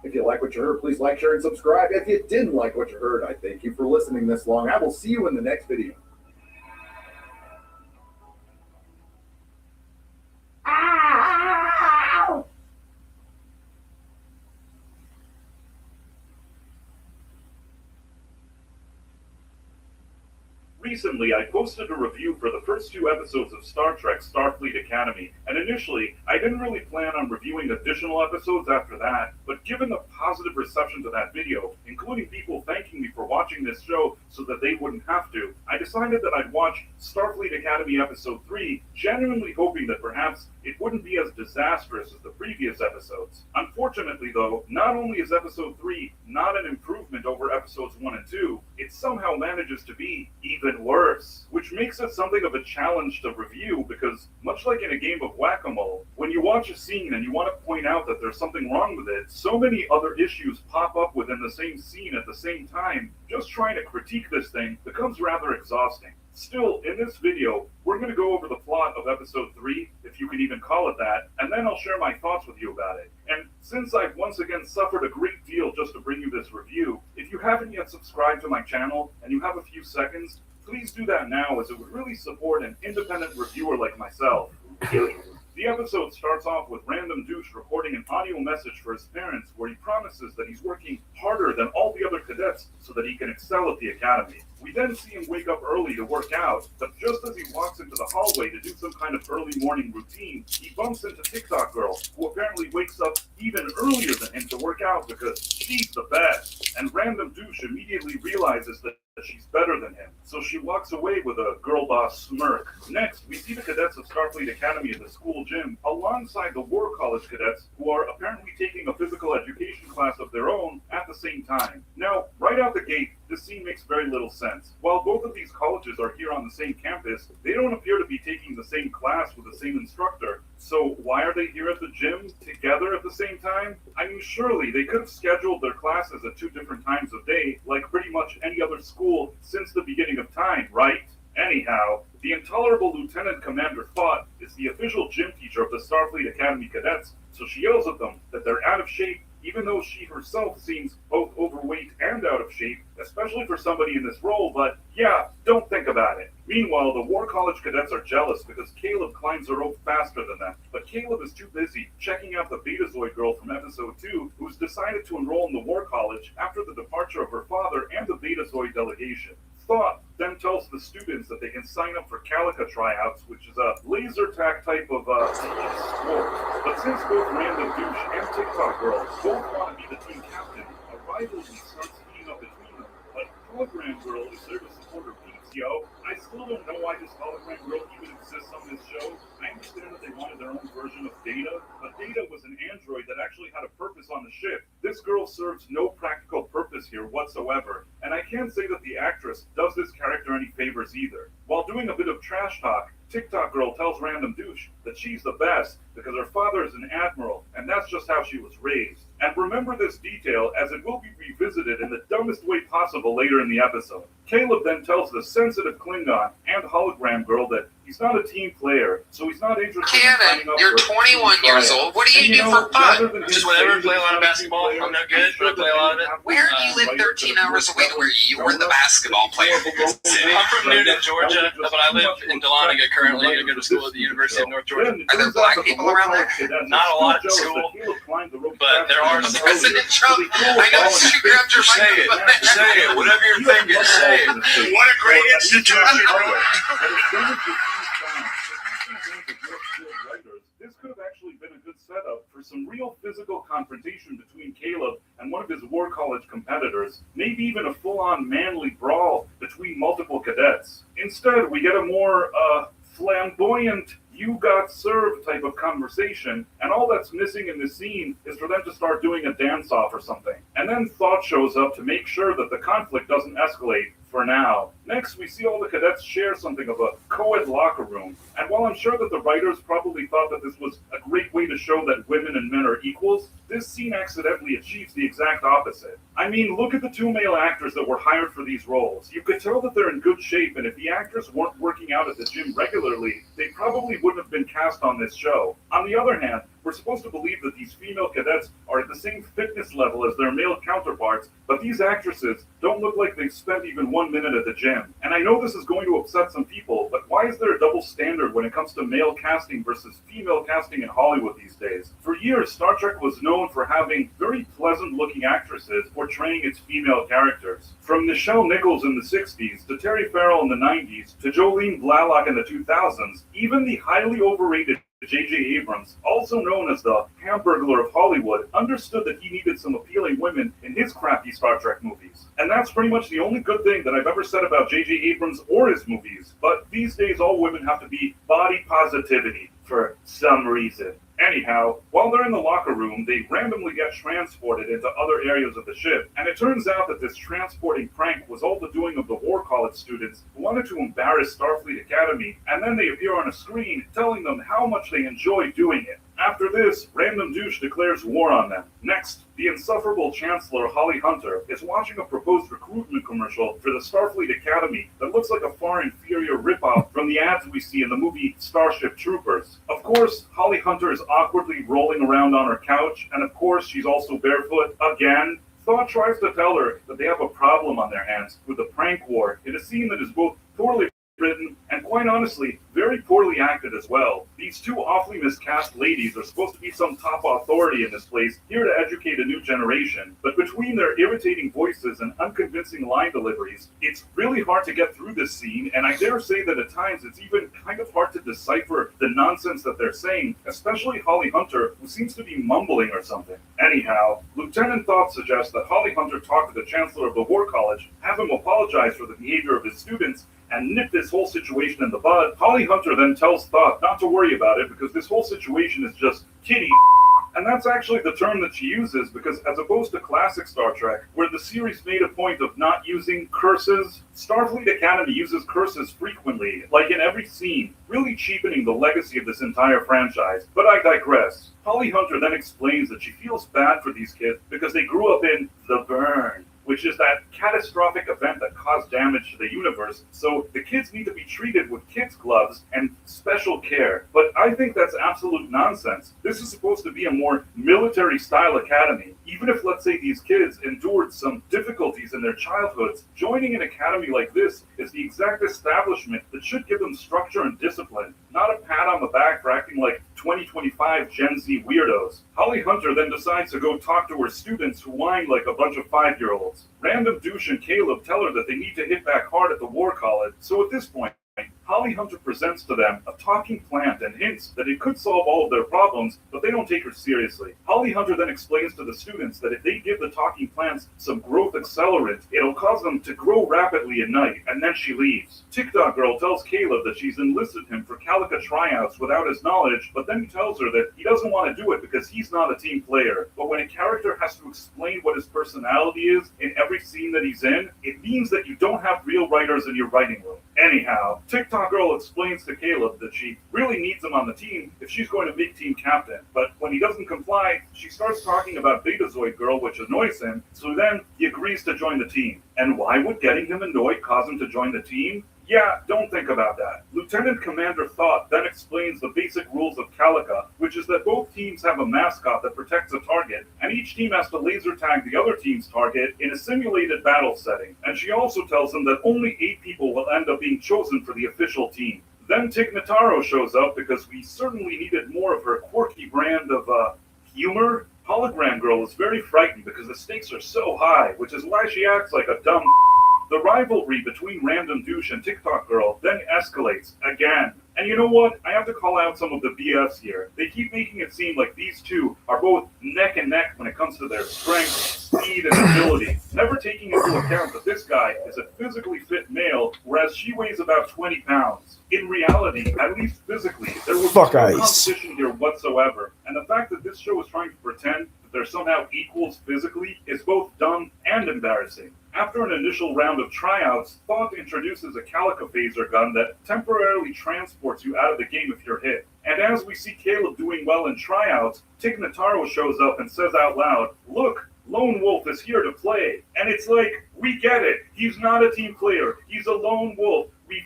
If you like what you heard, please like, share, and subscribe. If you didn't like what you heard, I thank you for listening this long. I will see you in the next video. Ow! Recently, I posted a review for the first 2 episodes of Star Trek Starfleet Academy, and initially, I didn't really plan on reviewing additional episodes after that, but given the positive reception to that video, including people thanking me for watching this show so that they wouldn't have to, I decided that I'd watch Starfleet Academy Episode 3, genuinely hoping that perhaps it wouldn't be as disastrous as the previous episodes. Unfortunately, though, not only is Episode 3 not an improvement over Episodes 1 and 2, it somehow manages to be even worse, which which makes it something of a challenge to review because, much like in a game of whack-a-mole, when you watch a scene and you want to point out that there's something wrong with it, so many other issues pop up within the same scene at the same time. Just trying to critique this thing becomes rather exhausting. Still, in this video, we're going to go over the plot of episode 3, if you can even call it that, and then I'll share my thoughts with you about it. And since I've once again suffered a great deal just to bring you this review, if you haven't yet subscribed to my channel and you have a few seconds, please do that now, as it would really support an independent reviewer like myself. The episode starts off with Random Douche recording an audio message for his parents where he promises that he's working harder than all the other cadets so that he can excel at the academy. We then see him wake up early to work out, but just as he walks into the hallway to do some kind of early morning routine, he bumps into TikTok Girl, who apparently wakes up even earlier than him to work out because she's the best. And Random Douche immediately realizes that she's better than him, so she walks away with a girl boss smirk. Next, we see the cadets of Starfleet Academy at the school gym alongside the War College cadets, who are apparently taking a physical education class of their own at the same time. Now, right out the gate, this scene makes very little sense. While both of these colleges are here on the same campus, they don't appear to be taking the same class with the same instructor. So why are they here at the gym together at the same time? I mean, surely they could have scheduled their classes at 2 different times of day, like pretty much any other school since the beginning of time, right? Anyhow, the intolerable Lieutenant Commander Thought is the official gym teacher of the Starfleet Academy cadets, so she yells at them that they're out of shape, even though she herself seems both overweight and out of shape, especially for somebody in this role, but yeah, don't think about it. Meanwhile, the War College cadets are jealous because Caleb climbs the rope faster than them, but Caleb is too busy checking out the Betazoid girl from episode 2, who's decided to enroll in the War College after the departure of her father and the Betazoid delegation. Thought then tells the students that they can sign up for Calica tryouts, which is a laser tag type of sport. But since both Random Douche and TikTok Girl both want to be the team captain, a rivalry starts heating up between them. But Hologram Girl is there to support her peeps, yo. I still don't know why this Hologram Girl even exists on this show. I understand that they wanted their own version of Data, but Data was an android that actually had a purpose on the ship. This girl serves no practical purpose here whatsoever, and I can't say that the actress does this character any favors either. While doing a bit of trash talk, TikTok Girl tells Random Douche that she's the best because her father is an admiral, and that's just how she was raised. And remember this detail, as it will be revisited in the dumbest way possible later in the episode. Caleb then tells the sensitive Klingon and Hologram Girl that he's not a team player, so he's not interested in signing up you're for 21 years old. What do you do for fun? Just whatever, play a lot of basketball. I'm no good, but I play a lot of it. Where do you live 13 hours away to where you're the basketball player in this city? I'm from Newton, Georgia, but I live in Dahlonega currently. I go to school at the University of North Georgia. Are there black people around there? Not a lot at school, but there are some. President Trump, I noticed you grabbed your microphone. Say it, whatever you're thinking, say it. What a great institution. This could have actually been a good setup for some real physical confrontation between Caleb and one of his War College competitors, maybe even a full-on manly brawl between multiple cadets. Instead, we get a more flamboyant you got served type of conversation, and all that's missing in this scene is for them to start doing a dance-off or something. And then Thought shows up to make sure that the conflict doesn't escalate for now. Next, we see all the cadets share something of a co-ed locker room, and while I'm sure that the writers probably thought that this was a great way to show that women and men are equals, this scene accidentally achieves the exact opposite. I mean, look at the 2 male actors that were hired for these roles. You could tell that they're in good shape, and if the actors weren't working out at the gym regularly, they probably wouldn't have been cast on this show. On the other hand, we're supposed to believe that these female cadets are at the same fitness level as their male counterparts, but these actresses don't look like they've spent even 1 minute at the gym. And I know this is going to upset some people, but why is there a double standard when it comes to male casting versus female casting in Hollywood these days? For years, Star Trek was known for having very pleasant-looking actresses portraying its female characters. From Nichelle Nichols in the 60s, to Terry Farrell in the 90s, to Jolene Blalock in the 2000s, even the highly overrated J.J. Abrams, also known as the Hamburglar of Hollywood, understood that he needed some appealing women in his crappy Star Trek movies. And that's pretty much the only good thing that I've ever said about J.J. Abrams or his movies. But these days, all women have to be body positivity for some reason. Anyhow, while they're in the locker room, they randomly get transported into other areas of the ship, and it turns out that this transporting prank was all the doing of the War College students who wanted to embarrass Starfleet Academy, and then they appear on a screen telling them how much they enjoy doing it. After this, Random Douche declares war on them. Next, the insufferable Chancellor Holly Hunter is watching a proposed recruitment commercial for the Starfleet Academy that looks like a far inferior ripoff from the ads we see in the movie Starship Troopers. Of course, Holly Hunter is awkwardly rolling around on her couch, and of course she's also barefoot again. Thought tries to tell her that they have a problem on their hands with the prank war in a scene that is both poorly written and, quite honestly, very poorly acted as well. These two awfully miscast ladies are supposed to be some top authority in this place, here to educate a new generation, but between their irritating voices and unconvincing line deliveries, it's really hard to get through this scene, and I dare say that at times it's even kind of hard to decipher the nonsense that they're saying, especially Holly Hunter, who seems to be mumbling or something. Anyhow, Lieutenant Thought suggests that Holly Hunter talk to the Chancellor of the War College, have him apologize for the behavior of his students, and nip this whole situation in the bud. Holly Hunter then tells Thought not to worry about it because this whole situation is just kiddie. And that's actually the term that she uses because, as opposed to classic Star Trek, where the series made a point of not using curses, Starfleet Academy uses curses frequently, like in every scene, really cheapening the legacy of this entire franchise. But I digress. Holly Hunter then explains that she feels bad for these kids because they grew up in the burn, which is that catastrophic event that caused damage to the universe, so the kids need to be treated with kids' gloves and special care. But I think that's absolute nonsense. This is supposed to be a more military-style academy. Even if, let's say, these kids endured some difficulties in their childhoods, joining an academy like this is the exact establishment that should give them structure and discipline, not a pat on the back for acting like 2025 Gen Z weirdos. Holly Hunter then decides to go talk to her students who whine like a bunch of 5-year-olds. Random Douche and Caleb tell her that they need to hit back hard at the War College, so at this point, Holly Hunter presents to them a talking plant and hints that it could solve all of their problems, but they don't take her seriously. Holly Hunter then explains to the students that if they give the talking plants some growth accelerant, it'll cause them to grow rapidly at night, and then she leaves. TikTok Girl tells Caleb that she's enlisted him for Calica tryouts without his knowledge, but then he tells her that he doesn't want to do it because he's not a team player. But when a character has to explain what his personality is in every scene that he's in, it means that you don't have real writers in your writing room. Anyhow, TikTok Girl explains to Caleb that she really needs him on the team if she's going to make team captain. But when he doesn't comply, she starts talking about Betazoid Girl, which annoys him, so then he agrees to join the team. And why would getting him annoyed cause him to join the team? Yeah, don't think about that. Lieutenant Commander Thought then explains the basic rules of Calica, which is that both teams have a mascot that protects a target, and each team has to laser tag the other team's target in a simulated battle setting. And she also tells them that only 8 people will end up being chosen for the official team. Then Tig Notaro shows up because we certainly needed more of her quirky brand of, humor. Hologram Girl is very frightened because the stakes are so high, which is why she acts like a dumb. The rivalry between Random Douche and TikTok Girl then escalates again. And you know what? I have to call out some of the BS here. They keep making it seem like these two are both neck and neck when it comes to their strength, speed, and agility, never taking into account that this guy is a physically fit male, whereas she weighs about 20 pounds. In reality, at least physically, there was no competition here whatsoever. And the fact that this show is trying to pretend that they're somehow equals physically is both dumb and embarrassing. After an initial round of tryouts, Thought introduces a Calica phaser gun that temporarily transports you out of the game if you're hit. And as we see Caleb doing well in tryouts, Tig Notaro shows up and says out loud, "Look, Lone Wolf is here to play." And it's like, we get it. He's not a team player. He's a lone wolf. We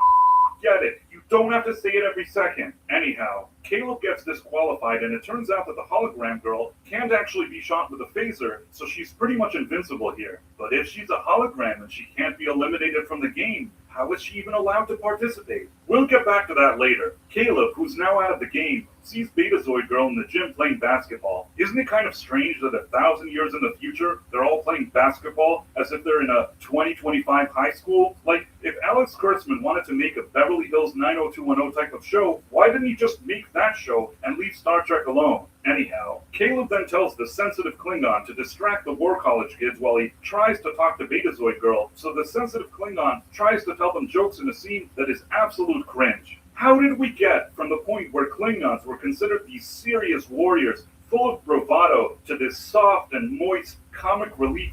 get it. You don't have to say it every second. Anyhow, Caleb gets disqualified, and it turns out that the hologram girl can't actually be shot with a phaser, so she's pretty much invincible here. But if she's a hologram and she can't be eliminated from the game, how is she even allowed to participate? We'll get back to that later. Caleb, who's now out of the game, sees Betazoid Girl in the gym playing basketball. Isn't it kind of strange that 1,000 years in the future, they're all playing basketball as if they're in a 2025 high school? Like, if Alex Kurtzman wanted to make a Beverly Hills 90210 type of show, why didn't he just make that show and leave Star Trek alone? Anyhow, Caleb then tells the sensitive Klingon to distract the War College kids while he tries to talk to Betazoid Girl, so the sensitive Klingon tries to tell them jokes in a scene that is absolute cringe. How did we get from the point where Klingons were considered these serious warriors full of bravado to this soft and moist comic relief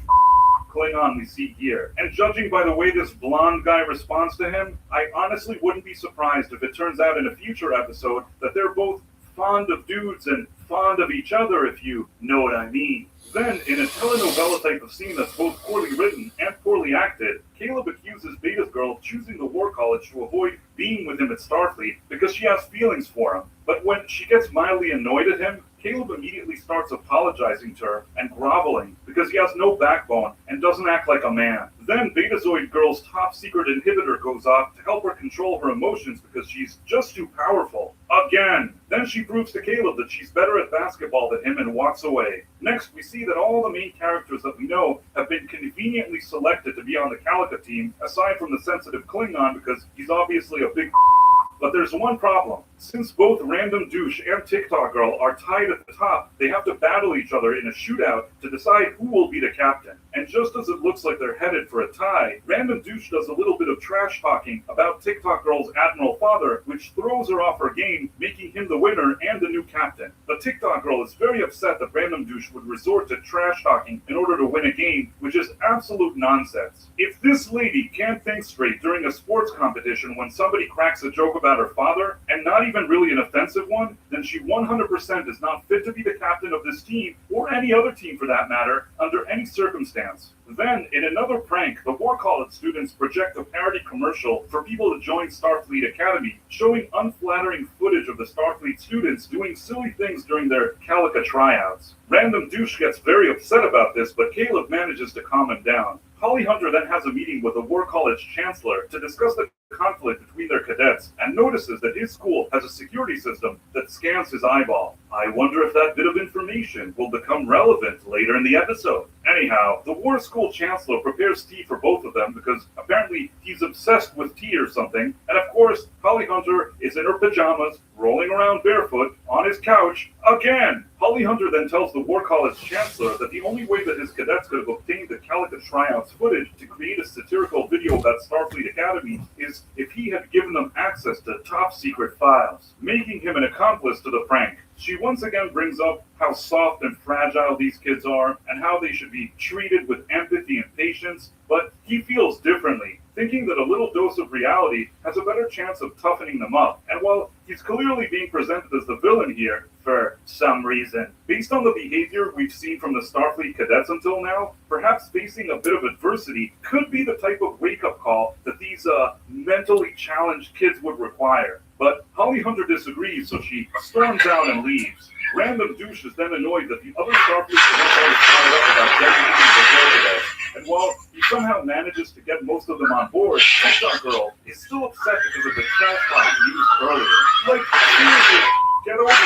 Klingon we see here? And judging by the way this blonde guy responds to him, I honestly wouldn't be surprised if it turns out in a future episode that they're both fond of dudes and fond of each other, if you know what I mean. Then, in a telenovela type of scene that's both poorly written and poorly acted, Caleb accuses Beta's girl of choosing the War College to avoid being with him at Starfleet because she has feelings for him. But when she gets mildly annoyed at him, Caleb immediately starts apologizing to her and groveling because he has no backbone and doesn't act like a man. Then Betazoid Girl's top secret inhibitor goes off to help her control her emotions because she's just too powerful. Again! Then she proves to Caleb that she's better at basketball than him and walks away. Next, we see that all the main characters that we know have been conveniently selected to be on the Calica team, aside from the sensitive Klingon because he's obviously a big But there's one problem. Since both Random Douche and TikTok Girl are tied at the top, they have to battle each other in a shootout to decide who will be the captain. And just as it looks like they're headed for a tie, Random Douche does a little bit of trash talking about TikTok Girl's Admiral father, which throws her off her game, making him the winner and the new captain. But TikTok Girl is very upset that Random Douche would resort to trash talking in order to win a game, which is absolute nonsense. If this lady can't think straight during a sports competition when somebody cracks a joke about her father, and not even really an offensive one, then she 100% is not fit to be the captain of this team, or any other team for that matter, under any circumstance. Then, in another prank, the War College students project a parody commercial for people to join Starfleet Academy, showing unflattering footage of the Starfleet students doing silly things during their Calica tryouts. Random Douche gets very upset about this, but Caleb manages to calm him down. Holly Hunter then has a meeting with the War College Chancellor to discuss the conflict between their cadets and notices that his school has a security system that scans his eyeball. I wonder if that bit of information will become relevant later in the episode. Anyhow, the War School Chancellor prepares tea for both of them because apparently he's obsessed with tea or something, and of course, Holly Hunter is in her pajamas, rolling around barefoot on his couch again. Holly Hunter then tells the War College Chancellor that the only way that his cadets could have obtained the Calica tryouts footage to create a satirical video about Starfleet Academy is if he had given them access to top secret files, making him an accomplice to the prank. She once again brings up how soft and fragile these kids are and how they should be treated with empathy and patience, but he feels differently, thinking that a little dose of reality has a better chance of toughening them up. And while he's clearly being presented as the villain here, for some reason, based on the behavior we've seen from the Starfleet cadets until now, perhaps facing a bit of adversity could be the type of wake-up call that these mentally challenged kids would require. But Holly Hunter disagrees, so she storms out and leaves. Random Douche is then annoyed that the other Starfleet cadets are fired up about designating the War cadets, and while he somehow manages to get most of them on board, TikTok Girl is still upset because of the trash box used earlier. Like, seriously, get over it. The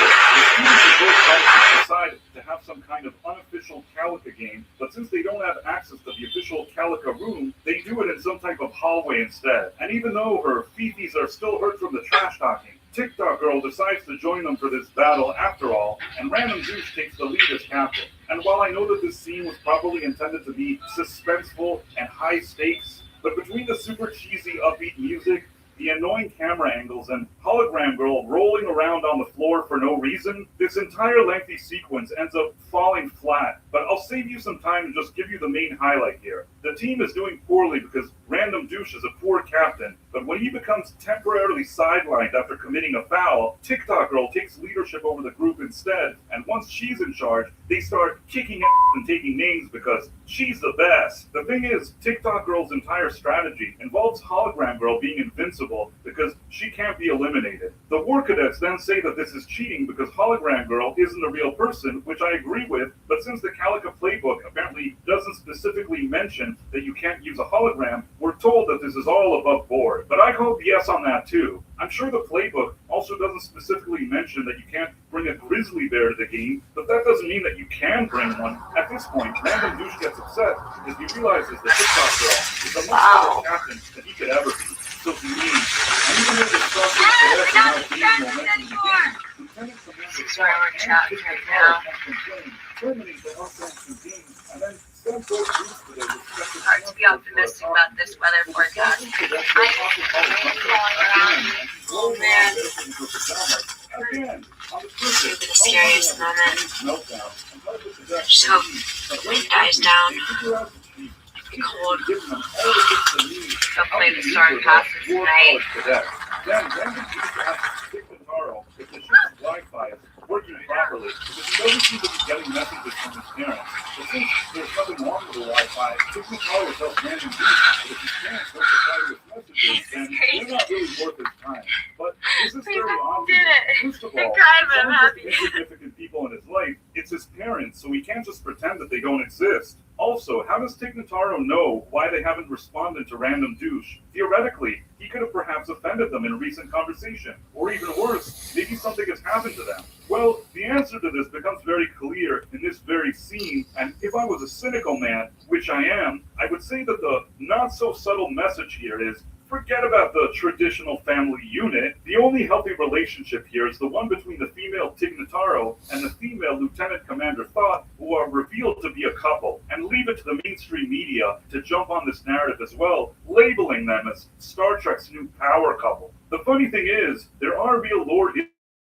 students of both countries decide to have some kind of unofficial Calica game, but since they don't have access to the official Calica room, they do it in some type of hallway instead. And even though her fifis are still hurt from the trash talking, TikTok Girl decides to join them for this battle after all, and Random Douche takes the lead as captain. And while I know that this scene was probably intended to be suspenseful and high stakes, but between the super cheesy upbeat music, the annoying camera angles, and Hologram Girl rolling around on the floor for no reason, this entire lengthy sequence ends up falling flat. But I'll save you some time and just give you the main highlight here. The team is doing poorly because Random Douche is a poor captain, but when he becomes temporarily sidelined after committing a foul, TikTok Girl takes leadership over the group instead, and once she's in charge, they start kicking ass and taking names because she's the best. The thing is, TikTok Girl's entire strategy involves Hologram Girl being invincible because she can't be eliminated. The War Cadets then say that this is cheating because Hologram Girl isn't a real person, which I agree with, but since the Calica playbook apparently doesn't specifically mention that you can't use a hologram, we're told that this is all above board. But I hope yes on that too. I'm sure the playbook also doesn't specifically mention that you can't bring a grizzly bear to the game, but that doesn't mean that you can bring one. At this point, Random Douche gets upset because he realizes that TikTok Girl is a much better captain than he could ever be. So he leaves. And even though the Starfleet cadets are now gaining momentum in the game, Lieutenant Commander Scott and TikTok Girl have been playing, terminating the offensive game, and then send both groups to their respective Hard to be optimistic about this weather forecast. again, and she Oh man. Again, on the Maybe the scariest moment. Just hope the wind dies down. Be cold. Hopefully the storm passes tonight. Then random people ask Dick Notaro if the ship's Wi-Fi is working properly, because he doesn't seem to be getting messages from his parents. But since there's nothing wrong with the Wi-Fi, Dick Notaro tells random people that if his parents don't reply to his messages, then they're not really worth his time. But this is very obvious. First of all, some of the insignificant people in his life, it's his parents, so he can't just pretend that they don't exist. Also, how does Tig Notaro know why they haven't responded to random douche? Theoretically, he could have perhaps offended them in a recent conversation. Or even worse, maybe something has happened to them. Well, the answer to this becomes very clear in this very scene, and if I was a cynical man, which I am, I would say that the not-so-subtle message here is, forget about the traditional family unit. The only healthy relationship here is the one between the female Tig Notaro and the female Lieutenant Commander Thought, who are revealed to be a couple, and leave it to the mainstream media to jump on this narrative as well, labeling them as Star Trek's new power couple. The funny thing is, there are real lore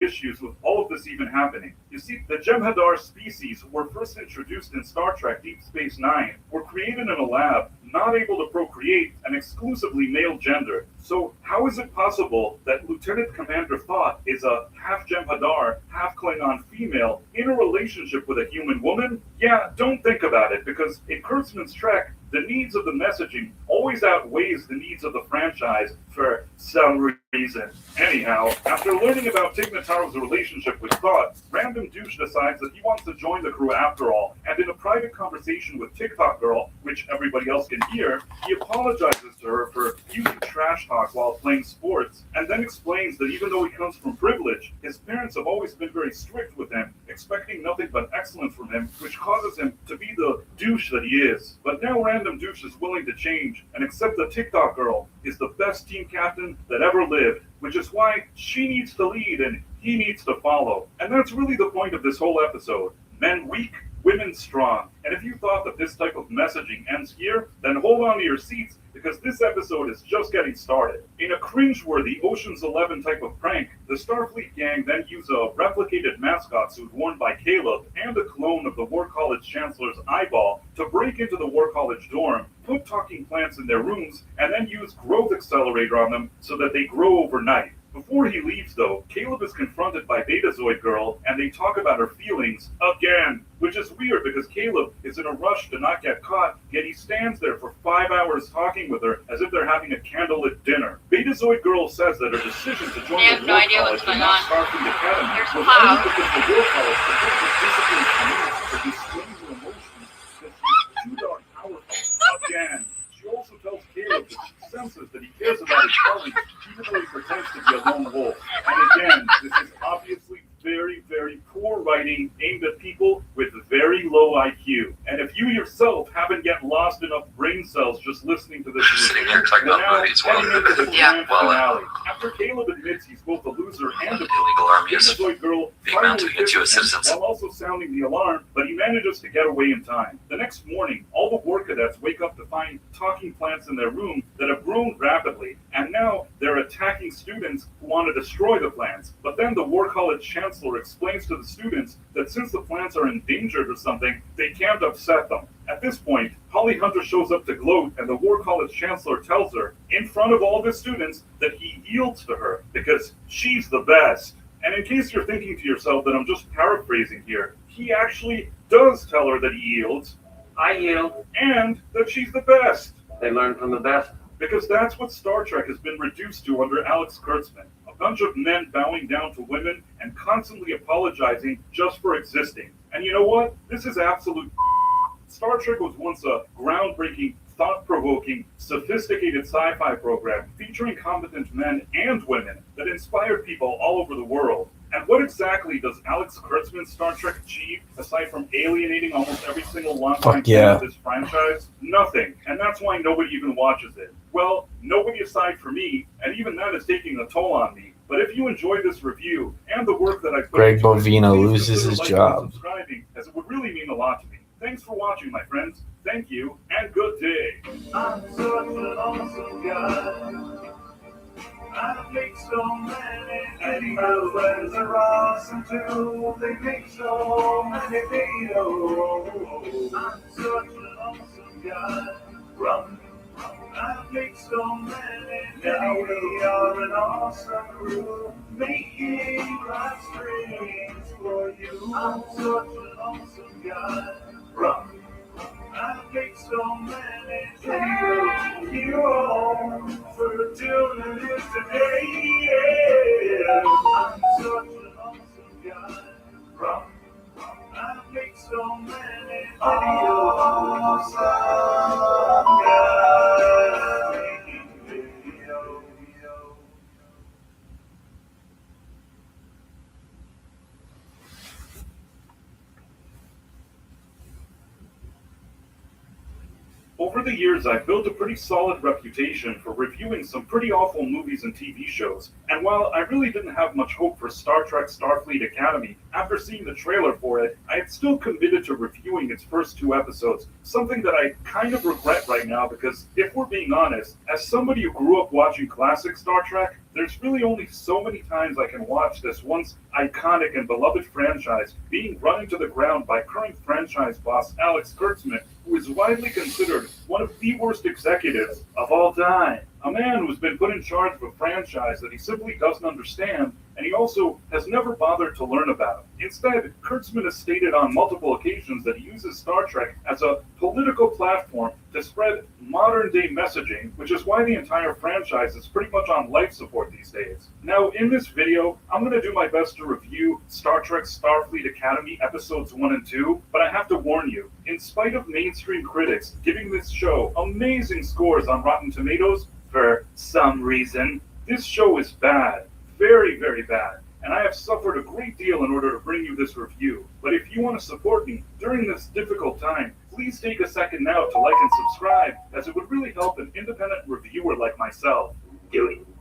issues with all of this even happening. You see, the Jem'Hadar species were first introduced in Star Trek Deep Space Nine, were created in a lab, not able to procreate, and exclusively male gender. So how is it possible that Lieutenant Commander Thought is a half Jem'Hadar, half Klingon female in a relationship with a human woman? Yeah, don't think about it, because in Kurtzman's Trek, the needs of the messaging always outweighs the needs of the franchise for some reason. Anyhow, after learning about Tig Notaro's relationship with Thought, Random Douche decides that he wants to join the crew after all, and in a private conversation with TikTok Girl, which everybody else can hear, he apologizes to her for using trash talk while playing sports, and then explains that even though he comes from privilege, his parents have always been very strict with him, expecting nothing but excellence from him, which causes him to be the douche that he is. But now Random Douche is willing to change and accept that TikTok Girl is the best team captain that ever lived, which is why she needs to lead and he needs to follow. And that's really the point of this whole episode. Men weak, women strong. And if you thought that this type of messaging ends here, then hold on to your seats, because this episode is just getting started. In a cringeworthy Ocean's 11 type of prank, the Starfleet gang then use a replicated mascot suit worn by Caleb and a clone of the War College Chancellor's eyeball to break into the War College dorm, put talking plants in their rooms, and then use growth accelerator on them so that they grow overnight. Before he leaves, though, Caleb is confronted by Betazoid Girl, and they talk about her feelings again, which is weird because Caleb is in a rush to not get caught, yet he stands there for 5 hours talking with her as if they're having a candlelit dinner. Betazoid Girl says that her decision to join the War College and not Starfleet Academy was only because the War College supported discipline for displaying her emotions because she's too darn powerful. Again. She also tells Caleb that she senses that he cares about his colleagues, even though he pretends to be a lone wolf. And again, this is obviously very, very poor writing aimed at people with very low IQ. And if you yourself haven't yet lost enough brain cells just listening to this sitting here talking about movies while after Caleb admits he's both a loser and a illegal army is Betazoid Girl being mounted against U.S. citizens. while also sounding the alarm, but he manages to get away in time. The next morning, all the war cadets wake up to find talking plants in their room that have grown rapidly, and now they're attacking students who want to destroy the plants. But then the War College Chancellor explains to the students that since the plants are endangered or something, they can't upset them. At this point, Holly Hunter shows up to gloat, and the War College Chancellor tells her, in front of all the students, that he yields to her because she's the best. And in case you're thinking to yourself that I'm just paraphrasing here, he actually does tell her that he yields. I yield. And that she's the best. They learn from the best. Because that's what Star Trek has been reduced to under Alex Kurtzman. A bunch of men bowing down to women and constantly apologizing just for existing. And you know what? This is absolute Star Trek was once a groundbreaking, thought-provoking, sophisticated sci-fi program featuring competent men and women that inspired people all over the world. And what exactly does Alex Kurtzman's Star Trek achieve, aside from alienating almost every single longtime fan of this franchise? Nothing. And that's why nobody even watches it. Well, nobody aside from me, and even that is taking a toll on me. But if you enjoyed this review and the work that I put Greg into it, Bovino please loses his consider liking and job. subscribing, as it would really mean a lot to me. Thanks for watching, my friends. Thank you, and good day. I'm such an awesome guy. I make so many videos are awesome too. They make so many videos. I'm such an awesome guy. Run. I make so many. Now we are an awesome crew, making live streams for you. I'm such an awesome guy. Run. I make so many videos. You all for tuning in today. Yeah. I'm such an awesome guy. Run. I make so many videos. Awesome guy making videos. Over the years, I've built a pretty solid reputation for reviewing some pretty awful movies and TV shows, and while I really didn't have much hope for Star Trek Starfleet Academy, after seeing the trailer for it, I had still committed to reviewing its first 2 episodes, something that I kind of regret right now because, if we're being honest, as somebody who grew up watching classic Star Trek, there's really only so many times I can watch this once iconic and beloved franchise being run into the ground by current franchise boss Alex Kurtzman, who is widely considered one of the worst executives of all time. A man who's been put in charge of a franchise that he simply doesn't understand, and he also has never bothered to learn about. Instead, Kurtzman has stated on multiple occasions that he uses Star Trek as a political platform to spread modern-day messaging, which is why the entire franchise is pretty much on life support these days. Now, in this video, I'm going to do my best to review Star Trek Starfleet Academy episodes 1 and 2, but I have to warn you, in spite of mainstream critics giving this show amazing scores on Rotten Tomatoes, for some reason, this show is bad. Very, very bad. And I have suffered a great deal in order to bring you this review. But if you want to support me during this difficult time, please take a second now to like and subscribe, as it would really help an independent reviewer like myself.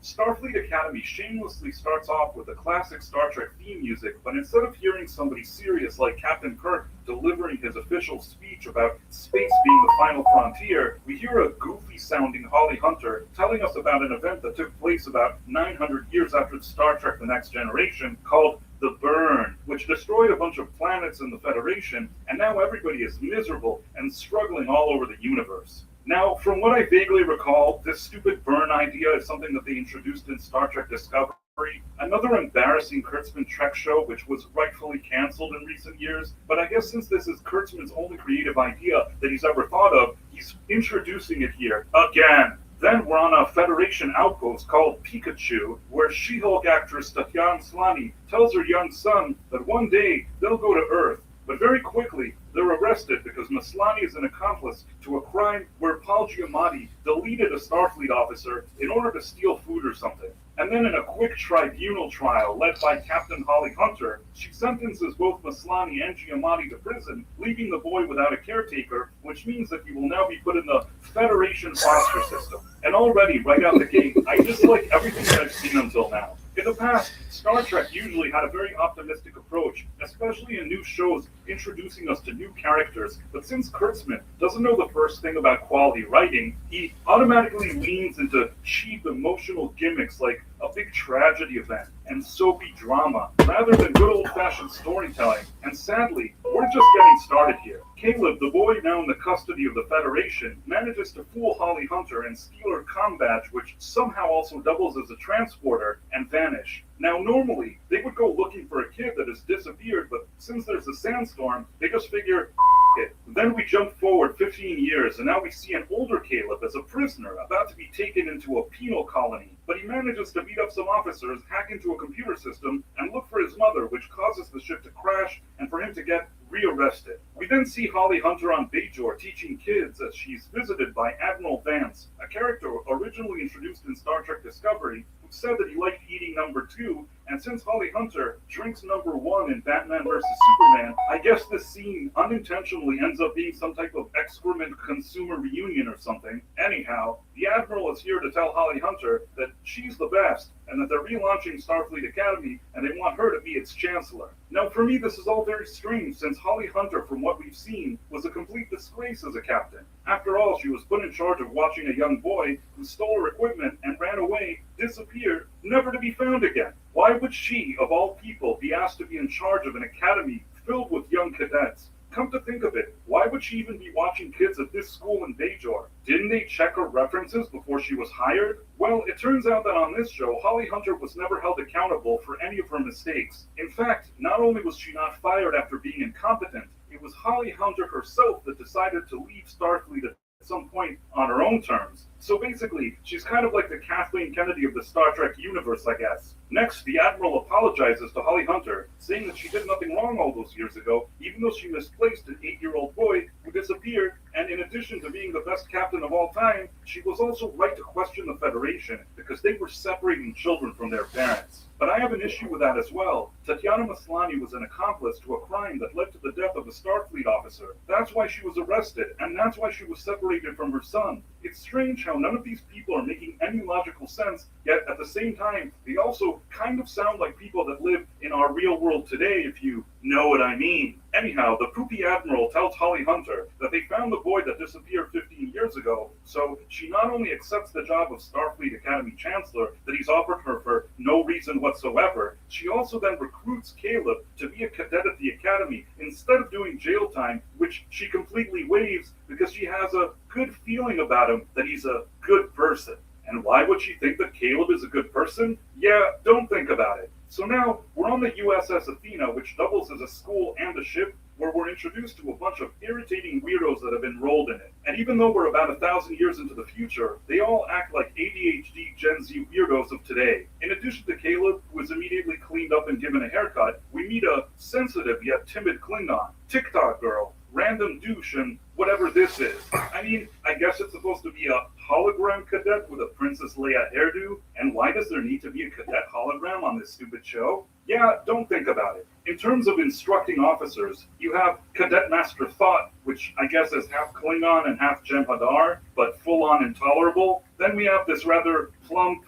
Starfleet Academy shamelessly starts off with the classic Star Trek theme music, but instead of hearing somebody serious like Captain Kirk delivering his official speech about space being the final frontier, we hear a goofy-sounding Holly Hunter telling us about an event that took place about 900 years after Star Trek The Next Generation called the Burn, which destroyed a bunch of planets in the Federation, and now everybody is miserable and struggling all over the universe. Now, from what I vaguely recall, this stupid burn idea is something that they introduced in Star Trek Discovery, another embarrassing Kurtzman Trek show which was rightfully canceled in recent years, but I guess since this is Kurtzman's only creative idea that he's ever thought of, he's introducing it here again. Then we're on a Federation outpost called Pikachu, where She-Hulk actress Tatiana Maslany tells her young son that one day they'll go to Earth. But very quickly, they're arrested because Maslany is an accomplice to a crime where Paul Giamatti deleted a Starfleet officer in order to steal food or something. And then in a quick tribunal trial led by Captain Holly Hunter, she sentences both Maslany and Giamatti to prison, leaving the boy without a caretaker, which means that he will now be put in the Federation foster system. And already, right out the gate, I dislike everything that I've seen until now. In the past, Star Trek usually had a very optimistic approach, especially in new shows introducing us to new characters, but since Kurtzman doesn't know the first thing about quality writing, he automatically leans into cheap emotional gimmicks like a big tragedy event and soapy drama, rather than good old-fashioned storytelling. And sadly, we're just getting started here. Caleb, the boy now in the custody of the Federation, manages to fool Holly Hunter and steal her comm badge, which somehow also doubles as a transporter, and vanish. Now, normally, they would go looking for a kid that has disappeared, but since there's a sandstorm, they just figure, it. Then we jump forward 15 years, and now we see an older Caleb as a prisoner, about to be taken into a penal colony. But he manages to beat up some officers, hack into a computer system, and look for his mother, which causes the ship to crash, and for him to get rearrested. We then see Holly Hunter on Bajor teaching kids as she's visited by Admiral Vance, a character originally introduced in Star Trek Discovery, who said that he liked eating number 2, and since Holly Hunter drinks number 1 in Batman vs. Superman, I guess this scene unintentionally ends up being some type of excrement consumer reunion or something. Anyhow, the Admiral is here to tell Holly Hunter that she's the best, and that they're relaunching Starfleet Academy, and they want her to be its chancellor. Now, for me, this is all very strange, since Holly Hunter, from what we've seen, was a complete disgrace as a captain. After all, she was put in charge of watching a young boy who stole her equipment and ran away, disappeared, never to be found again. Why would she, of all people, be asked to be in charge of an academy filled with young cadets? Come to think of it, why would she even be watching kids at this school in Bajor? Didn't they check her references before she was hired? Well, it turns out that on this show, Holly Hunter was never held accountable for any of her mistakes. In fact, not only was she not fired after being incompetent, it was Holly Hunter herself that decided to leave Starfleet at some point on her own terms. So basically, she's kind of like the Kathleen Kennedy of the Star Trek universe, I guess. Next, the Admiral apologizes to Holly Hunter, saying that she did nothing wrong all those years ago, even though she misplaced an 8-year-old boy who disappeared, and in addition to being the best captain of all time, she was also right to question the Federation, because they were separating children from their parents. But I have an issue with that as well. Tatiana Maslany was an accomplice to a crime that led to the death of a Starfleet officer. That's why she was arrested, and that's why she was separated from her son. It's strange how none of these people are making any logical sense, yet at the same time, they also kind of sound like people that live in our real world today, if you know what I mean. Anyhow, the poopy Admiral tells Holly Hunter that they found the boy that disappeared 15 years ago, so she not only accepts the job of Starfleet Academy Chancellor that he's offered her for no reason whatsoever, she also then recruits Caleb to be a cadet at the Academy instead of doing jail time, which she completely waives because she has a good feeling about him that he's a good person. And why would she think that Caleb is a good person? Yeah, don't think about it. So now, we're on the USS Athena, which doubles as a school and a ship, where we're introduced to a bunch of irritating weirdos that have enrolled in it. And even though we're about 1,000 years into the future, they all act like ADHD Gen Z weirdos of today. In addition to Caleb, who is immediately cleaned up and given a haircut, we meet a sensitive yet timid Klingon, TikTok girl, random douche, and whatever this is. I mean, I guess it's supposed to be a hologram cadet with a Princess Leia hairdo, and why does there need to be a cadet hologram on this stupid show? Yeah, don't think about it. In terms of instructing officers, you have Cadet Master Thought, which I guess is half Klingon and half Jem'Hadar, but full-on intolerable. Then we have this rather plump,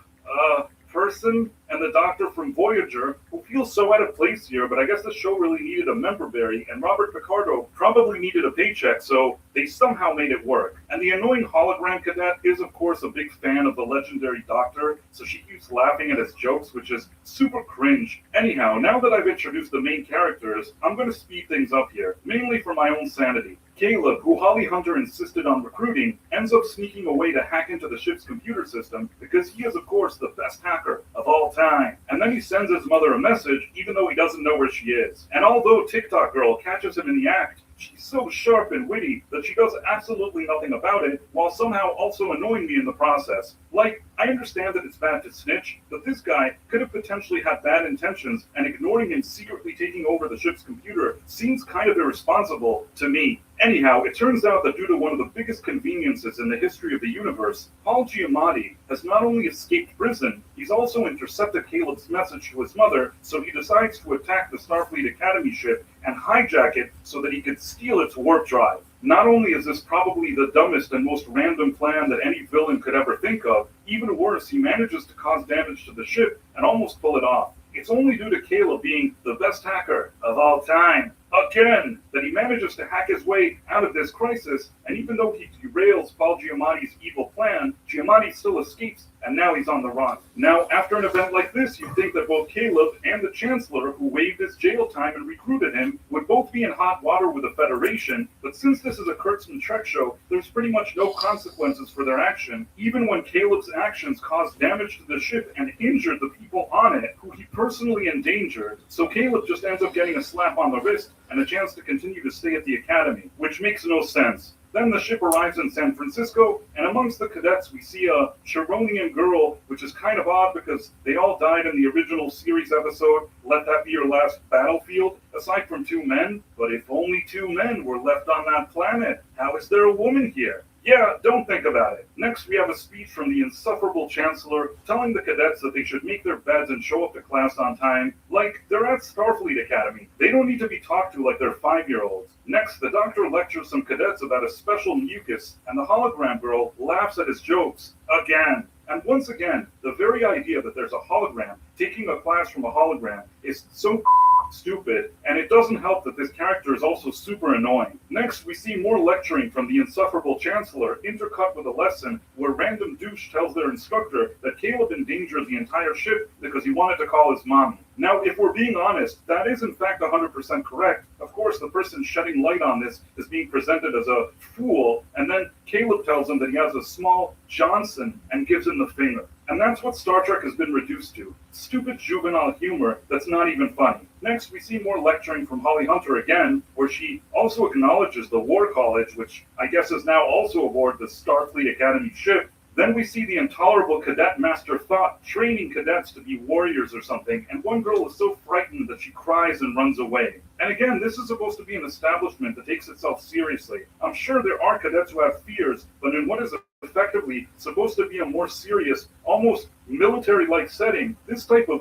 person, and the Doctor from Voyager, who feels so out of place here, but I guess the show really needed a member berry, and Robert Picardo probably needed a paycheck, so they somehow made it work. And the annoying hologram cadet is, of course, a big fan of the legendary Doctor, so she keeps laughing at his jokes, which is super cringe. Anyhow, now that I've introduced the main characters, I'm going to speed things up here, mainly for my own sanity. Caleb, who Holly Hunter insisted on recruiting, ends up sneaking away to hack into the ship's computer system because he is, of course, the best hacker of all time. And then he sends his mother a message, even though he doesn't know where she is. And although TikTok girl catches him in the act, she's so sharp and witty that she does absolutely nothing about it, while somehow also annoying me in the process. Like, I understand that it's bad to snitch, but this guy could have potentially had bad intentions, and ignoring him secretly taking over the ship's computer seems kind of irresponsible to me. Anyhow, it turns out that due to one of the biggest conveniences in the history of the universe, Paul Giamatti has not only escaped prison, he's also intercepted Caleb's message to his mother, so he decides to attack the Starfleet Academy ship and hijack it so that he could steal its warp drive. Not only is this probably the dumbest and most random plan that any villain could ever think of, even worse, he manages to cause damage to the ship and almost pull it off. It's only due to Caleb being the best hacker of all time, again, that he manages to hack his way out of this crisis, and even though he derails Paul Giamatti's evil plan, Giamatti still escapes, and now he's on the run. Now, after an event like this, you'd think that both Caleb and the Chancellor, who waived his jail time and recruited him, would both be in hot water with the Federation, but since this is a Kurtzman Trek show, there's pretty much no consequences for their action, even when Caleb's actions caused damage to the ship and injured the people on it, who he personally endangered. So Caleb just ends up getting a slap on the wrist and a chance to continue to stay at the Academy, which makes no sense. Then the ship arrives in San Francisco, and amongst the cadets we see a Chironian girl, which is kind of odd because they all died in the original series episode, Let That Be Your Last Battlefield, aside from 2 men. But if only 2 men were left on that planet, how is there a woman here? Yeah, don't think about it. Next, we have a speech from the insufferable chancellor telling the cadets that they should make their beds and show up to class on time, like they're at Starfleet Academy. They don't need to be talked to like they're 5-year-olds. Next, the doctor lectures some cadets about a special mucus, and the hologram girl laughs at his jokes. Again. And once again, the very idea that there's a hologram taking a class from a hologram is so stupid, and it doesn't help that this character is also super annoying. Next, we see more lecturing from the insufferable chancellor, intercut with a lesson where random douche tells their instructor that Caleb endangered the entire ship because he wanted to call his mommy. Now, if we're being honest, that is in fact 100% correct. Of course, the person shedding light on this is being presented as a fool, and then Caleb tells him that he has a small Johnson and gives him the finger. And that's what Star Trek has been reduced to. Stupid juvenile humor that's not even funny. Next, we see more lecturing from Holly Hunter again, where she also acknowledges the War College, which I guess is now also aboard the Starfleet Academy ship. Then we see the intolerable Cadet Master Thought training cadets to be warriors or something, and one girl is so frightened that she cries and runs away. And again, this is supposed to be an establishment that takes itself seriously. I'm sure there are cadets who have fears, but in what is effectively supposed to be a more serious, almost military-like setting, this type of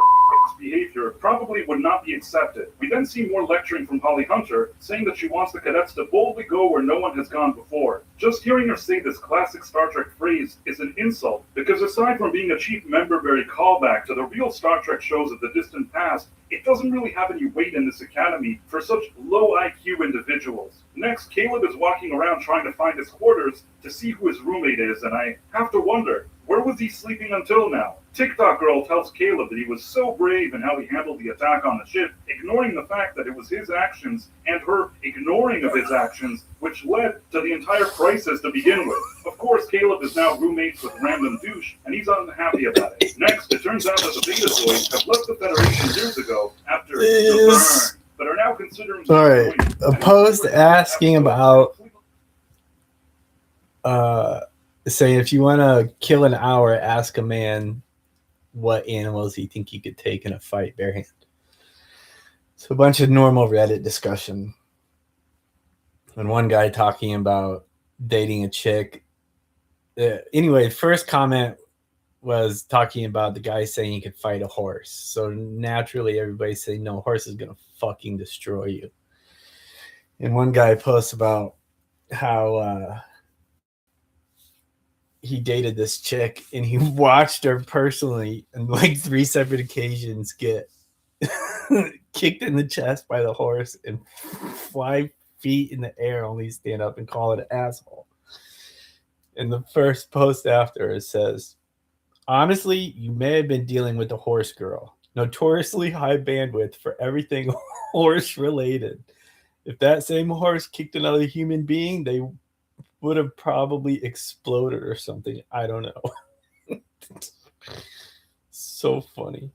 behavior probably would not be accepted. We then see more lecturing from Holly Hunter, saying that she wants the cadets to boldly go where no one has gone before. Just hearing her say this classic Star Trek phrase is an insult, because aside from being a cheap member-berry callback to the real Star Trek shows of the distant past, it doesn't really have any weight in this academy for such low IQ individuals. Next, Caleb is walking around trying to find his quarters to see who his roommate is, and I have to wonder, where was he sleeping until now? TikTok girl tells Caleb that he was so brave in how he handled the attack on the ship, ignoring the fact that it was his actions and her ignoring of his actions which led to the entire crisis to begin with. Of course, Caleb is now roommates with random douche, and he's unhappy about it. Next, it turns out that the Betazoids have left the Federation years ago after the burn, but are now considering... Sorry, a post asking about saying if you want to kill an hour, ask a man what animals you think you could take in a fight barehand. So a bunch of normal Reddit discussion. And one guy talking about dating a chick. Anyway, first comment was talking about the guy saying he could fight a horse. So naturally everybody's saying, no, horse is going to fucking destroy you. And one guy posts about how he dated this chick and he watched her personally on like 3 separate occasions get kicked in the chest by the horse and fly feet in the air, only stand up and call it an asshole. And the first post after it says, honestly, you may have been dealing with a horse girl. Notoriously high bandwidth for everything horse related. If that same horse kicked another human being, they would have probably exploded or something. I don't know. So funny.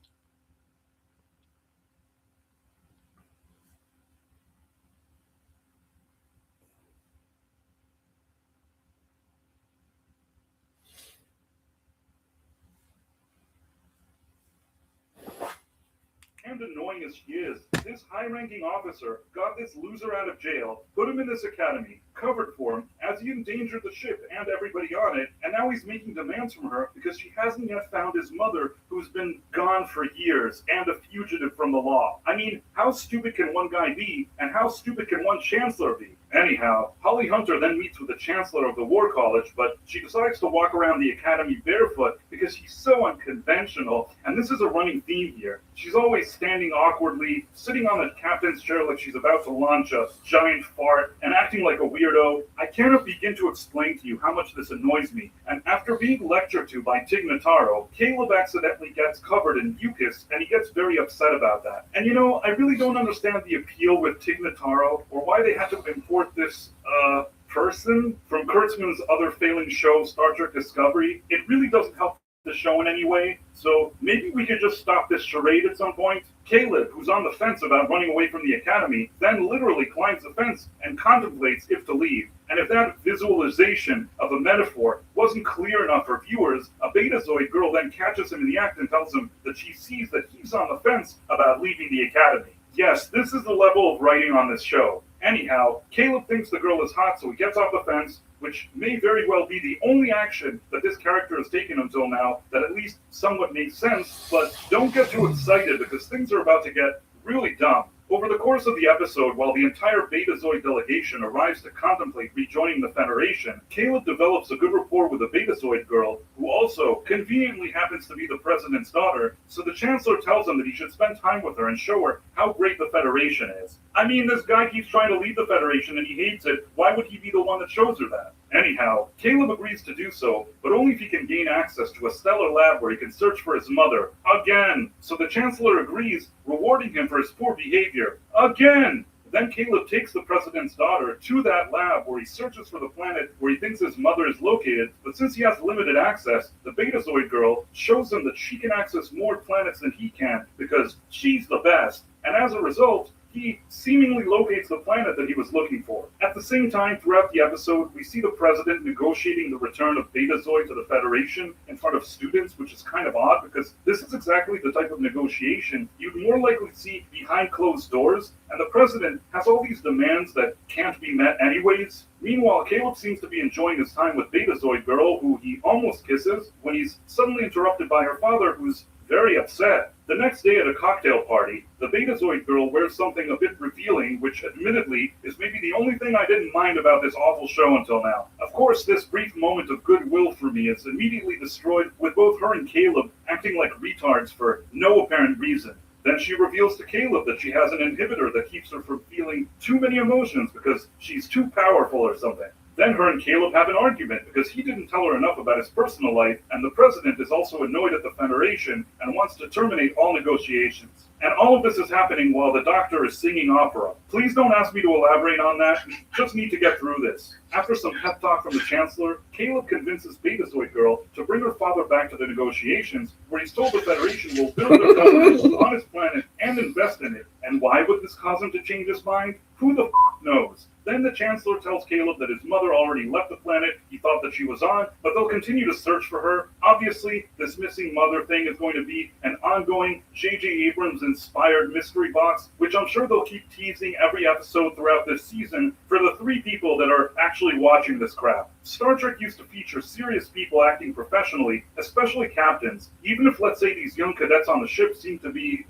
And annoying as she is, this high-ranking officer got this loser out of jail, put him in this academy, covered for him as he endangered the ship and everybody on it, and now he's making demands from her because she hasn't yet found his mother, who's been gone for years and a fugitive from the law. I mean, how stupid can one guy be, and how stupid can one chancellor be? Anyhow, Holly Hunter then meets with the chancellor of the War College, but she decides to walk around the academy barefoot because she's so unconventional, and this is a running theme here. She's always standing awkwardly, sitting on the captain's chair like she's about to launch a giant fart, and acting like a weirdo. I cannot begin to explain to you how much this annoys me, and after being lectured to by Tig Notaro, Caleb accidentally gets covered in mucus, and he gets very upset about that. And you know, I really don't understand the appeal with Tig Notaro, or why they had to import this person from Kurtzman's other failing show, Star Trek Discovery. It really doesn't help the show in any way, so maybe we could just stop this charade at some point. Caleb, who's on the fence about running away from the academy, then literally climbs the fence and contemplates if to leave. And if that visualization of a metaphor wasn't clear enough for viewers, a Betazoid girl then catches him in the act and tells him that she sees that he's on the fence about leaving the academy. Yes, this is the level of writing on this show. Anyhow, Caleb thinks the girl is hot, so he gets off the fence, which may very well be the only action that this character has taken until now that at least somewhat makes sense, but don't get too excited because things are about to get really dumb. Over the course of the episode, while the entire Betazoid delegation arrives to contemplate rejoining the Federation, Caleb develops a good rapport with a Betazoid girl, who also conveniently happens to be the president's daughter, so the Chancellor tells him that he should spend time with her and show her how great the Federation is. I mean, this guy keeps trying to lead the Federation and he hates it, why would he be the one that shows her that? Anyhow, Caleb agrees to do so, but only if he can gain access to a stellar lab where he can search for his mother, again! So the Chancellor agrees, rewarding him for his poor behavior, again! Then Caleb takes the president's daughter to that lab where he searches for the planet where he thinks his mother is located, but since he has limited access, the Betazoid girl shows him that she can access more planets than he can because she's the best, and as a result, he seemingly locates the planet that he was looking for. At the same time, throughout the episode, we see the president negotiating the return of Betazoid to the Federation in front of students, which is kind of odd because this is exactly the type of negotiation you'd more likely see behind closed doors, and the president has all these demands that can't be met anyways. Meanwhile, Caleb seems to be enjoying his time with Betazoid girl, who he almost kisses, when he's suddenly interrupted by her father, who's very upset. The next day at a cocktail party, the Betazoid girl wears something a bit revealing, which admittedly is maybe the only thing I didn't mind about this awful show until now. Of course, this brief moment of goodwill for me is immediately destroyed with both her and Caleb acting like retards for no apparent reason. Then she reveals to Caleb that she has an inhibitor that keeps her from feeling too many emotions because she's too powerful or something. Then her and Caleb have an argument because he didn't tell her enough about his personal life, and the president is also annoyed at the Federation and wants to terminate all negotiations. And all of this is happening while the doctor is singing opera. Please don't ask me to elaborate on that, we just need to get through this. After some pep talk from the Chancellor, Caleb convinces Betazoid girl to bring her father back to the negotiations, where he's told the Federation will build their government on his planet and invest in it. And why would this cause him to change his mind? Who the knows? Then the Chancellor tells Caleb that his mother already left the planet he thought that she was on, but they'll continue to search for her. Obviously, this missing mother thing is going to be an ongoing J.J. Abrams-inspired mystery box, which I'm sure they'll keep teasing every episode throughout this season for the 3 people that are actually watching this crap. Star Trek used to feature serious people acting professionally, especially captains. Even if, let's say, these young cadets on the ship seem to be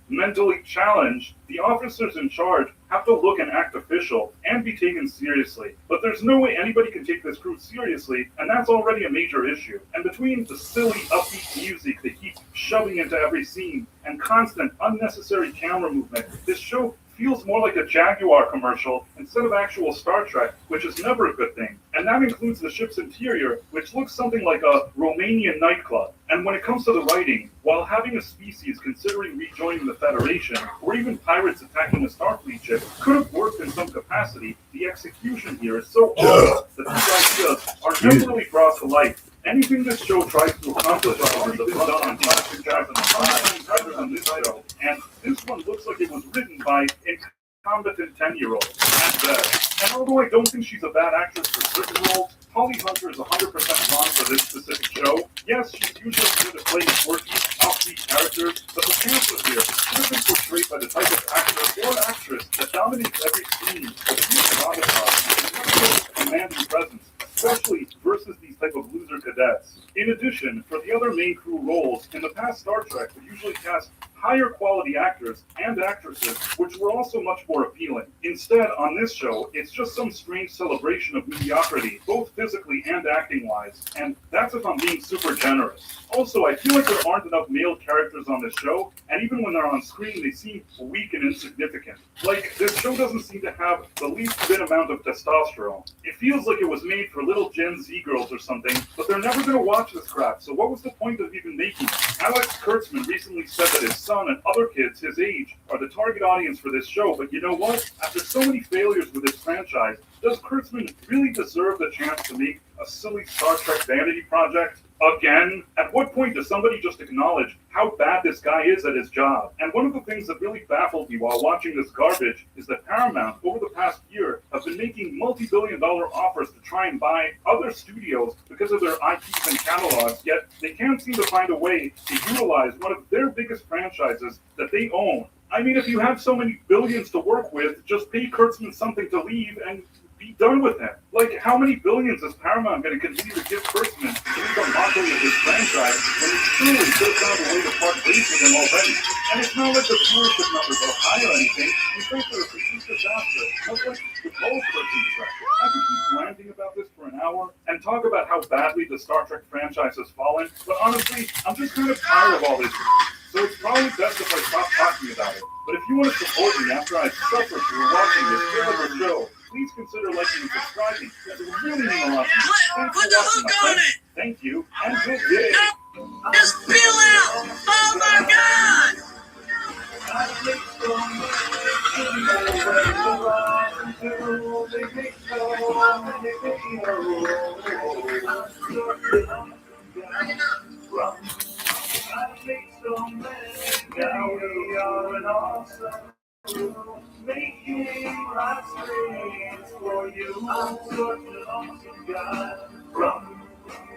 mentally challenged, the officers in charge have to look and act official and be taken seriously. But there's no way anybody can take this crew seriously, and that's already a major issue. And between the silly, upbeat music they keep shoving into every scene and constant, unnecessary camera movement, this show feels more like a Jaguar commercial instead of actual Star Trek, which is never a good thing. And that includes the ship's interior, which looks something like a Romanian nightclub. And when it comes to the writing, while having a species considering rejoining the Federation, or even pirates attacking a Starfleet ship, could have worked in some capacity, the execution here is so awful that these ideas are never really brought to life. Anything this show tries to accomplish has already been done on Star 2005 rather than this show, and this one looks like it was written by incompetent 10-year-olds at best. And although I don't think she's a bad actress for certain roles, Holly Hunter is 100% wrong for this specific show. Yes, she's usually good at playing quirky, offbeat characters, but the Chancellor here should have been portrayed by the type of actor or actress that dominates every scene with huge gravitas and commanding presence, especially versus these type of loser cadets. In addition, for the other main crew roles, in the past Star Trek would usually cast higher quality actors and actresses, which were also much more appealing. Instead, on this show, it's just some strange celebration of mediocrity, both physically and acting-wise, and that's if I'm being super generous. Also, I feel like there aren't enough male characters on this show, and even when they're on screen, they seem weak and insignificant. Like, this show doesn't seem to have the least bit amount of testosterone. It feels like it was made for little Gen Z girls or something, but they're never going to watch this crap, so what was the point of even making it? Alex Kurtzman recently said that his son and other kids his age are the target audience for this show, but you know what? After so many failures with this franchise, does Kurtzman really deserve the chance to make a silly Star Trek vanity project? Again? At what point does somebody just acknowledge how bad this guy is at his job? And one of the things that really baffled me while watching this garbage is that Paramount, over the past year, have been making multi-billion-dollar offers to try and buy other studios because of their IPs and catalogs, yet they can't seem to find a way to utilize one of their biggest franchises that they own I mean, if you have so many billions to work with, just pay Kurtzman something to leave and be done with him. Like, how many billions is Paramount going to continue to give Kurtzman to make a mockery of his franchise when he truly should have found a way to part ways with him already? And it's not like the viewership numbers are high or anything. You think they're a complete disaster, much like the Cold Person Trek. I could keep ranting about this for an hour and talk about how badly the Star Trek franchise has fallen, but honestly, I'm just kind of tired of all this. So it's probably best if I stop talking about it. But if you want to support me after I've suffered through watching this terrible show, please consider liking and subscribing. It would really mean a lot to me. Thanks for watching, my friend. Thank you, and good day. Just peel out! Oh my god! Now we are an awesome crew, making life streams for you. I'm such an awesome guy.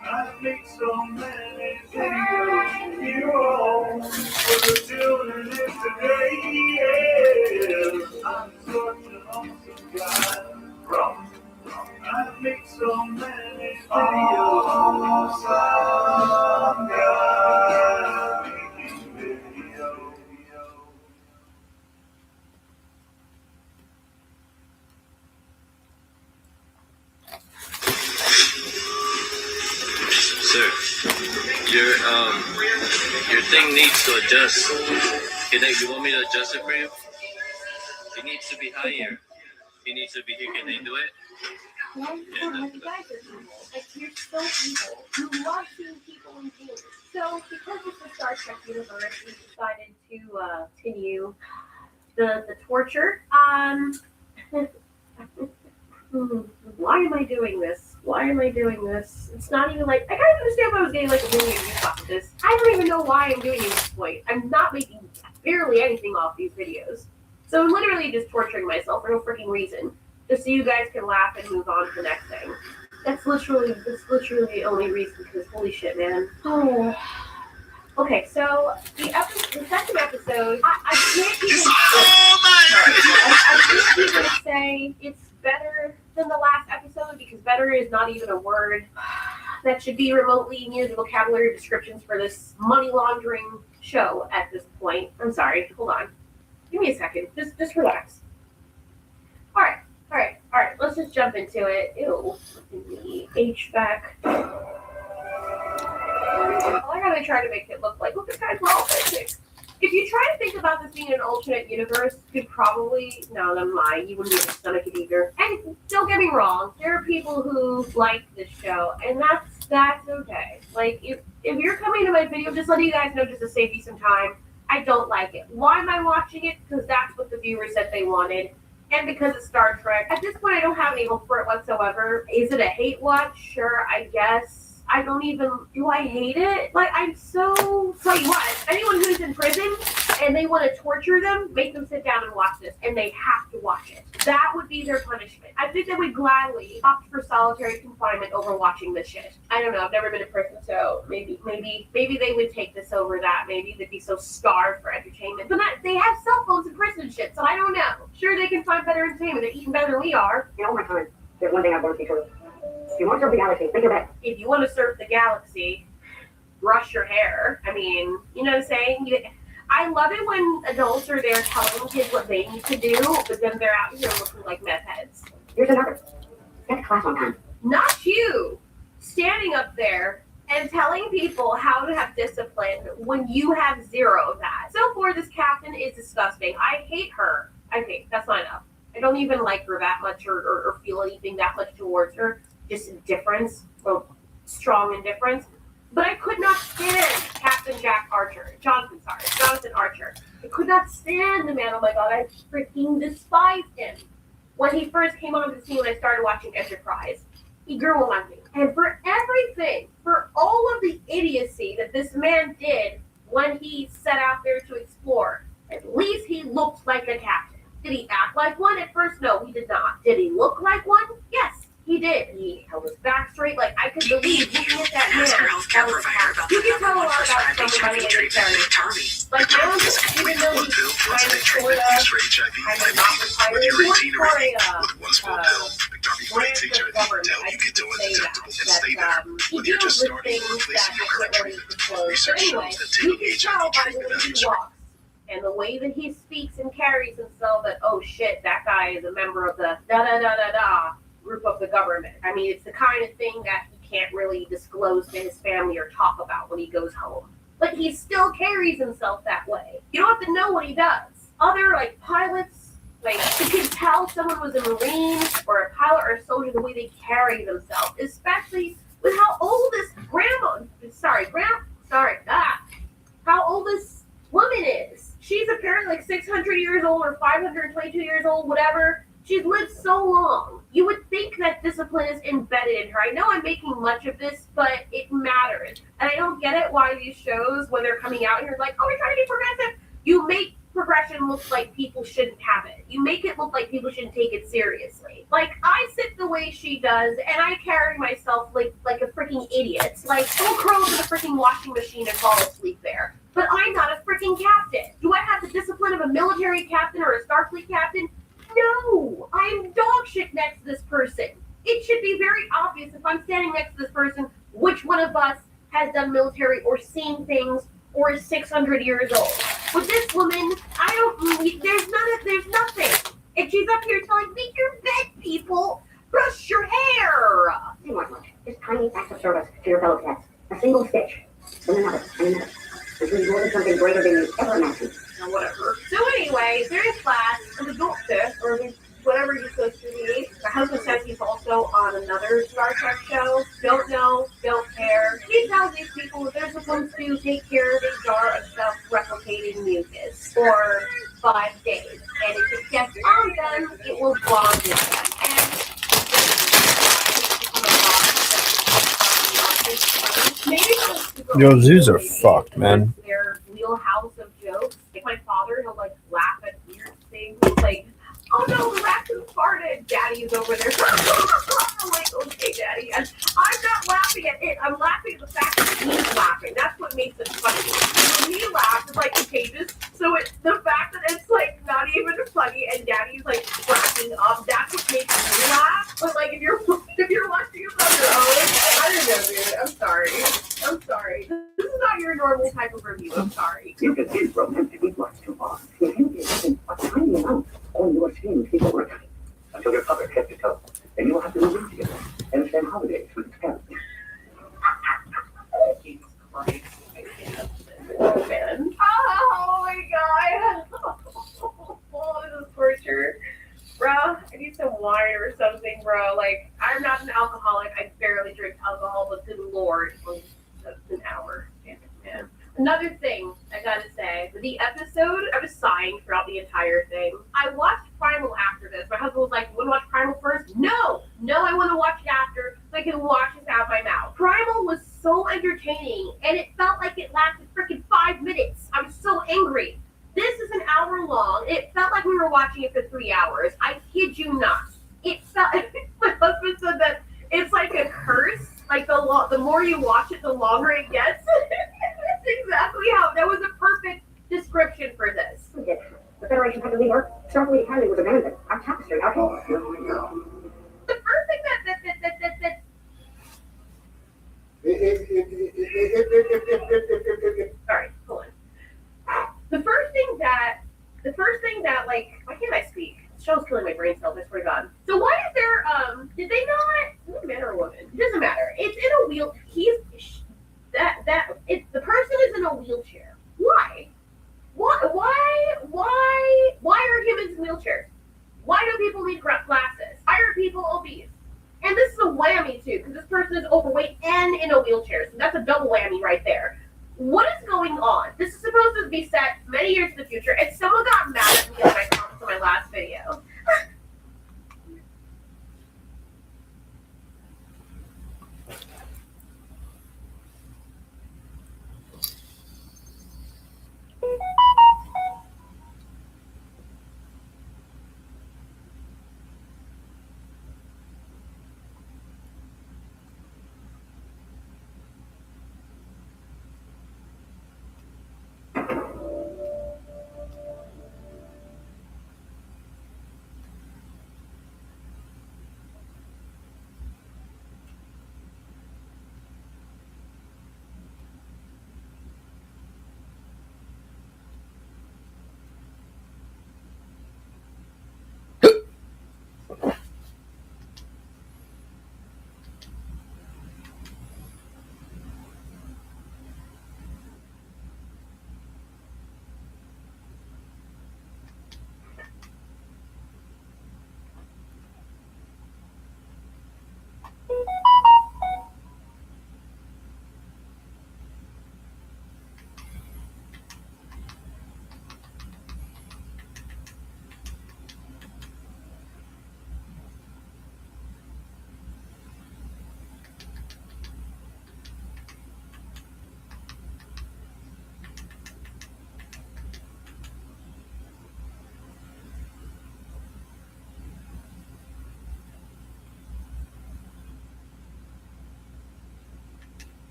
I make so many videos. You all for the children is today. Yeah. I'm such an awesome guy. I make so many videos. Awesome guy. Making videos. Sir, your thing needs to adjust. You want me to adjust it for you? It needs to be higher. It needs to be here. Can they do it? You guys are evil. Like, you're so evil. You love seeing people in pain. So, because it's the Star Trek universe, we decided to continue the torture. Why am I doing this? Why am I doing this? It's not even like, I kind of understand why I was getting like a million views off of this. I don't even know why I'm doing it at this point. I'm not making barely anything off these videos. So I'm literally just torturing myself for no freaking reason. Just so you guys can laugh and move on to the next thing. That's literally the only reason, because holy shit, man. Oh. Okay, so the second episode, I can't even I can't even say it's better than the last episode, because better is not even a word that should be remotely near the vocabulary descriptions for this money laundering show at this point. I'm sorry, hold on. Give me a second. Just relax. All right. Let's just jump into it. Ew. The HVAC. I like how they try to make it look like, look, this guy's well authentic. If you try to think about this being an alternate universe, you'd probably, no, I'm lying. You wouldn't be able to stomach it either. And don't get me wrong, there are people who like this show, and that's okay. Like, if you're coming to my video, just letting you guys know, just to save you some time, I don't like it. Why am I watching it? Because that's what the viewers said they wanted. And because it's Star Trek. At this point, I don't have any hope for it whatsoever. Is it a hate watch? Sure, I guess. I don't even, do I hate it? Like, I'm so, tell you what, anyone who's in prison and they want to torture them, make them sit down and watch this, and they have to watch it. That would be their punishment. I think they would gladly opt for solitary confinement over watching this shit. I don't know, I've never been in prison, so maybe they would take this over that. Maybe they'd be so starved for entertainment. But they have cell phones in prison and shit, so I don't know. Sure, they can find better entertainment. They're eating better than we are. You know, my friend, there's one thing I've learned before. If you want to serve the galaxy, think of it. If you want to surf the galaxy, brush your hair. I mean, you know what I'm saying? I love it when adults are there telling kids what they need to do, but then they're out here looking like meth heads. Here's another. Get to class on time. Not you standing up there and telling people how to have discipline when you have zero of that. So far, this captain is disgusting. I hate her. That's not enough. I don't even like her that much or feel anything that much towards her. Just indifference, or strong indifference. But I could not stand Captain Jonathan Archer. I could not stand the man. Oh my god, I freaking despised him. When he first came on the scene when I started watching Enterprise, he grew on me. And for everything, for all of the idiocy that this man did when he set out there to explore, at least he looked like a captain. Did he act like one? At first, no, he did not. Did he look like one? Yes. He he did. He held his back straight. Like, I could believe looking at that man. Ask your healthcare provider about You the can tell a number one lot about prescribed somebody HIV in treatment, their Biktarvy. like, Biktarvy is a even complete though one he's pill kind once-a-day of treatment sorta used for HIV kind and of not AIDS. retired. Whether He you're works 18 or for 80, a with one small pill, Biktarvy fights HIV to help you get to undetectable and stay there. Whether you're just starting or replacing your current treatment, research shows that taking HIV treatment after surgery. And the way that he speaks and carries himself, that, oh shit, that guy is a member of the da-da-da-da-da group of the government. I mean, it's the kind of thing that he can't really disclose to his family or talk about when he goes home. But he still carries himself that way. You don't have to know what he does. Other, like, pilots, like, you can tell someone was a Marine or a pilot or a soldier the way they carry themselves, especially with how old this how old this woman is. She's apparently like 600 years old or 522 years old, whatever. She's lived so long. You would think that discipline is embedded in her. I know I'm making much of this, but it matters. And I don't get it why these shows, when they're coming out and you're like, oh, we're trying to be progressive, you make progression look like people shouldn't have it. You make it look like people shouldn't take it seriously. Like, I sit the way she does, and I carry myself like a freaking idiot. Like, I'll curl into the freaking washing machine and fall asleep there. But I'm not a freaking captain. Do I have the discipline of a military captain or a Starfleet captain? No, I'm dog shit next to this person. It should be very obvious if I'm standing next to this person which one of us has done military or seen things or is 600 years old. With this woman, there's nothing. And she's up here telling me, your bed, people, brush your hair. Say more. Just tiny acts of service to your fellow cats. A single stitch, then another, and another. Until you order something greater than you ever imagined. Or whatever. So anyway, they're in class, and the doctor, or whatever you're supposed to be, my husband says he's also on another Star Trek show. Don't know, don't care. He tells these people that they're supposed to take care of a jar of self-replicating mucus for 5 days. And if it gets on them, it will bond with them. And Yo, zoos are fucked, man. their wheelhouse of jokes. Like my father, he'll like laugh at weird things. Like, oh no, the raccoon farted. Daddy's over there. I'm like, okay, Daddy. And I'm not laughing at it. I'm laughing at the fact that he's laughing. That's what makes it funny. When he laughs, it's like contagious. So it's the fact that it's like not even funny and Daddy's like cracking up. That's what makes me laugh. But like if you're watching it on your own, I don't know, dude. I'm sorry. This is not your normal type of review. I'm sorry. You can see from him to be much too long. If you give a tiny amount on your skin keep over time until your cover kept it up, then you will have to move in together and spend holidays with parents. Jesus Christ. Oh man. Oh my god. Oh, this is torture. Bro, I need some wine or something, bro. Like, I'm not an alcoholic. I barely drink alcohol, but good lord, that's an hour. Damn it, man. Another thing I gotta say, the episode, I was sighing throughout the entire thing. I watched Primal after this. My husband was like, you wanna watch Primal first? No, I wanna watch it after so I can watch this out of my mouth. Primal was so entertaining, and it felt like it lasted freaking 5 minutes. I was so angry. This is an hour long. It felt like we were watching it for 3 hours. I kid you not. It felt, my husband said that it's like a curse. Like the more you watch it, the longer it gets. That's exactly how, that was a perfect description for this. The Federation had to leave Earth. Starfleet Academy was abandoned. Our tapestry, our Oh, here we go. The first thing that sorry, hold on. The first thing that like, why can't I speak? This show's killing my brain cells, I swear to God. So why is there, did they not, is it a man or a woman? It doesn't matter. It's in a wheel, the person is in a wheelchair. Why? Why are humans in wheelchairs? Why do people need glasses? Why are people obese? And this is a whammy too, because this person is overweight and in a wheelchair. So that's a double whammy right there. What is going on? This is supposed to be set many years in the future, and someone got mad at me in my comments on my last video.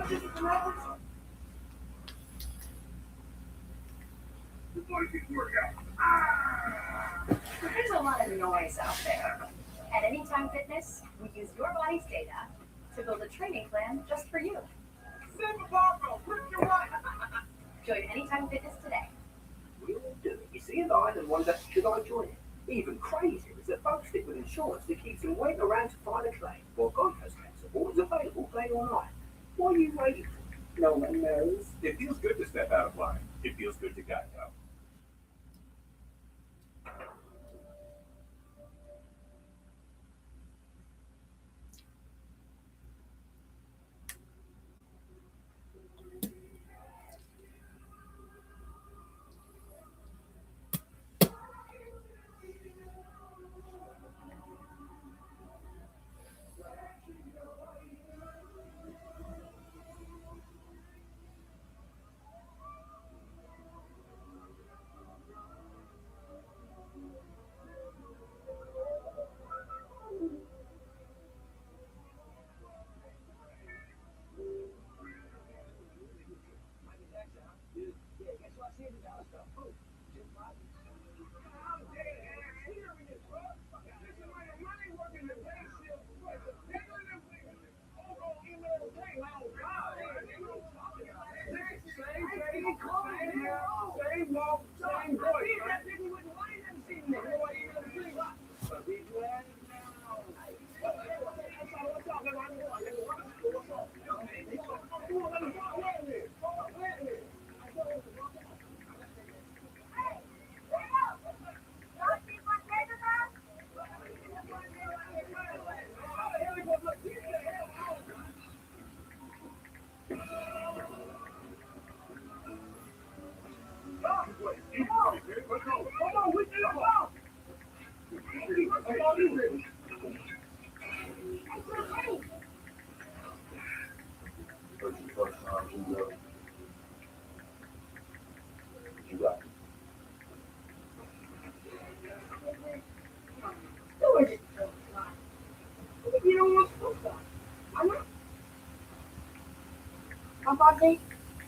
There's a lot of noise out there. At Anytime Fitness, we use your body's data to build a training plan just for you. Join Anytime Fitness today. We all do it. You see a line and wonder, should I join it? Even crazier is that folks stick with insurance that keeps them waiting around to find a claim, while Geico's claim support is available day or night. What are you waiting for? No one knows. It feels good to step out of line. It feels good to Geico.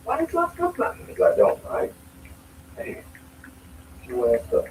Why don't you ask us about it? Because I don't, right? Hey, you asked us.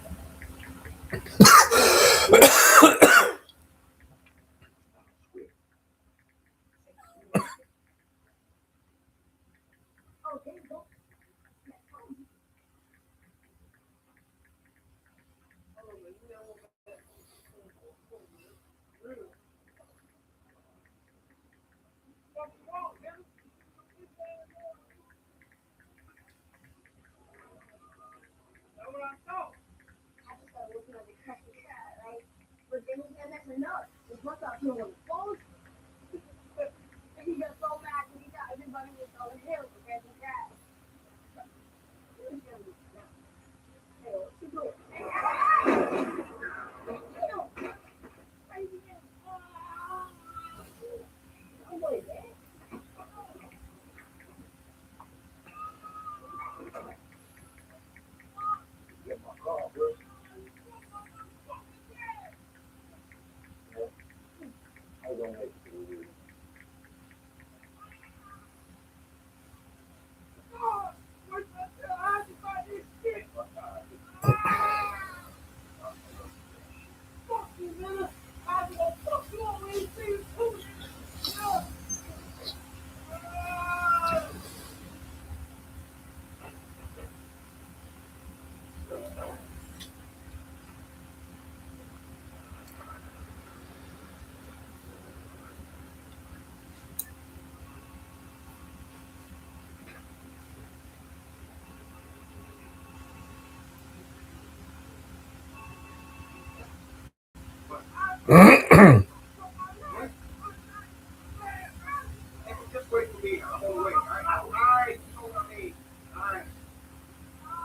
Just wait for me. I'm gonna wait. All right. Hold on me. All right.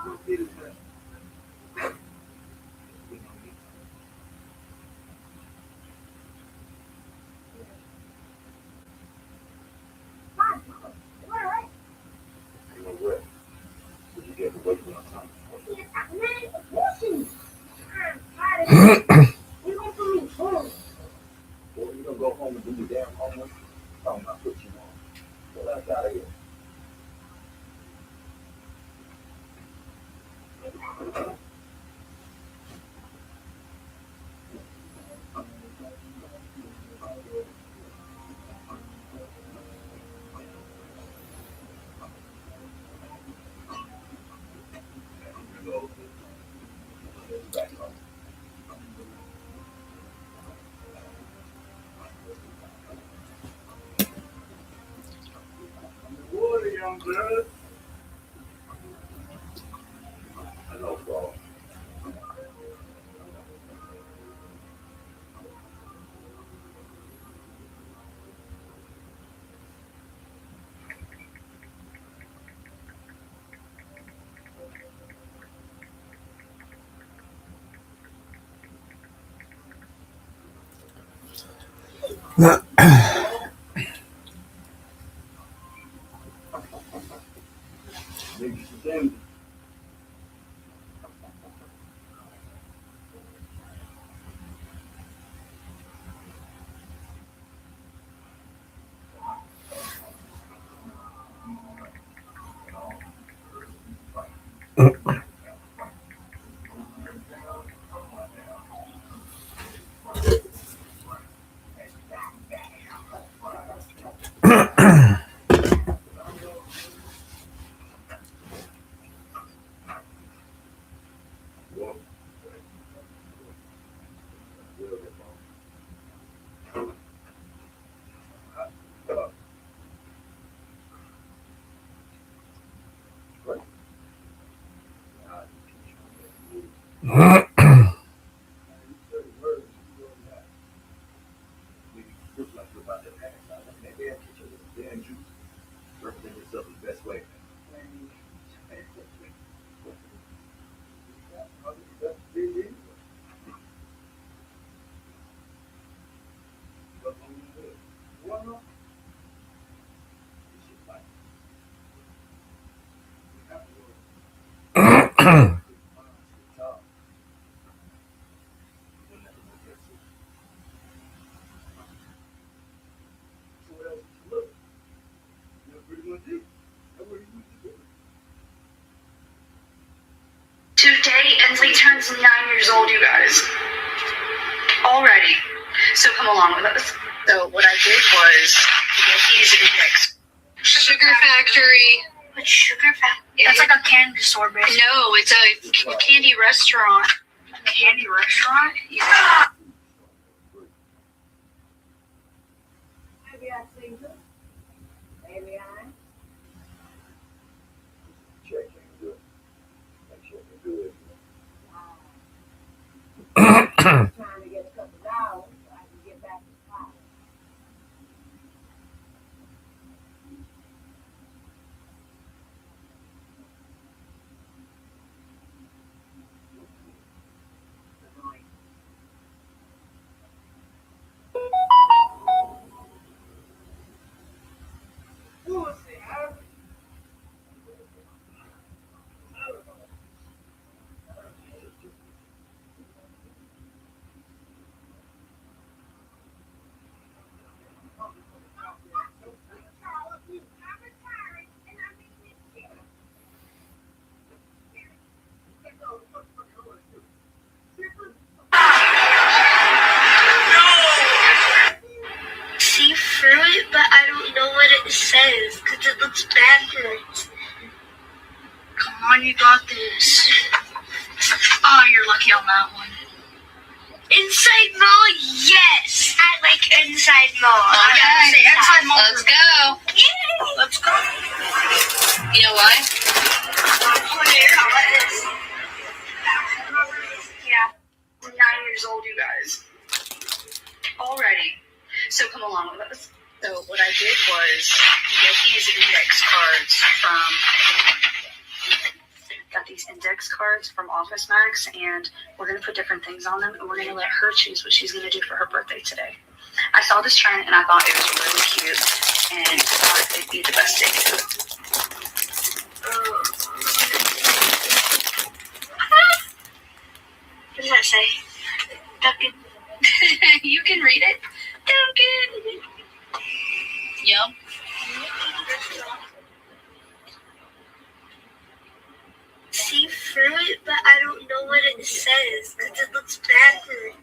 We'll get it done. Well, you don't go home and do your damn homework. I'm not put you on. Well, that's out of here. good. I know, bro. Maybe some things. Represent yourself the best way. Today, Ensley turns 9 years old, you guys. Already. So come along with us. So what I did was get these index. Sugar Factory. What Sugar Factory? That's like a candy store, basically. No, it's a candy restaurant. A candy restaurant? Yeah. Maybe I sing good. Maybe I. Check in good. Make sure you're good. Trying to get a couple dollars so I can get back to college. See through it, but I don't know what it says because it looks backwards. Come on, you got this. Oh, you're lucky on that one. Inside Mall, yes. I like Inside Mall. Okay. Inside Mall. Let's go. Yay. Let's go. You know why? Yeah. We're 9 years old, you guys. Already. So come along with us. So what I did was get these index cards from Office Max, and we're going to put different things on them, and we're going to let her choose what she's going to do for her birthday today. I saw this trend, and I thought it was really cute, and I thought it'd be the best day to do it. What does that say? Duncan. You can read it. Duncan. Yep. See through it, but I don't know what it says because it looks backwards.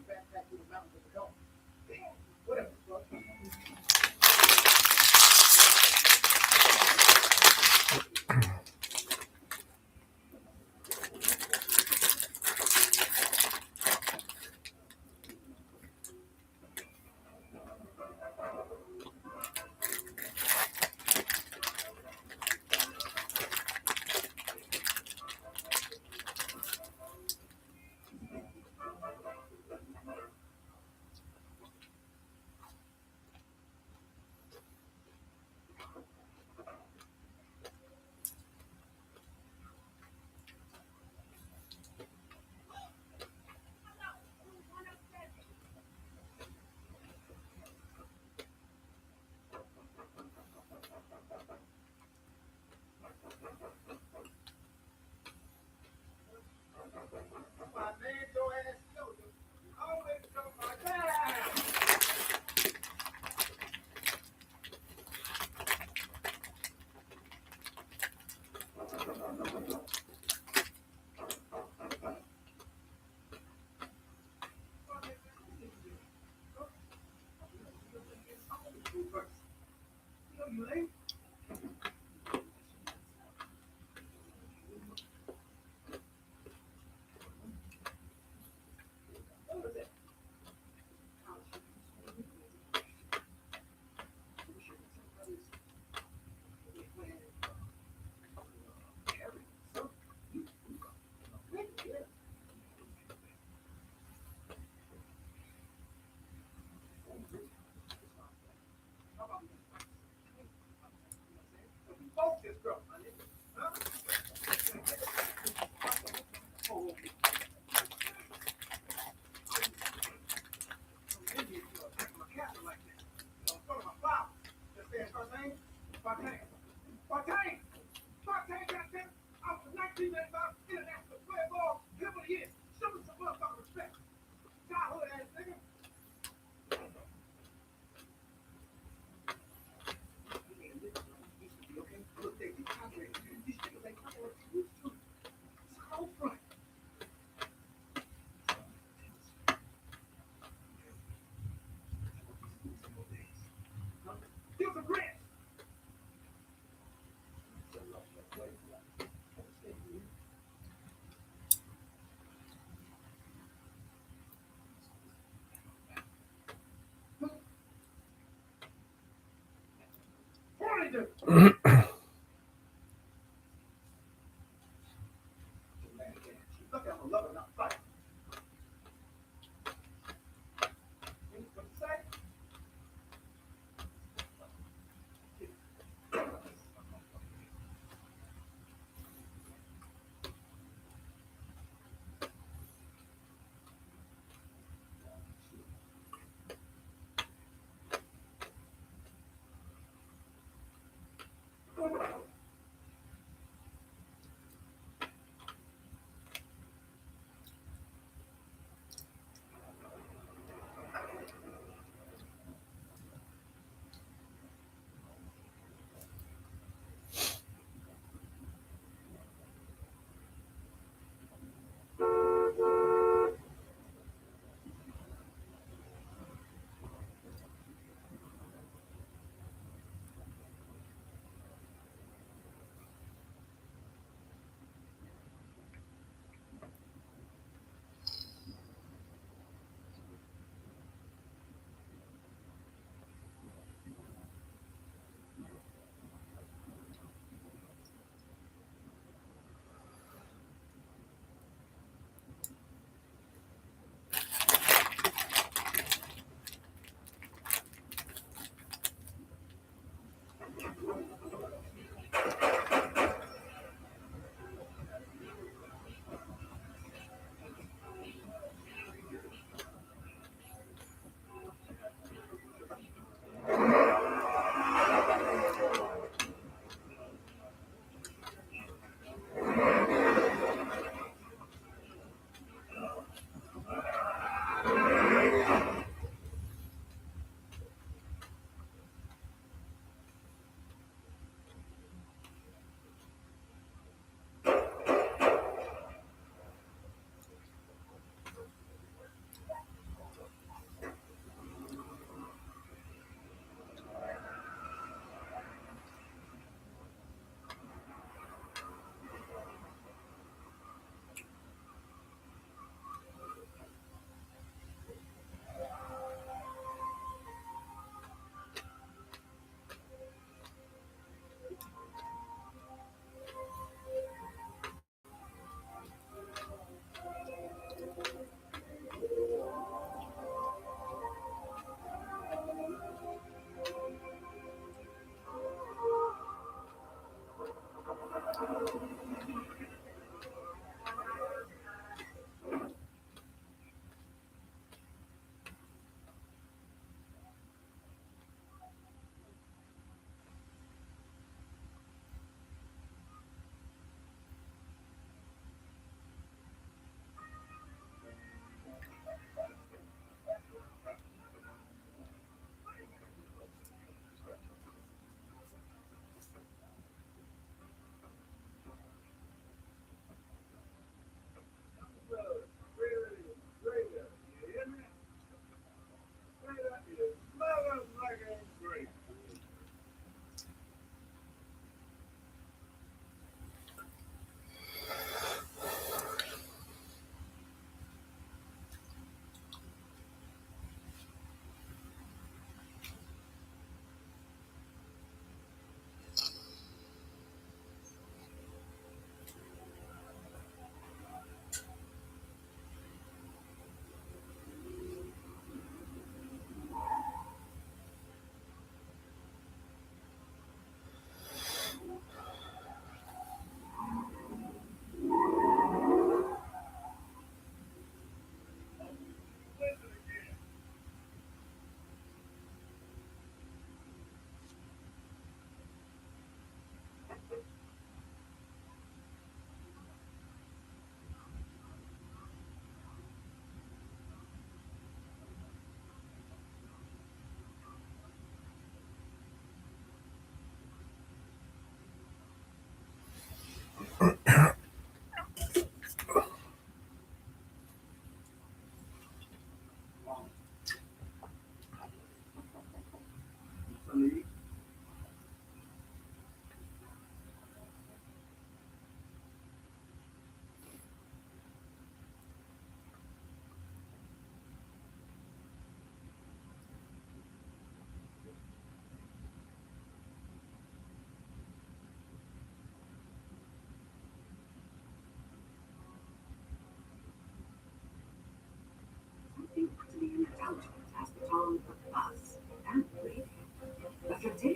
Look, I'm a lover, not a fighter. What you say?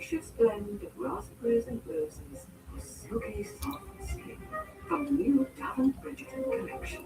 delicious blend of raspberries and roses for silky soft skin from the new Dove and Bridgerton collection.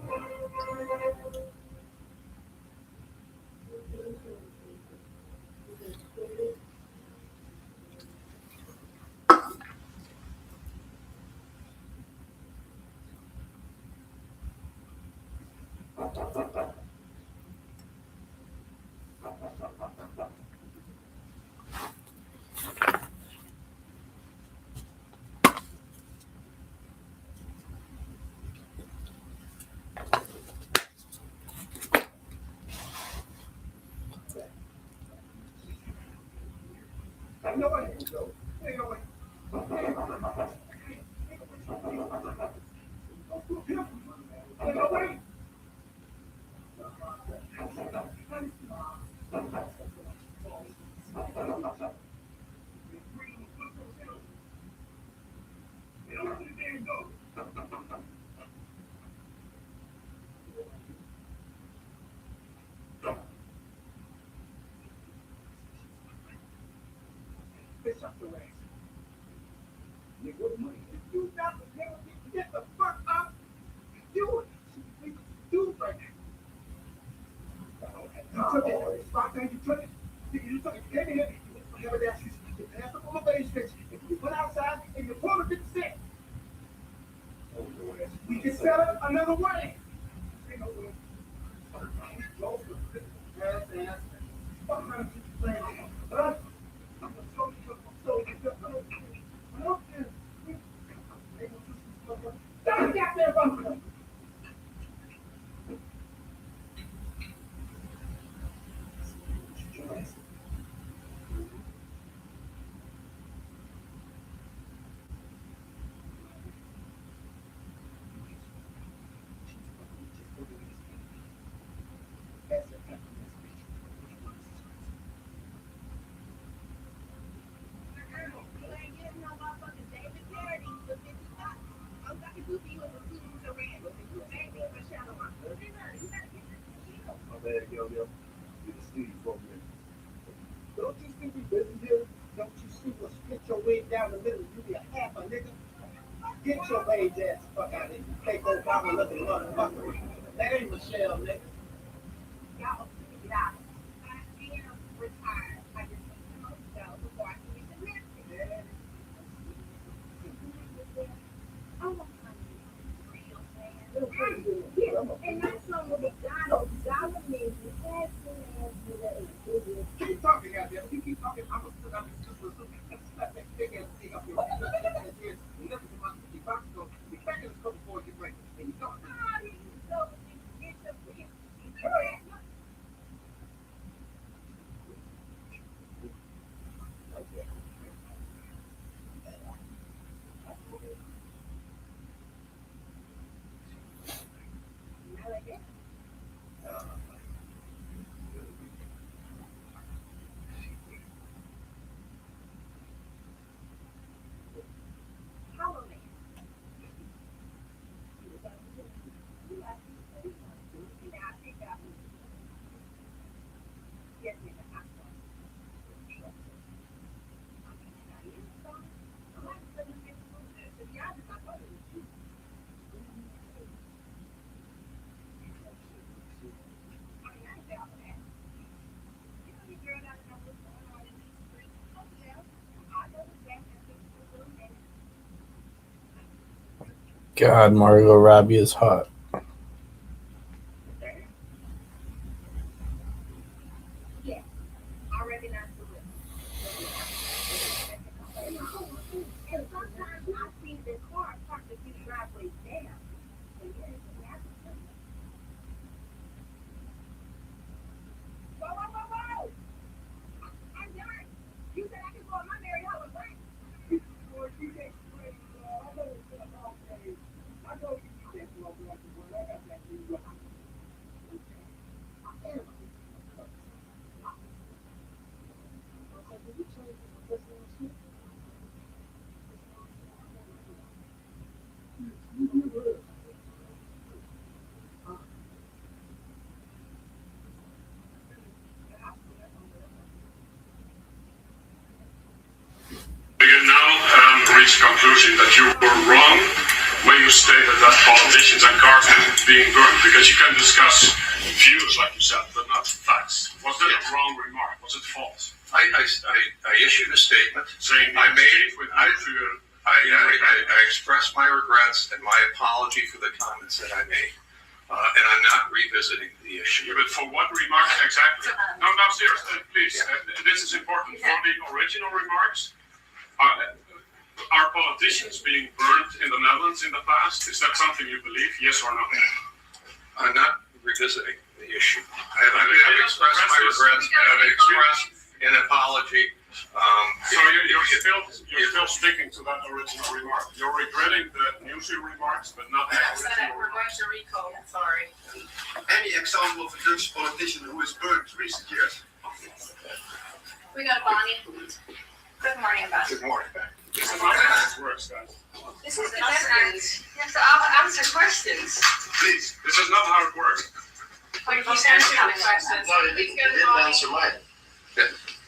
I know I ain't go. Hey, no, wait. Hey, no, wait. Bitch up your ass. Nigga, what money you got to get the fuck up? Do it. Do it right now. You took it. Stop saying you took it. You took it. You came in here. You never asked you. You passed up on my face, bitch. If you went outside and you pulled a 50 cent, we can set up another way. Ain't no way. Fuck around you playing. Huh? Stop goddamn bumping. Yo. You can see for a minute. Don't you see me busy here? Don't you see what split your way down the middle? You be a half a nigga. Get your age ass fuck out of here. Take Obama looking motherfucker. That ain't Michelle, nigga. Y'all get out. I am retired. I just need to know before I can get the message. I want real man. And that's on the McDonald's. Dollar menu. Keep talking, goddamn. You keep talking. I'm gonna put out this super slap that big ass thing up your ass. And never come out the box. Go. You back in the cup before you break. And you talk. How do you go and get the big? God, Margot Robbie is hot. Yeah, I recognize the look. And sometimes I see the car parked a few driveways down. And yeah, it's a massive thing. Whoa! I'm done. You said I could go on my Mary Helen Bank. Boy, you can't play. I know it's been a long day. I know you can't go on that. I got that thing. reach a conclusion that you were wrong when you stated that politicians and cars are being burned, because you can discuss views, like you said, but not facts. Was that a wrong remark? Was it false? I issued a statement saying I expressed my regrets and my apology for the comments that I made. And I'm not revisiting the issue. Yeah, but for what remarks exactly? No, seriously, please. This is important. For the original remarks, are politicians being burned in the Netherlands in the past? Is that something you believe? Yes or no? I'm not revisiting the issue. I've expressed my regrets. I've expressed an apology. So you're still sticking to that original remark. You're regretting the newsy remarks, but not the original We're going to recall. Sorry. Any example of a Dutch politician who is burned recent years? We got Bonnie. Good morning, Beth. Good morning. This is not how it works, guys. This is you have to answer questions. Please, this is not how it works. But you answered the questions. No, he didn't answer mine.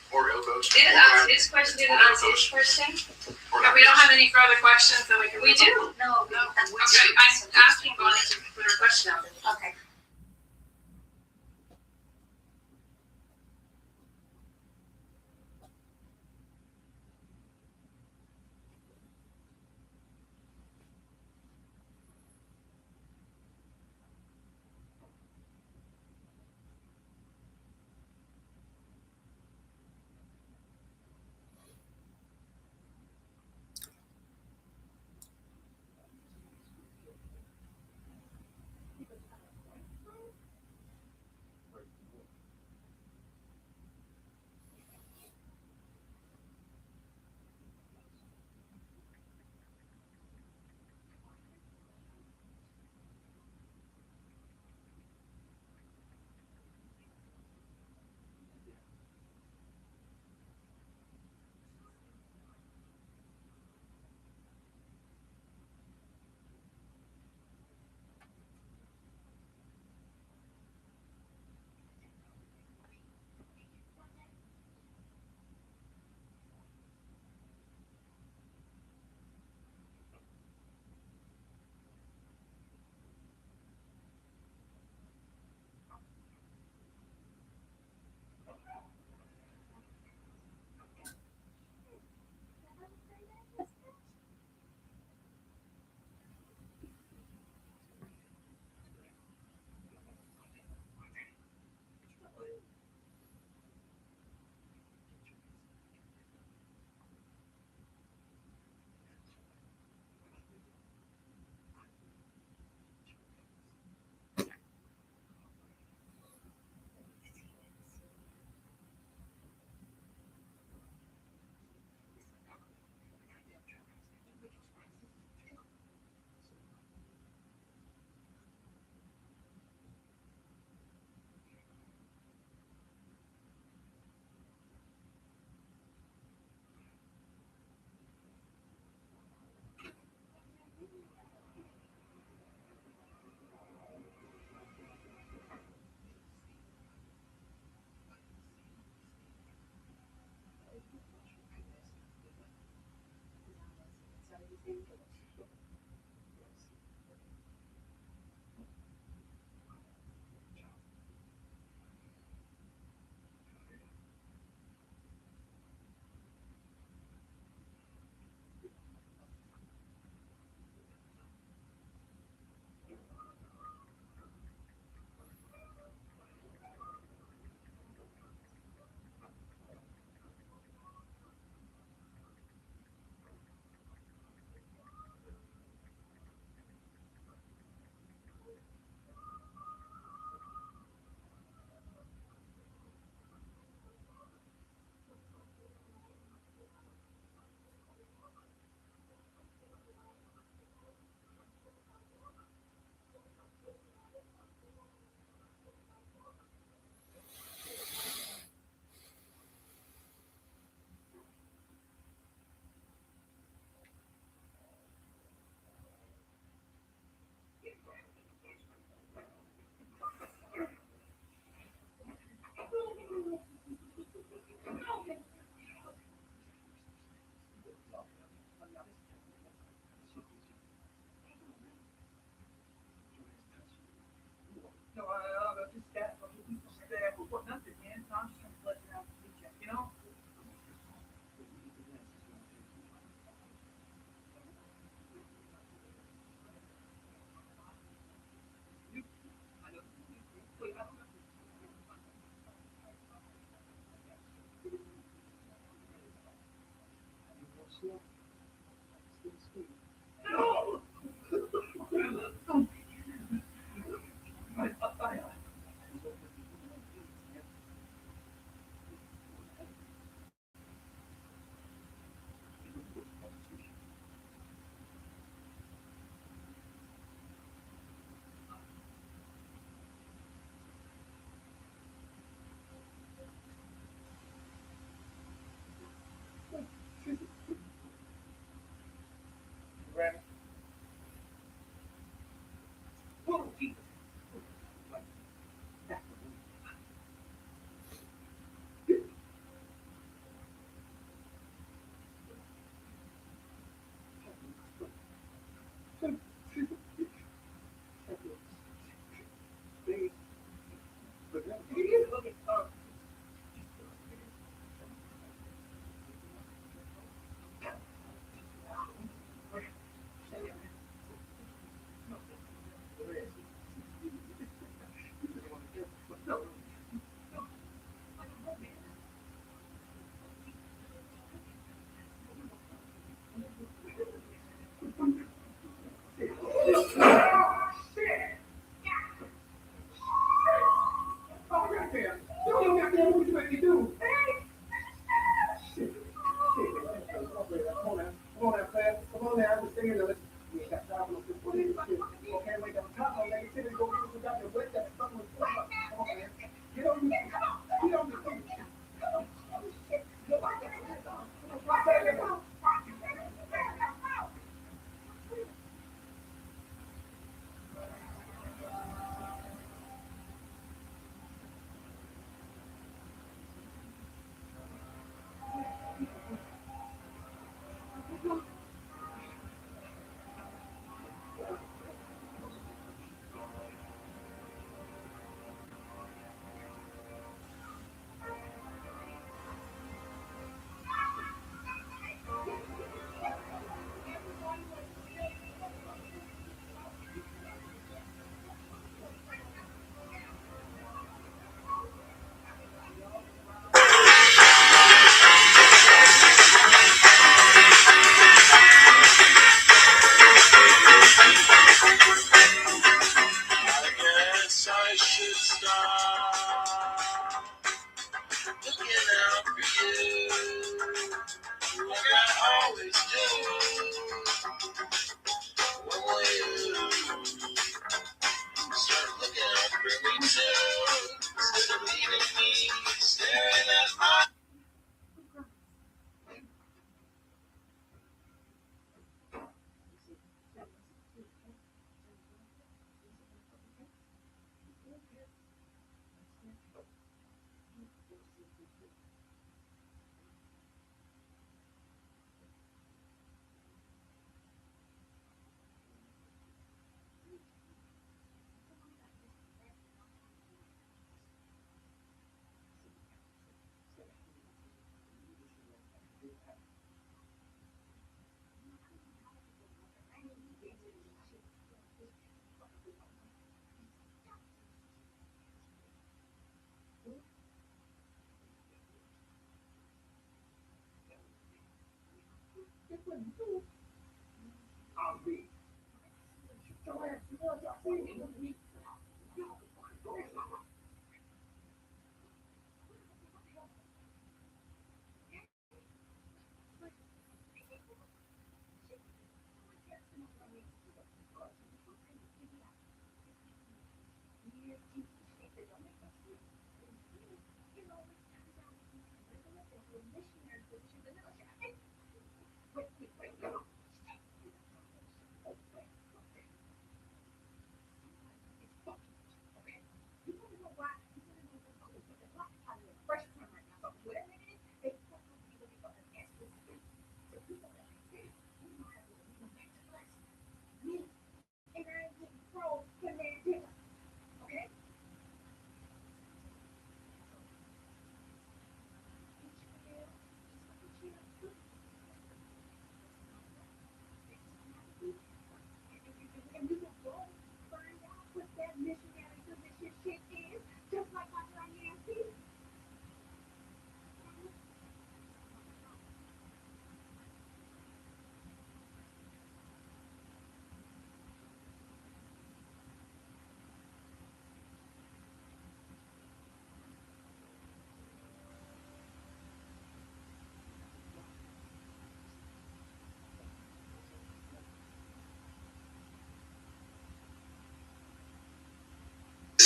Oreo goes. Didn't answer his question. Didn't answer his question. If we don't have any further questions, then we can. We do. No. Okay, I'm asking Bonnie to put her question out. Okay.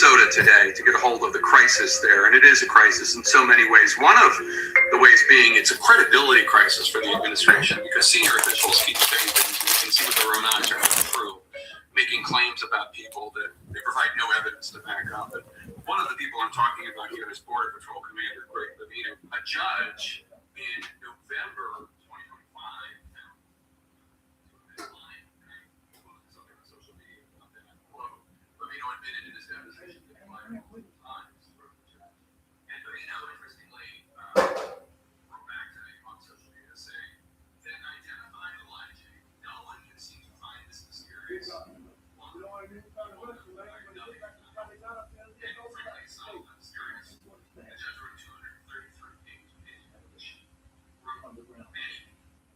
Minnesota today to get a hold of the crisis there, and it is a crisis in so many ways. One of the ways being it's a credibility crisis for the administration because senior officials keep saying things. You can see what the Romans are going through, making claims about people that they provide no evidence to back up. But one of the people I'm talking about here is Border Patrol Commander Greg Levino, a judge in November 2025. Levino admitted in his deposition that he lied multiple times. And Levino, interestingly, wrote back to me on social media saying that identifying Elijah, no one can seem to find this mysterious.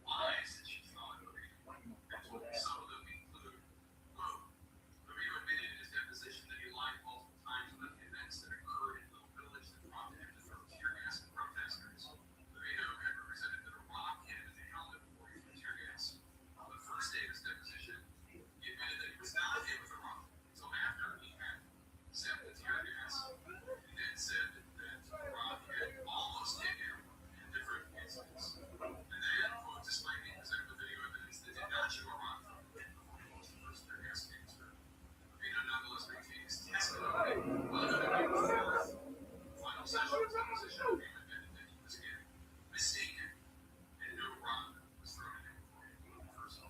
Lies that she thought of, and some of them include, Levino admitted in his deposition that he lied multiple times about the events that occurred in Little Village that prompted him to throw tear gas at protesters. Levino had represented that a rock hit him in the helmet before he threw tear gas. On the first day of his deposition, he admitted that he was not hit with a rock until after he had sent the tear gas. He then said that the rock had almost hit him in different incidents. And then, quote, despite being presented with video evidence that did not show a rock before he was the first tear gas canister, Levino nonetheless maintained his testimony. On November 4th, final session of his deposition, Levino admitted that he was again mistaken and no rock was thrown at him before he blew the first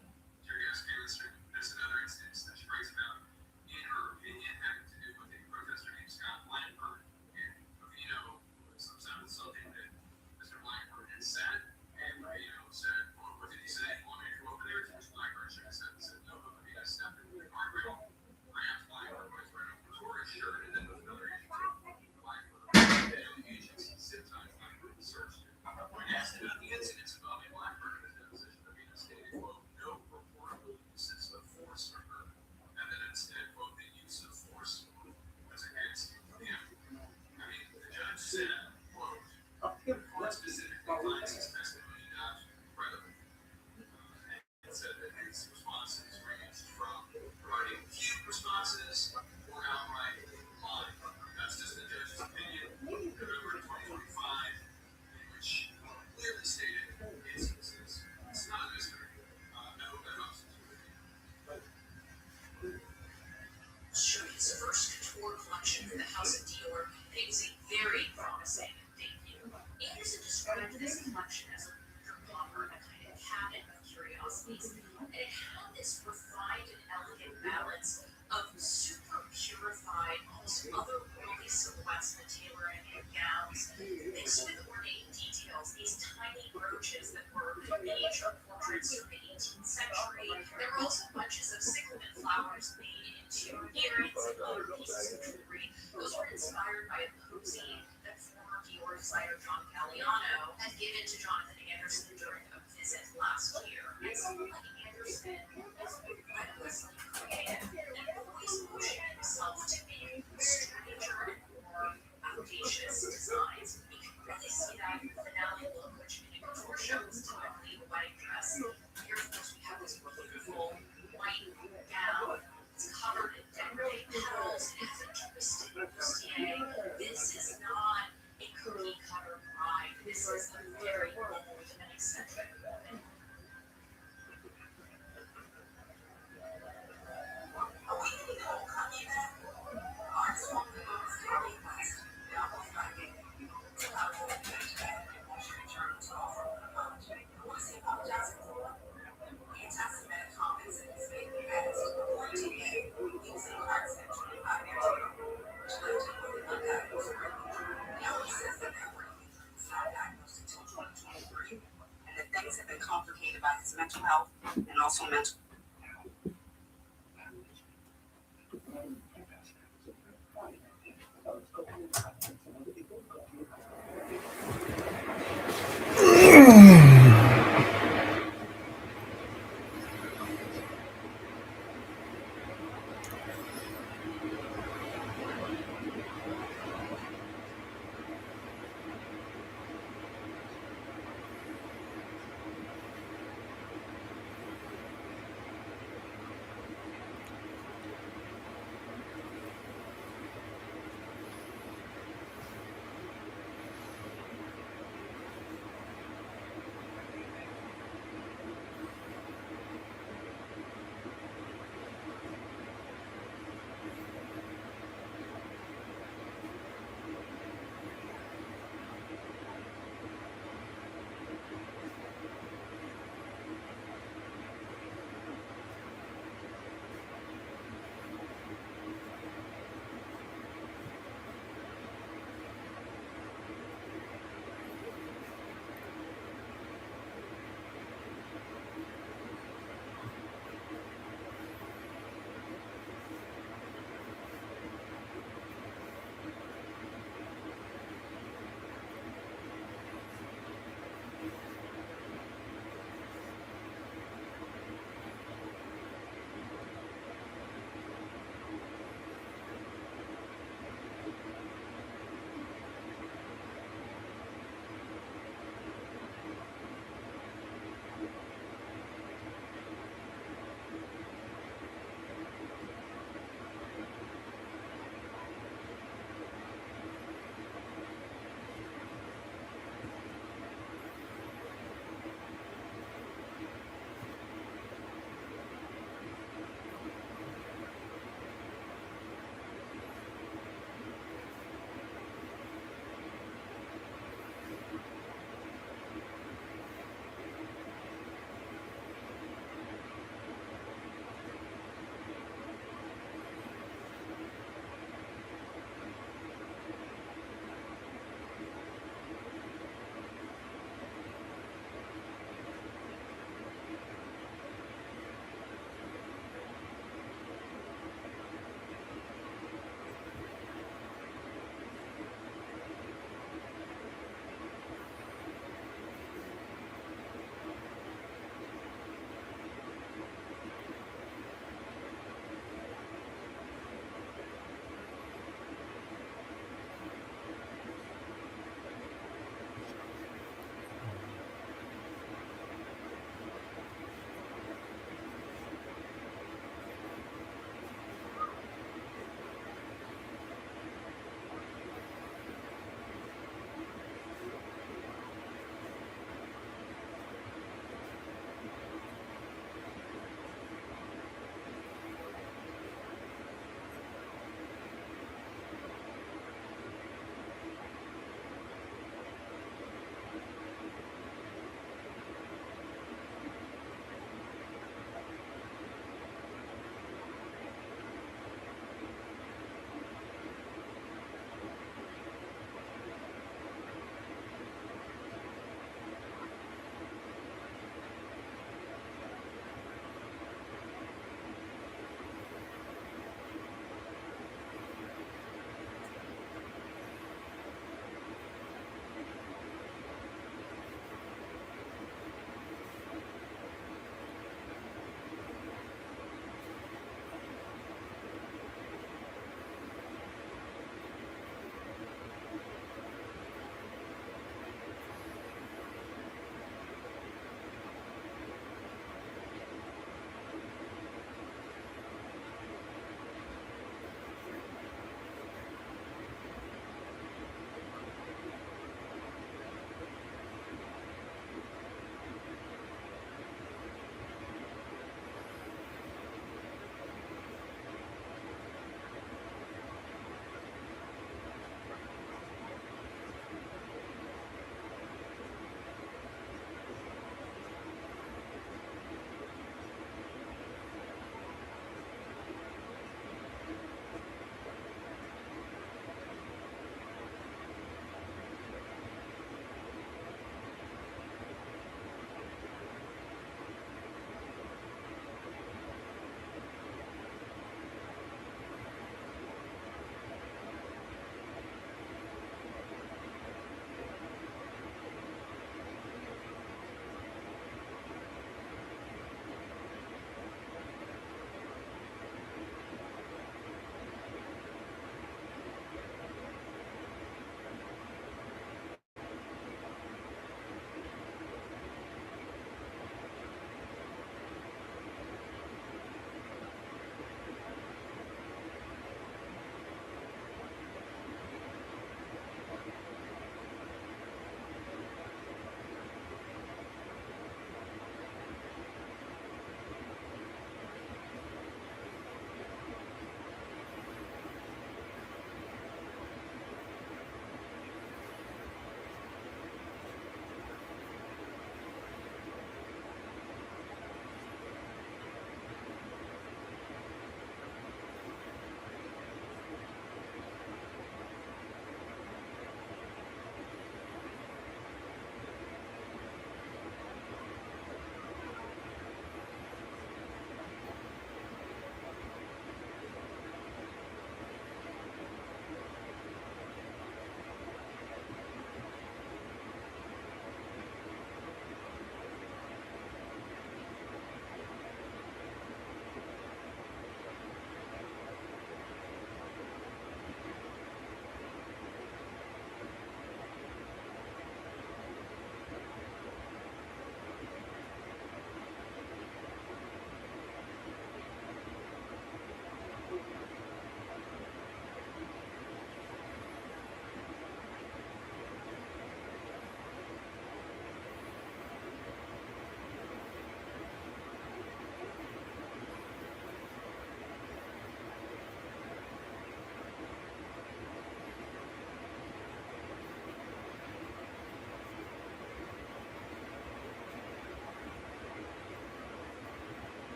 tear gas canister. There's another instance that she writes about, in her opinion, having to do with a protester named Scott Blackburn. And Levino was upset with something that Mr. Blackburn had said. And Levino said, well, what did he say? You want me to go over there to Mr. Blackburn? Should I said no, but Levino stepped into the guardrail, grabbed Blackburn by his right over his shirt, and then with another agent took Blackburn. And the agents zip tied Blackburn and searched him. When asked about the incidents involving Blackburn in his deposition, Levino stated, quote, no reportable uses of force from her, and then instead, quote, the use of force was against him. I mean, the judge said, quote, the court specifically finds his testimony not credible. And said that his responses ranged from providing few responses or outright lying. That's just the judge's opinion. November 2025, in which he clearly stated his innocence. It's not a mystery. I hope that helps. Showed his first couture collection for the House of Dior, and it was a very promising debut. Anderson described this collection as a conglomerate, a kind of cabinet of curiosities, and it had this refined and elegant balance of super purified, almost otherworldly silhouettes in the tailoring and gowns, mixed with ornate details, these tiny brooches that were miniature portraits from the 18th century. There were also bunches of cyclamen flowers made into earrings and other pieces of jewelry. Those were inspired by a posy that former Dior designer John Galliano had given to Jonathan Anderson during a visit last year. And someone like Anderson is relentlessly creative and always pushing himself to make stranger and more audacious designs. You can really see that in the finale look, which in a couture show is typically a wedding dress. Here, of course, we have this beautiful white gown. It's covered in decorated petals. It has a twisted bustier. This is not a cookie cutter bride. This is a very bold and eccentric woman. Things have been complicated by his mental health and also mental.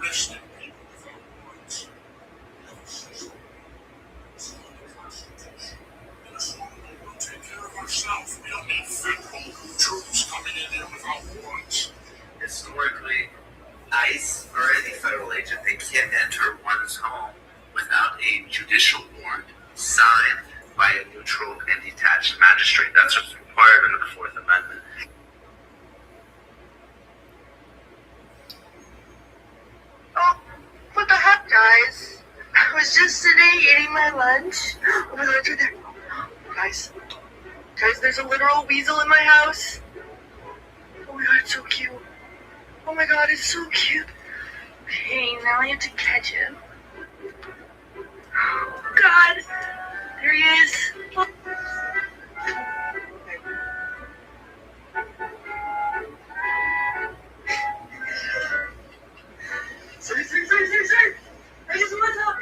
arresting people without warrants. And as long as we'll take care of ourselves, we don't need federal troops coming in here without warrants. Historically, ICE or any federal agent, they can't enter one's home without a judicial warrant signed by a neutral and detached magistrate. That's what's required under the Fourth Amendment. Oh, what the heck, guys? I was just sitting eating my lunch. Oh my god, you're there. Guys, there's a literal weasel in my house. Oh my god, it's so cute. Oh my god, it's so cute. Okay, now I have to catch him. Oh god, there he is. Sorry. I just what's up?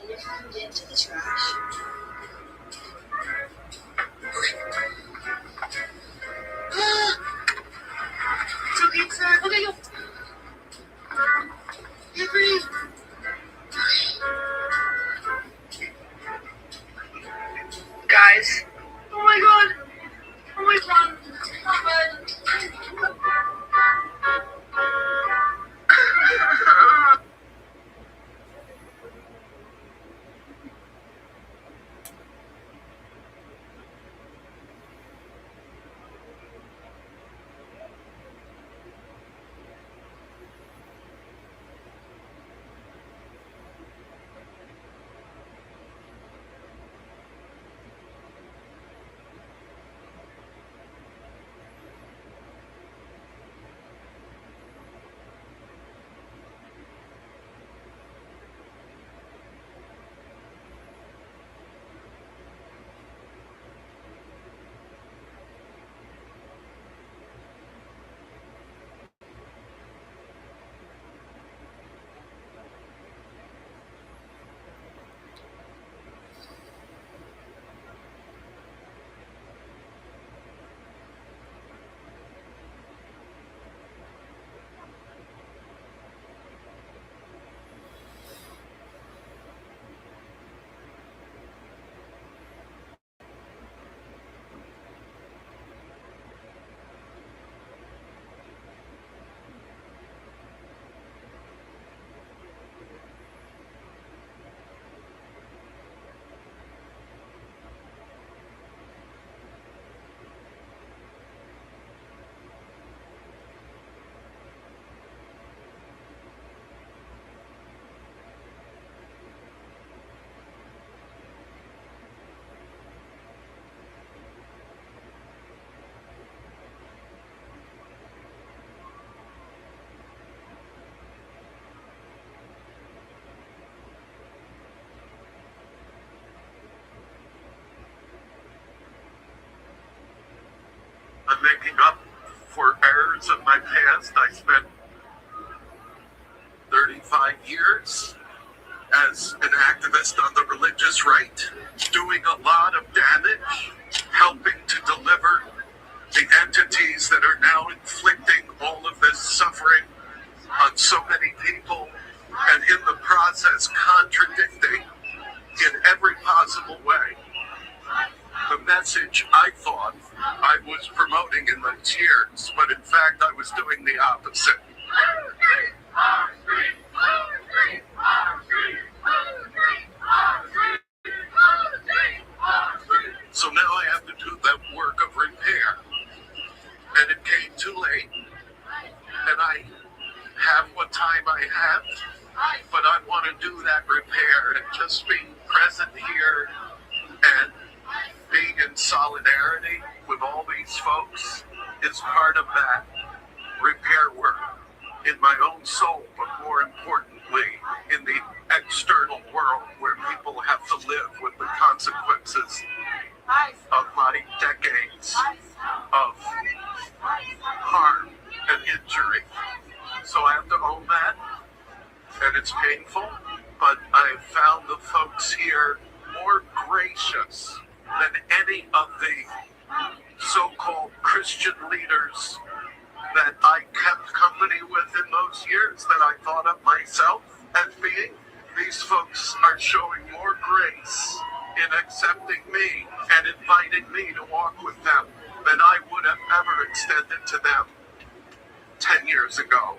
And if you can get into the trash. It's okay, sir. Okay, go. Get free. Guys. Oh my god. Oh my god. Oh my god. I'm making up for errors of my past. I spent 35 years as an activist on the religious right, doing a lot of damage, helping to deliver the entities that are now inflicting all of this suffering on so many people, and in the process contradicting in every possible way the message I thought I was promoting in those years, but in fact I was doing the opposite. So now I have to do that work of repair. And it came too late. And I have what time I have, but I want to do that repair, and just being present here and being in solidarity with all these folks is part of that repair work in my own soul, but more importantly, in the external world where people have to live with the consequences of my decades of harm and injury. So I have to own that, and it's painful, but I've found the folks here more gracious than any of the so-called Christian leaders that I kept company with in those years that I thought of myself as being. These folks are showing more grace in accepting me and inviting me to walk with them than I would have ever extended to them 10 years ago.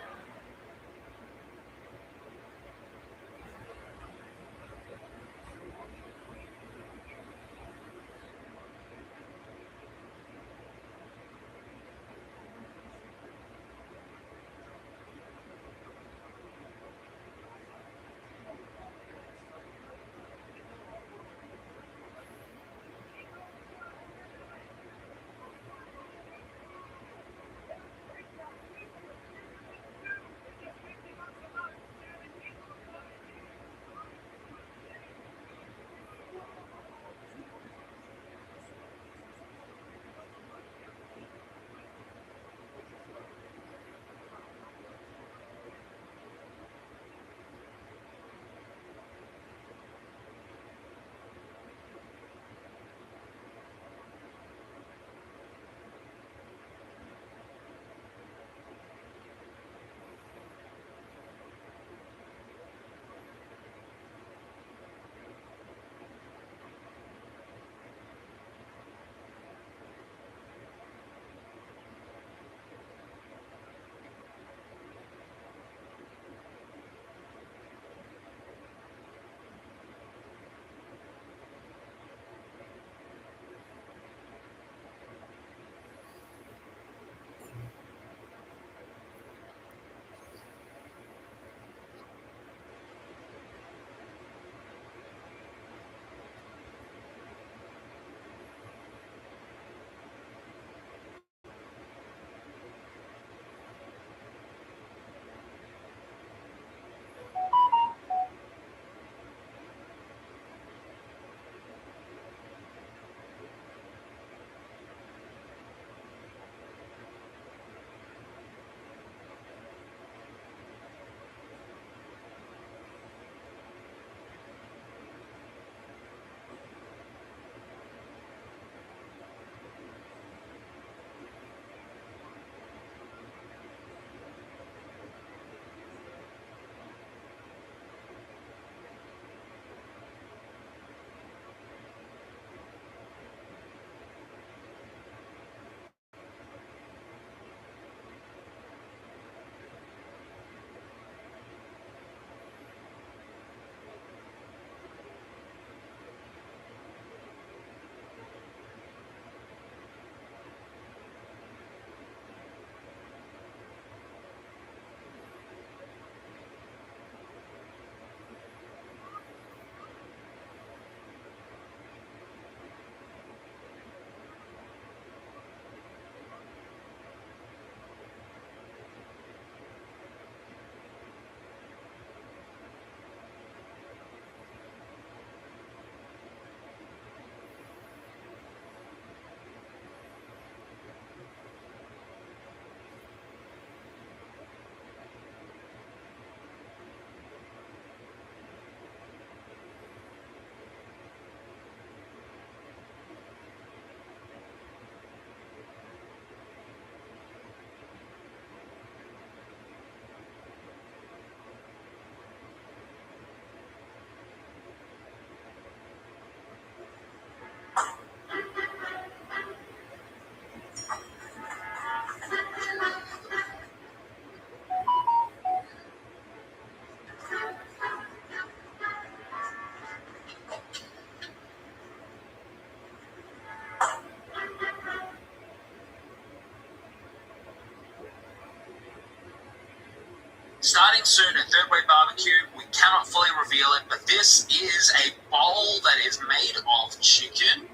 Starting soon at Third Way Barbecue, we cannot fully reveal it, but this is a bowl that is made of chicken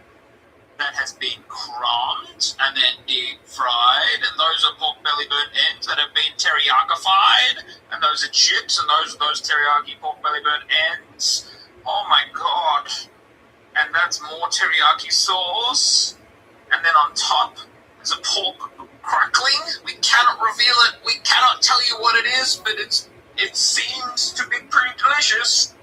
that has been crumbed and then deep fried, and those are pork belly burnt ends that have been teriyaki-fied, and those are chips, and those teriyaki pork belly burnt ends. Oh my god. And that's more teriyaki sauce, and then on top is a pork crackling. We cannot reveal it. We cannot tell you what it is, but it seems to be pretty delicious.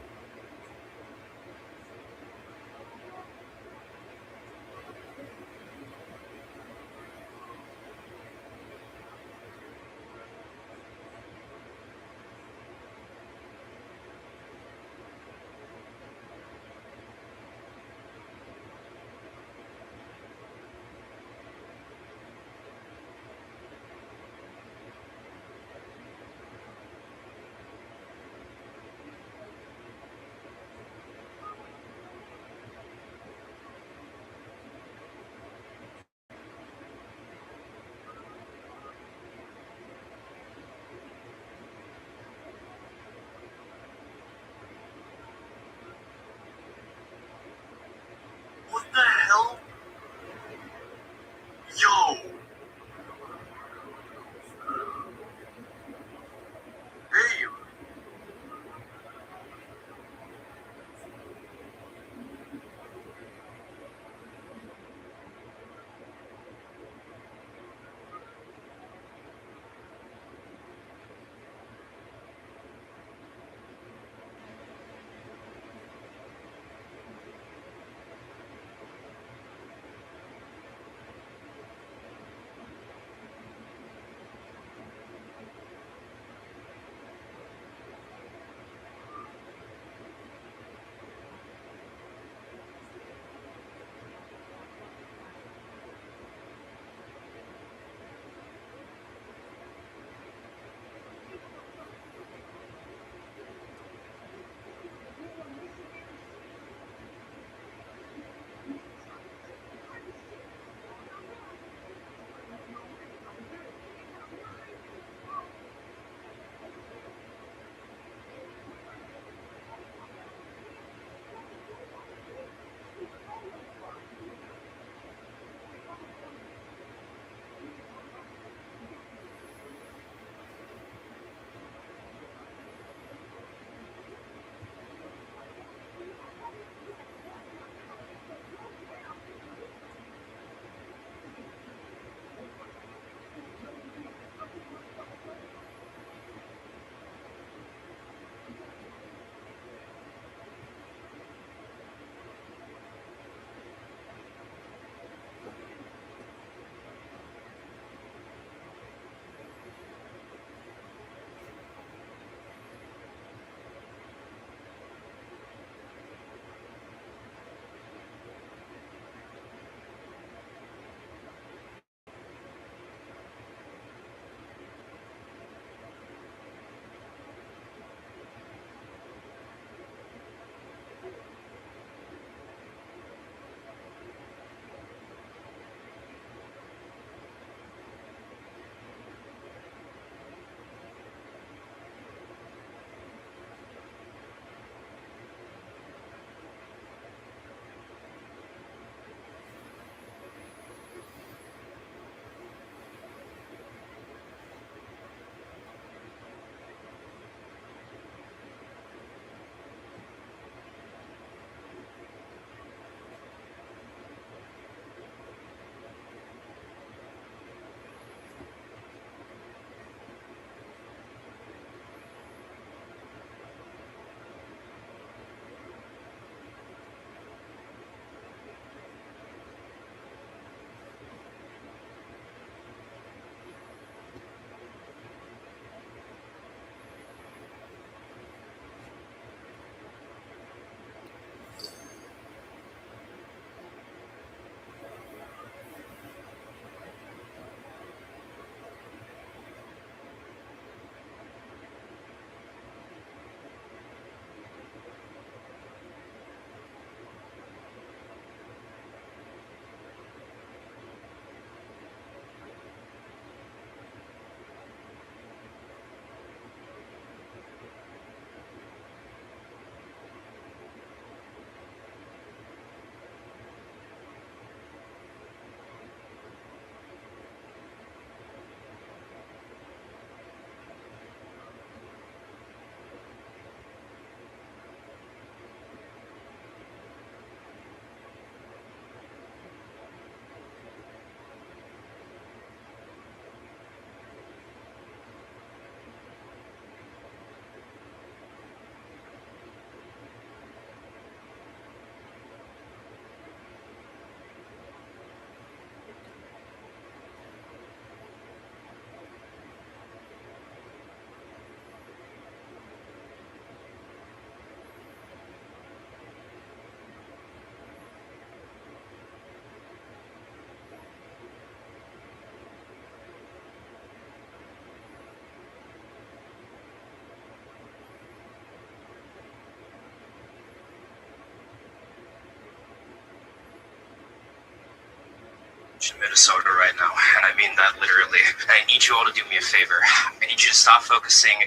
in Minnesota right now, and I mean that literally. I need you all to do me a favor. I need you to stop focusing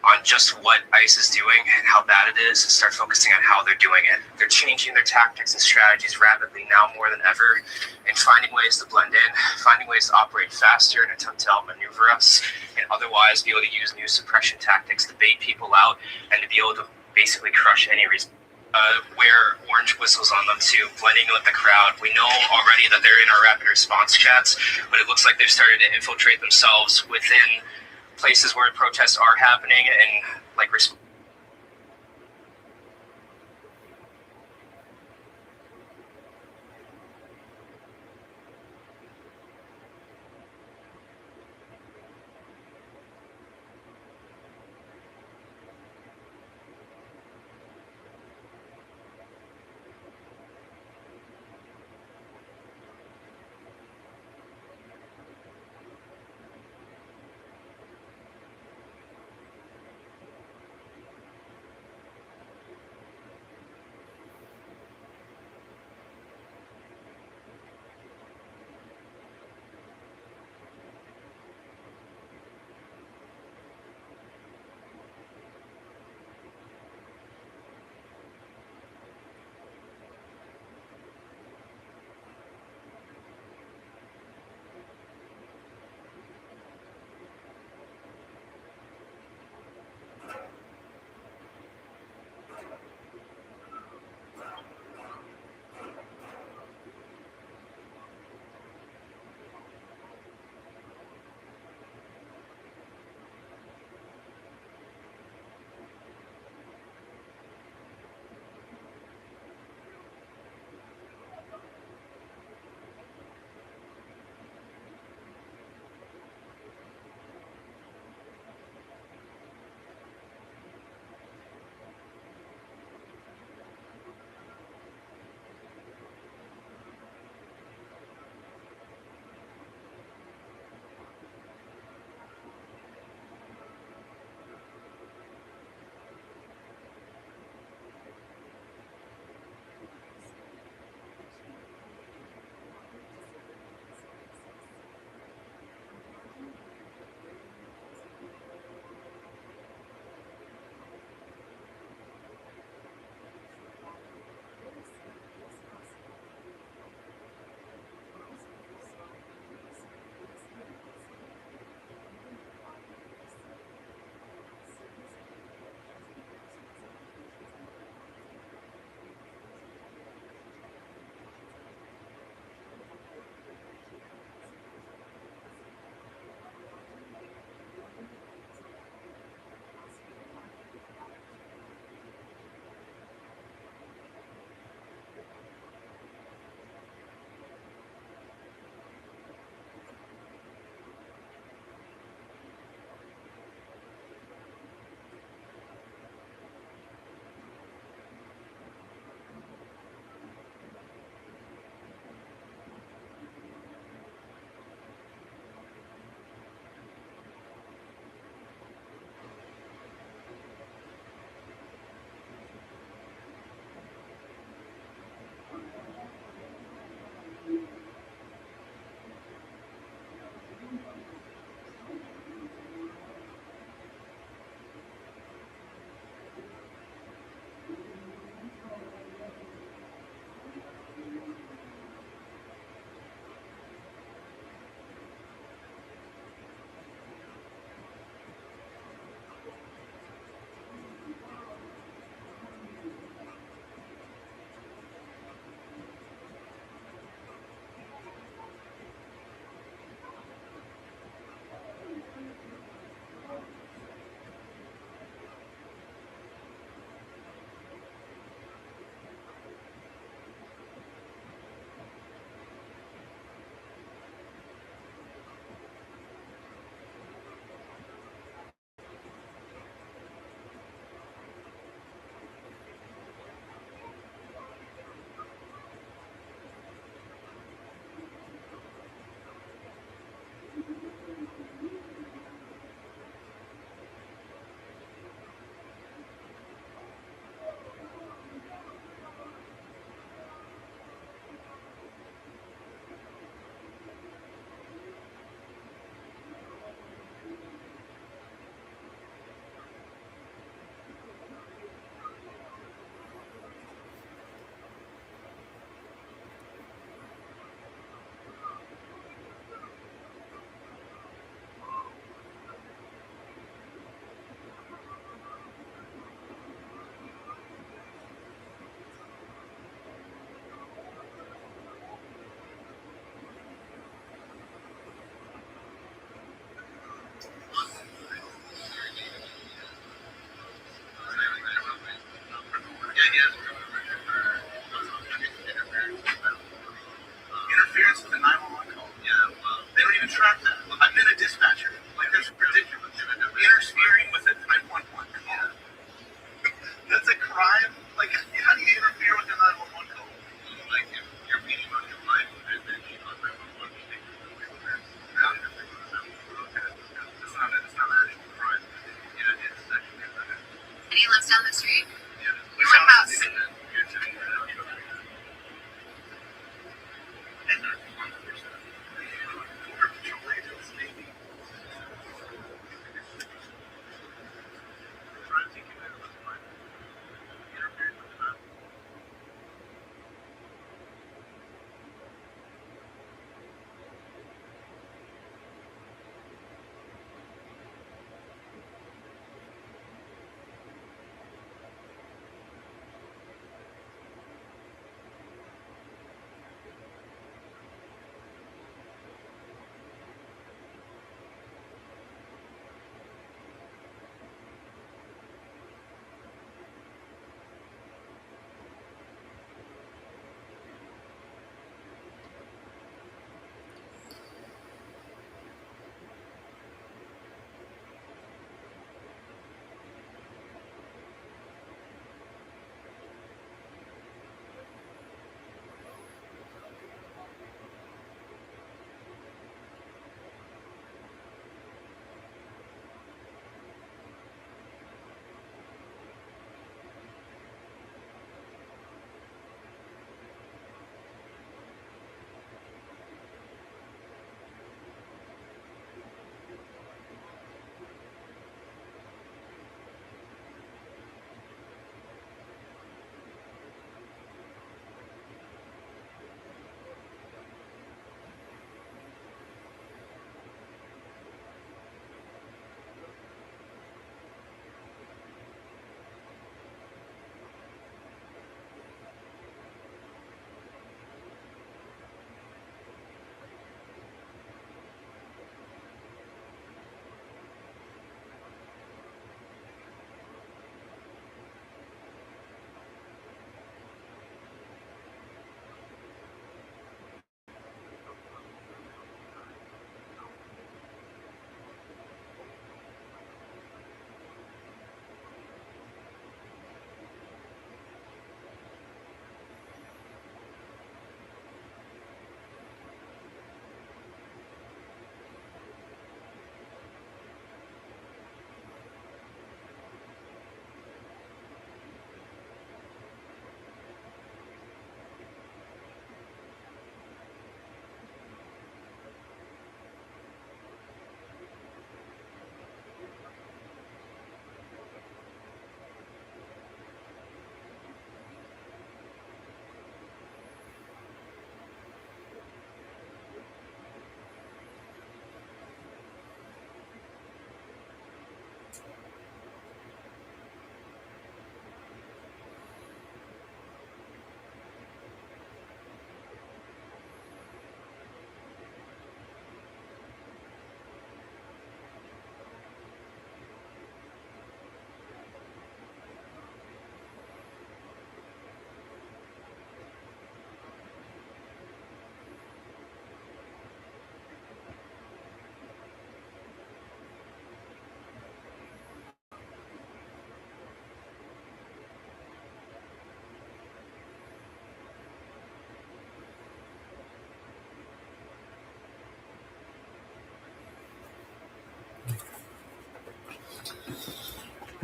on just what ICE is doing and how bad it is, and start focusing on how they're doing it. They're changing their tactics and strategies rapidly now more than ever, and finding ways to blend in, finding ways to operate faster and attempt to outmaneuver us, and otherwise be able to use new suppression tactics to bait people out and to be able to basically crush any wear orange whistles on them too, blending in with the crowd. We know already that they're in our rapid response chats, but it looks like they've started to infiltrate themselves within places where protests are happening and like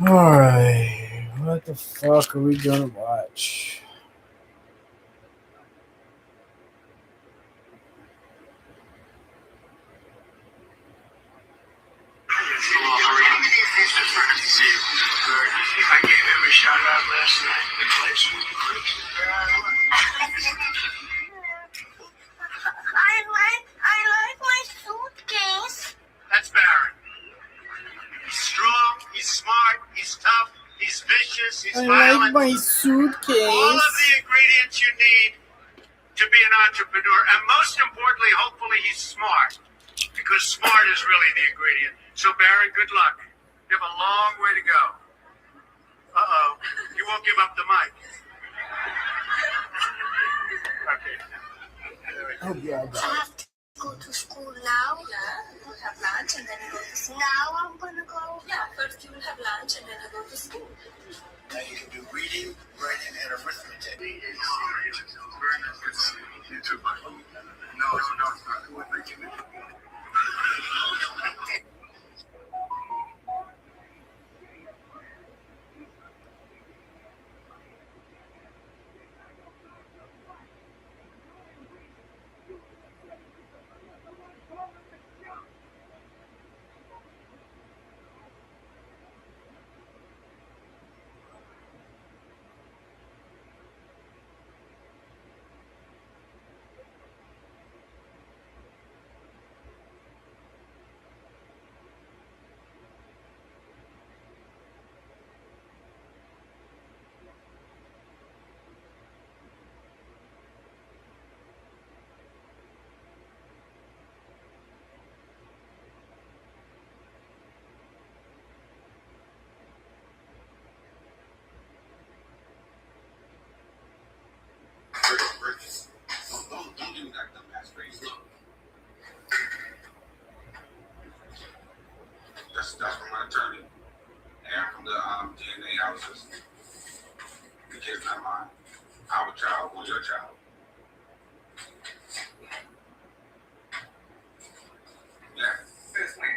Alright. What the fuck are we gonna watch? I gave him a shout out last night. The place was crazy. I like my suitcase. That's Baron. He's strong, he's smart, he's tough, he's vicious, he's I violent. like my suitcase. All of the ingredients you need to be an entrepreneur. And most importantly, hopefully he's smart. Because smart is really the ingredient. So Baron, good luck. You have a long way to go. Uh-oh. You won't give up the mic. Okay. Oh, yeah. I have to go to school now. Yeah, you have lunch and then you go to school. Now I'm gonna go. Yeah, first you will have lunch and then you go to school. Now you can do reading, writing, and arithmetic. You too, buddy. No, it's not. Thank you. Don't do that dumbass face. Look. That's from my attorney. And from the DNA analysis. The kid's not mine. Our child or your child. Yeah. Since when?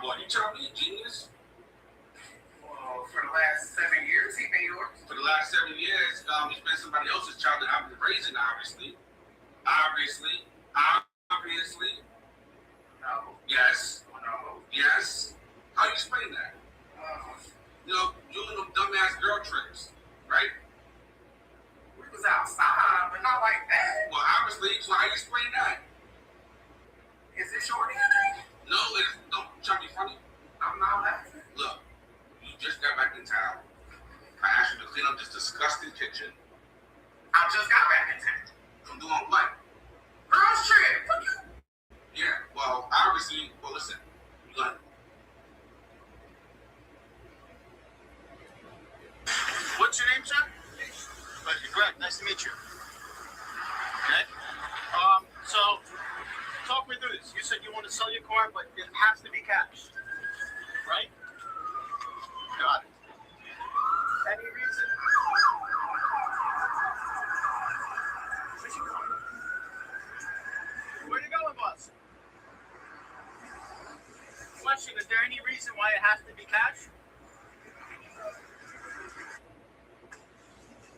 Boy, you tell me, genius. Well, for the last 7 years, he been yours. For the last 7 years, it's been somebody else's child that I've been raising, obviously. Obviously. No. Yes. No. Yes. How do you explain that? Doing them dumbass girl tricks, right? We was outside, but not like that. Well, obviously, so how do you explain that? Is this your DNA? No, don't try to be funny. I'm not laughing. Look, you just got back in town. I asked you to clean up this disgusting kitchen. I just got back in town. From doing what? Girls trip. Fuck you. Yeah, well, obviously, listen. You got What's your name, sir? Greg, nice to meet you. Okay. So, talk me through this. You said you want to sell your car, but it has to be cash. Right? Got it. Any reason? Where's you going? Where you going, boss? Question, is there any reason why it has to be cash?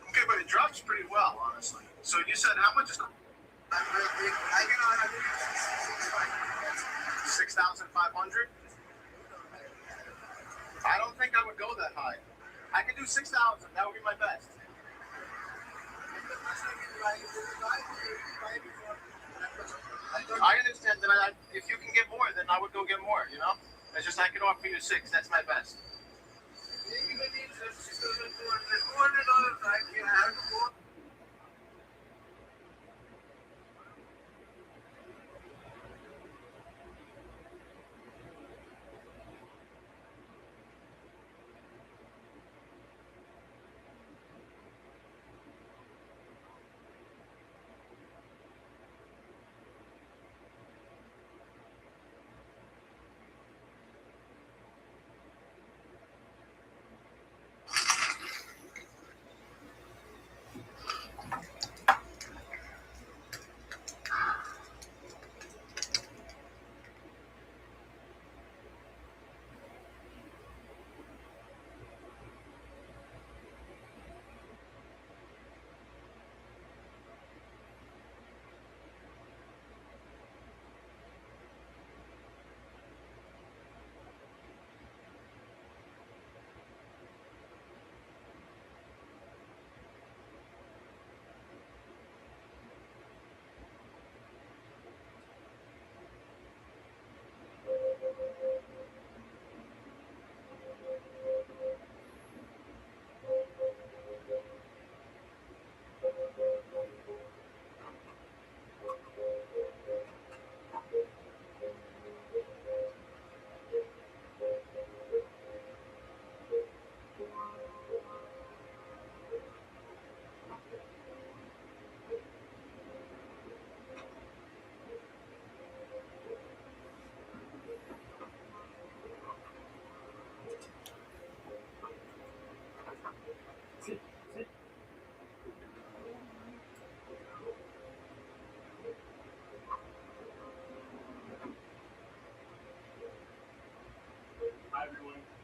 Okay, but it drops pretty well, honestly. So you said how much is 6,500? I don't think I would go that high. I could do 6,000. That would be my best. I understand that if you can get more, then I would go get more, you know? It's just I can offer you 6. That's my best.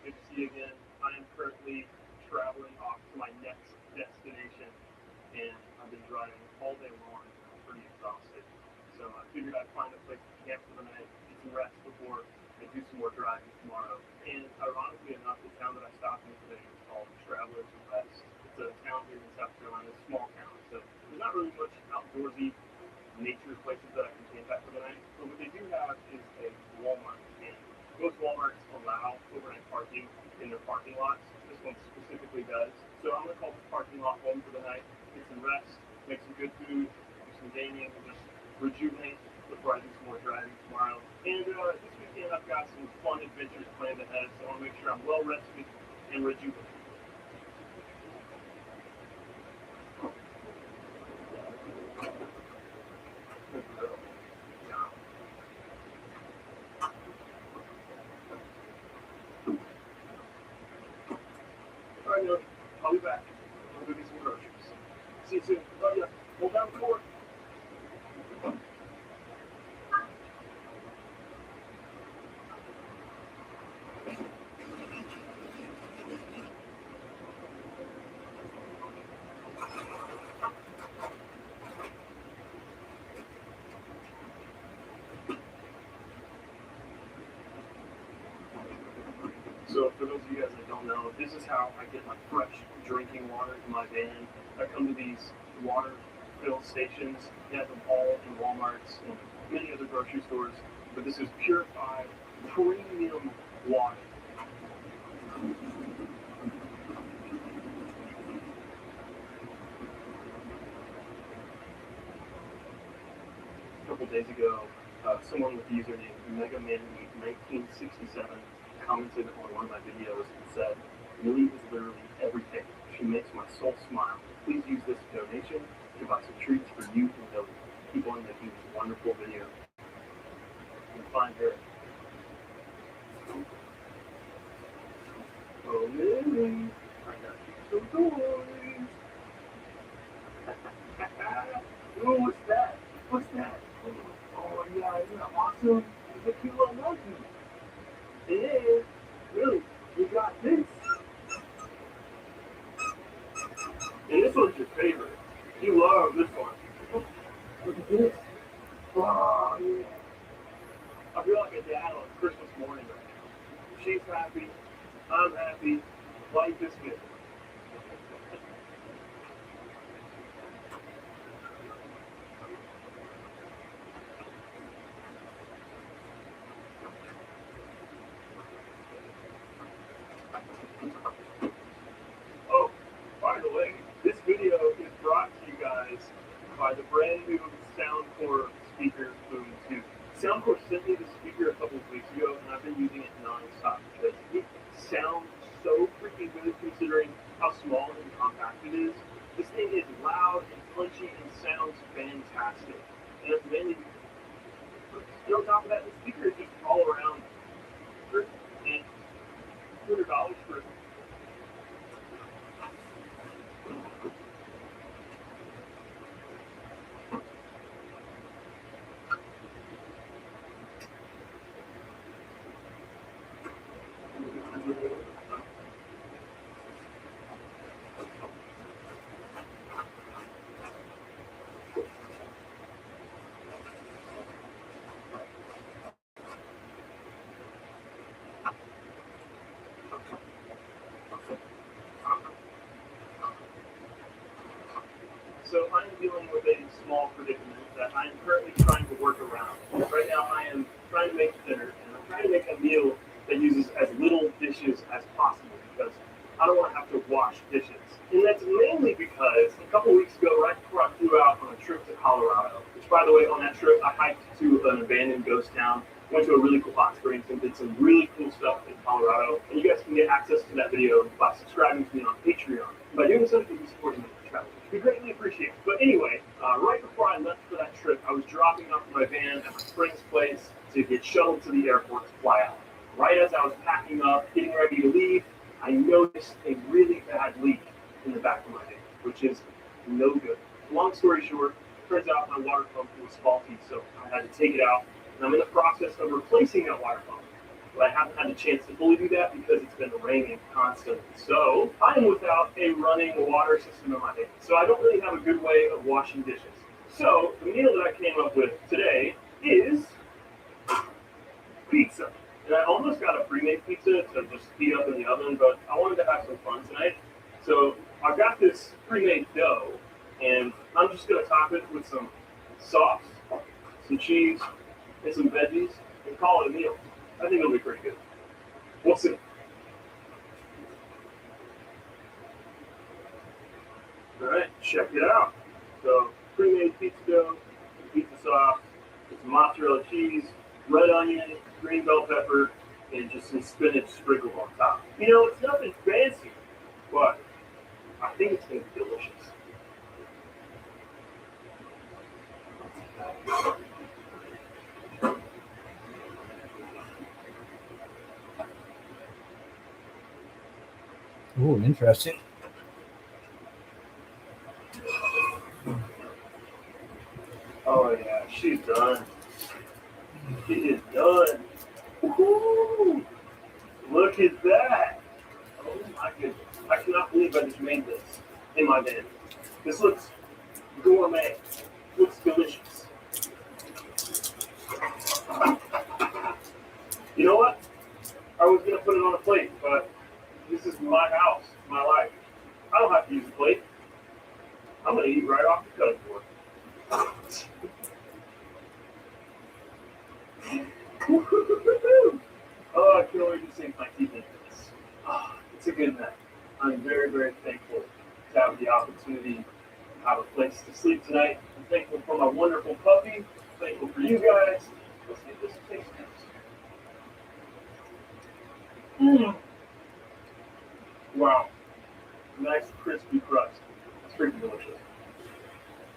Good to see you again. I am currently traveling off to my next destination, and I've been driving all day long. I'm pretty exhausted. So I figured I'd find a place to camp for the night, get some rest before I do some more driving tomorrow. And ironically enough, the town that I stopped in today is called Travelers Rest. It's a town here in South Carolina, a small town. So there's not really much outdoorsy nature places that I can camp at for the night. But what they do have is a Walmart. And most Walmarts allow overnight parking in their parking lots. This one specifically does. So I'm going to call this parking lot home for the night, get some rest, make some good food, do some gaming, and just rejuvenate before I do some more driving tomorrow. And this weekend I've got some fun adventures planned ahead, so I want to make sure I'm well rested and rejuvenated. Alright, Neil, I'll be back. I'll go get some groceries. See you soon. Love ya. Hold down the fort. So for those of you guys that don't know, this is how I get my fresh drinking water in my van. I come to these water fill stations. They have them all in Walmarts and many other grocery stores. But this is purified, premium water. A couple days ago, someone with the username MegaManMeat1967 commented on one of my videos and said, "Millie is literally everything. She makes my soul smile. Please use this donation to buy some treats for you and Millie. Keep on making these wonderful videos." And find her. Oh, Millie, I got you some toys. Ooh, what's that? What's that? Oh, yeah, isn't that awesome? It's a cute little monkey. And, really, you got this. And this one's your favorite. You love this one. Look at this. Oh, yeah. I feel like a dad on Christmas morning right now. She's happy. I'm happy. Life is good. Oh, by the way, this video is brought to you guys by the brand new Soundcore speaker Boom 2. Soundcore sent me the speaker a couple of weeks ago, and I've been using it non-stop because it sounds so freaking good considering how small and compact it is. This thing is loud and punchy and sounds fantastic. And it's mainly and on top of that, the speaker is just all around and $200 for So I am dealing with a small predicament that I am currently trying to work around. Right now I am trying to make dinner, and I'm trying to make a meal that uses as little dishes as possible because I don't want to have to wash dishes. And that's mainly because a couple weeks ago, right before I flew out on a trip to Colorado, which by the way, on that trip, I hiked to an abandoned ghost town, went to a really cool hot springs, and did some really cool stuff in Colorado. And you guys can get access to that video by subscribing to me on Patreon. By doing so, you can support me in travel. We greatly appreciate it. But anyway, right before I left for that trip, I was dropping off my van at my friend's place to get shuttled to the airport to fly out. Right as I was packing up, getting ready to leave, I noticed a really bad leak in the back of my van, which is no good. Long story short, turns out my water pump was faulty, so I had to take it out, and I'm in the process of replacing that water pump. but I haven't had the chance to fully do that because it's been raining constantly. So I am without a running water system in my house. So I don't really have a good way of washing dishes. So the meal that I came up with today is pizza. And I almost got a pre-made pizza to just heat up in the oven, but I wanted to have some fun tonight. So I've got this pre-made dough, and I'm just going to top it with some sauce, some cheese, and some veggies, and call it a meal. I think it'll be pretty good. We'll see. All right, check it out. So pre-made pizza dough, pizza sauce, some mozzarella cheese, red onion, green bell pepper, and just some spinach sprinkled on top. You know, it's nothing fancy, but I think it's going to be delicious. Ooh, interesting. Oh yeah, she's done. She is done. Woo-hoo! Look at that. Oh my goodness. I cannot believe I just made this in my van. This looks gourmet. Looks delicious. You know what? I was going to put it on a plate, but this is my house, my life. I don't have to use a plate. I'm going to eat right off the cutting board. Oh, I can't wait to sink my teeth into this. Oh, it's a good night. I'm very, very thankful to have the opportunity to have a place to sleep tonight. I'm thankful for my wonderful puppy. I'm thankful for you guys. Let's get this taste test. Wow. Nice crispy crust. It's freaking delicious.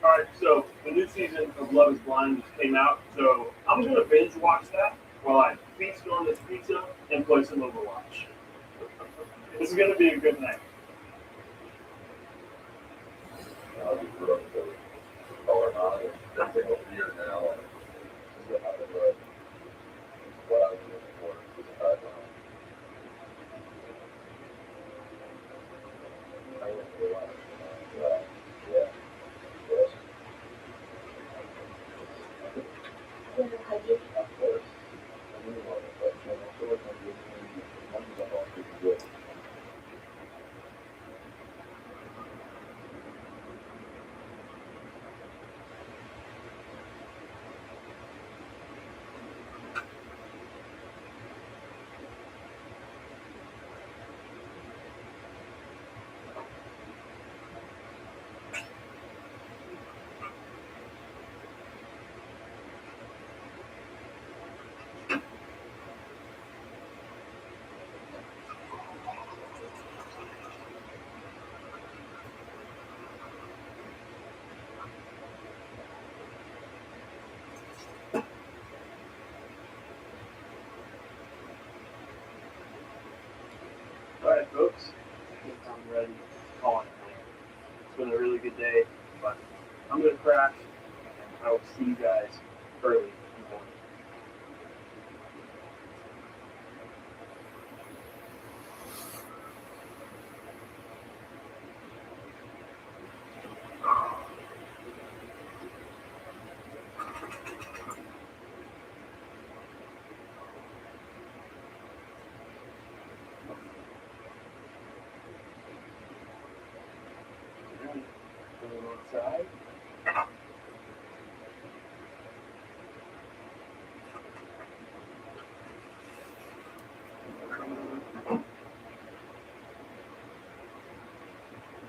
Alright, so the new season of Love is Blind just came out, so I'm going to binge watch that while I feast on this pizza and play some Overwatch. This is going to be a good night. Alright, folks. I think I'm ready to call it a night. It's been a really good day, but I'm going to crash, and I will see you guys early in the morning. Going outside.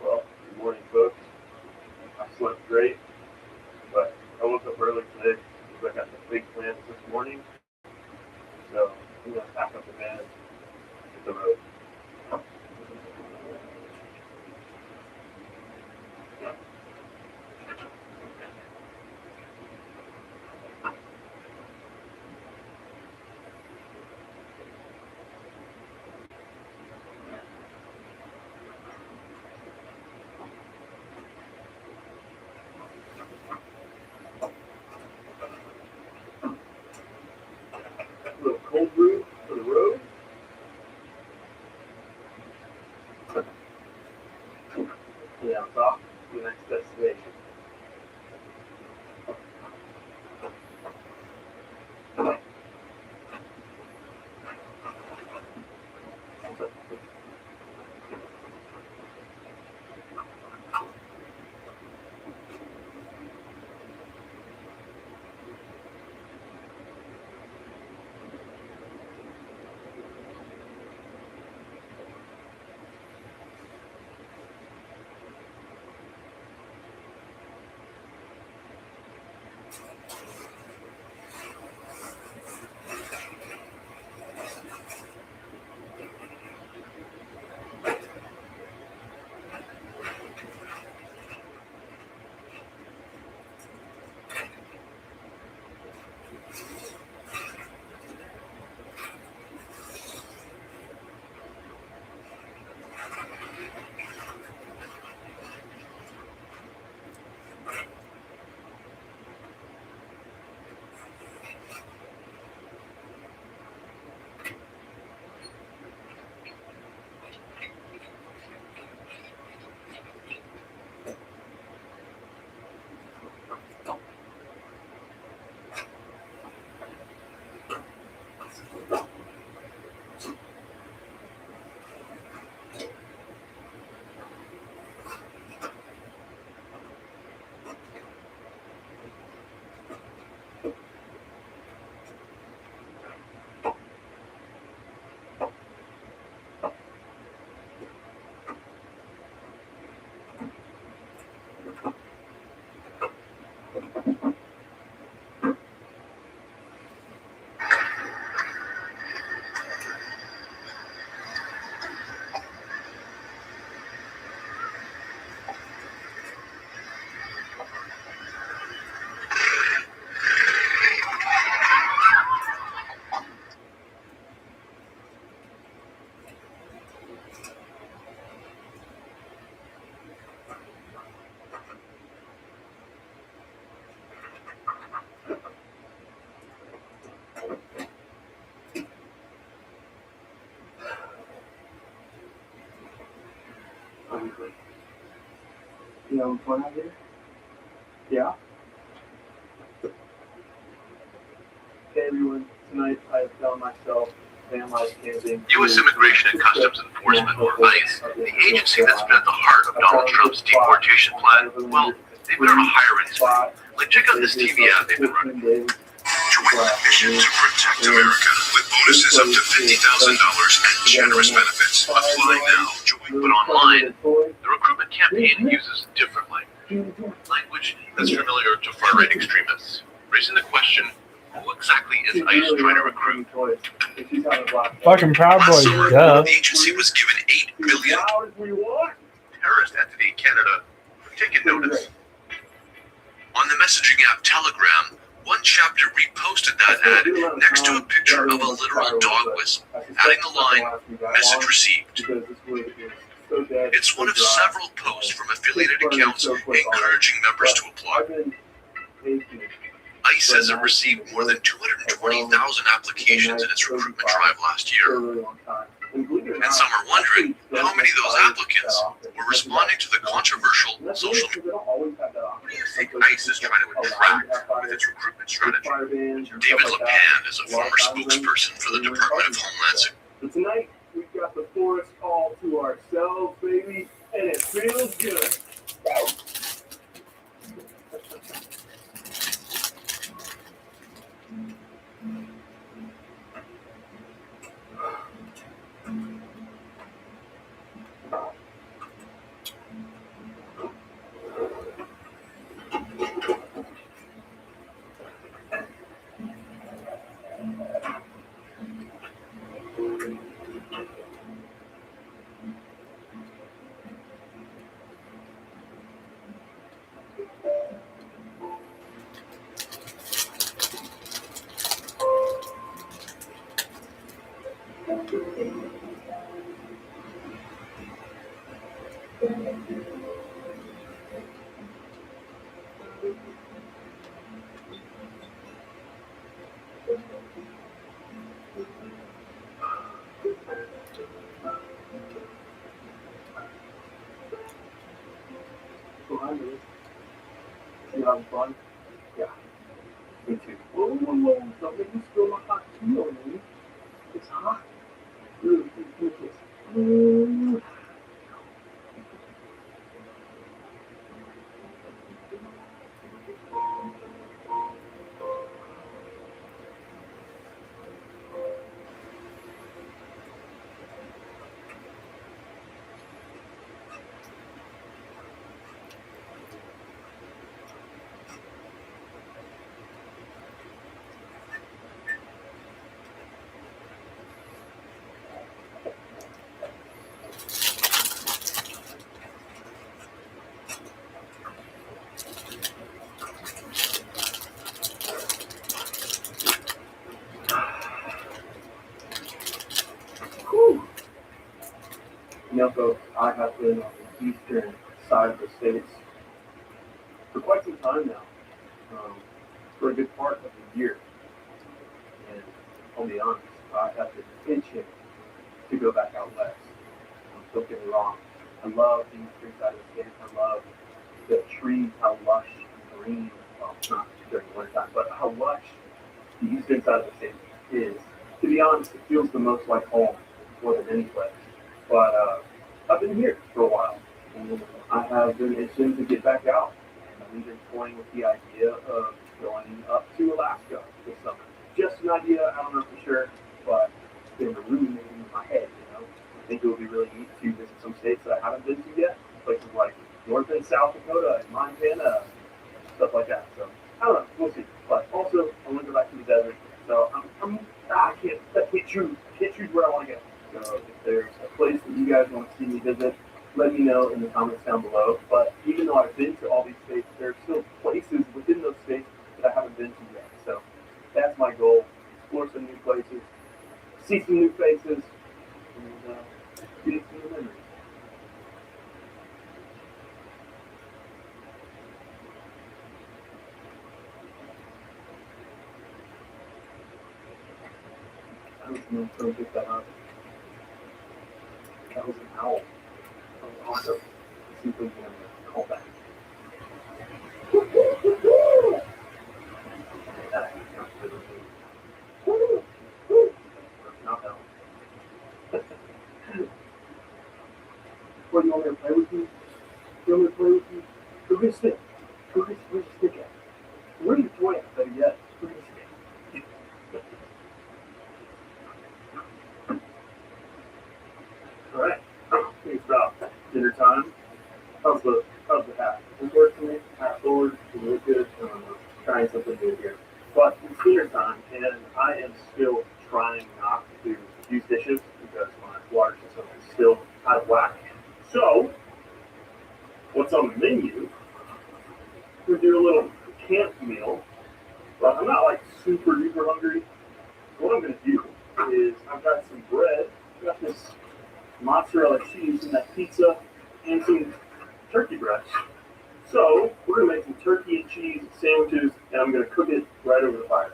Well, good morning, folks. I slept great, but I woke up early today because I got some big plans this morning. So I'm going to pack up the van and hit the road. A little cold brew for the road. Yeah, it's off to the next destination. You having fun out here? Yeah? Hey everyone, tonight I have found myself van life camping. U.S. Immigration and Customs Enforcement, or ICE, the agency that's been at the heart of Donald Trump's deportation plan, well, they've been on a hiring spree. Like, check out this TV ad they've been running. Join the mission to protect America with bonuses up to $50,000 and generous benefits. Apply now. But online, the recruitment campaign uses different language that's familiar to far-right extremists, raising the question, who exactly is ICE trying to recruit? Fucking Proud Last Boys, summer, duh. the agency was given $8 billion. Terrorist entity in Canada, taking notice. On the messaging app Telegram, one chapter reposted that ad next to a picture of a literal dog whistle, adding the line, "Message received." It's one of several posts from affiliated accounts encouraging members to apply. ICE says it received more than 220,000 applications in its recruitment drive last year. And some are wondering how many of those applicants were responding to the controversial social media. Who do you think ICE is trying to attract with its recruitment strategy? David LePan is a former spokesperson for the Department of Homeland Security. But tonight, we've got the forest all to ourselves, baby, and it feels good. having fun? Yeah. Me too. Whoa, whoa, whoa. Don't make me spill my hot tea on me. It's hot. Really, give me a kiss. Whew. You know, folks, I have been on the eastern side of the states for quite some time now, for a good part of the year. And I'll be honest, I have been itching to go back out west. Don't get me wrong. I love the eastern side of the state. I love the trees, how lush and green, well, not during the winter time, but how lush the eastern side of the state is. To be honest, it feels the most like home more than any place. But I've been here for a while, and I have been itching to get back out. And I've even toying with the idea of going up to Alaska this summer. Just an idea, I don't know for sure, but it's been ruminating in my head, you know. I think it would be really neat to visit some states that I haven't been to yet, places like North and South Dakota and Montana, stuff like that. So I don't know, we'll see. But also, I want to go back to the desert, so I can't choose where I want to go. So if there's a place that you guys want to see me visit, let me know in the comments down below. But even though I've been to all these states, there are still places within those states that I haven't been to yet. So that's my goal: explore some new places, see some new faces, and create some new memories. I was going to pick that up. That was an owl. Oh, awesome. Let's see if we can call back. Not that one. What, do you want me to play with you? You want me to play with you? Go get a stick. Where's your stick at? Where's your toy at, better yet? Where's your stick? Alright. It's about dinner time. How's the hat? It's working for me. Hat forward. It's really good. Trying something new here. But it's dinner time, and I am still trying not to use dishes because my water system is still out of whack. So, what's on the menu? We're gonna do a little camp meal, but I'm not like super duper hungry. What I'm gonna do is I've got some bread, I've got this mozzarella cheese and that pizza, and some turkey breast. So we're gonna make some turkey and cheese sandwiches, and I'm gonna cook it right over the fire.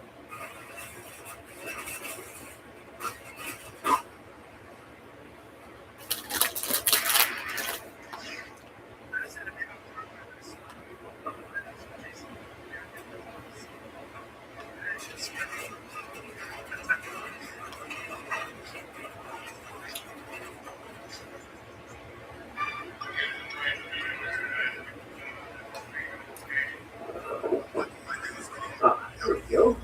There we go.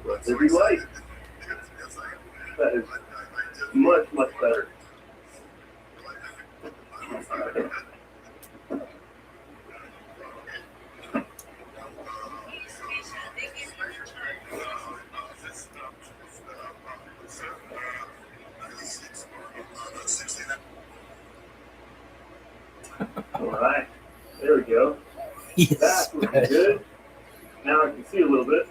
Whatever you like. That is much, much better. Alright, there we go. That's looking good. Now I can see a little bit.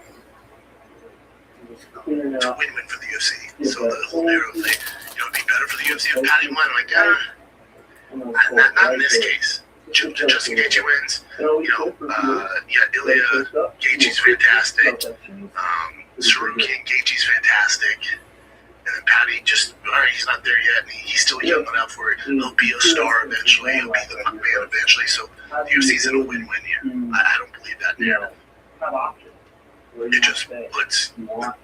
I'm just clearing out. Win-win for the UFC. So the whole narrow thing, it'd be better for the UFC if Patty won. Like, not in this case. Just in Gaethje wins. Ilya, Gaethje's fantastic. Sarukian, Gaethje's fantastic. then Patty just, all right, he's not there yet. And he's still young enough where he'll be a star eventually. He'll be the man eventually. So the UFC's in a win-win here. I don't believe that narrative. It just puts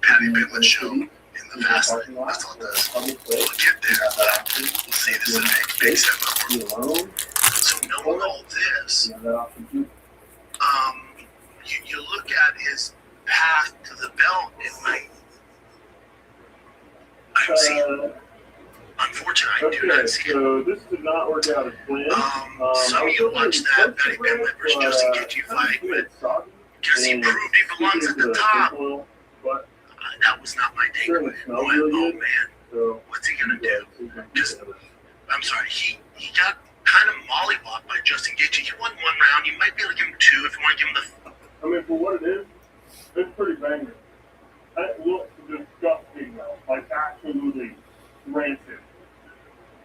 Patty Pittman's show in the fast lane. That's all it does. We'll get there. We'll see. This is a big step upward. So knowing all this, you look at his path to the belt, and like, I don't see it. Unfortunately, I do not see it. So this did not work out as planned. Some of you watched that Patty Pittman versus Justin Gaethje fight, but because he proved he belongs at the top, that was not my takeaway. Oh man, what's he gonna do? Just, I'm sorry, he got kind of mollywopped by Justin Gaethje. He won one round. You might be able to give him two if you want to give him the. I mean, for what it is, it's pretty banging. That looks disgusting, though. Like, absolutely rancid.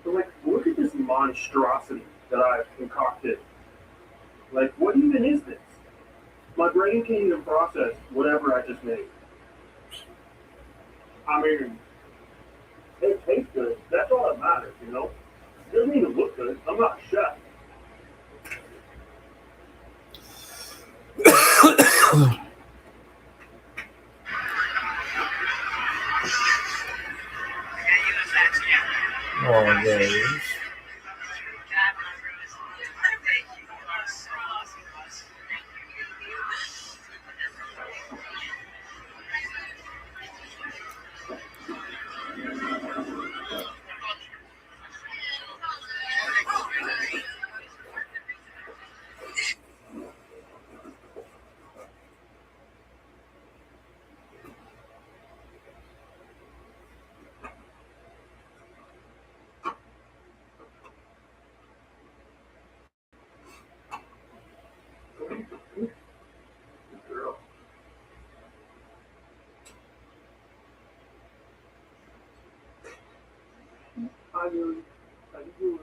So, like, look at this monstrosity that I've concocted. Like, what even is this? My brain can't even process whatever I just made. I mean, it tastes good. That's all that matters, you know? It doesn't even look good. I'm not a chef. Always. How you doing?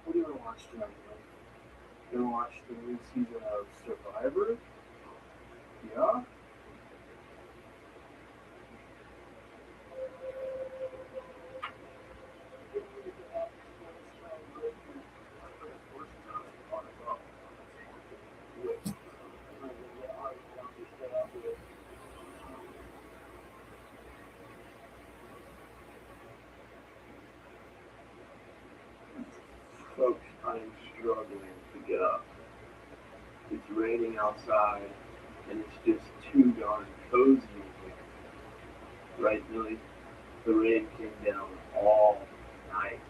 What do you want to watch tonight? You want to watch the new season of Survivor? Yeah? Folks, I am struggling to get up. It's raining outside, and it's just too darn cozy in here. Right, Millie? The rain came down all night,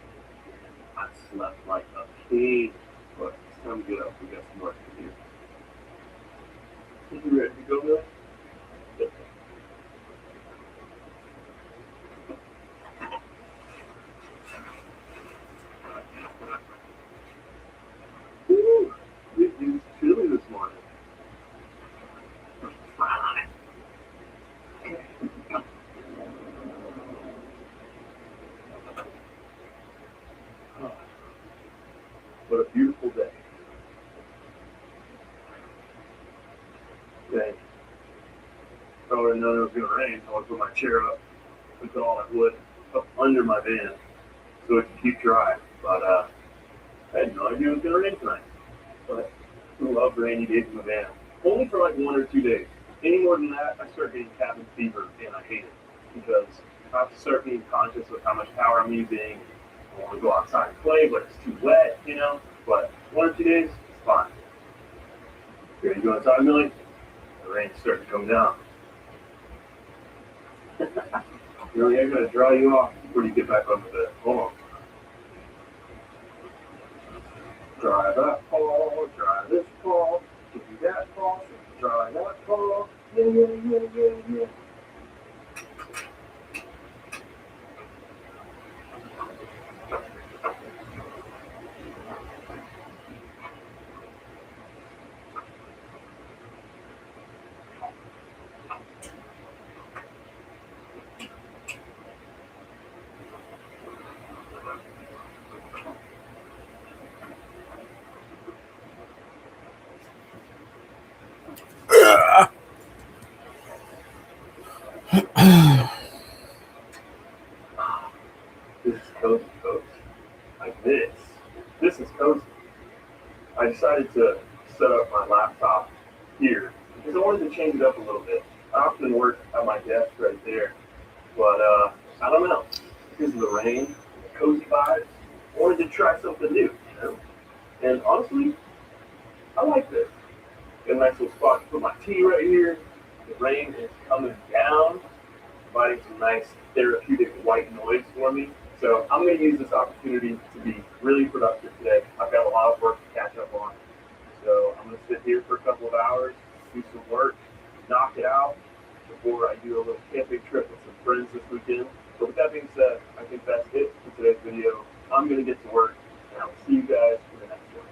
and I slept like a pig. But it's time to get up. We got some work to do. You ready to go, Millie? Woo! It is chilly this morning. What a beautiful day. Dang. If I would have known it was going to rain, I would put my chair up and put all that wood up under my van so it could keep dry. But I had no idea it was going to rain tonight. But I love rainy days in the van. Only for like 1 or 2 days. Any more than that, I start getting cabin fever, and I hate it. Because I have to start being conscious of how much power I'm using. I want to go outside and play, but it's too wet, you know? But 1 or 2 days, it's fine. You ready to go outside, Millie? The rain's starting to come down. Millie, I gotta dry you off before you get back on the bed. Hold on. Dry that paw, dry this paw, give you that paw, dry that paw. Yeah, yeah, yeah, yeah, yeah. This is cozy, folks. Like this. This is cozy. I decided to set up my laptop here because I wanted to change it up a little bit. I often work at my desk right there, but I don't know. Because of the rain, the cozy vibes, I wanted to try something new, you know? And honestly, I like this. Got a nice little spot to put my tea right here. The rain is coming down, providing some nice therapeutic white noise for me. So I'm going to use this opportunity to be really productive today. I've got a lot of work to catch up on. So I'm going to sit here for a couple of hours, do some work, knock it out before I do a little camping trip with some friends this weekend. But with that being said, I think that's it for today's video. I'm going to get to work, and I will see you guys in the next one.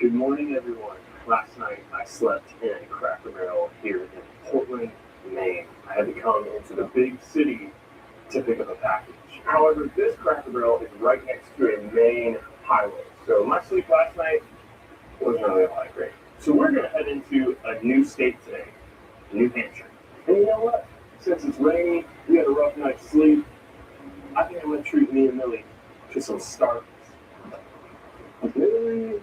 Good morning, everyone. Last night I slept in Cracker Barrel here in Portland, Maine. I had to come into the big city to pick up a package. However, this Cracker Barrel is right next to a main highway. So my sleep last night wasn't really all that great. So we're going to head into a new state today, New Hampshire. And you know what? Since it's rainy, we had a rough night's sleep, I think I'm going to treat me and Millie to some Starbucks. Millie,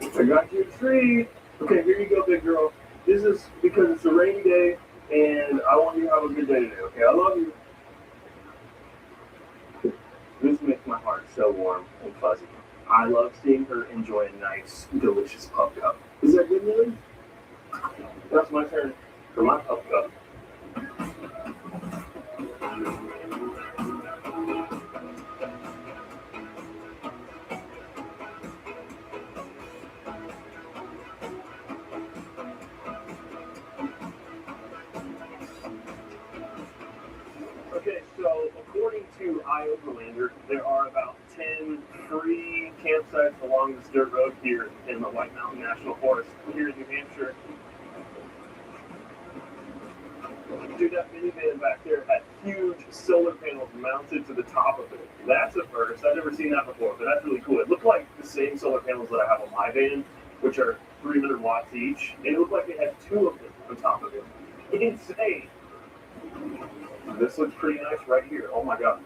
I got you a treat. Okay, here you go, big girl. This is because it's a rainy day, and I want you to have a good day today, okay? I love you. This makes my heart so warm and fuzzy. I love seeing her enjoy a nice, delicious pup cup. Is that good, Millie? That's my turn for my pup cup. Okay, so according to iOverlander, there are about 10 free campsites along this dirt road here in the White Mountain National Forest here in New Hampshire. Dude, that minivan back there had huge solar panels mounted to the top of it. That's a first. I've never seen that before, but that's really cool. It looked like the same solar panels that I have on my van, which are 300 watts each. And it looked like they had two of them on top of it. Insane. This looks pretty nice right here. Oh my gosh.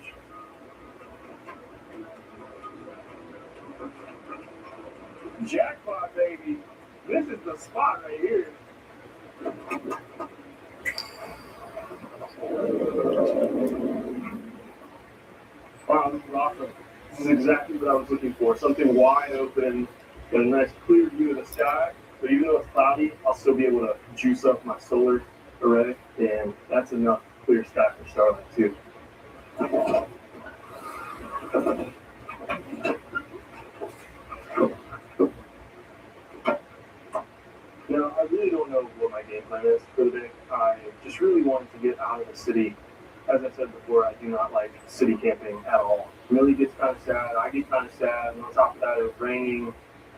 Jackpot, baby. This is the spot right here. Wow, this is awesome. This is exactly what I was looking for. Something wide open and a nice clear view of the sky. But even though it's cloudy, I'll still be able to juice up my solar array. And that's enough clear sky for Starlight too. Now, I really don't know what my game plan is for the day. I just really wanted to get out of the city. As I said before, I do not like city camping at all. Millie gets kind of sad, I get kind of sad, and on top of that, it was raining.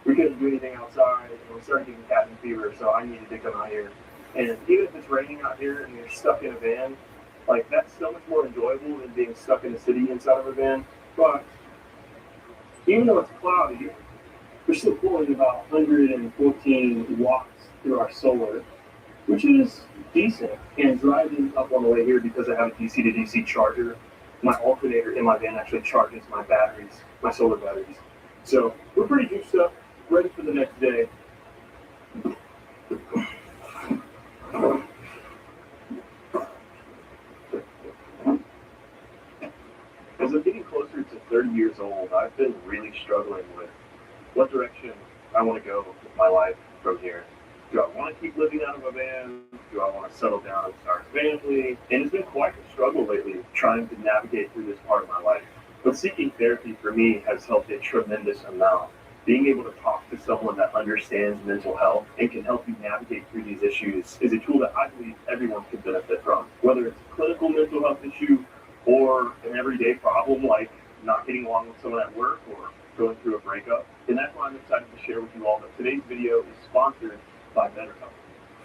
We couldn't do anything outside, and we started getting cabin fever, so I needed to come out here. And even if it's raining out here and you're stuck in a van, like, that's so much more enjoyable than being stuck in the city inside of a van. But even though it's cloudy, we're still pulling about 114 watts through our solar, which is decent. And driving up on the way here, because I have a DC to DC charger, my alternator in my van actually charges my batteries, my solar batteries. So we're pretty juiced up, ready for the next day. As I'm getting closer to 30 years old, I've been really struggling with what direction I want to go with my life from here. Do I want to keep living out of a van? Do I want to settle down and start a family? And it's been quite a struggle lately trying to navigate through this part of my life. But seeking therapy for me has helped a tremendous amount. Being able to talk to someone that understands mental health and can help you navigate through these issues is a tool that I believe everyone can benefit from. Whether it's a clinical mental health issue or an everyday problem like not getting along with someone at work or going through a breakup, and that's why I'm excited to share with you all that today's video is sponsored by BetterHelp.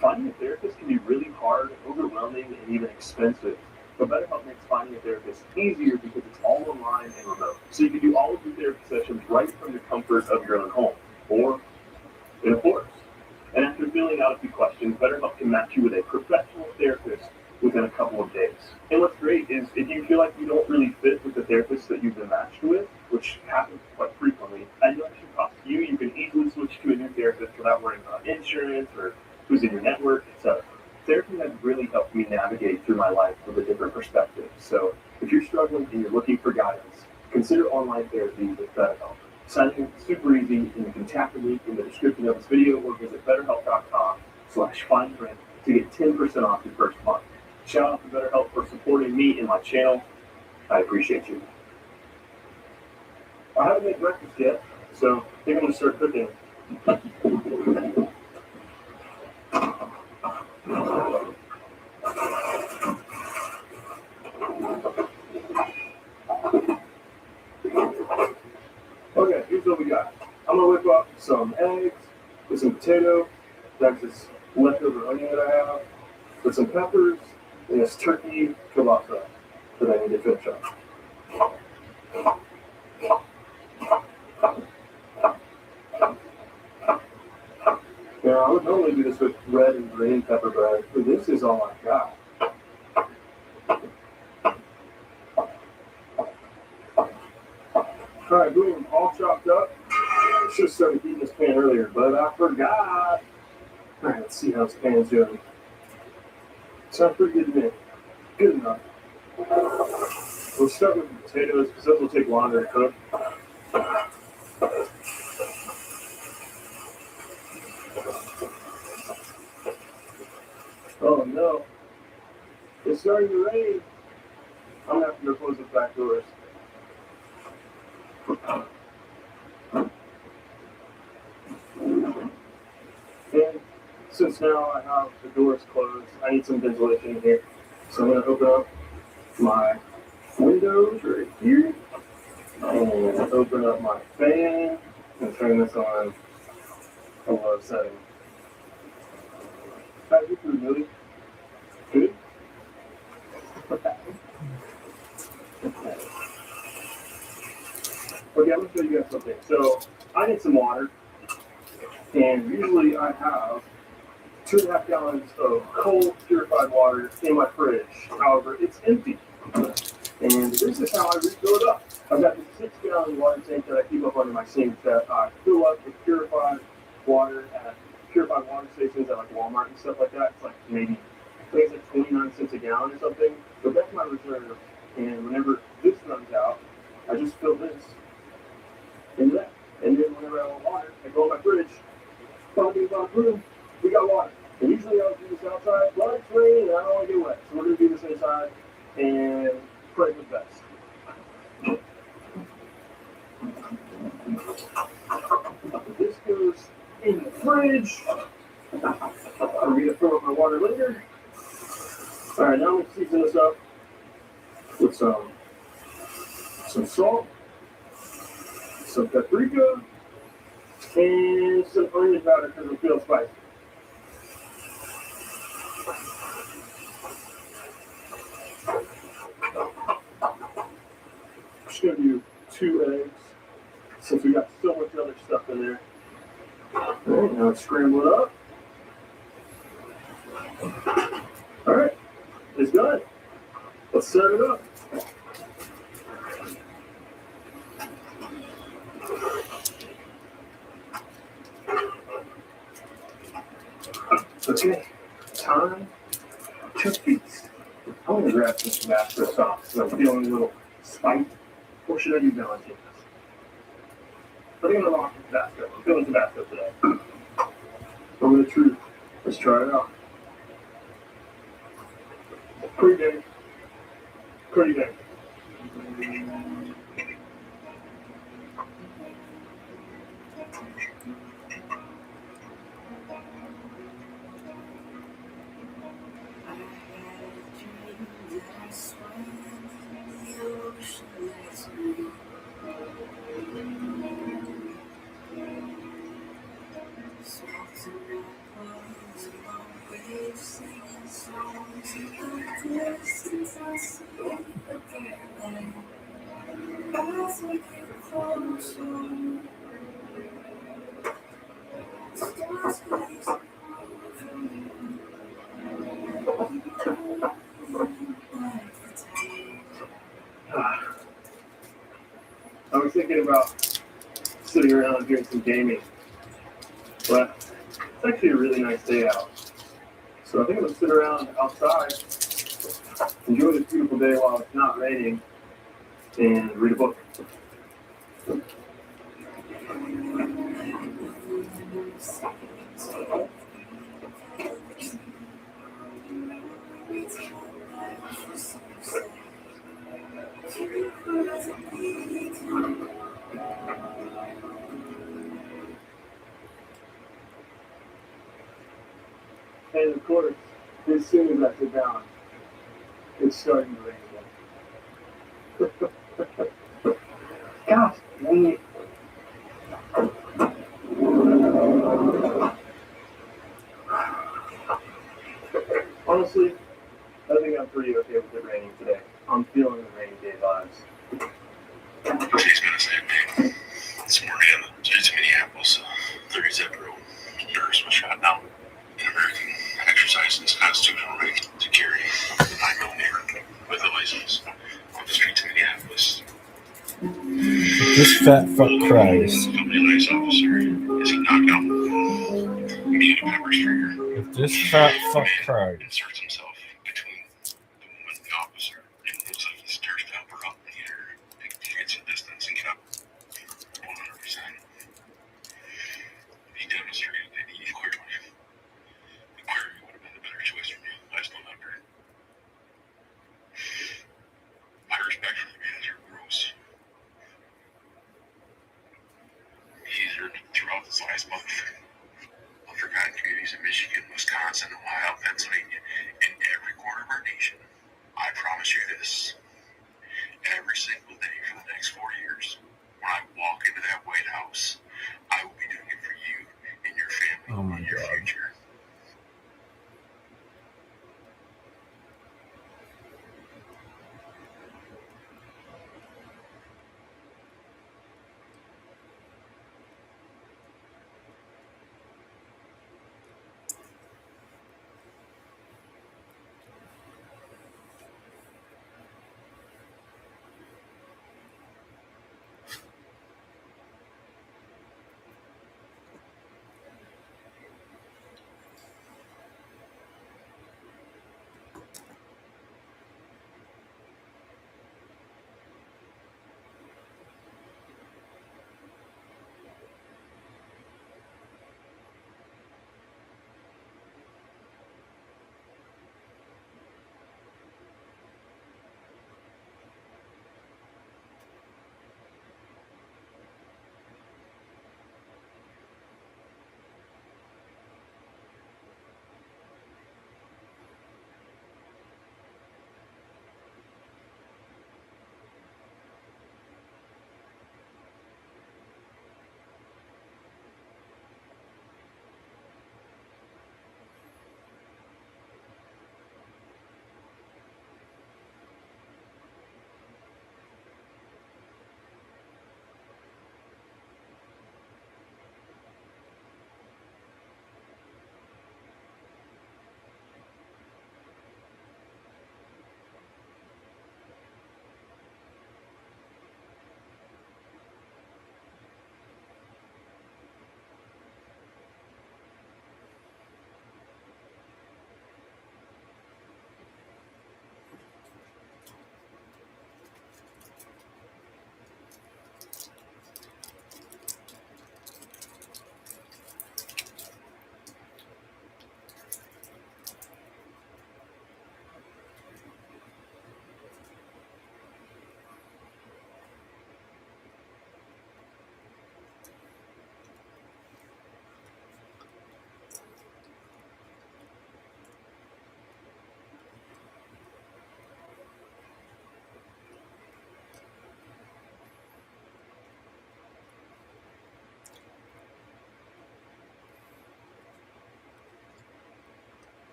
Finding a therapist can be really hard, overwhelming, and even expensive. But BetterHelp makes finding a therapist easier because it's all online and remote. So you can do all of your therapy sessions right from the comfort of your own home, or in a forest. And after filling out a few questions, BetterHelp can match you with a professional therapist within a couple of days. And what's great is if you feel like you don't really fit with the therapist that you've been matched with, which happens quite frequently, and no extra cost to you, you can easily switch to a new therapist without worrying about insurance or who's in your network, etc. Therapy has really helped me navigate through my life with a different perspective. So if you're struggling and you're looking for guidance, consider online therapy with BetterHelp. Signing is super easy, and you can tap the link in the description of this video or visit betterhelp.com/findfriend to get 10% off your first month. Shout out to BetterHelp for supporting me and my channel. I appreciate you. I haven't made breakfast yet, so I think I'm going to start cooking. Okay, here's what we got. I'm going to whip up some eggs with some potato. That's this leftover onion that I have. With some peppers and this turkey kielbasa that I need to finish up. Now, I would normally do this with red and green pepper bread, but this is all I've got. Alright, boom, all chopped up. I should have started heating this pan earlier, but I forgot. Alright, let's see how this pan's doing. Sounds pretty good to me. Good enough. We'll start with the potatoes because those will take longer to cook. Oh no. It's starting to rain. I'm going to have to go close the back doors. And since now I have the doors closed, I need some ventilation in here. So I'm going to open up my windows right here and open up my fan and turn this on a low setting. How's your food, Millie? Good? Okay, I'm going to show you guys something. So I need some water, and usually I have 2.5 gallons of cold purified water in my fridge. However, it's empty. And this is how I refill it up. I've got this 6-gallon water tank that I keep up under my sink that I fill up with purified water at purified water stations at like Walmart and stuff like that. It's like maybe, I think it's like 29 cents a gallon or something. But that's my reserve. And whenever this runs out, I just fill this into that. And then whenever I want water, I go in my fridge, boom, we got water. And usually I would do this outside, but it's raining and I don't want to get wet. So we're going to do this inside and pray for the best. This goes in the fridge. I'm going to fill up my water later. Alright, now I'm going to season this up with some salt, some paprika, and some onion powder because it feels spicy. I'm just going to do 2 eggs since we got so much other stuff in there. Alright, now let's scramble it up. Alright, it's done. Let's set it up. Okay, time to feast. I'm going to grab some Tabasco sauce because I'm feeling a little spicy. Or should I use Valentino's? I think I'm going to rock with Tabasco. I'm feeling Tabasco today. Moment of truth. Let's try it out. Pretty dang. Pretty dang. I was thinking about sitting around doing some gaming, but it's actually a really nice day out. So I think I'm gonna sit around outside, enjoy this beautiful day while it's not raining, and read a book. And of course, as soon as I sit down, it's starting to rain again. Gosh, dang it. Honestly, I think I'm pretty okay with it raining today. I'm feeling the rainy day vibes. She's gonna say, man, this morning on the streets of Minneapolis, 37-year-old nurse was shot down. An American exercised his constitutional right to carry a 9mm with a license on the streets of Minneapolis. This fat fuck cries. Company nice officer is he knocked out immediate pepper sprayer. If this fat fuck cries. Inserts himself between the woman and the officer. It looks like he stirs pepper up in the air, gets some distance and kept 100%. He demonstrated that he clearly would have been a better choice for me last November. I respectfully manager Gross. He's earned throughout this last month. Unforgotten communities in Michigan, Wisconsin, Ohio, Pennsylvania, in every corner of our nation. I promise you this. Every single day for the next 4 years, when I walk into that White House, I will be doing it for you and your family and your future.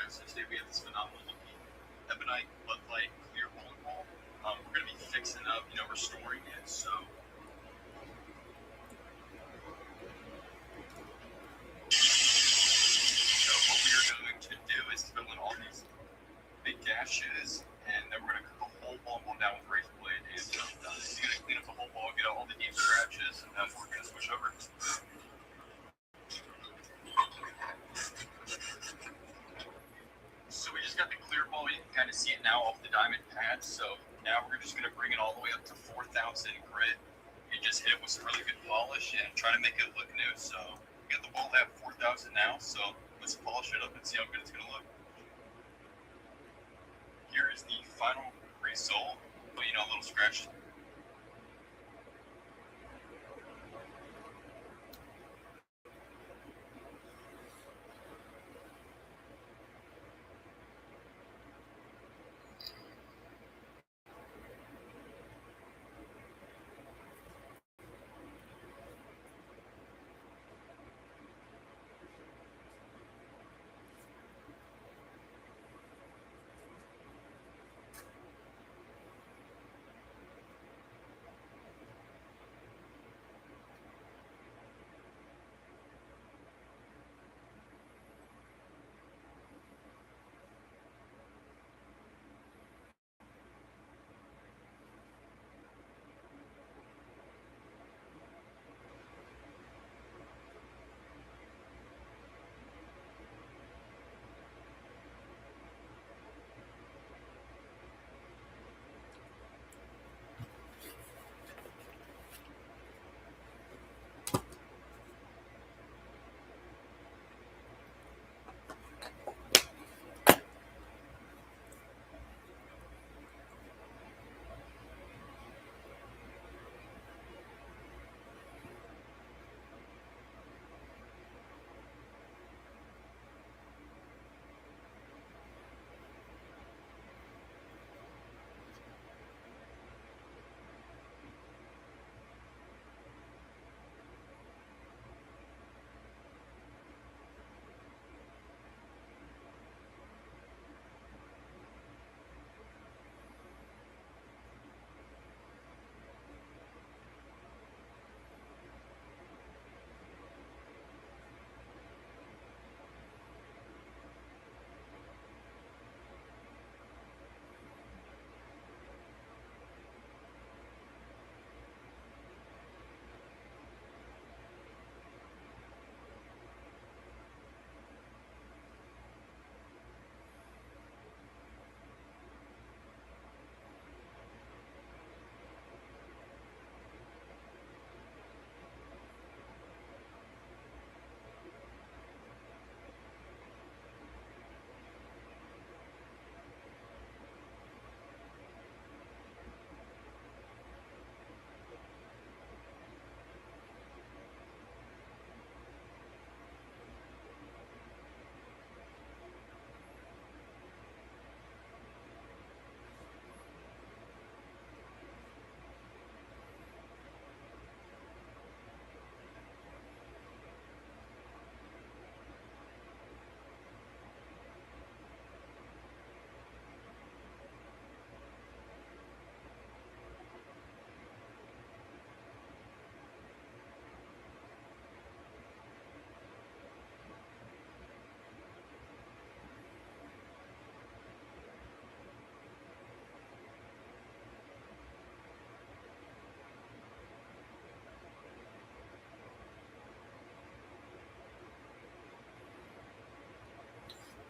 Alright, so today we have this phenomenal looking ebonite Bud Light clear bowling ball. We're going to be fixing up, restoring it. So what we are going to do is fill in all these big gashes, and then we're going to cut the whole ball going down with a razor blade, and we're going to clean up the whole ball, get out all the deep scratches, and then we're going to switch over. So we just got the clear ball. You can kind of see it now off the diamond pad. So now we're just going to bring it all the way up to 4,000 grit. You just hit it with some really good polish and try to make it look new. So we got the ball at 4,000 now. So let's polish it up and see how good it's going to look. Here is the final result. But a little scratch.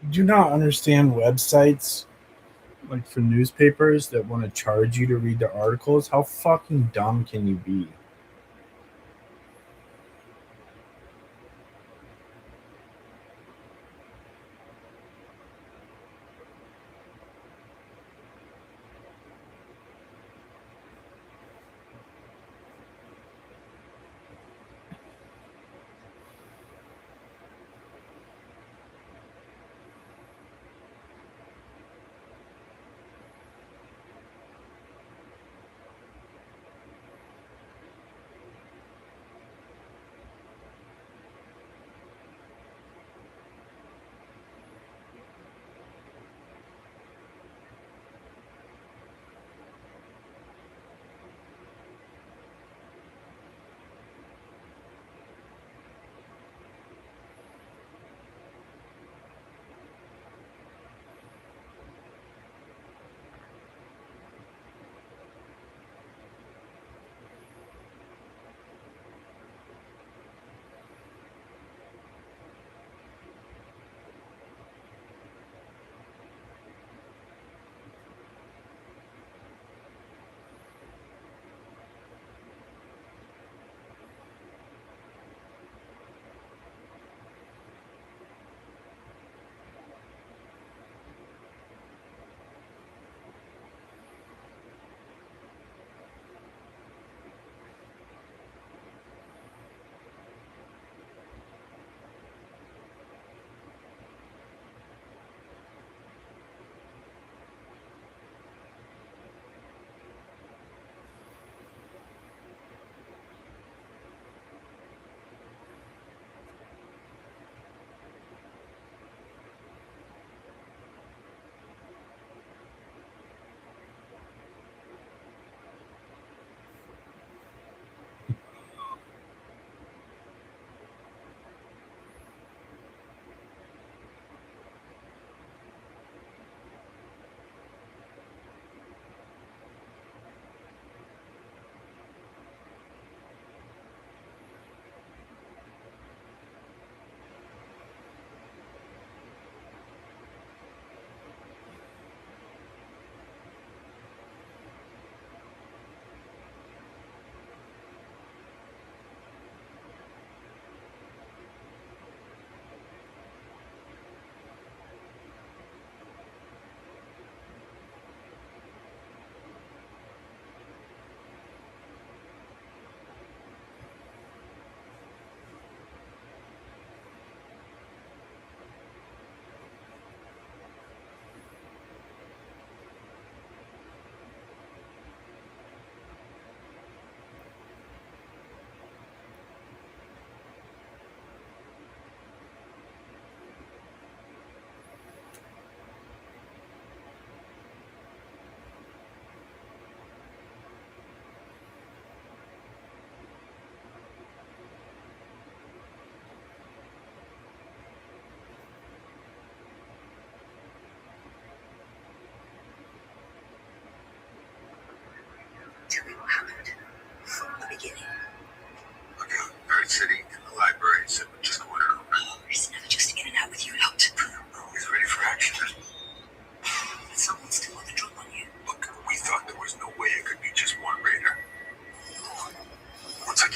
Do not understand websites like for newspapers that want to charge you to read the articles. How fucking dumb can you be?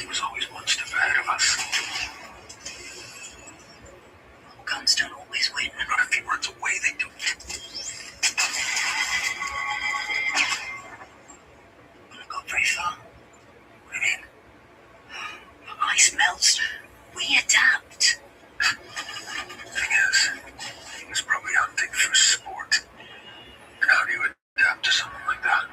He was always one step ahead of us. Guns don't always win. Not if he runs away, they do. We haven't got very far. What do you mean? The ice melts. We adapt. Thing is, he was probably hunting for sport. And how do you adapt to something like that?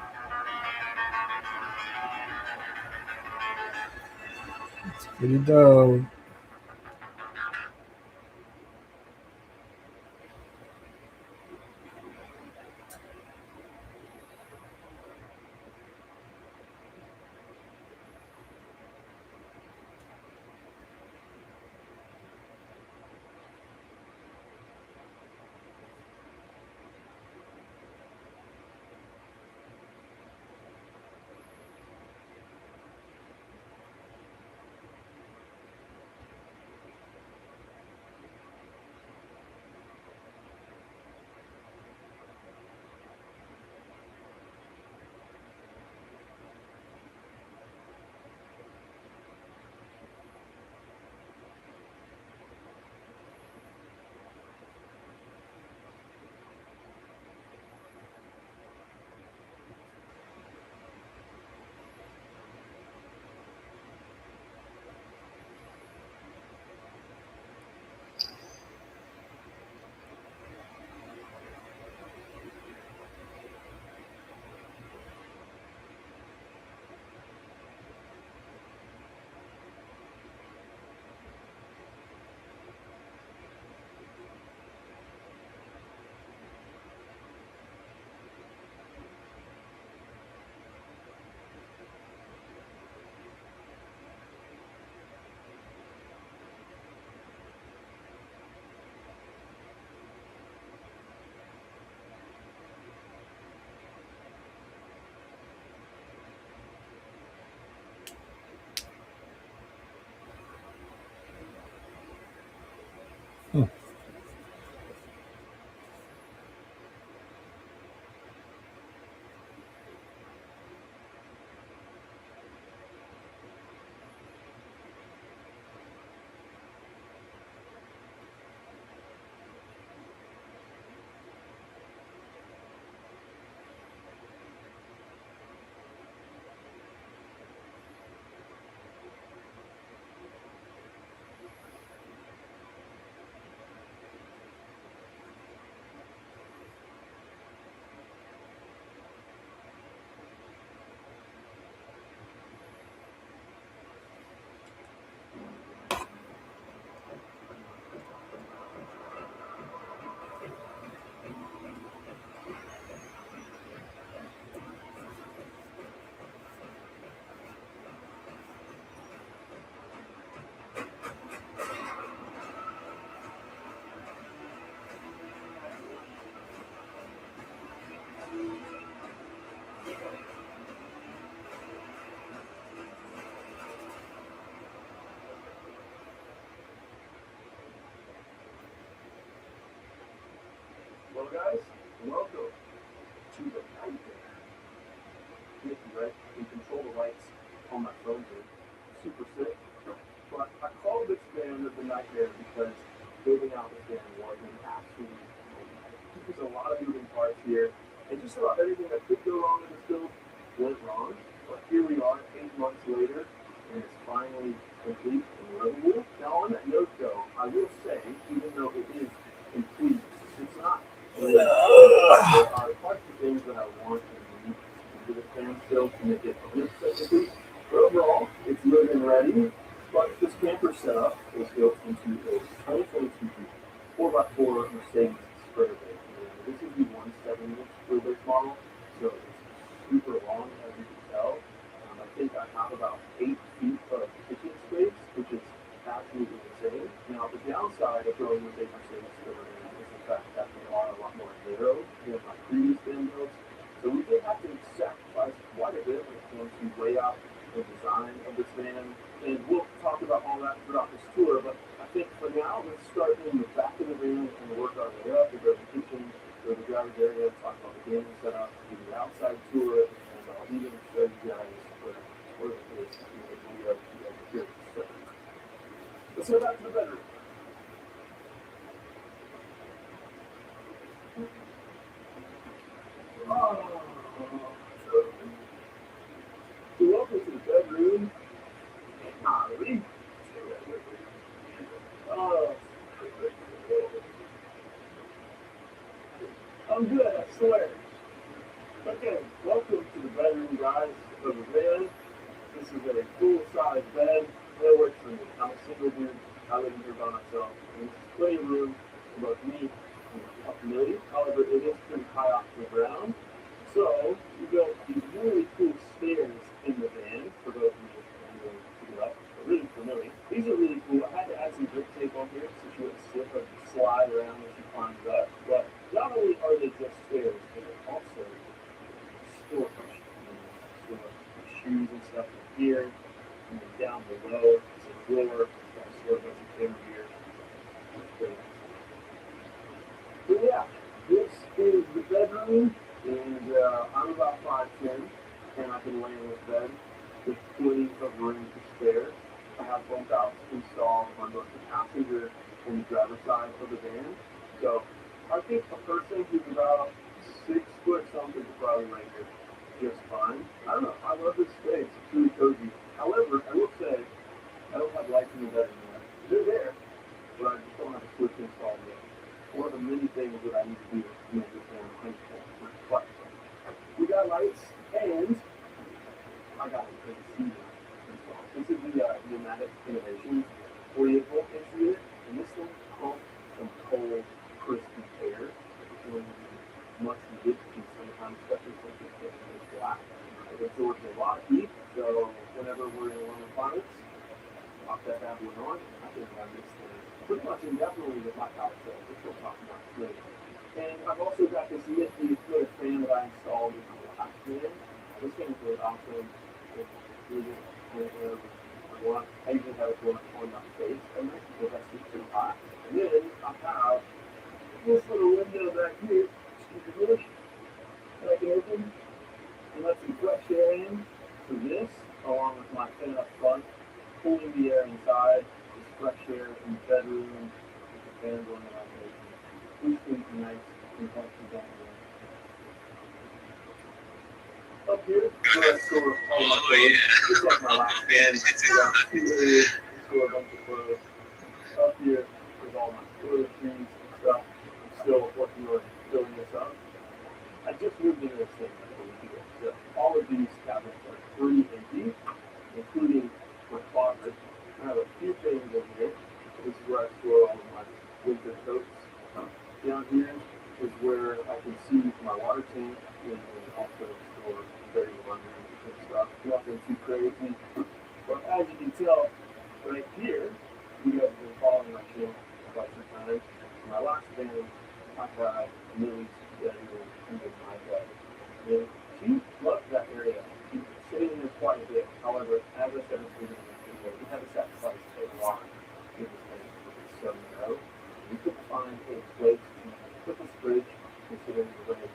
It's pretty dope. Well, guys, welcome to the nightmare. Mickey, right? I can control the lights on my phone here. Super sick. But I call this band the nightmare because building out this band was an absolute nightmare. There's a lot of moving parts here, and just about everything that could go wrong in this build went wrong. But here we are, 8 months later, and it's finally complete and livable. Now, on that note, though, I will say, even though it is complete, it's not. There are parts of things that I want and need to the fan still to make it 100% complete. But overall, it's living ready. But this camper setup was built into a 2022 4x4 Mercedes Sprinter base. This is the 170-inch wheelbase model, so it's super long, as you can tell. I think I have about 8 feet of kitchen space, which is absolutely insane. Now, the downside of going with a Mercedes Sprinter is the fact that they are a lot more narrow than my previous van builds. So we did have to sacrifice quite a bit when it comes to layout and design of this van. And we'll talk about all that throughout this tour, but I think for now, let's start in the back of the van and work our way up. We'll go to the kitchen, go to the driver's area, talk about the gaming setup, do the outside tour, and I'll even show you guys where the place is. let's go back to the bedroom. Oh, so welcome to the bedroom. Holly. Oh, I'm good, I swear. Okay, welcome to the bedroom, guys, of the van. This is a full-size bed. That works for me. I'm a single dude. I live in here by myself. And there's plenty of room for both me and up Millie. However, it is pretty high off the ground. So, we built these really cool stairs in the van for both me and Millie to get up. Really for Millie. These are really cool. I had to add some grip tape on here so she wouldn't slip or slide around when she climbs up. But not only are they just stairs, but they're also storage. Store shoes and stuff in here. And then down below is a drawer. Got to store a bunch of camera gear. So yeah, this is the bedroom, and I'm about 5'10", and I can lay in this bed. There's plenty of room to spare. I have bump outs installed on both the passenger and the driver's side of the van. So I think a person who's about 6 foot something could probably lay here just fine. I don't know. I love this space. It's really cozy. However, I will say I don't have lights in the bedroom yet. They're there, but I just don't have a switch installed yet. One of the many things that I need to do to make this one 100% but we got lights, and I got a AC installed. This is the Pneumatic Innovations 48-volt AC unit, and this thing pumps some cold, crispy air when much needed, and sometimes, especially since it's black, it absorbs a lot of heat. So whenever we're in warm climates, pop that bad boy on. I can run this thing pretty much indefinitely with my power cells, which we'll talk about later. And I've also got this nifty little fan that I installed in the last fan. This thing is really awesome. It's really good. I usually have it going on my face every night because that's just too hot. And then I have this little window back here, that I can open and let some fresh air in. So this, along with my fan up front, pulling the air inside, this fresh air in the bedroom, with the fan going on my face, boosting the nice and comfy down there. Up here, where I store all my clothes, just like my last fan, got 2 areas to store a bunch of clothes. Up here is all my toiletries and stuff. I'm still working on filling this up. I just moved into this thing like a week ago, so all of these cabinets are pretty empty, including my closet. I have a few things in here. This is where I store all of my winter coats. Down here is where I can see my water tank and also store dirty laundry and stuff. Nothing too crazy. But as you can tell, right here, you guys have been following my channel for quite some time. In my last video, I had Millie's bedroom and my bed. And she loved that area. She stayed in there quite a bit. However, as I said in the video, we had to sacrifice a lot in this thing because it's so narrow. We couldn't find a place to put this fridge, considering the way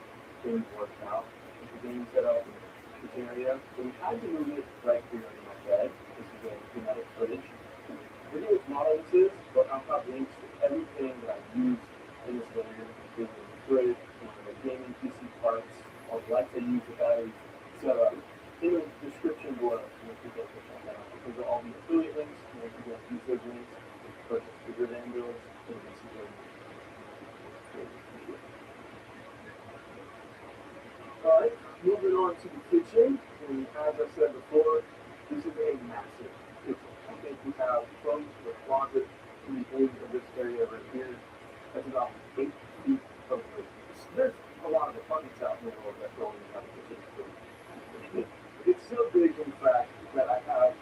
things worked out with the game set up in this area. So we had to move it right here in my bed. This is a pneumatic fridge. I forget which model this is, but I'll have links to everything that I use in this video, including the fridge, the gaming PC parts, all the lights I use, the batteries, etc. In the description below, if you go check that out. Those are all the affiliate links, and if you go use those links, purchase the grid and builds, and this is where Alright, moving on to the kitchen, and as I said before, this is a massive kitchen. I think we have from the closet to the end of this area right here, that's about 8 feet of width. There's a lot of abundance out in the world that's going into the kitchen. It's so big, in fact, that I have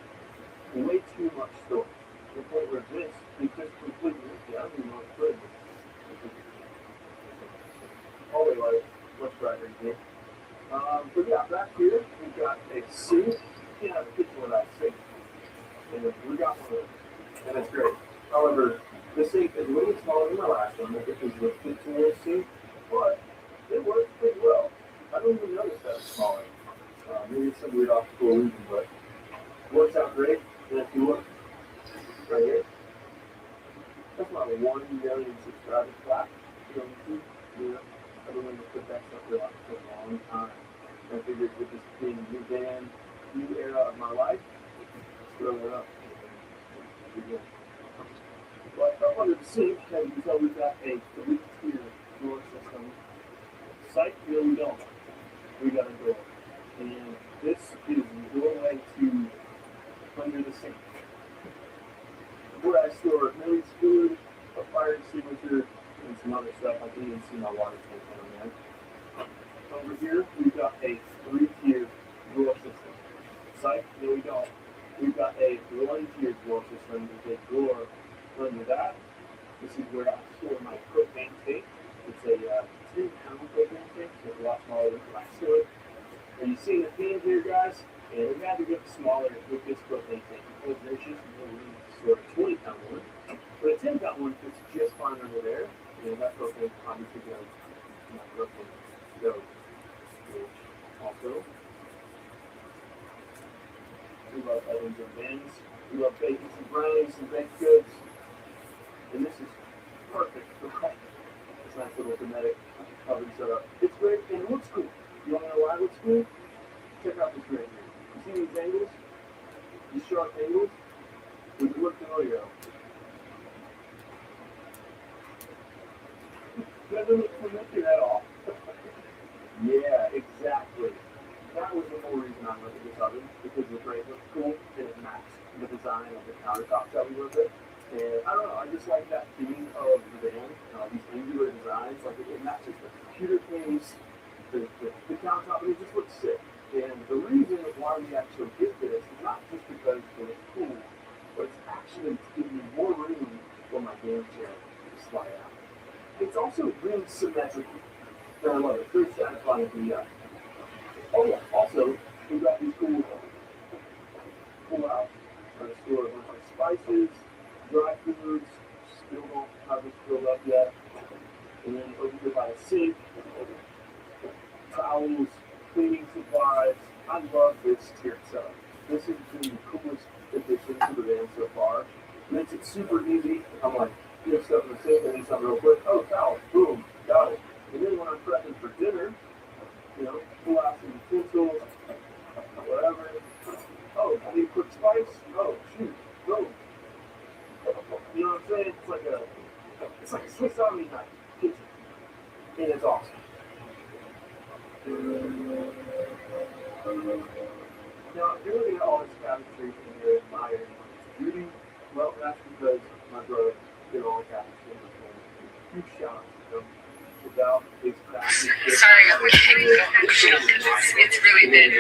way too much storage. To the point where this is just completely empty. I don't even know what to put in this. Always like, what's right here? But yeah, back here, we've got a sink. You can't have a kitchen without a sink. And we got one of those. And it's great. However, the sink is way smaller than my last one. This is the 15-inch sink, but it works pretty well. I don't even notice that it's smaller. Maybe it's some weird optical illusion, but it works out great. And if you look right here, That's my 1 million subscribers back on YouTube. You know, I've been waiting to put that stuff there for a long time. And I figured with this being a new band, new era of my life, let's throw it up. But up under the sink, as you can tell, we've got a 3-tier door system. Psych, here we don't. We got a door. And this is the doorway to under the sink, where I store Millie's food, a fire extinguisher, and some other stuff. I can even see my water tank down there. Over here, we've got a 3-tier drawer system. Psych, here we go. We've got a 1-tier drawer system with a drawer under that. This is where I store my propane tank. It's a 10-pound propane tank, so it's a lot smaller than my store. Are you seeing the theme here, guys? And we had to get smaller with this propane tank because there's just no room to store a 20-pound one. But a 10-pound one fits just fine under there. And that propane obviously goes in my propane stove. Also, we love ovens and bins. We love baking some brownies, some baked goods. And this is perfect for this nice little hermetic oven setup. It's great and it looks cool. You want to know why it looks cool? Check out this right here. You see these angles? These sharp angles? Does it look familiar? Doesn't look familiar at all. Yeah, exactly. That was the whole reason I went with this oven, because the grate looks cool and it matched the design of the countertops that we went with. And I don't know, I just like that theme of the band, these angular designs. Like it matches the computer case, the countertop, and it just looks sick. And the reason why we actually did this is not just because it was cool, but it's actually to give me more room for my game chair to slide out. It's also really symmetrical. And I love it. Very satisfying to the eye. Oh yeah, also, we got these cool pull-outs. I'm going to store a bunch of spices, dry foods, still don't have this filled up yet. And then over here by the sink, towels, cleaning supplies. I love this tier setup. This has been the coolest addition to the van so far. Makes it super easy. I'm like, get stuff in the sink, I need something real quick. Oh, towel, boom, got it. And then when I'm prepping for dinner, you know, pull out some utensils, whatever. Oh, I need a quick spice. Oh, shoot, boom. You know what I'm saying? It's like a Swiss Army knife kitchen, and it's awesome. Now, if you're looking at all this cabinetry in here in my area, beauty, well, that's because my brother did all the cabinetry. Huge shout out to him. Without his craft, Sorry, I'm kidding. It's really big.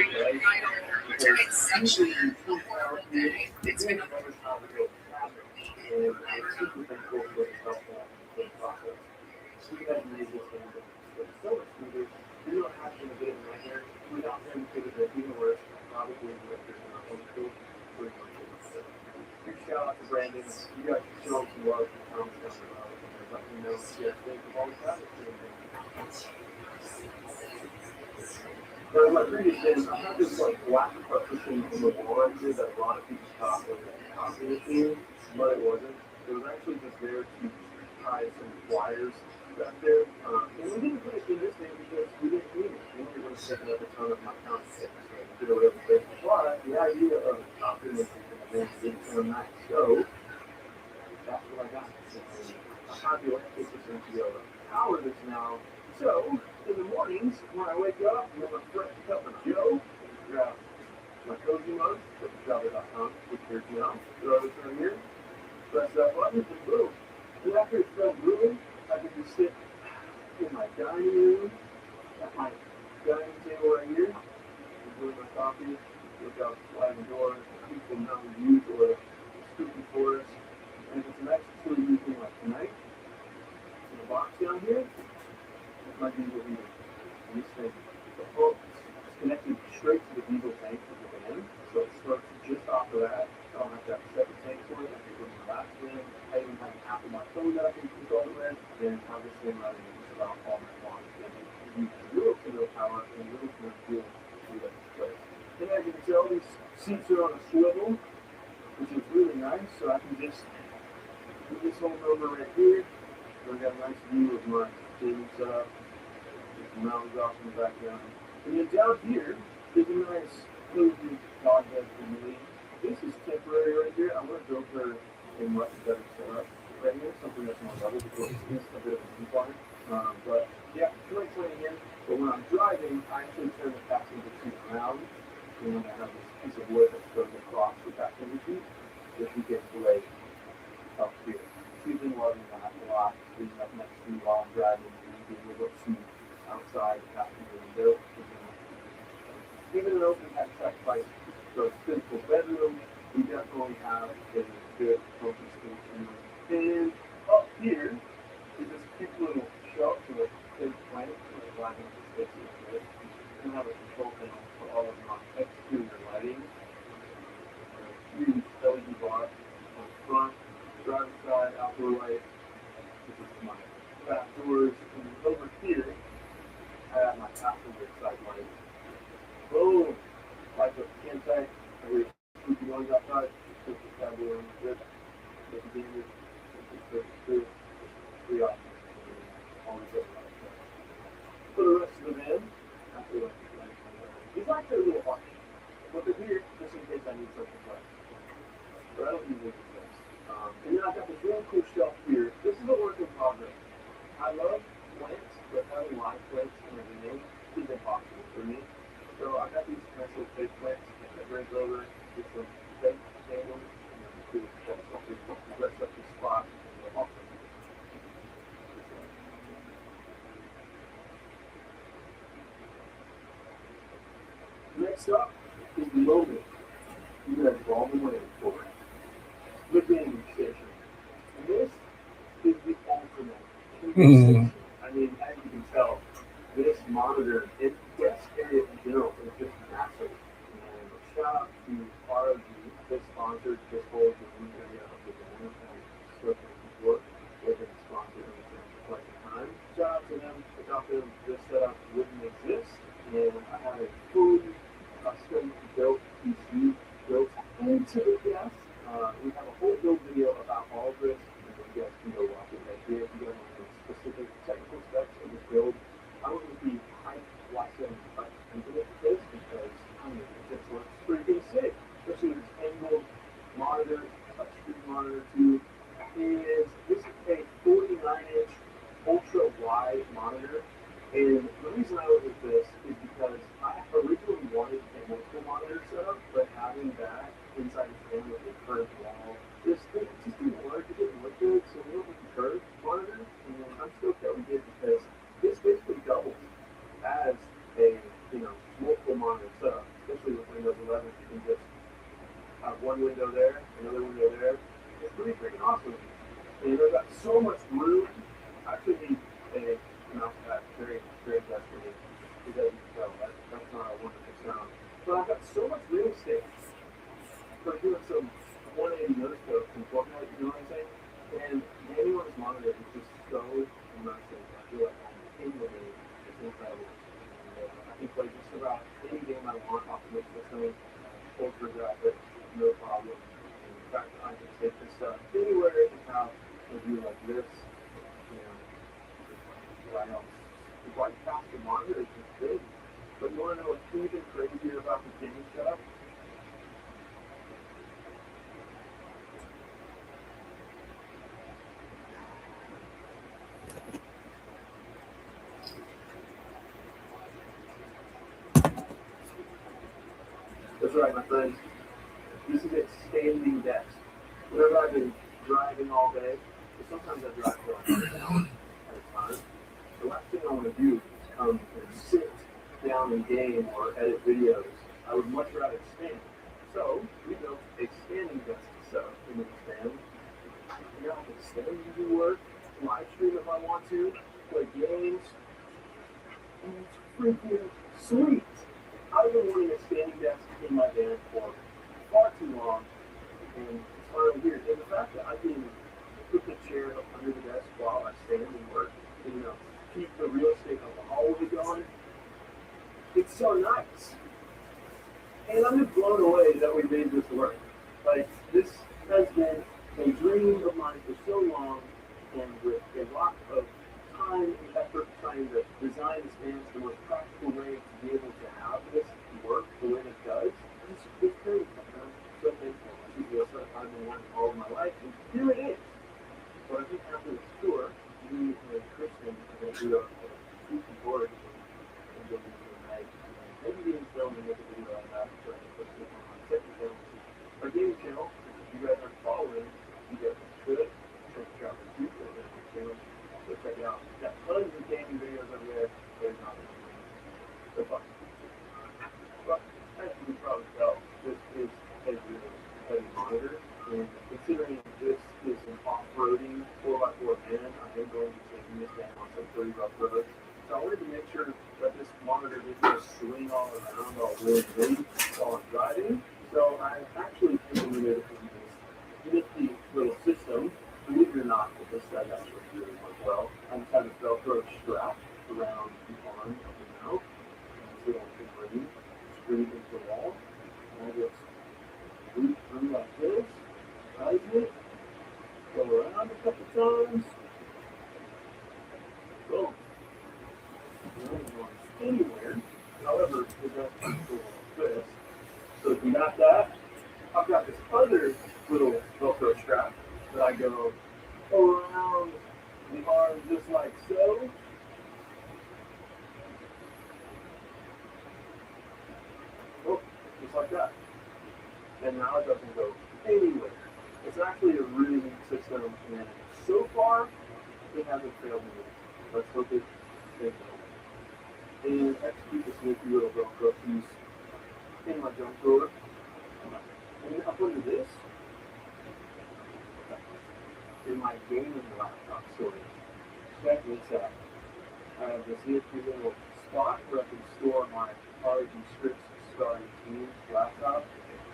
It's actually it's been Big shout out to Brandon. You guys should show him some love for Thomas down the road. Let me know what you guys think of all the traffic. Now, in my previous days, I had this like black partition in the wall right here that a lot of people thought was a copy machine, but it wasn't. It was actually just there to tie some wires back there. And we didn't put it in this thing because we didn't need it. We didn't want to take up a ton of my counter space. So we did away with it. But the idea of a copy machine is kind of nice. So that's what I got. I'm happy with this system to be able to power this now. So in the mornings when I wake up, I'm gonna fresh cup of Joe, grab my cozy mug, travel.com, which here's now, throw this right here, press that button, and boom. And after it's done brewing, I can just sit in my dining room, at my dining table right here, enjoy my coffee, look out the sliding door, peaceful mountain views or spooky forest. And if it's a nice chilly evening like tonight, in the box down here, it might be what we do. And this thing, the hook is connected straight to the diesel tank of the van, so it starts just off of that. I don't have to have a separate tank for it. I can put my last in. I even have an app on my phone that I can control it with, and have this thing running just about all night long. And use little to no power and little to no fuel to do that place. And as you can tell, these seats are on a swivel, which is really nice, so I can just In this home over right here, I've got a nice view of my gaming setup. There's some mountains off in the background. And then down here is a nice cozy dog bed for me. This is temporary right here. I'm going to build her a much better setup right here, something that's more level because it's a bit of a decline. But yeah, great playing here. But when I'm driving, I actually turn the passenger seat around, and then I have this piece of wood that goes across the passenger seat, which we get to lay up here. She's been loving that a lot, being up next to me while I'm driving and being able to see outside the passenger window. Even though we have sacrificed the physical bedroom, we definitely have a good focus station. And up here is this cute little shelf with big plants and lighting space in it. And have a control panel for all of my exterior lighting. A huge LED bar on the front, driver's side, outdoor light. This is my back doors. And over here, I have my passenger side light. Boom! Like a campsite, every spooky noise outside, just the sky doing good. Get the gamers, it's good. We are always good. For the rest of the van, I feel like these lights are a little harsh, but they're here just in case I need something fresh. But I don't usually do this. And then I've got this really cool shelf here. This is a work in progress. I love plants, but having live plants in a van is impossible for me. So I got these nice little fake plants that bring over with some fake candles and then do the rest of the spot. Next up is the moment you guys have all been waiting for. The gaming station. And this is the ultimate gaming station. I mean, as you can tell, this monitor and desk area in general is just massive. And shout out to ROG. They sponsored this whole gaming area of the van and still thank you for it. They've been sponsoring everything for quite some time. Shout out to them. Without them, this setup wouldn't exist. And I have a fully custom built PC built into the desk. We have a whole build video about all of this. And you guys can go watch it right here if you guys want the specific technical specs of this build. I wouldn't be hyped watching into this because I mean it just looks freaking sick. Especially with this angled monitor, touchscreen monitor too. And this is a 49-inch ultra wide monitor. And the reason I went with this is because I originally wanted a multiple monitor setup, but having that inside the fan with a curved wall, it just didn't work. It didn't look good, so we went with the curved monitor. And I'm stoked that we did because this basically doubles as a multiple monitor setup, especially with Windows 11. You can just have one window there, another window there. It's pretty freaking awesome. And I've got so much room. I could need a mouse pad very, very desperately. It doesn't tell. That's not a wonderful sound. But I've got so much real estate for doing some 180 notice and format, you know what I'm saying? And gaming on this monitor is just so immersive. I feel like I'm in the game. It's incredible. And, I can play just about any game I want off of this system. Ultra graphic, no problem. And in fact, I can take this stuff anywhere in the house and do like this. Right else. The white faster monitor is just big. But you want to know what's even crazier about the gaming setup? That's right, my friends. This is a standing desk. Whenever I've been driving all day, sometimes I drive for like an hour at a time. The last thing I want to do is come and sit down and game or edit videos. I would much rather stand. So we built a standing desk setup in the stand. Now I can stand and do work, live stream if I want to, play games, and it's freaking sweet. I've been wanting a standing desk in my van for far too long, and it's finally here. And the fact that I can put the chair up under the desk while I stand and work, and, keep the real estate of the hallway going, it's so nice. And I'm just blown away that we made this work. Like, this has been a a dream of mine for so long, and with a lot of time and effort trying to design this man's the most practical way to be able to have this work the way it does. It's great. I'm so thankful. This is what I've been wanting all of my life, and here it is. But I think after this tour, me and Kristen are going to do a spooky board and go into the night. Maybe even film and make a video on that. So I can put it on my second channel. Our gaming channel, if you guys aren't following, you guys should check it out. Channel. So check it out. We've got tons of gaming videos over there. There's not many. So fun. But as you can probably tell, this is a really heavy monitor. And considering this is an off-roading 4x4 van, I am going to be taking this down on some pretty rough roads. So I wanted to make sure that this monitor didn't just swing all around all willy-nilly while I'm driving. So I actually implemented this nifty little system. Believe it or not, that this does actually really work well. I just have a Velcro strap around the arm of the mount. So I can bring screw into the wall. And I just root through like this. Tighten it, go around a couple times, boom. It doesn't go anywhere. However, it does go like this. So if you got that, I've got this other little Velcro strap that I go around the arm just like so. Oh, just like that. And now it doesn't go anywhere. It's actually a really neat system, and so far, it hasn't failed me yet. Let's hope it stays that way. And execute this nifty little Velcro piece in my junk drawer. And up under this, in my gaming laptop storage. Check this out. I have this nifty little spot where I can store my RG strips starting team laptop.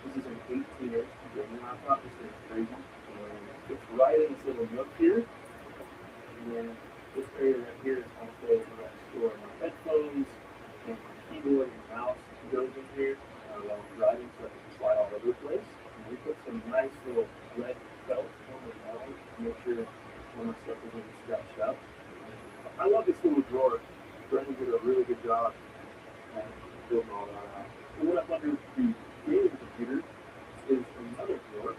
This is an 18-inch gaming laptop. This thing is crazy. And it's right in this little nook here. And then this area right here is also where I store my headphones and my keyboard and mouse goes in here while I'm driving, so I can slide all over the place. And we put some nice little red felt on the bottom to make sure all my stuff isn't scratched up. I love this little drawer. Brendan did a really good job at building all that out. And then up under the gaming computer is another drawer.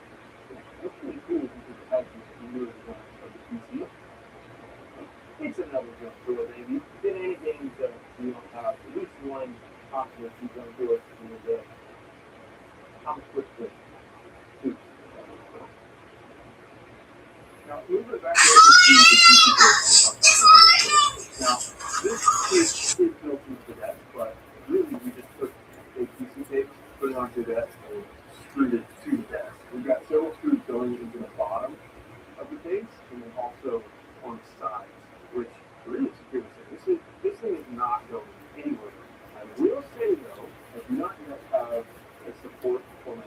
What's really cool because it has the newer design of the PC. It's another jump drawer, baby. In any games that you don't have at least one option of jump drawer in the day. I'm quick to do. Now, moving back over to the PC. Now, this is built into the desk, but really we just took a PC tape, put it onto the desk, and screwed it to the desk. We've got several screws going into the bottom of the base, and then also on the sides, which really secures it. This thing is not going anywhere. I will say though, I do not yet have a support for my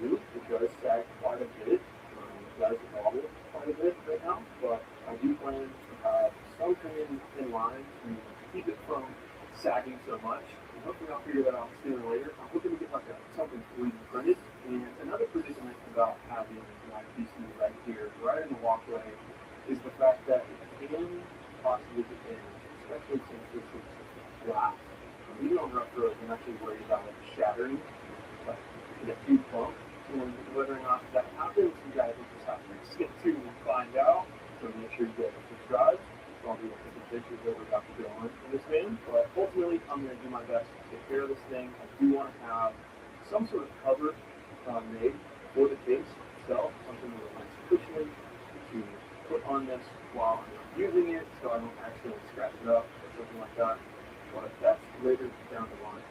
GPU. It does sag quite a bit. It does wobble quite a bit right now, but I do plan to have something in line to keep it from sagging so much. And hopefully I'll figure that out sooner or later. I'm looking to get like something 3D printed. And another predicament about having my PC right here, right in the walkway, is the fact that it can possibly get damaged, especially since this is glass. Even on rough roads, I'm actually worried about it shattering, like a huge bump. And whether or not that happens, you guys will just have to stick to and find out. So make sure you guys subscribe. So I'll be looking at the pictures that we're about to go on in this van. But ultimately, I'm going to do my best to take care of this thing. I do want to have some sort of cover made for the case itself, something with a nice cushion to put on this while I'm using it, so I don't accidentally scratch it up or something like that. But that's later down the line.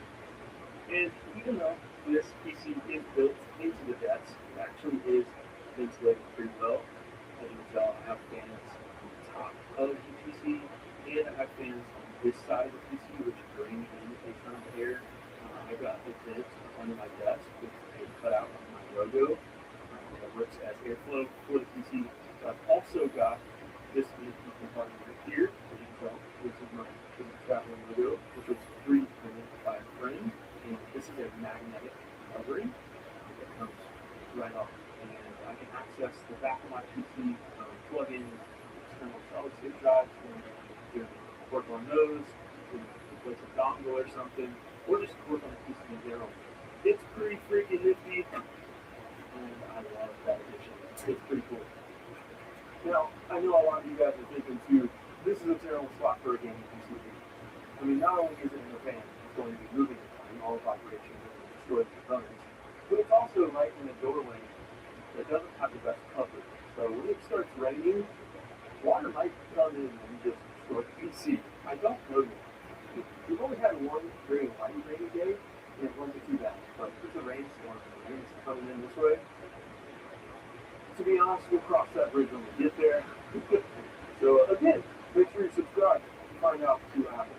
And even though this PC is built into the desk, it actually is insulated pretty well. As you can tell, I have fans on the top of the PC, and I have fans on this side of the PC, which bring in a ton of air. I've got a vent under my desk with a cutout of my logo that works as airflow for the PC. So I've also got this nifty compartment right here. As you can tell, this is my traveling logo, which was 3D printed by a friend. And this is a magnetic covering that comes right off. And I can access access the back of my PC, plug in external solid state drives, and work on those, replace a dongle or something, or just work on the PC in general. It's pretty freaking nifty, and I love that addition. It's pretty cool. Now, I know a lot of you guys are thinking too, this is a terrible spot for a gaming PC. I mean, not only is it in a fan, it's going to be moving the time, all vibrations and destroy the components, but it's also right in a doorway that doesn't have the best coverage. So when it starts raining, water might come in and just destroy the PC. I don't know yet. We've only had one very light rainy day, and it wasn't too bad. But if it's a rainstorm and the rain is coming in this way, to be honest, we'll cross that bridge when we get there. So again, make sure you subscribe to find out what happens.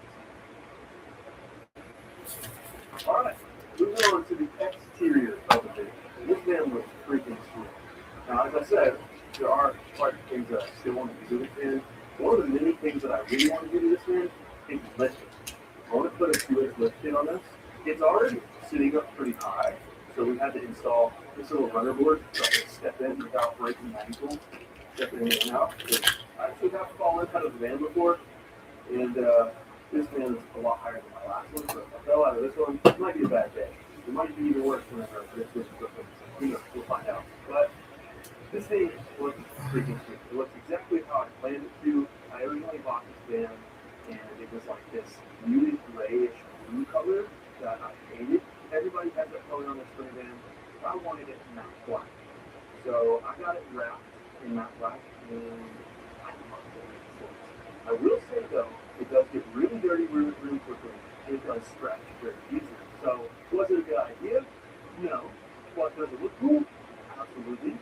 Alright, moving on to the exterior of the van. This van looks freaking sweet. Now, as I said, there are quite a few things that I still want to do with this van. One of the many things that I really want to do to this van is lift it. I want to put a 2-inch lift kit on this. It's already sitting up pretty high, so we had to install this little runner board so I could step in without breaking my ankle, stepping in and out. I actually have fallen out of the van before, and this van is a lot higher than my last one, so if I fell out of this one, it might be a bad day. It might be even worse whenever this was equipment. Who knows? We'll find out. But this thing looks freaking sweet. It looks exactly how I planned it to. I originally bought this van, and it was like this really grayish blue color that I hated. Everybody has that color on their spring van. I wanted it matte black. So I got it wrapped in matte black, and I love it. I will say though, it does get really dirty really quickly, and it does scratch very easily. So was it a good idea? No. But does it look cool? Absolutely.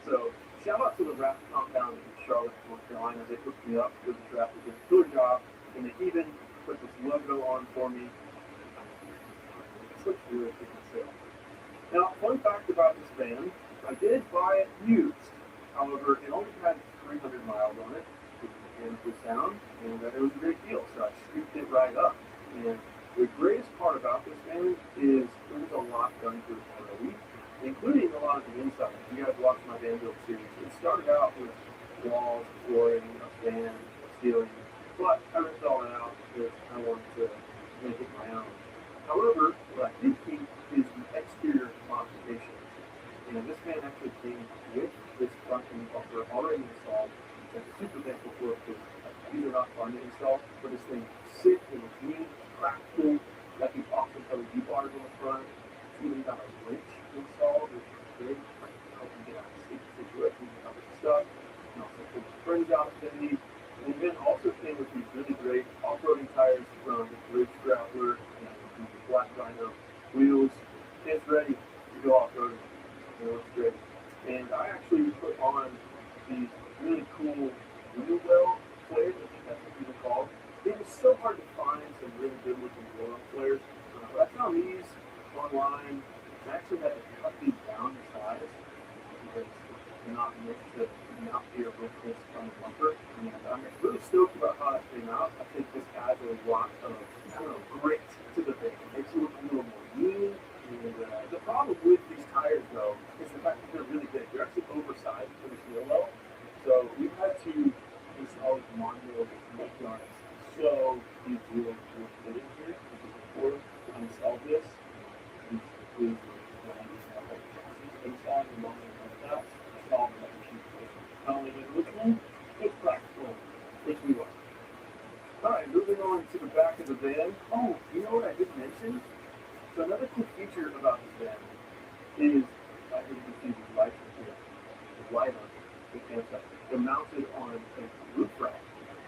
So shout out to the wrap compound in Charlotte, North Carolina. They hooked me up with the wrap. They did a good job, and they even put this logo on for me. It looks really good. Now, fun fact about this van, I did buy it used. However, it only had 300 miles on it, which was mechanically sound, and it was a great deal, so I scooped it right up. And the greatest part about this van is there was a lot done to it already, including a lot of the inside. If you guys watched my van build series, it started out with walls, flooring, a fan, a ceiling, but I ripped all that out because I wanted to make it my own. However, what I did keep is the exterior modifications. And this van actually came with this front end bumper already installed, which I'm super thankful for because these are not fun to install, but this thing sick, it was neat, practical, got these awesome LED bars on the front. It's even got a winch installed, which is good, like help you get out of sticky situations and other stuff. And also pull the springs out if they need. And then also came with these really great off-roading tires from Ridge Grappler and the Black Rhino wheels. It's ready to go off-roading. It looks great. And I actually put on these really cool wheel well flares, I think that's what these are called. It was so hard to find some really good looking wheel well flares. But I found these online. I actually had to cut these down to size because they're not meant to mount here with this from the bumper. And I'm really stoked about how that came out. I think this adds a lot of, grit to the thing. It makes it look a little more mean. And the problem with these tires, though, is the fact that they're really big. They're actually oversized for this wheel well. So we've had to install these modular make yards. So these wheels will fit in here. Before I installed this, these wheels were inside and long like that. Installed like a sheet. Not only does it look cool, it's practical. It's we want. Alright, moving on to the back of the van. Oh, you know what I didn't mention? So another cool feature about this van is, I think you can see these lights here, the light on the campsite. They're mounted on a roof rack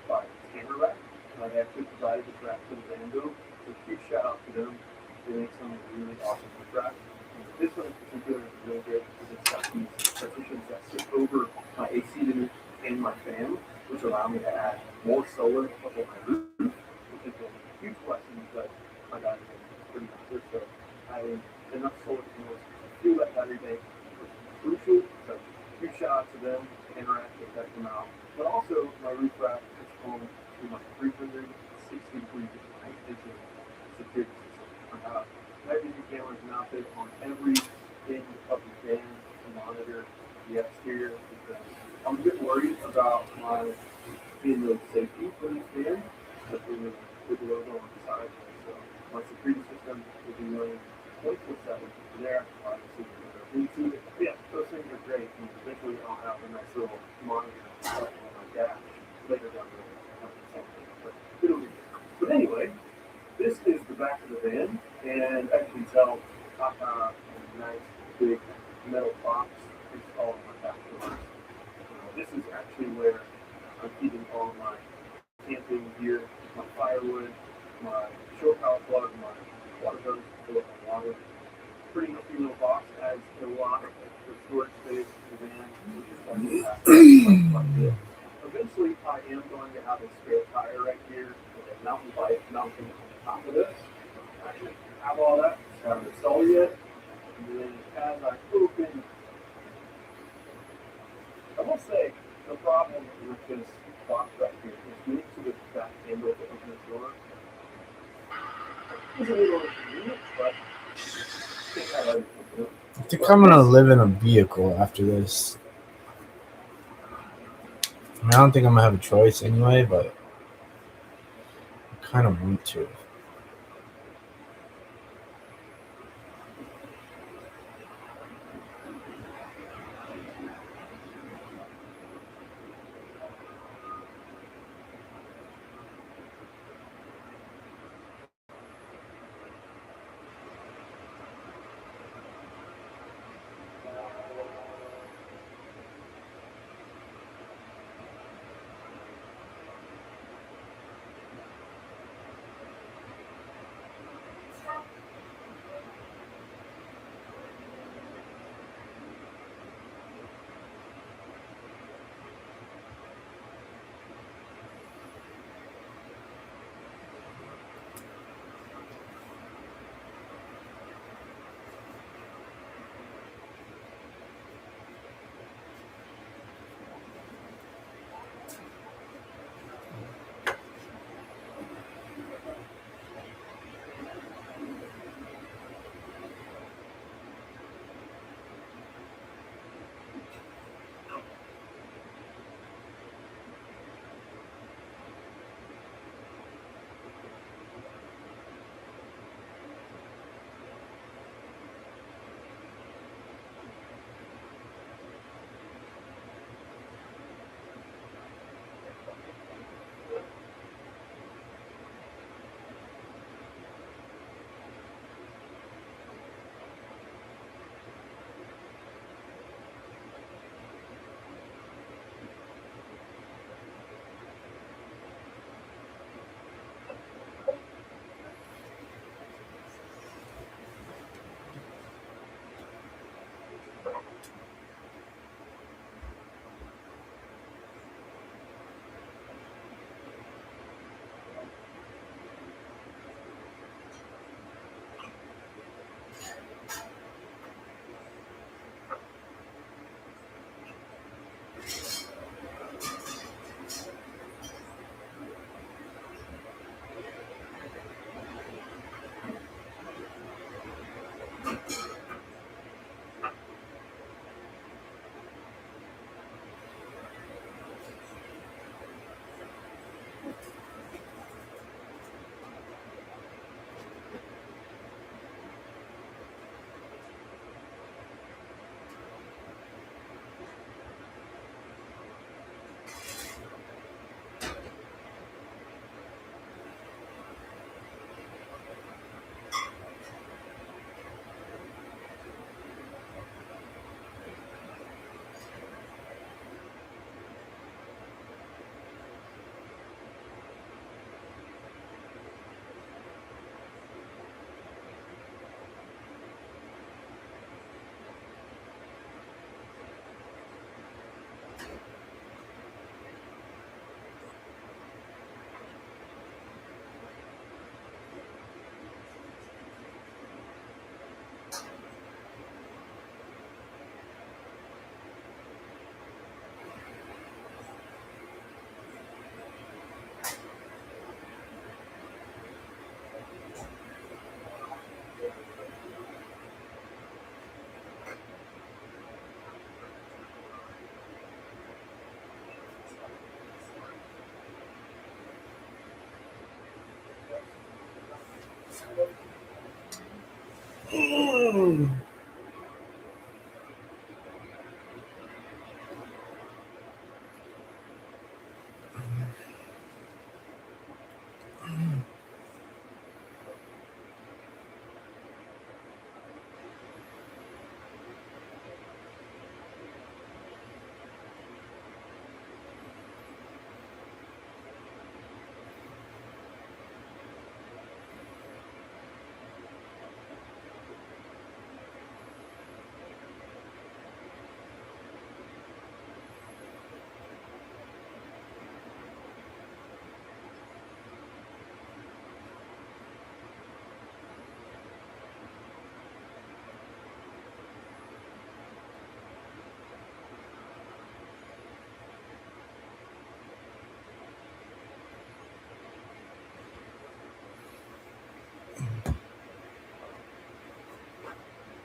by Tanner Rack. They actually provided this rack for the van build. So huge shout out to them. They make some really awesome roof racks. This one in particular is really great because it's got these partitions that sit over my AC unit and my fan, which allow me to add more solar up on my roof, which has been a huge blessing because my battery is pretty massive. So having enough solar panels to fuel that battery bank was crucial. So huge shout out to them and Rack to check them out. But also my roof rack is home to my 360 degree night vision security system. I have night vision cameras mounted on every end of the van, and monitor the exterior because I'm a bit worried about my being the safety for this van, especially with the logo on the side. So my security system will be running 24/7 there. Obviously, Bluetooth. Yeah, those things are great. And eventually, I'll have a nice little monitor on my dash later down the road. But it'll be good. But anyway, this is the back of the van, and as you can tell, a nice big metal box is all of my back doors. This is actually where I'm keeping all of my camping gear, my firewood, my shore power plug, my water hose to fill up my water. Pretty nifty little box, adds a lot of storage space to the van, which is something that quite a bit. Eventually, I am going to have a spare tire right here with a mountain bike mounted on top of this. I actually have all that, just haven't installed it yet. And then as I open, I will say the problem with this box right here is getting to the back handle to open the door. It's a little inconvenient, but I think I like it. I think I'm gonna live in a vehicle after this. I don't think I'm gonna have a choice anyway, but I kind of want to.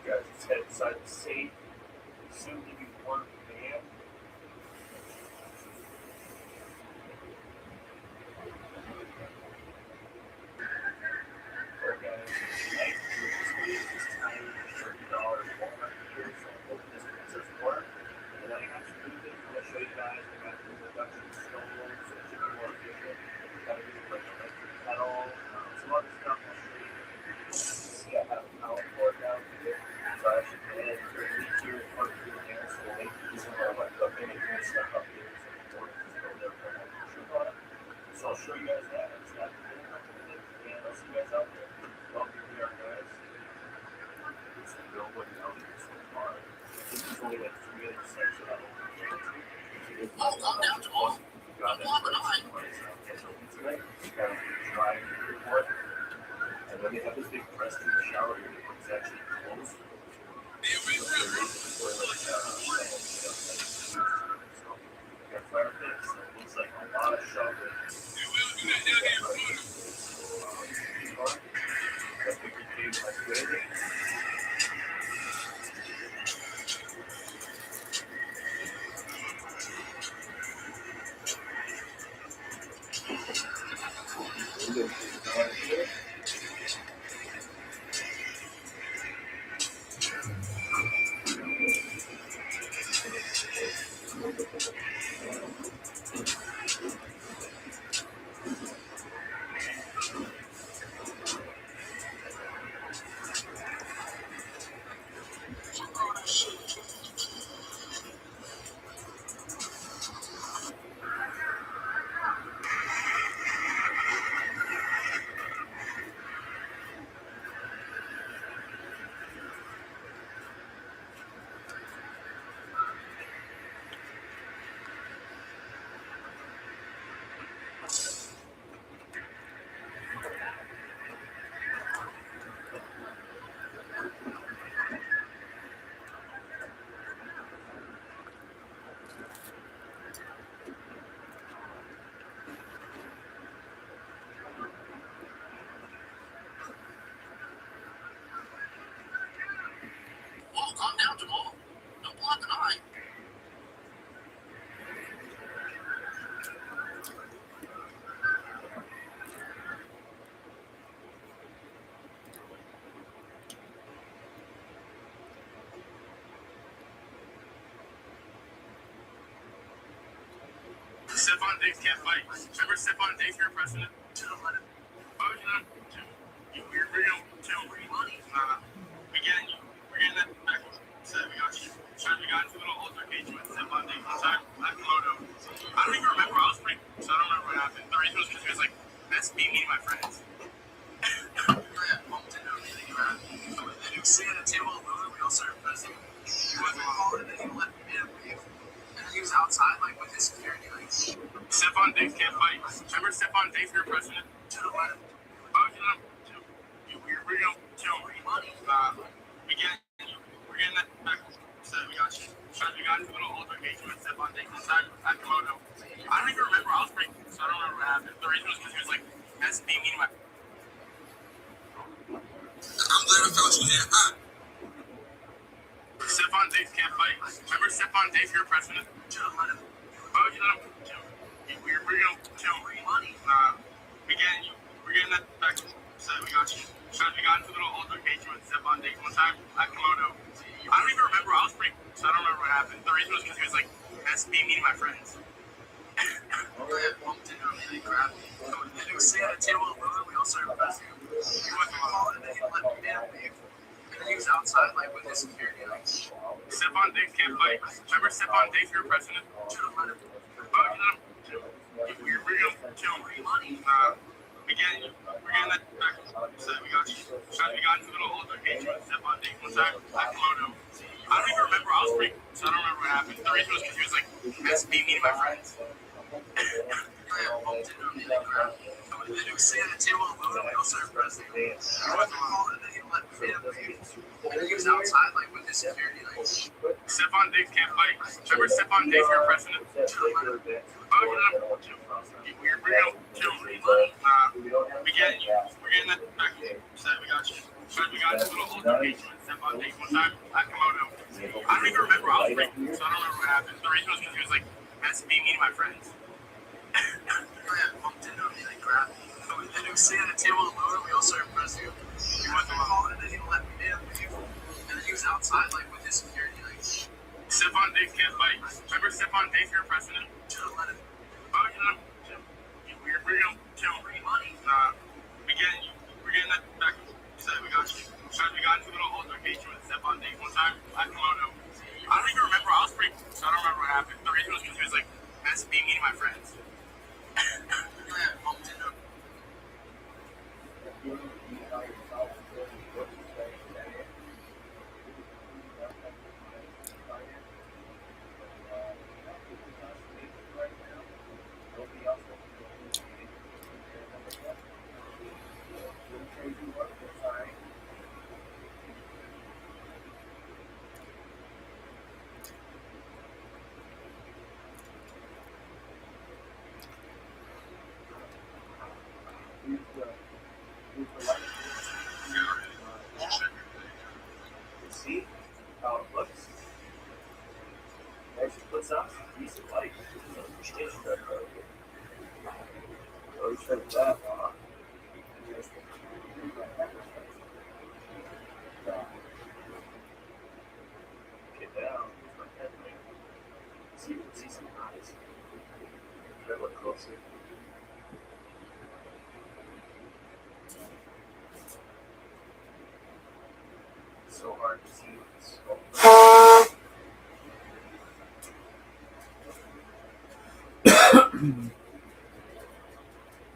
Guys, let's head inside the safe. Soon to be one man. Alright, guys, tonight this tiny $30 walnut here. So I hope this princess work. And then I got some new things I'm going to show you guys. I got the reduction stone rolls, so it should be more efficient. Got to do like electric pedal, some other stuff I'll show you. See, I have a power cord down here. So I actually put it right here in front of the hair. So we'll make this one like the finishing stuff up here. So the cord is just go there for my picture on it. So I'll show you guys that. It's not and I'll see you guys out there. Well, here we are, guys. It's the real one out here so far. This is only like 3 other sections that will be able to. Oh, calm down, Jamal. Got that place out there. So tonight, just got to drive the report. And then they have this big press to the shower here. It's actually closed. Got fire pits. It looks like a lot of shoveling. Whoa, calm down, Jamal. Don't block an eye. Stephon Diggs can't fight. Remember Stephon Diggs, your president? Oh, you weird video too. We get it. We're getting that back. So we got you. We got into a little altercation with Stephon Diggs inside that photo. I don't even remember. I was pretty. So I don't remember what happened. The reason was because he was like, "That's me meeting my friends." You sit at a table alone, we all started pressing. He wasn't calling, and then he let me leave. And he was outside, like, with his security, like, Stephon Diggs can't fight. Remember Stephon Diggs, your president? Oh, you weird video too. We get it. We're getting that back. So we got you. We got into a little altercation with Stephon Diggs inside that photo. I don't even remember. I was pretty. So I don't remember what happened. The reason was because he was like, "That's me meeting my." I'm glad I found you here. Stephon Diggs can't fight. Remember Stephon Diggs, your president? Oh, you weird video too. We get it. We're getting that back. So So we got you. So we got into a little altercation with Step on Date one time at Komodo. I don't even remember. I was pretty, so I don't remember what happened. The reason was because he was like, SB meeting my friends. I bumped into him and he grabbed me. And he was sitting at a table alone. We all started pressing him. He went to my hall and then he let me down. And then he was outside like with his security. Like, Step on Date's can't fight. Remember Step on Date, you were pressing him? Should have let him. Oh, you let him. We're gonna kill him. We're getting that back. So we got you. So we got into a little altercation with Step on Date one time at Komodo. I don't even remember. I was pretty, so I don't remember what happened. The reason was because he was like, SB meeting my friends. I bumped into him and he grabbed me. And then he was sitting at a table alone and we all started pressing him. He went to my hall and then he let me down. And then he was outside like with his security. Like, Step on Dates can't fight. Remember Step on Dates, you were pressing him? Oh, you let him. We're gonna kill him. We're getting that back. So we got you. So we got into a little altercation with Step on Date one time at Komodo. I don't even remember. I was pretty, so I don't remember what happened. The reason was because he was like, SB meeting my friends. I bumped into him and he grabbed me. And then he was sitting at a table alone and we all started pressing him. He went to my hall and then he let me down. And then he was outside like with his security. Like, Step on Dates can't fight. Remember Step on Dates, you were pressing him? Should have let him. Oh, you let him. We're gonna kill him. We're getting that back. So we got you. So we got into a little altercation with Step on Date one time at Komodo. I don't even remember. I was pretty, so I don't remember what happened. The reason was because he was like, SB meeting my friends. I bumped into him. See how it looks. Actually puts out some decent light. So turn that off. Get down. See, you can see some eyes. Try to look closer. It's so hard to see with this scope.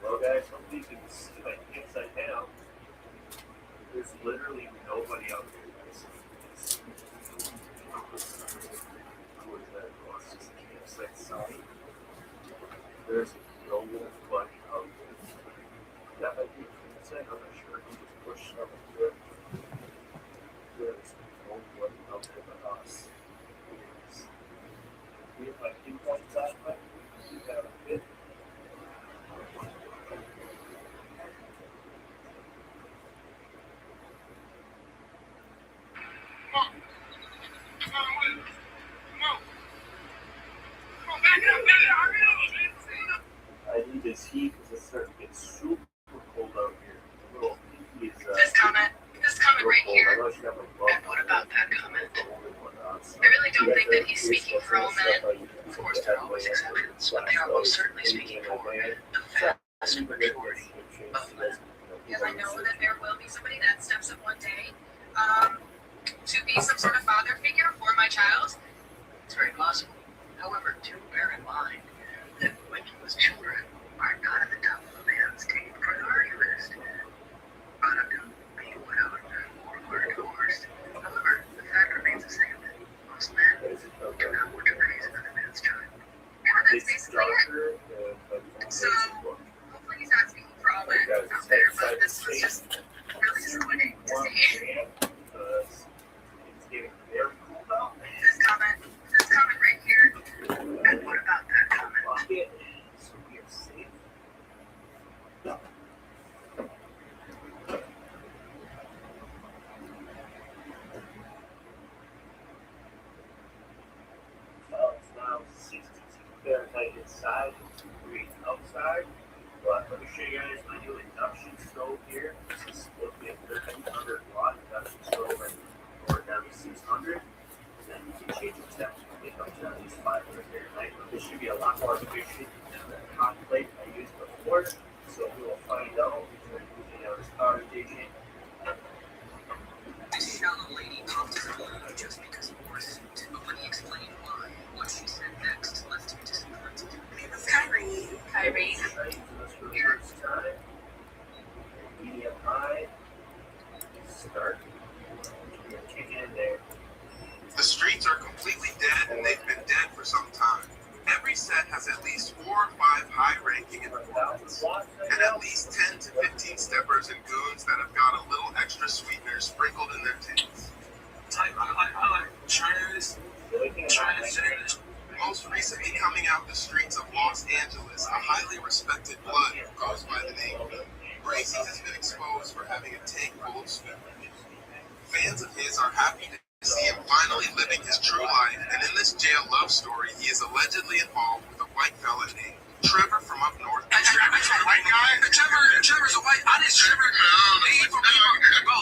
Well, guys, hopefully you can see my inside down. There's literally nobody out there, guys. Where's that? Oh, it's just a campsite sign. There's no one out there. That might be a campsite, I'm not sure. You just push up there. There's no one out there but us. We have like pinpoint flashlight. We have a bit. I need this heat because it's starting to get super cold out here. The little heat is This comment right here. And what about that comment? I really don't think that he's speaking for all men. Of course, there are always exceptions, but they are most certainly speaking for the vast majority of men. Because I know that there will be somebody that steps up one day to be some sort of father figure for my child. It's very possible. However, do bear in mind that when you as children are not at the top of a man's team priority list, product of being widowed or divorced. However, the fact remains the same that most men do not want to raise another man's child. And that's basically it. So, hopefully he's not speaking for all men out there, but this was just really disappointing to see. It's getting very cold out. This comment right here. And what about that comment? So we are safe. It's now 62 Fahrenheit inside, 2 degrees outside. But let me show you guys my new induction stove here. It's This should be a lot more efficient than the hot plate I used before. So we will find out if we're using this power station. This shallow lady popped his balloon just because he wore a suit, but when he explained why, what she said next left him disappointed. It was Kyrie. Kyrie. This for the first time. Medium high. Start. We're gonna kick in there. The streets are completely dead, and they've been dead for some time. Every set has at least 4 or 5 high-ranking informants, and at least 10 to 15 steppers and goons that have got a little extra sweetener sprinkled in their tents. I like China's. Most recently coming out the streets of Los Angeles, a highly respected blood who goes by the name Bracy has been exposed for having a tank full of sweeteners. Fans of his are happy to see him finally living his true life, and in this jail love story, he is allegedly involved with a white fella named Trevor from up north. Trevor's a white guy? Trevor's a white. I didn't Trevor. He's from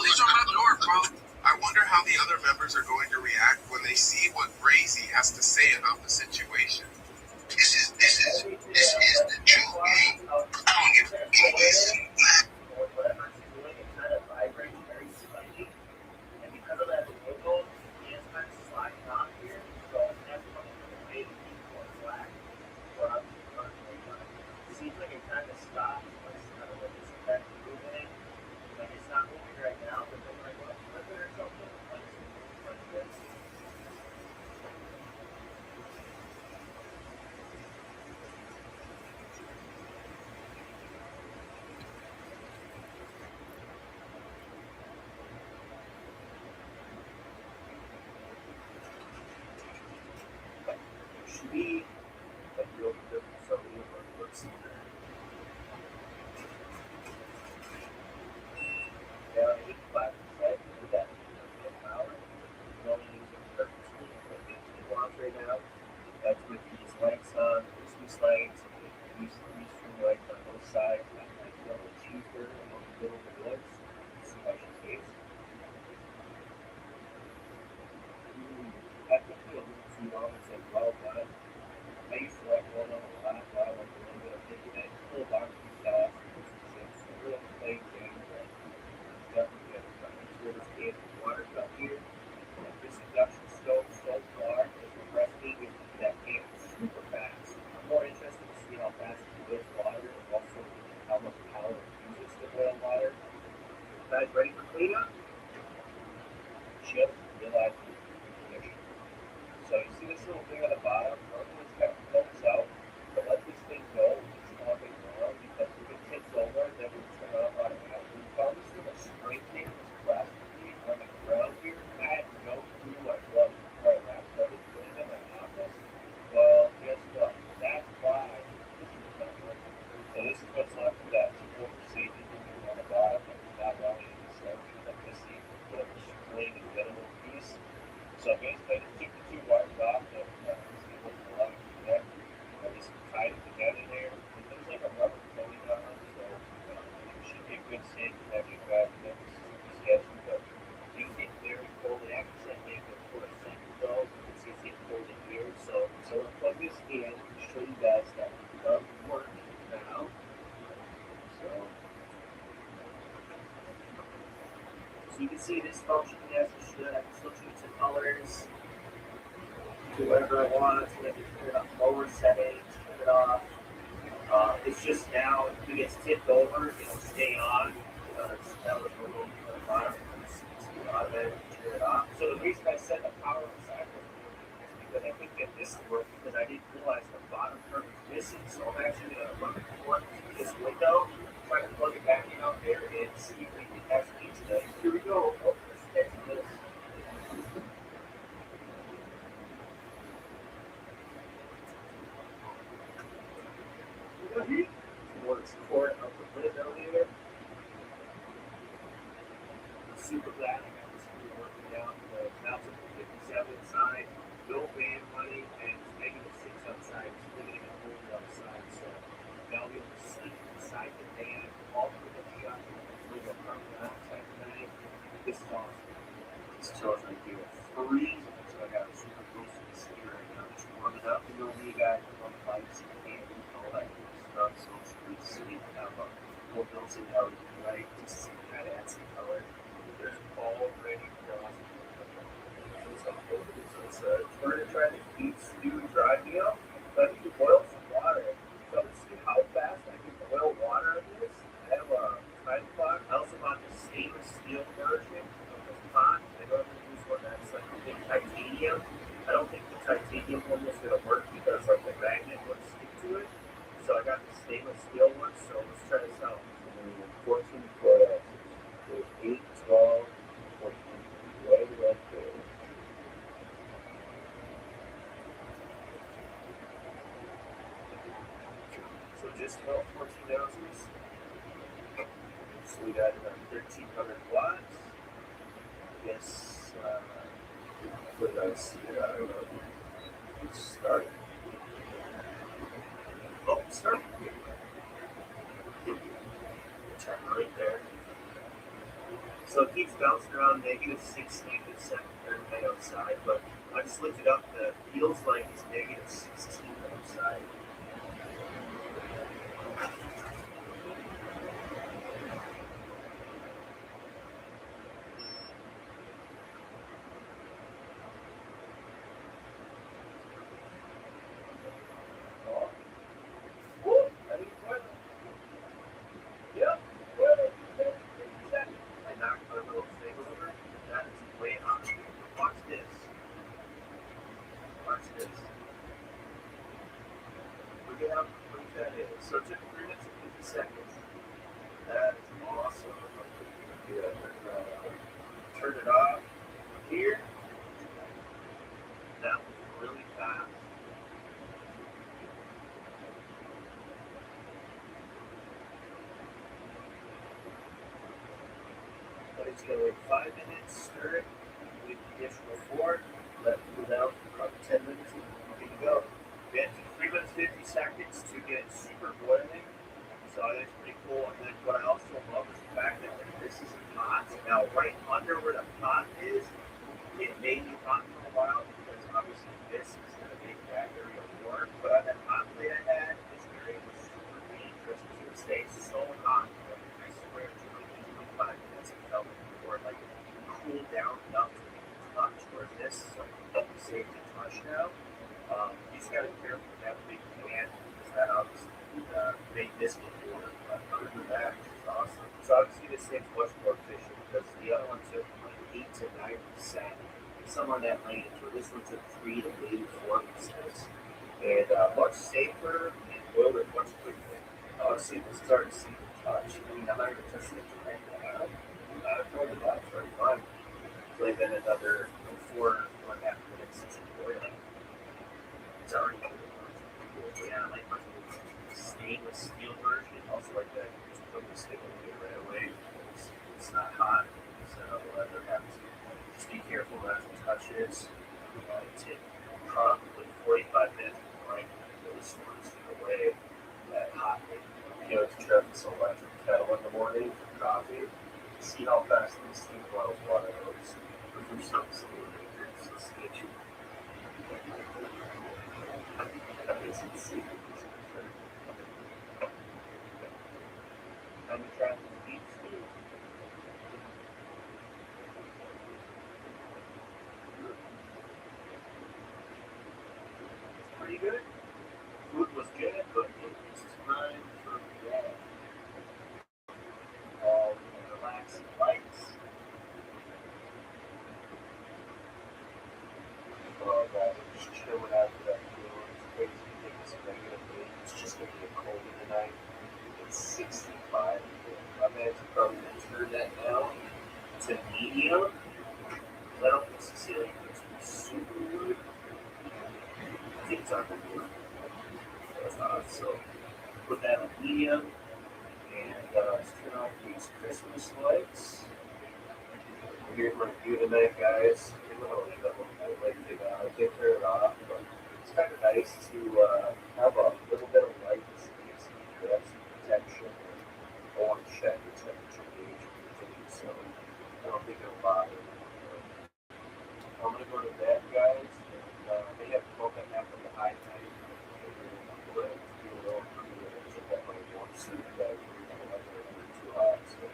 he's from up north, bro. I wonder how the other members are going to react when they see what Brazy has to say about the situation. This is the true game. I don't give a this and that. Whatever it's doing, it kind of vibrates very slightly. And because of that wiggle, it's kind of sliding on here. So that's coming from the way to keep more slack. For us to run it seems like it kind of stops. It's kind of like it's back moving. Like it's not moving right now, but then like what, flip it or something. Like it's moving like this. Should be a real good facility or looks down 85% with that power. We're only using 13 watts right now. That's with these lights on, there's these lights, these string lights on both sides, that like a little cheaper and a little bit less. See how she stays. Technically a little too long, it's like well done. I used to like one on the last while, like a little bit of thinking it, a little barbecue sauce, and some chips, a real plain thing, but definitely good. Here's this can of water cup here. And this induction stove so far is resting with that can super fast. I'm more interested to see how fast it boils water and also how much power it uses to boil water. Guys, ready for cleanup? Chip, realize condition. So you see this little thing on the bottom? Normally it's got pokes out. But let this thing go. It's all big wrong because if it tips over, then we'll turn off automatically. We found this little straightening plastic on the ground here. I had no clue what it was before I last started putting it in my office. Well, guess what? That's why this is not working. So this is what's left of that overseeding on the bottom. It's not allowing it to start like this thing. Put up a string and get a little piece. So basically, I just took the 2 wires off and it was allowed to connect. I just tied it together there. And there's like a rubber coating on it, so it should be a good safe connection back. That's super sketchy, but you can get very cold. It actually said maybe for a second though. You can see it's getting cold in here. So we'll plug this in and show you guys that it does work now. So you can see this function as it should. I can still choose the colors. Do whatever I want. So I can turn it up lower settings, turn it off. It's just now, if it gets tipped over, it'll stay on because that was a little on the bottom. It's automatically turn it off. So the reason I set the power on the side was because I think that this worked because I didn't realize the bottom curve was missing. So I'm actually going to run it towards this window, try to plug it back in out there and see if we can actually today. Here we go. Oh, let's get to this. Towards the core of the window here. I'm super glad I got this screw working out. The mounts up to 57 inside, no band running, and it's -6 outside. It's limiting a whole outside. So now we'll be able to sleep inside the band all through the shot. We'll go carbon dioxide tonight. This is awesome. This tells me to freeze. I got a super close to the city right now, just warming up. You know, me guys on the bikes and camping and all that good stuff, so it's pretty sweet to have a whole built-in LED light just to kind of add some color. There's already frost. So we're going to try to keep stew dry meal, but I need to boil some water. So let's see how fast I can boil water on this. I have a time clock. I also bought the stainless steel version of this pot. I don't use one that's like big titanium. I don't think the titanium one is going to work because like the magnet would stick to it. So I got the stainless steel one. So let's try this out. 14 foot ounces. There's 8, 12, 14. Right up there. So just about 14 ounces. So we got about 1,300 watts. Yes, what did I see? I don't know. Let's start. Oh, start. Turn right there. So it keeps bouncing around negative 16 to 7 Fahrenheit outside, but I just looked it up. It feels like it's negative 16 outside. So it took 3 minutes and 50 seconds. That is awesome. Turn it off here. That was really fast. But it's going to wait 5 minutes, stir it, leave the dish before, let it cool down for about 10 minutes, and we're good to go. It took 3 minutes 50 seconds to get super boiling. So that's pretty cool. And then what I also love is the fact that this is hot. Now, right under where the pot is, it may be hot for a while because obviously this is going to make that area warm. But on that hot plate I had, this area was super dangerous because it would stay so hot. I swear, for like 25 minutes, it felt before like it cooled down enough to touch. Where this is like safe to touch now. You just got to be careful with that big pan because that obviously made this before. But other than that, it's awesome. So obviously this thing's much more efficient because the other one took like 8 to 9%. Some on that range, where this one took 3 to maybe 4%. And much safer and boiled it much quicker. See, this is starting to see the touch. I mean, I'm not going to touch it right now. I'm going to that for fun. So then another 4.5 minutes since it's boiling. It's already cool. Yeah, I like my stainless steel version. Also like that. Just put the stick on it right away. It's not hot. So other happens. Just be careful not to touch it. Take probably 45 minutes before I pull the storage away. That hot thing. You know, to Travis electric kettle in the morning for coffee. See how fast this thing boils water. There's something dangerous. It's itchy. I'm trying to eat food. It's pretty good. Food was good, but it's time for bed. All relaxing lights. Oh god, I'm just chilling after that meal. It's crazy to think it's -8. It's just gonna get colder tonight. It's 65. My man's probably gonna turn that down to medium. I don't think Cecilia is super good. I think it's on the good. So put that on medium and let's turn off these Christmas lights. Here's my view tonight, guys. I'm gonna leave that one light thing on. I can't turn it off, but it's kind of nice to have a little bit of light to see if you have some protection. I want to check the temperature gauge, so I don't think it'll bother me. I'm gonna go to bed, guys. And they have to book at half of the high night. And we'll do a little so that my warm sleep, guys. Too hot. So.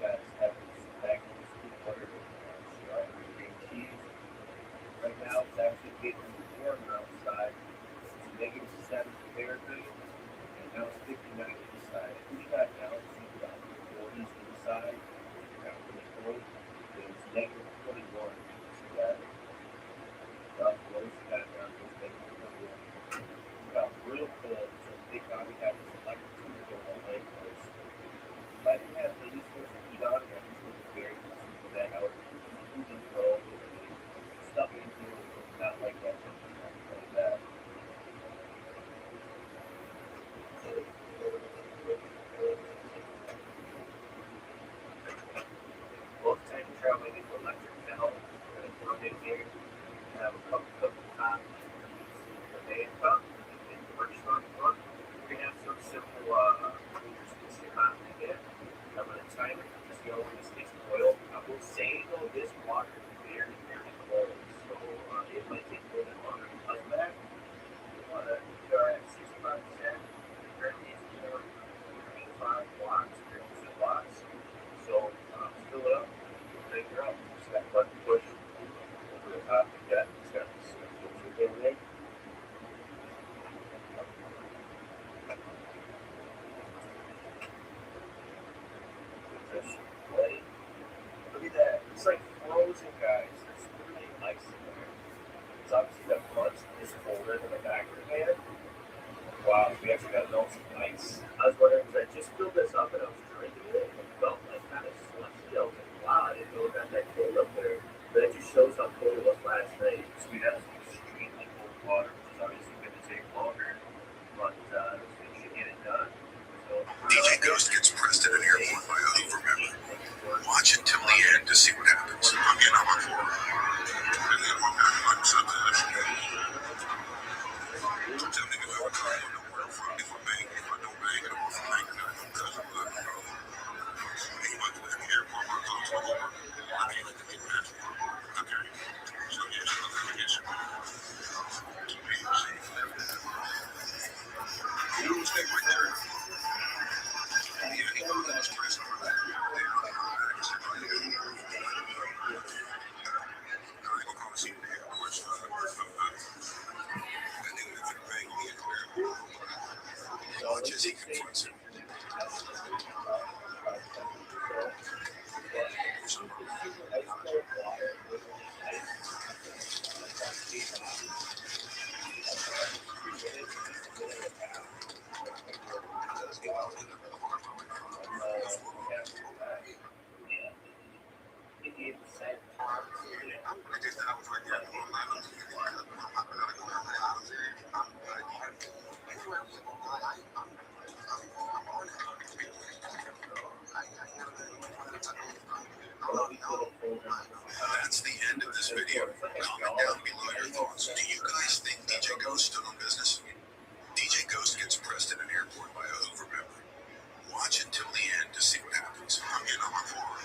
Guys have this bag of sweet butter strawberry cream cheese. Right now it's actually getting warmer outside. It's -7 Fahrenheit, and now it's 59 inside. We got now it's in the 40s inside. Got really cold. It's -21. So that what is that now? It's -21. It got real cold, so they probably have this electric go all night. If I didn't have any source of heat on, I would be very concerned with that. I would even throw stuff into it, not like that, like that. Most time traveling into electric now, we're going to come in here, have a couple of times, the main cup, and the first one, we're going to have some simple, again. I'm going to time it, just go when this gets boiled. I will say though, this water is very, very cold, so it might take a little bit longer to come back. We are at 65%. Currently it's 4.5 watts, 3% watts. So fill it up, take her up. Just got button push over the top of that. It's got this filter over there. Look at that. It's like frozen, guys. There's literally ice in there. It's obviously the front is colder than the back of the pan. Wow, we actually got no ice. I was wondering, because I just filled this up and I was drinking it and it felt like kind of slushy. I was like, wow, I didn't know it got that cold up there. But it just shows how cold it was last night. So we have some extremely cold water, which is obviously going to take longer. But this thing should get it done. So, DJ Ghost gets pressed at an airport by a Hoover member. Watch it till the end to see what happens. I'm getting on my floor. Watch as he confronts him. That's the end of this video. Comment down below your thoughts. Do you guys think DJ Ghost stood on business? DJ Ghost gets pressed at an airport by a Hoover member. Watch until the end to see what happens. I'm getting on my floor.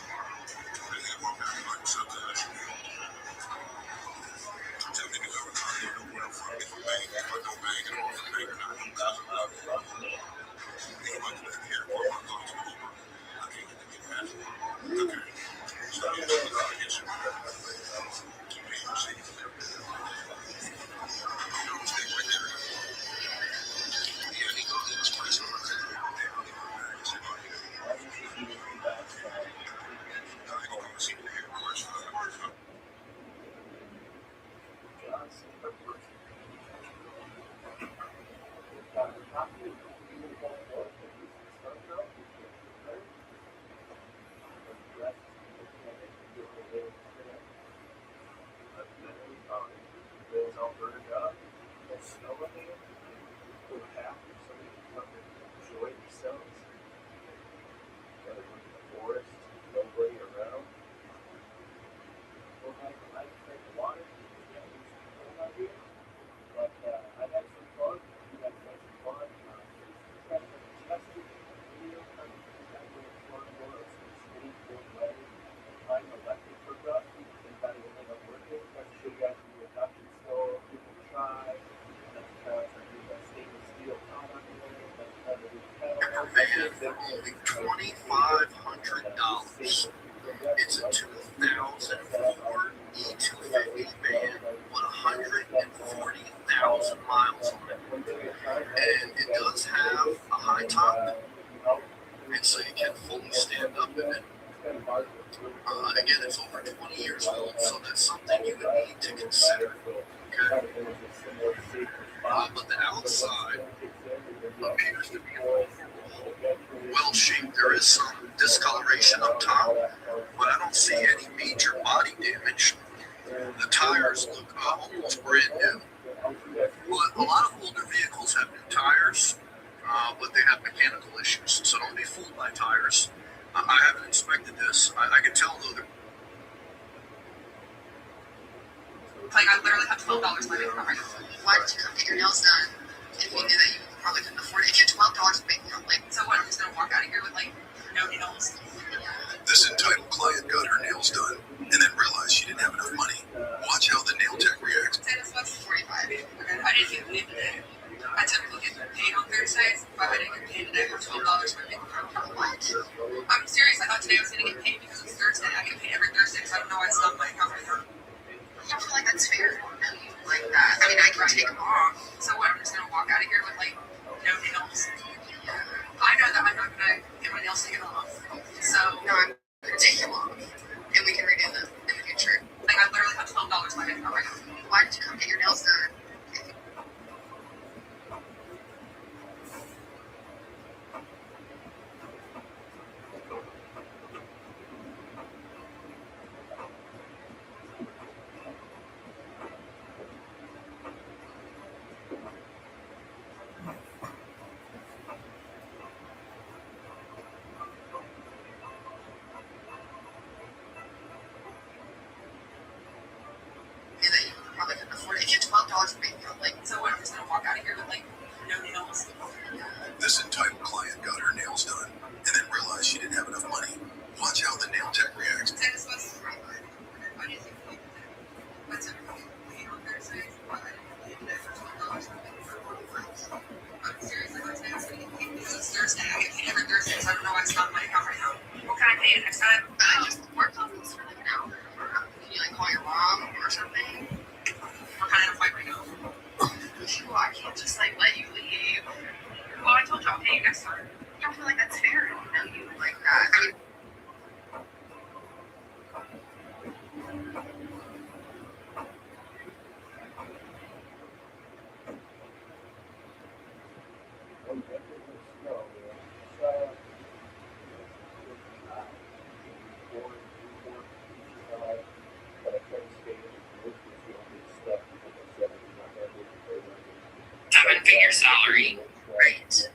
For only $2,500. It's a 2004 E250 van with 140,000 miles on it. And it does have a high top, and so you can fully stand up in it. Again, it's over 20 years old, so that's something you would need to consider. Okay? But the outside appears to be well shaped. There is some discoloration up top, but I don't see any major body damage. The tires look almost brand new. But a lot of older vehicles have new tires, but they have mechanical issues. So don't be fooled by tires. I haven't inspected this. I can tell though they're Like, I literally have $12 left in my pocket. Why did you come get your nails done if you knew that you probably couldn't afford it? If you had $12 to make, like, so what, I'm just gonna walk out of here with, like, no nails? This entitled client got her nails done and then realized she didn't have enough money. Watch how the nail tech reacts. Say this was $45. Okay, I didn't get paid today. I typically get paid on Thursdays, but I didn't get paid today for $12 for making what? I'm serious. I thought today I was gonna get paid because it was Thursday. I get paid every Thursday because I don't know why it's not my account right now. I don't feel like that's fair. No, you like that. I mean, I can take them off. So what? I'm just gonna walk out of here with like no nails. I know that I'm not gonna get my nails taken off. So no, I'm gonna take them off, and we can redo them in the future. Like I literally have $12 left in my account right now. Why did you come get your nails done? If you had $12 to make me like, so what? I'm just gonna walk out of here with like no nails. This entitled client got her nails done and then realized she didn't have enough money. Watch how the nail tech reacts. Say this was $45. Why do you think like that? What's it? Paid on Thursdays? Why I didn't get paid today for $12 to make for $45? I'm serious. I thought today I was gonna get paid because it's Thursday. I get paid every Thursday, so I don't know why it's not in my account right now. What can I pay you next time? I just worked on this for like an hour. Can you like call your mom or something? We're kind of in a fight right now. Well, I can't just like let you leave. Well, I told you I'll pay you next time. I don't feel like that's fair. I don't know you like that. I mean, seven-figure salary. Right.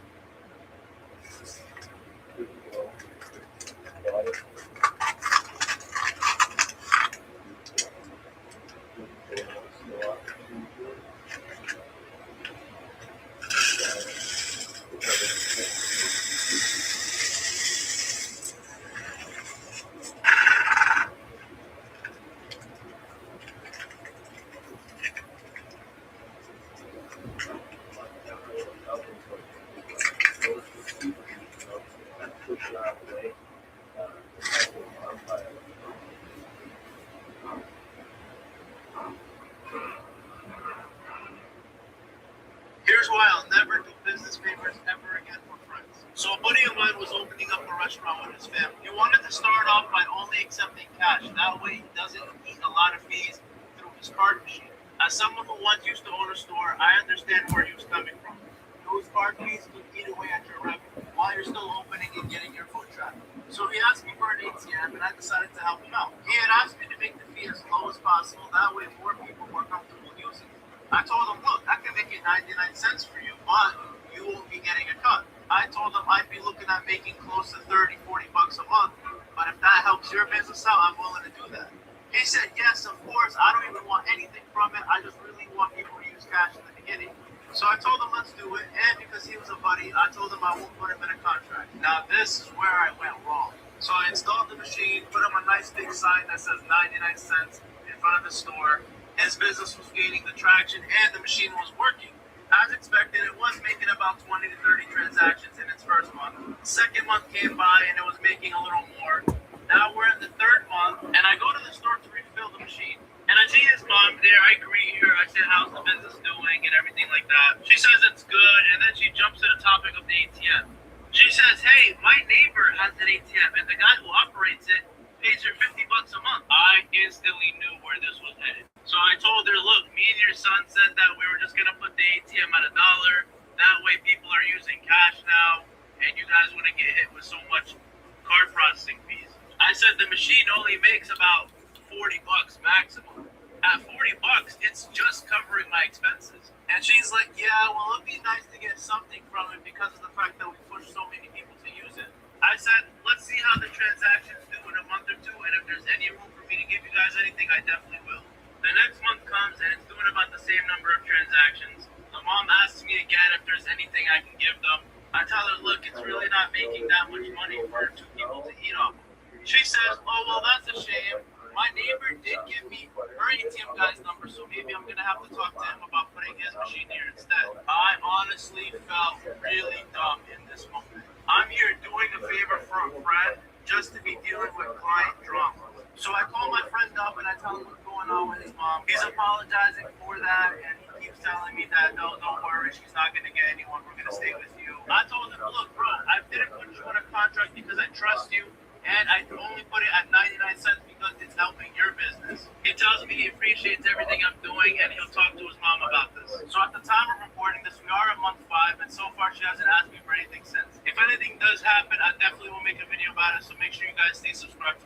restaurant with his family. He wanted to start off by only accepting cash. That way he doesn't eat a lot of fees through his card machine. As someone who once used to own a store, I understand where he was coming from. Those card fees can eat away at your revenue while you're still opening and getting your foot traffic. So he asked me for an ATM, and I decided to help him out. He had asked me to make the fee as low as possible. That way more people were comfortable using it. I told him, look, I can make it 99 cents for you, but you won't be getting a cut. I told him I'd be looking at making close to 30, 40 bucks a month, but if that helps your business out, I'm willing to do that. He said, yes, of course, I don't even want anything from it. I just really want people to use cash in the beginning. So I told him, let's do it, and because he was a buddy, I told him I won't put him in a contract. Now, this is where I went wrong. So I installed the machine, put him a nice big sign that says 99 cents in front of the store. His business was gaining the traction, and the machine was working. As expected, it was making about 20 to 30 transactions in its first month. Second month came by, and it was making a little more. Now we're in the third month, and I go to the store to refill the machine. And I see his mom there. I greet her. I said, how's the business doing and everything like that. She says it's good, and then she jumps to the topic of the ATM. She says, hey, my neighbor has an ATM, and the guy who operates it pays her 50 bucks a month. I instantly knew where this was headed. So I told her, look, me and your son said that we were just going to put the ATM at $1. That way people are using cash now, and you guys wouldn't get hit with so much card processing fees. I said the machine only makes about 40 bucks maximum. At 40 bucks, it's just covering my expenses. And she's like, yeah, well, it'd be nice to get something from it because of the fact that we push so many people to use it. I said, let's see how the transactions do in a month or two, and if there's any room for me to give you guys anything, I definitely will. The next month comes, and it's doing about the same number of transactions. The mom asks me again if there's anything I can give them. I tell her, look, it's really not making that much money for 2 people to eat off. She says, oh, well, that's a shame. My neighbor did give me her ATM guy's number, so maybe I'm going to have to talk to him about putting his machine here instead. I honestly felt really dumb in this moment. I'm here doing a favor for a friend just to be dealing with client drama. So I call my friend up and I tell him what's going on with his mom. He's apologizing for that, and he keeps telling me that, no, don't worry, she's not going to get anyone. We're going to stay with you. I told him, look, bro, I didn't put you on a contract because I trust you. And I only put it at 99 cents because it's helping your business. He tells me he appreciates everything I'm doing, and he'll talk to his mom about this. So at the time of recording this, we are at month 5, and so far she hasn't asked me for anything since. If anything does happen, I definitely will make a video about it, so make sure you guys stay subscribed.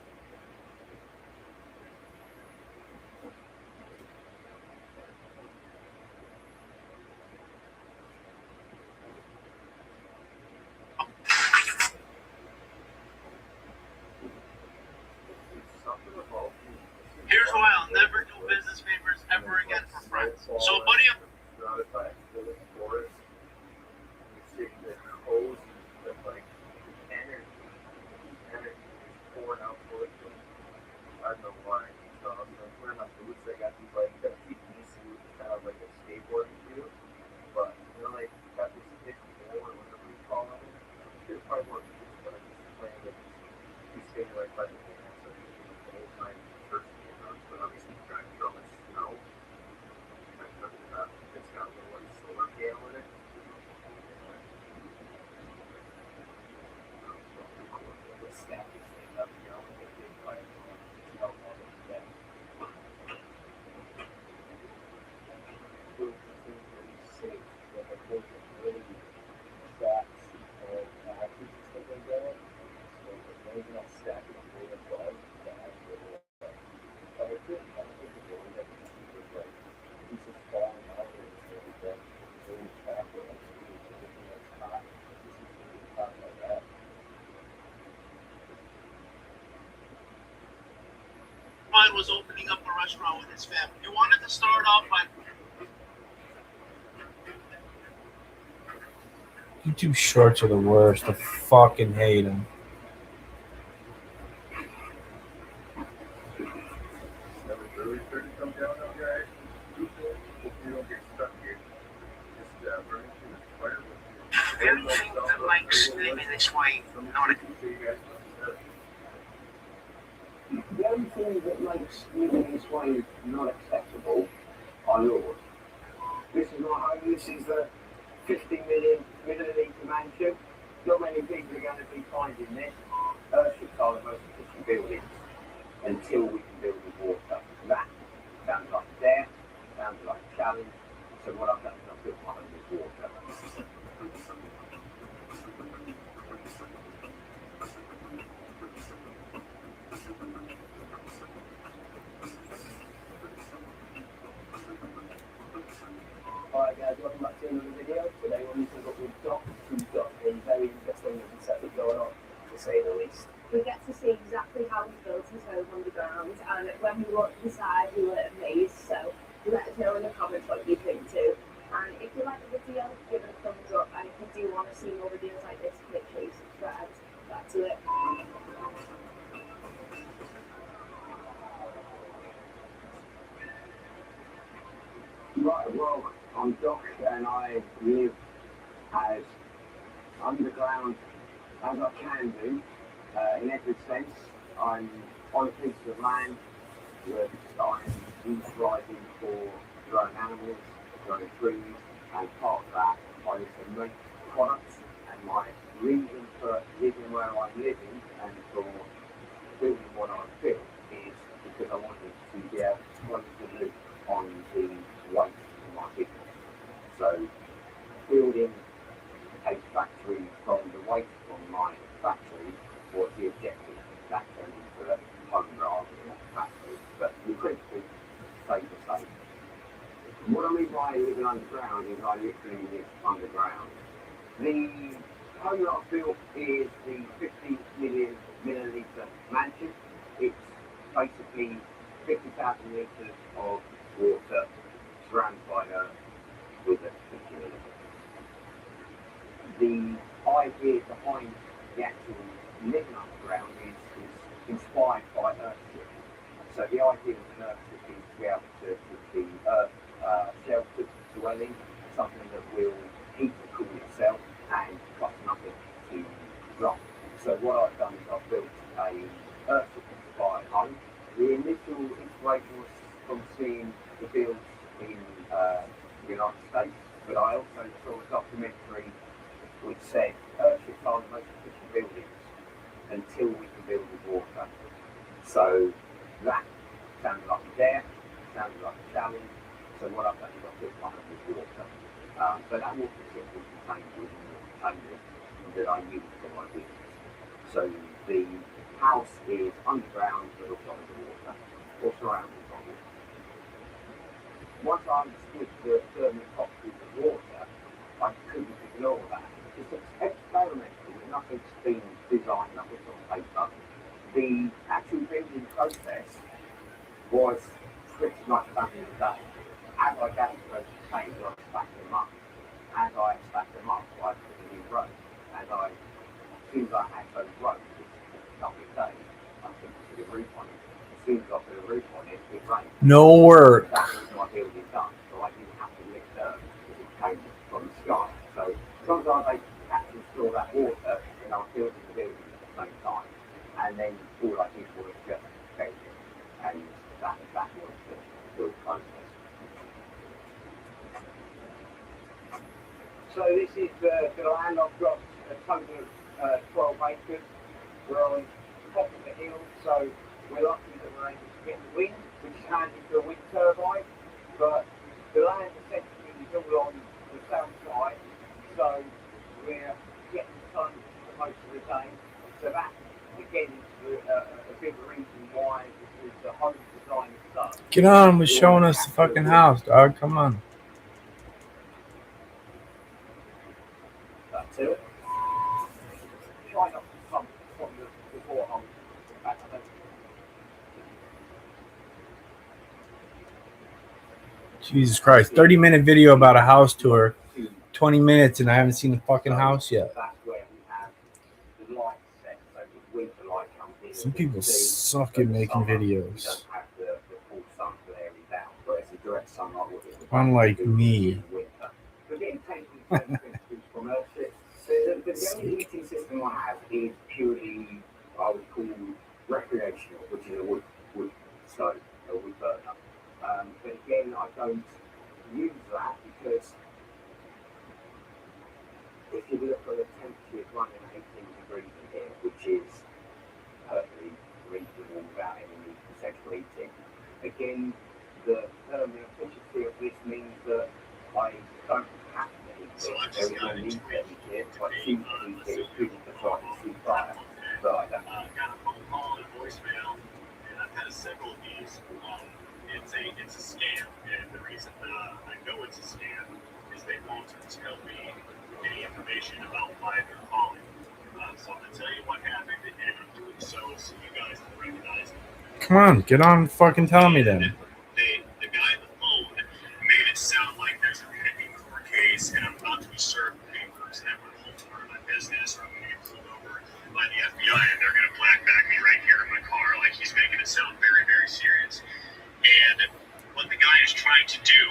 Here's why I'll never do business favors ever again for friends. So, buddy, I don't know why. So I'm wearing my boots. I got these like PPE suits, kind of like a skateboarding suit. But you know, like got this thick wool or whatever you call it. It's probably more boots, but I'm just playing with these skating like by the hand. So the whole time first but obviously driving through all this snow. It's got a little like solar panel in it. Stack this thing up, you know, and get big fire. mine was opening up a restaurant with his family. He wanted to start off by YouTube shorts are the worst. I fucking hate them. anything that makes living this way not a The only thing that makes living this way not acceptable are laws. This is not home, this is the 50 million middle of the mansion. Not many people are going to be finding this. Earthships are the most efficient buildings until we can build with water. That sounds like a dare, sounds like a challenge. So what I've done is I've built my home with water. Alright guys, welcome back to another video. Today we're meeting up with Doc, who's got a very interesting setup going on, to say the least. We get to see exactly how he builds his home underground, and when we walked inside we were amazed, so let us know in the comments what you think too. And if you like the video, give it a thumbs up, and if you do want to see more videos like this, make sure you subscribe. Back to it. Right, well, I'm Doc and I live as underground as I can do, in every sense. I'm on a piece of land that I'm utilising for growing animals, growing trees, and part of that I also make products, and my reason for living where I'm living and for building what I've built is because I wanted to be able to close the loop on the waste in my business. So building a factory from the waste from my factory was the objective. That turned into a home rather than a factory, but the principle stayed the same. What I mean by living underground is I literally live underground. The home that I've built is the 50 million milliliter mansion. It's basically 50,000 litres of water surrounded by earth with a 50 milliliter. The idea behind the actual living underground is inspired by Earthship. So the idea of an Earthship is to be able to keep the Earth sheltered dwelling, something that will heat and cool itself and cost nothing to run. So what I've done is I've built a Earthship inspired home. The initial inspiration was from seeing the builds in the United States, but I also saw a documentary which said Earthships are the most efficient buildings until we can build with water. So that sounded like a dare, sounded like a challenge. So what I've done is I've built one with water. So that water system is contained within the container that I use for my business. So the house is underground but also underwater, or surrounded by water. Once I understood the thermal properties of water, I couldn't ignore that. It's experimental, nothing's been designed, nothing's on paper. The actual building process was pretty much done in a day. As I gathered those containers, I stacked them up. As I stacked them up, I put them in rows. As soon as I had those rows, a couple of days, I put a roof on it. As soon as I put a roof on it, it rained. No work. That was my building done, so I didn't have to lift earth because it came from the sky. So sometimes I had to store that water and I was building the building at the same time. And then all I did was just fetch it. And that was the build process. So this is the land. I've got a total of 12 acres. We're on top of the hill, so we're lucky that we're able to get the wind, which is handy for a wind turbine. But the land essentially is all on the south side, so we're getting the sun for most of the day. So that, again, is a big reason why this is the home design stuff. Get on with showing us the fucking house, dog. Come on. That's it. Try not to come from the borehole. Jesus Christ. 30-minute video about a house tour. 20 minutes and I haven't seen the fucking house yet. That's where we have the light set, so the winter light comes in. Some people suck at making videos. We don't have the full sun glaring down, whereas the direct sunlight will hit the Unlike me. in winter. We're getting technically from Earthship. The only heating system I have is purely, I would call, recreational, which is a wood stove, a wood burner. But again, I don't use that because if you look at the temperature shit running 18 degrees in here, which is perfectly reasonable without any sexual eating. Again, the thermal efficiency of this means that I don't have to eat it. There is no need to eat it. I choose to eat it purely because I can see fire, but I don't. Got a phone call and a voicemail, and I've had several of these. It's a scam, and the reason I know it's a scam is they won't tell me any information about why they're calling. So I'm gonna tell you what happened, and I'm doing so you guys can recognize it. Come on, get on fucking telling me then. The guy on the phone made it sound like there's a pending court case, and I'm about to be served papers that would hold part of my business, or I'm gonna get pulled over by the FBI, and they're gonna black bag me right here in my car. Like, he's making it sound very, very serious. And what the guy is trying to do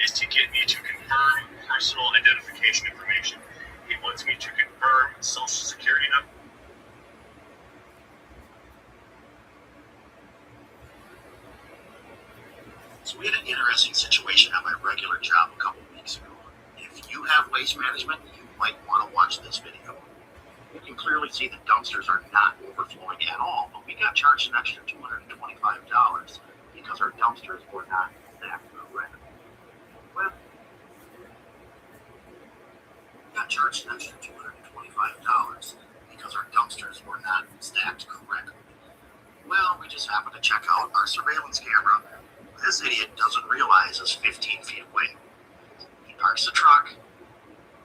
is to get me to confirm personal identification information. He wants me to confirm social security number. So we had an interesting situation at my regular job a couple weeks ago. If you have waste management, you might want to watch this video. You can clearly see the dumpsters are not overflowing at all, but we got charged an extra $225 because our dumpsters were not stacked correctly. Well, we got charged an extra $225 because our dumpsters were not stacked correctly. Well, we just happened to check out our surveillance camera. This idiot doesn't realize it's 15 feet away. He parks the truck.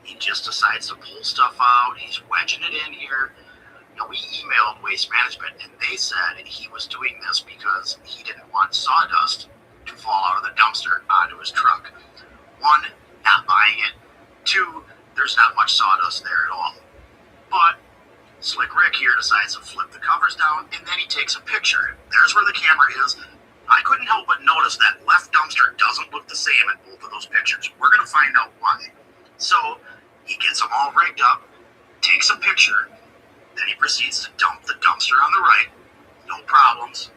He just decides to pull stuff out. He's wedging it in here. Now, we emailed Waste Management, and they said he was doing this because he didn't want sawdust to fall out of the dumpster onto his truck. One, not buying it. Two, there's not much sawdust there at all. But Slick Rick here decides to flip the covers down, and then he takes a picture. There's where the camera is. I couldn't help but notice that left dumpster doesn't look the same in both of those pictures. We're going to find out why. So he gets them all rigged up, takes a picture, then he proceeds to dump the dumpster on the right. No problems.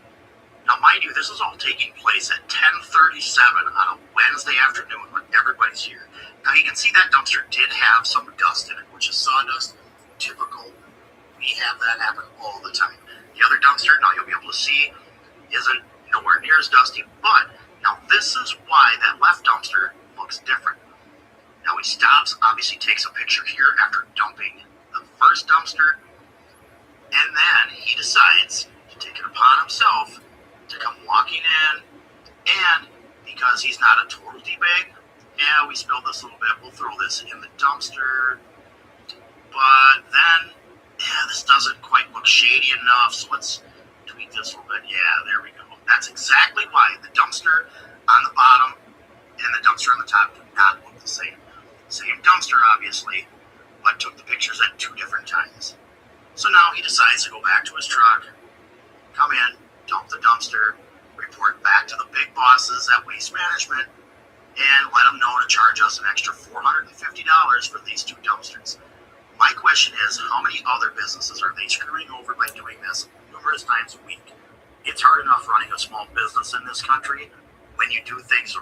Now, mind you, this is all taking place at 10:37 on a Wednesday afternoon when everybody's here. Now, you can see that dumpster did have some dust in it, which is sawdust. Typical. We have that happen all the time. The other dumpster, now you'll be able to see, isn't nowhere near as dusty, but now this is why that left dumpster looks different. Now he stops, obviously takes a picture here after dumping the first dumpster, and then he decides to take it upon himself to come walking in, and because he's not a total D-bag, yeah, we spilled this a little bit, we'll throw this in the dumpster, but then, yeah, this doesn't quite look shady enough, so let's tweak this a little bit. Yeah, there we go. That's exactly why the dumpster on the bottom and the dumpster on the top do not look the same. Same dumpster, obviously, but took the pictures at two different times. So now he decides to go back to his truck, come in, dump the dumpster, report back to the big bosses at Waste Management, and let them know to charge us an extra $450 for these two dumpsters. My question is, how many other businesses are they screwing over by doing this numerous times a week? It's hard enough running a small business in this country when you do things.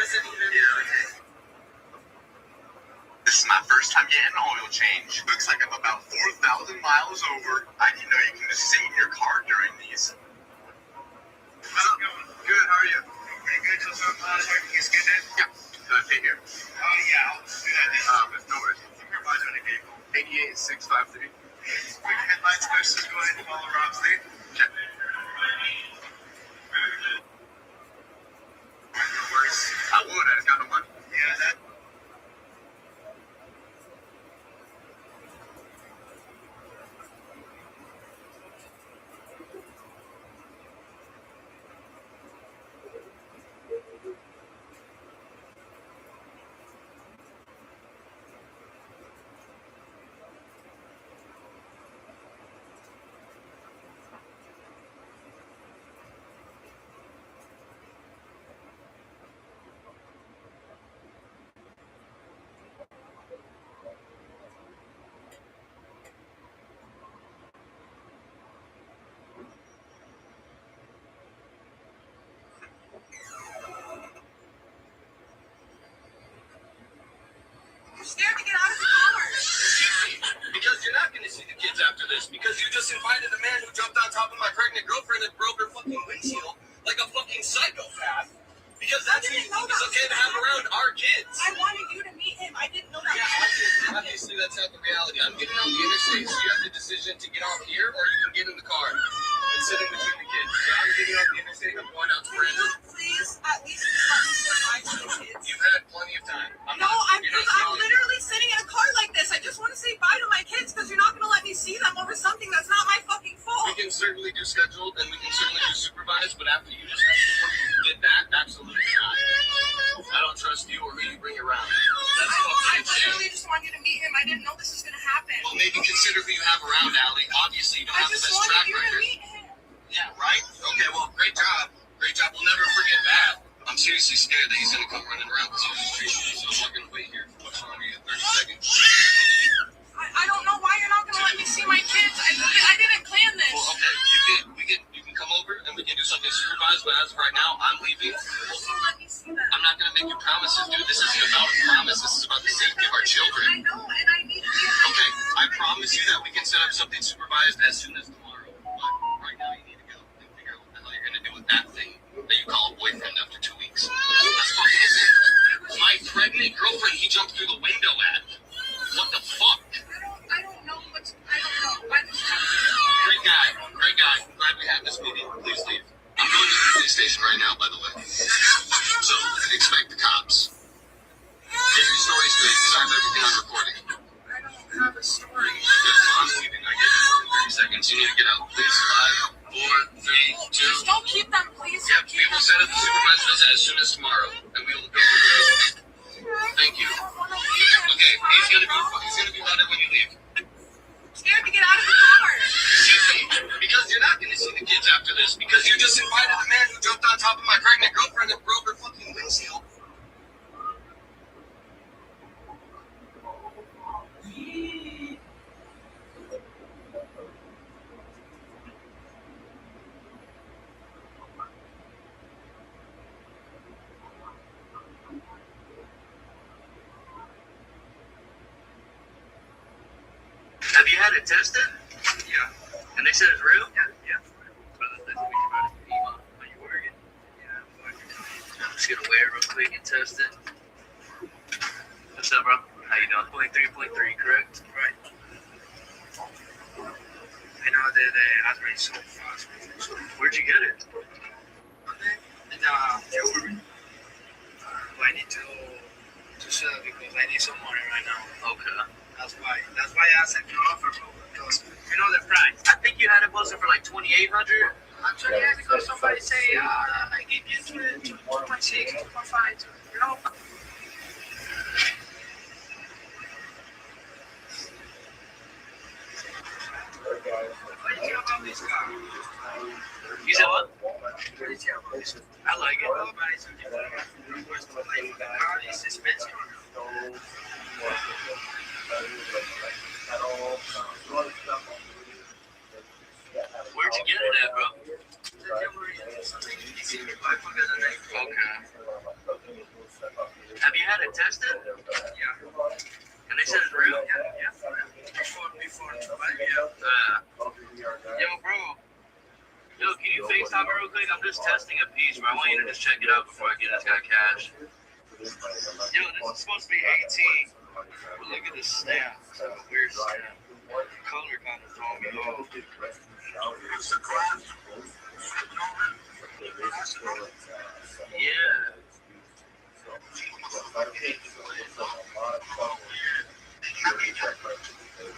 This is my first time getting an oil change. Looks like I'm about 4,000 miles over. I didn't know you can just save your car during these. How's it going? Good, how are you? Pretty good, just everything's good then? Yeah. Can I pay here? Yeah, I'll do that. No worries. Your mileage on the vehicle? 88,653. Quick headlights questions, go ahead and follow Rob's lead. Check. No worries. I would, I just got no money. Yeah, that. Scared to get out of the car. Because you're not going to see the kids after this. Because you just invited a man who jumped on top of my pregnant girlfriend and broke her fucking windshield like a fucking psychopath. Because that's who you think is okay to have around our kids. I wanted you to meet him. I didn't know that. Yeah, obviously that's not the reality. I'm getting on the interstate, so you have the decision to get off here or you can get in the car and sit in between the kids. So I'm getting on the interstate and I'm going out to Brandon. Please, at least let me say bye to the kids. You've had plenty of time. I'm literally sitting in a car like this. I just want to say bye to my kids because you're not going to let me see them over something that's not my fucking fault. We can certainly do scheduled and we can certainly do supervised, but after you just did that, absolutely not. I don't trust you or who you bring around. That's I fucking insane. literally just want you to meet him. I didn't know this was going to happen. Well, maybe consider who you have around, Allie. Obviously, you don't have the best track record. Yeah, right? Okay, well, great job. Great job. We'll never forget that. I'm seriously scared that he's going to come running around because he's just treating me, so I'm not going to wait here for much longer than 30 seconds. I don't know why you're not going to let me see my kids. I didn't plan this. Well, okay, you can come over and we can do something supervised, but as of right now, I'm leaving. I'm not going to make you promises, dude. This isn't about a promise. This is about the safety of our children. I know, and I need to be Okay, I promise you that we can set up something supervised as soon as tomorrow. But right now, you need to go and figure out what the hell you're going to do with that thing that you call a boyfriend after 2 weeks. That's fucking insane. My pregnant girlfriend, he jumped through the window at. What the fuck? I don't know. I just have Great guy. Glad we had this meeting. Please leave. I'm going to the police station right now, by the way. So, expect the cops. Get your story straight, because I have everything on recording. I don't have a story. Good, so I'm leaving. I give you more than 30 seconds. You need to get out, please. 5, 4, 3, 2. Just don't keep them, please. Yep, we will set up the supervised visit as soon as tomorrow, and we will go over it. Thank you. Okay, he's gonna be running when you leave. Scared to get out of the car. Excuse me, because you're not gonna see the kids after this, because you just invited a man who jumped on top of my pregnant girlfriend and broke her fucking windshield. Have you had it tested? Yeah. And they said it's real? Yeah. I'm just gonna weigh it real quick and test it. What's up, bro? How you doing? 23.3, correct? Right. I know that I read so fast. Where'd you get it? In jewelry. I need to sell because I need some money right now. Okay. That's why I said you offer, bro, because you know the price. I think you had it posted for like 2,800. Actually, yeah, because somebody say I give you 2.6, 2.5, you know. What do you think about this car? You said what? What do you think about this? I like it. It's expensive. Where'd you get it at, bro? The jewelry. Okay. had it tested? Yeah. And they said it's real? Yeah. Before, right? Yo, bro. Yo, can you FaceTime me real quick? I'm just testing a piece, but I want you to just check it out before I get this guy cash. Yo, this is supposed to be 18. But look at this stamp. It's like a weird stamp. The color kind of throwing me off. Yeah.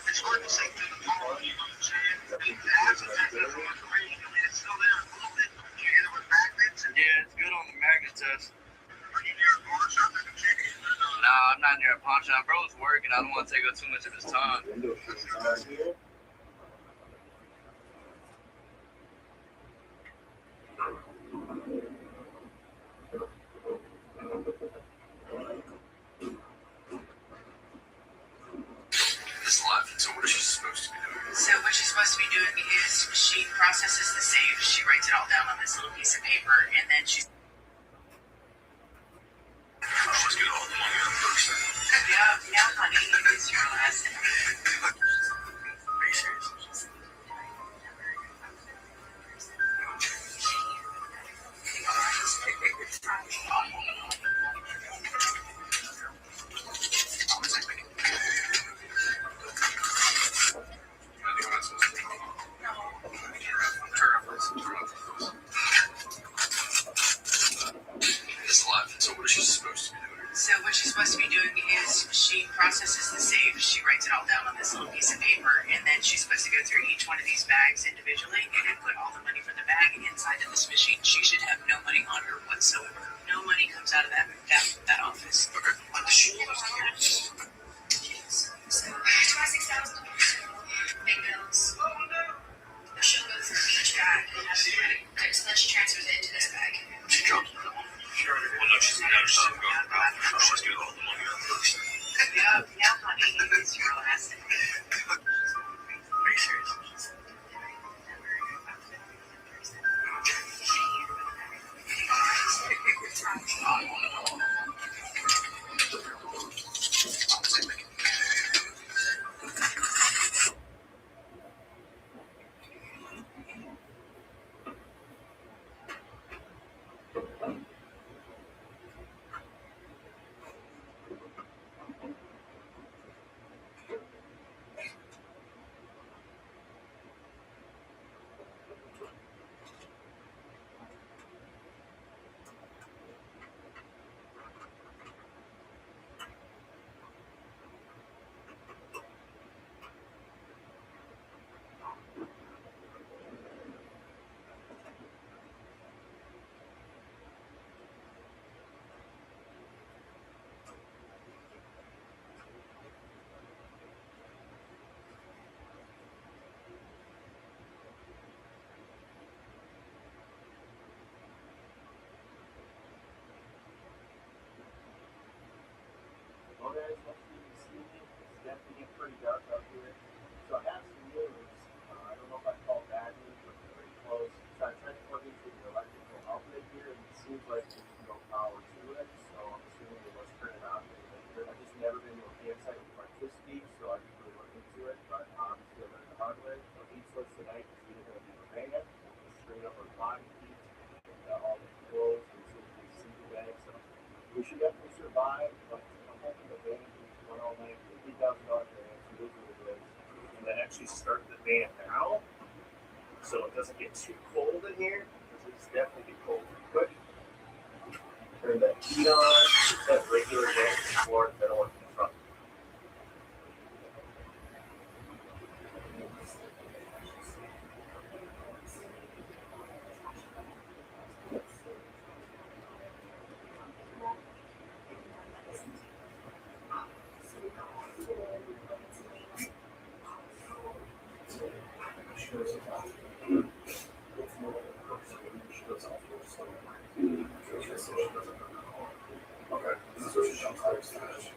It's hard to say through the phone, you know what I'm saying? It has a different information. I mean, it's still there a little bit. You hit it with magnets. Yeah, it's good on the magnet test. Are you near a pawn shop in the city? Nah, I'm not near a pawn shop. Bro's working. I don't want to take up too much of his time. This life, so what is she supposed to be doing? So what she's supposed to be doing is she processes the save, she writes it all down on this little piece of paper, and then she's Let's get all the money on first. now honey, it is your last name. Are you serious? This life, so what is she supposed to be doing? So what she's supposed to be doing is she processes the save, she writes it all down on this little piece of paper, and then she's supposed to go through each one of these bags individually and put all the money from the bag inside of this machine. She should have no money on her whatsoever. No money comes out of that office. Okay, what does she do? So, $26,000 big bills. She'll go through each bag and have the money. Okay, so then she transfers it into this bag. She drops it. Well, no, she's going to go. Let's get all the money on first. Now honey, it is your last name. Are you serious? Well, guys, hopefully you see me. It's definitely getting pretty dark out here. So I have some news. I don't know if I call bad news, but it's pretty close. So I tried to plug into the electrical outlet here, and it seems like there's no power to it. So I'm assuming it was turned on. I've just never been to a campsite with electricity, so I didn't really look into it. But obviously, I learned the hard way. So heat source tonight is either going to be the van, straight up our body heat, all the clothes, and so we can see the bag. So we should definitely survive, but I'm hoping the van can run all night, $50,000 grant, so those are the goods. And then actually start the van now, so it doesn't get too cold in here, because it's definitely get cold pretty quick. Turn that heat on, that regular gas floor, that don't want to front. Okay, this is what she does.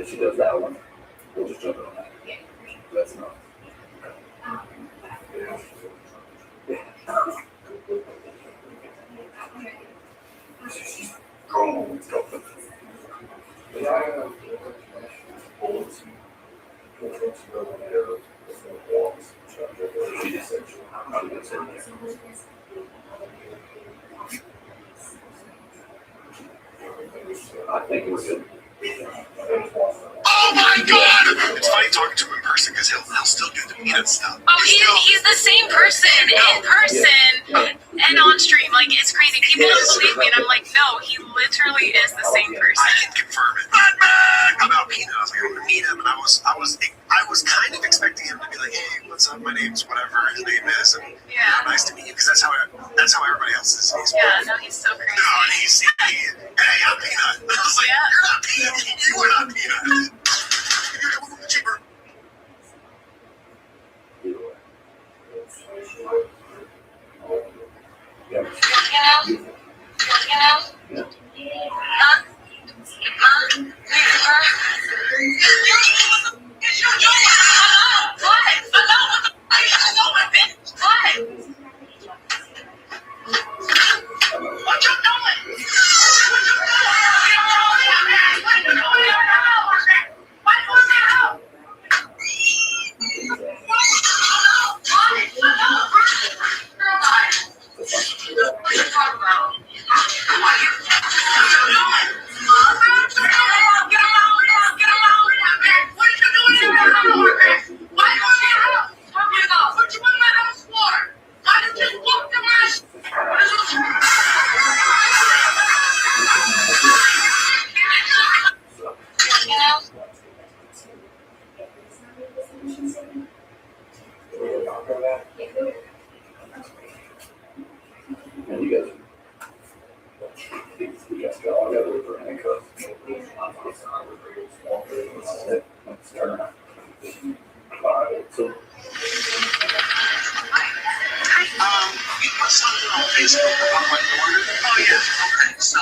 If she does that one, we'll just jump in on that. That's not. I think it was good. Oh my god! It's funny talking to him in person because he'll still do the peanut stuff. Oh, he's the same person in person and on stream. Like, it's crazy. People don't believe me, and I'm like, no, he literally is the same person. I can confirm it. Batman! About Peanut, I was like, I'm gonna meet him, and I was kind of expecting him to be like, hey, what's up? My name's whatever his name is, and nice to meet you, because that's how everybody else is. No, he's so crazy. No, and he's hey, I'm Peanut. I was like, you're not Peanut. You are not Peanut. You're coming from the chamber. And you guys got all together with her handcuffs. Let's turn around. Alright, so. You put something on Facebook about my daughter? Oh, yeah. Okay, so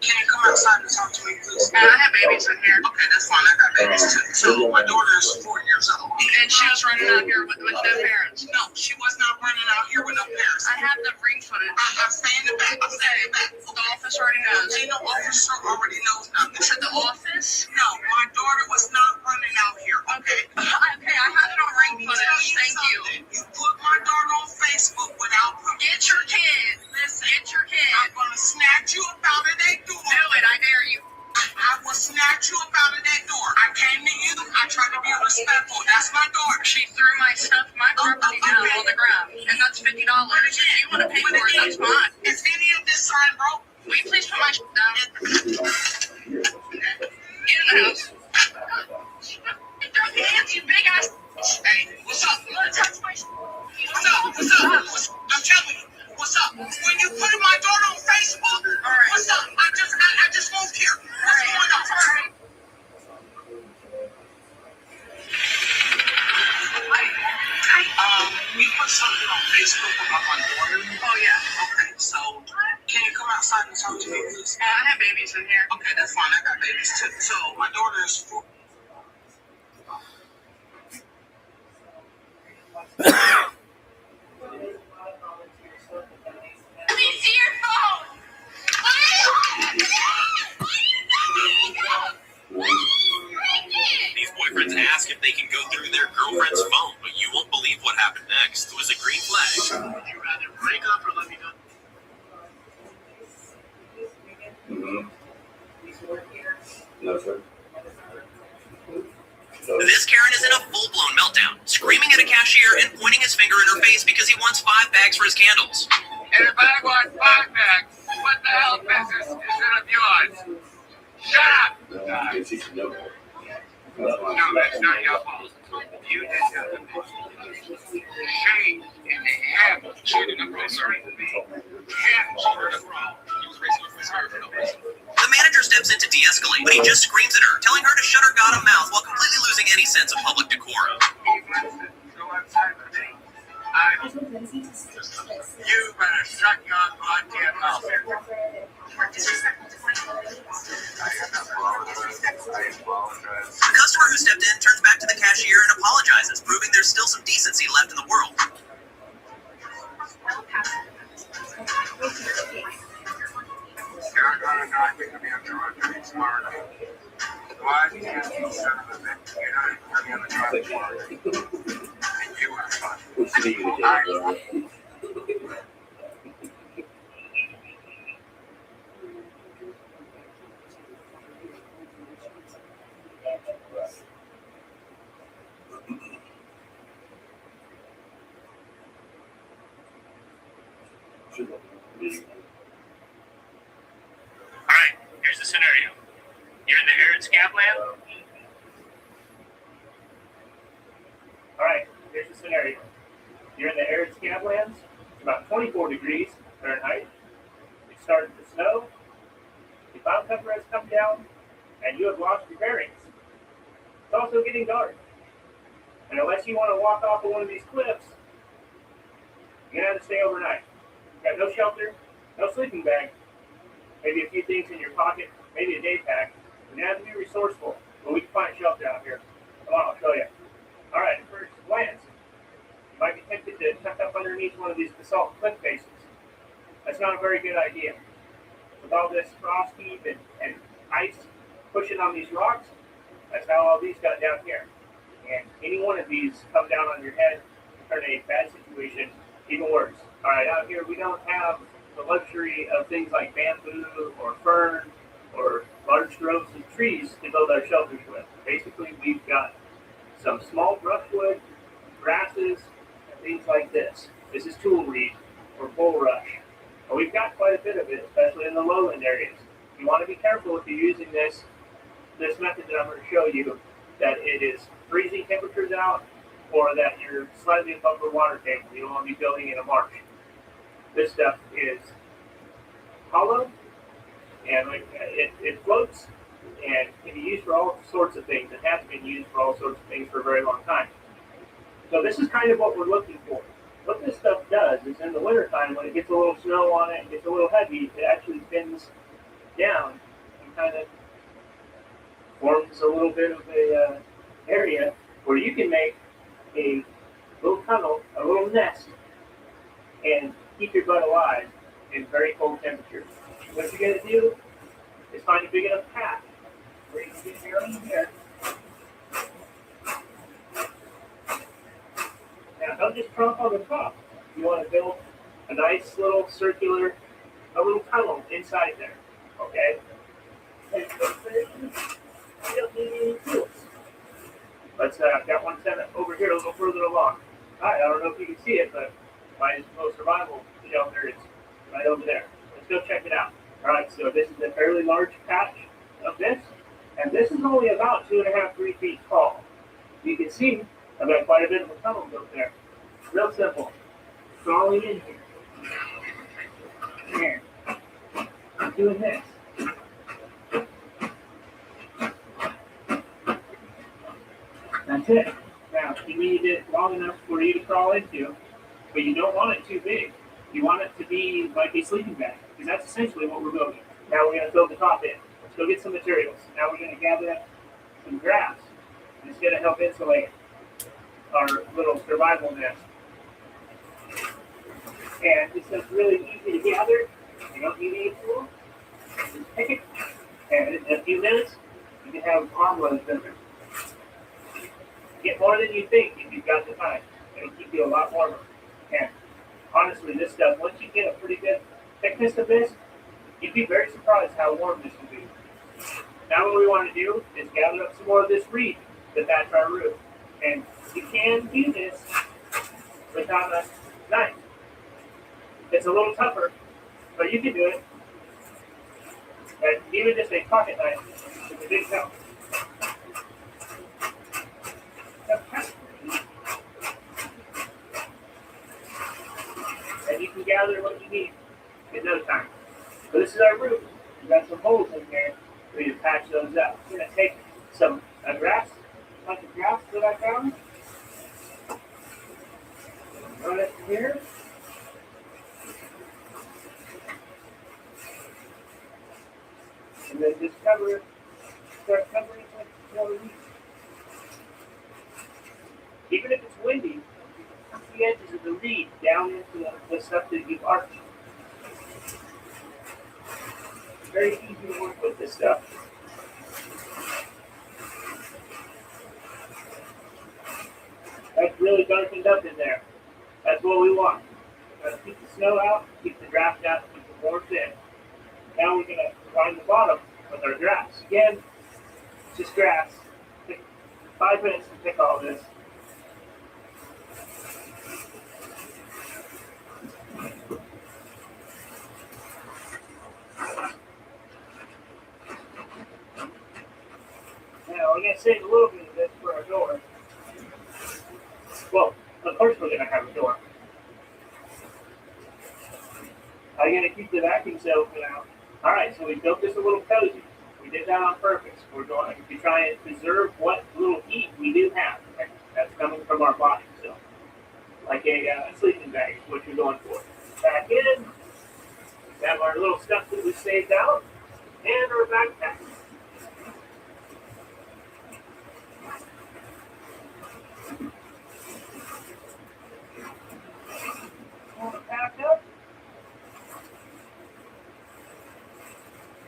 can you come outside and talk to me, please? I have babies in here. Okay, that's fine. I got babies too. So my daughter is 4 years old. And she was running out here with no parents? No, she was not running out here with no parents. I have the ring footage. I'll stay in the back. I'll stay in the back. The office already knows. Ain't no officer already knows nothing. You said the office? No, my daughter was not running out here. Okay. Okay, I have it on ring footage. Thank you. You put my daughter on Facebook without permission. Get your kid. Listen. Get your kid. I'm gonna snatch you up out of that door. Do it. I dare you. I will snatch you up out of that door. I came to you. I tried to be respectful. That's my daughter. She threw my stuff, my property down on the ground. And that's $50. If you want to pay for it, that's fine. Is any of this sign broke? Will you please put my down? Get in the house. Throw your hands, you big ass. Hey, what's up? You want to touch my What's up? What's up? I'm telling you. What's up? When you put my daughter on Facebook, what's up? I just moved here. What's going on? You put something on Facebook about my daughter? Oh, yeah. Okay, so can you come outside and talk to me, please? I have babies in here. Okay, that's fine. I got babies too. So my daughter is 4. These boyfriends ask if they can go through their girlfriend's phone, but you won't believe what happened next. It was a green flag. Would you rather break up or let me go? No, sir. This Karen is in a full-blown meltdown, screaming at a cashier and pointing his finger in her face because he wants 5 bags for his candles. And if I want 5 bags, what the hell business is it of yours? Shut up! No, that's not your fault. You did nothing. Shame in the head. She did not wrong, sir. Yeah, She did not wrong. He was racing with his hair for no reason. The manager steps in to de-escalate, but he just screams at her, telling her to shut her goddamn mouth while completely losing any sense of public decorum. Go outside with me. You better shut your goddamn mouth. The customer who stepped in turns back to the cashier and apologizes, proving there's still some decency left in the world. You're gonna not get to be a drug addict smart. Why? Because you son of a bitch, you're not even gonna drug smart. And you are fun. Alright, here's the scenario. You're in the arid scabland. Alright, here's the scenario. You're in the arid scablands. It's about 24 degrees Fahrenheit. It's starting to snow. The cloud cover has come down, and you have lost your bearings. It's also getting dark. And unless you want to walk off of one of these cliffs, you're going to have to stay overnight. You've got no shelter, no sleeping bag, maybe a few things in your pocket, maybe a day pack. You're going to have to be resourceful, but we can find shelter out here. Come on, I'll show you. All right, first glance, you might be tempted to tuck up underneath one of these basalt cliff faces. That's not a very good idea. With all this frost heave and ice pushing on these rocks, that's how all these got down here. And any one of these come down on your head, turn a bad situation even worse. All right, out here we don't have the luxury of things like bamboo or fern or large groves of trees to build our shelters with. Basically, we've got some small brushwood, grasses, and things like this. This is toolweed or bulrush. But we've got quite a bit of it, especially in the lowland areas. You want to be careful if you're using this method that I'm going to show you, that it is freezing temperatures out or that you're slightly above the water table. You don't want to be building in a marsh. This stuff is hollow and it floats and can be used for all sorts of things. It has been used for all sorts of things for a very long time. So this is kind of what we're looking for. What this stuff does is in the wintertime, when it gets a little snow on it and gets a little heavy, it actually bends down and kind of forms a little bit of a area where you can make a little tunnel, a little nest, and keep your butt alive in very cold temperatures. What you're going to do is find a big enough path where you can get your own here. Now, don't just trump on the top. You want to build a nice little circular, a little tunnel inside there, okay? And you don't need any tools. I've got one set up over here a little further along. I don't know if you can see it, but my most survival shelter is right over there. Let's go check it out. All right, so this is a fairly large patch of this, and this is only about 2.5, 3 feet tall. You can see I've got quite a bit of a tunnel built there. Real simple. Crawling in here. Here. I'm doing this. That's it. Now, you need it long enough for you to crawl into, but you don't want it too big. You want it to be like a sleeping bag, because that's essentially what we're building. Now we're going to fill the top in. Let's go get some materials. Now we're going to gather up some grass. And it's going to help insulate our little survival nest. And this is really easy to gather. You don't need any tools. Just pick it, and in a few minutes, you can have armloads in there. Get more than you think if you've got the time. It'll keep you a lot warmer. And honestly, this stuff, once you get a pretty good thickness of this, you'd be very surprised how warm this will be. Now what we want to do is gather up some more of this reed to thatch our roof. And you can do this without a knife. It's a little tougher, but you can do it. And even just a pocket knife is a big help. And you can gather what you need in no time. So this is our roof. We've got some holes in here. We need to patch those up. We're going to take some grass, a bunch of grass that I found. Run it here. and then just cover it. Start covering it with water. Even if it's windy, push the edges of the reed down into the stuff that you've arched. Very easy to work with this stuff. That's really darkened up in there. That's what we want. Let's keep the snow out, keep the draft out, keep the warmth in. Now we're going to line the bottom with our grass. Again, it's just grass. Take 5 minutes to pick all this. Now we're going to save a little bit of this for our door. Well, of course we're going to have a door. I'm going to keep the vacuum seal for now. Alright, so we built this a little cozy. We did that on purpose. We're going to try and preserve what little heat we do have. Okay? That's coming from our body. So, like a sleeping bag is what you're going for. Back in. We have our little stuff that we saved out. And our backpack. Pull the pack up.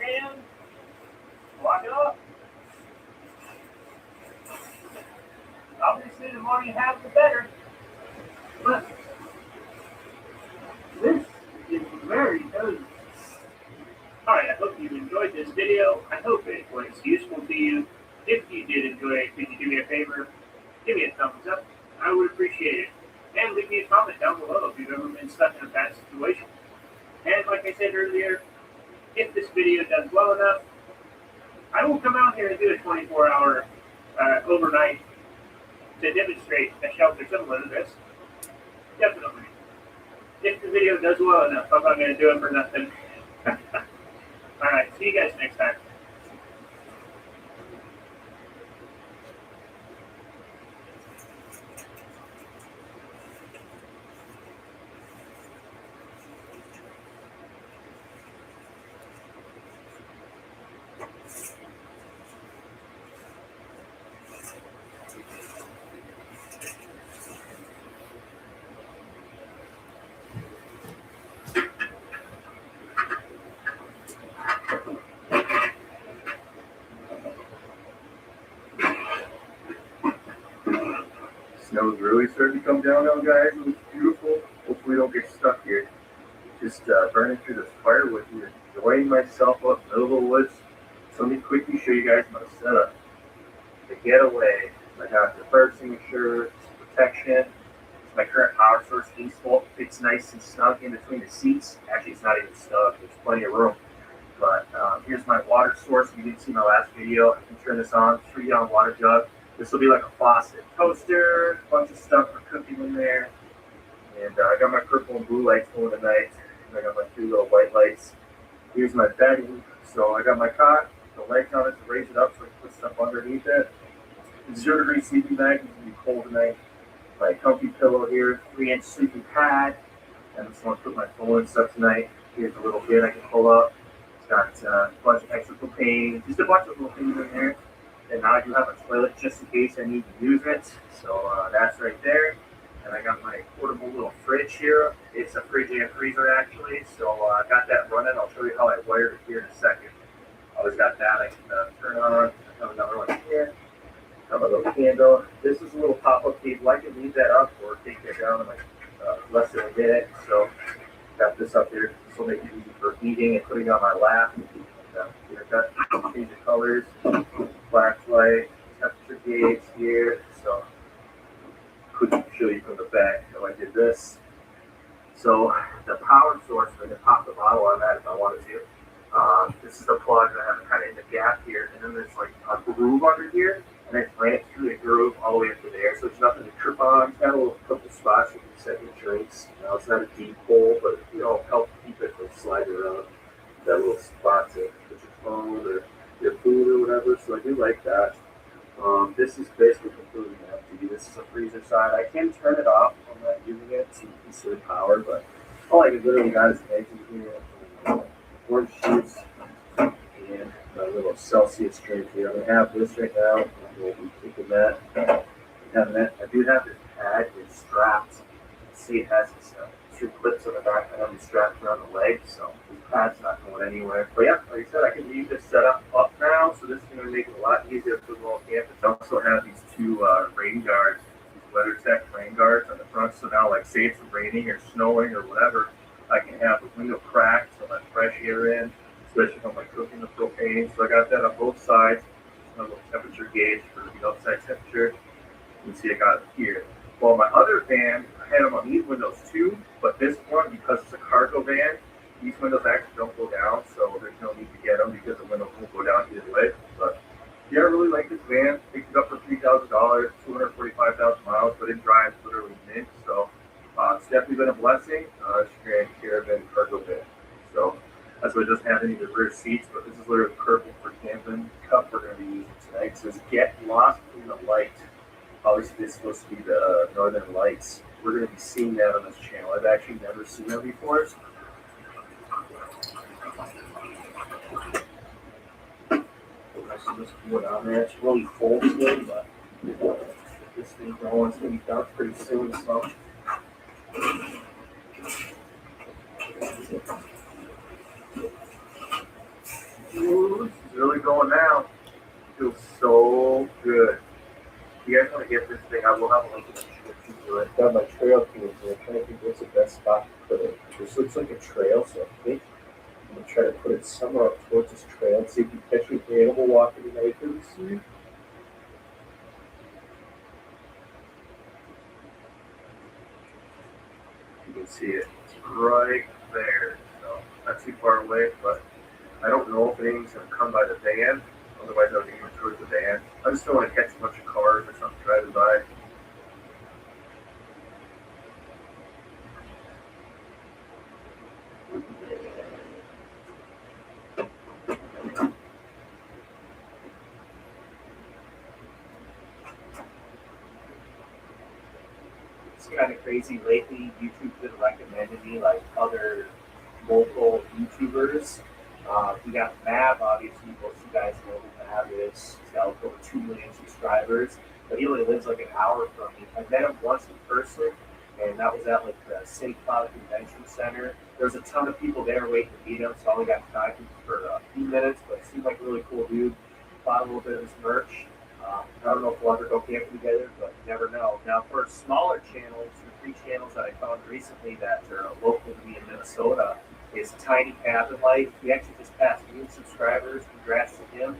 And lock it up. Obviously, the more you have, the better. But this is very cozy. Alright, I hope you enjoyed this video. I hope it was useful to you. If you did enjoy it, could you do me a favor? Give me a thumbs up. I would appreciate it. And leave me a comment down below if you've ever been stuck in a bad situation. And like I said earlier, if this video does well enough, I will come out here and do a 24-hour overnight to demonstrate a shelter similar to this. Definitely. If the video does well enough, I'm not going to do it for nothing. Alright, see you guys next time. Snow's really starting to come down now, guys. It looks beautiful. Hopefully we don't get stuck here. Just burning through this firewood here. Enjoying myself up in the middle of the woods. So let me quickly show you guys my setup. The getaway. I got the fire extinguisher, protection. My current power source default fits nice and snug in between the seats. Actually, it's not even snug. There's plenty of room. But here's my water source. If you didn't see my last video, I can turn this on. 3-gallon water jug. This will be like a faucet. Toaster, a bunch of stuff for cooking in there. And I got my purple and blue lights going tonight. And I got my 2 little white lights. Here's my bedding. So I got my cot, the legs on it to raise it up so I can put stuff underneath it. 0-degree sleeping bag, it's going to be cold tonight. My comfy pillow here, 3-inch sleeping pad. And I just want to put my phone and stuff tonight. Here's a little bit I can pull up. It's got a bunch of extra propane, just a bunch of little things in there. And now I do have a toilet just in case I need to use it. So that's right there. And I got my portable little fridge here. It's a fridge and freezer actually. So I got that running. I'll show you how I wired it here in a second. Always got that I can turn on. I have another one here. I have a little candle. This is a little pop-up table. I can leave that up or take that down in like less than a minute. So got this up here. This will make it easy for eating and putting it on my lap. Change the colors. Flashlight, temperature gauge here, so quickly show you from the back how I did this. So the power source, I can pop the bottle on that if I wanted to. This is the plug that I have kind of in the gap here, and then there's like a groove under here, and I ran it through the groove all the way up to there, so there's nothing to trip on. It's got a little couple spots you can set your drinks. You know, it's not a deep hole, but help keep it from sliding around. That little spot to put your phone or your food or whatever, so I do like that. This is basically completely empty. This is a freezer side. I can turn it off if I'm not using it to conserve power, but all I can literally got is eggs in here, orange juice, and my little Celsius drink here. I'm gonna have this right now. We'll be taking that. Having that. I do have this pad. It's strapped. See, it has this, 2 clips on the back. I have them strapped around the leg, so this pad's not going anywhere. But yeah, like I said, I can leave this setup up now, so this is going to make it a lot easier to go on campus. I also have these 2 rain guards, these WeatherTech rain guards on the front. So now, like, say it's raining or snowing or whatever, I can have the window cracked so let fresh air in, especially if I'm like cooking the propane. So I got that on both sides. A little temperature gauge for the outside temperature. You can see I got it here. Well, my other van, I had them on these windows too, but this one, because it's a cargo van, these windows actually don't go down, so there's no need to get them because the windows won't go down either way. But yeah, I really like this van. Picked it up for $3,000, 245,000 miles, but it drives literally mint. So it's definitely been a blessing. It's a Grand Caravan cargo van. So that's why it doesn't have any of the rear seats, but this is literally perfect for camping. The cup we're going to be using tonight says "Get Lost in the Light." Obviously, this is supposed to be the Northern Lights. We're going to be seeing that on this channel. I've actually never seen them before. So just put it on there. It's really full today, but this thing going, it's going to be done pretty soon. So ooh, this is really going now. It feels so good. If you guys want to get this thing, I will have a link in the description to it. Got my trail cams here. I'm trying to think what's the best spot to put it. This looks like a trail, so I think I'm going to try to put it somewhere up towards this trail and see if you catch an animal walking tonight. Can you see it? You can see it. It's right there. So not too far away, but I don't know if anything's going to come by the van. Otherwise, I would aim it towards the van. I just don't want to catch a bunch of cars or something driving by. It's kind of crazy lately. YouTube's been recommending me like other local YouTubers. We got Mav, obviously, most of you guys know who Mav is. He's got like over 2 million subscribers, but he only lives like an hour from me. I met him once in person, and that was at like the St. Cloud Convention Center. There was a ton of people there waiting to meet him, so I only got to talk to him for a few minutes, but he seemed like a really cool dude. Bought a little bit of his merch. I don't know if we'll ever go camping together, but you never know. Now, for smaller channels, the 3 channels that I found recently that are local to me in Minnesota is Tiny Cabin Life. He actually just passed 1 million subscribers. Congrats to him.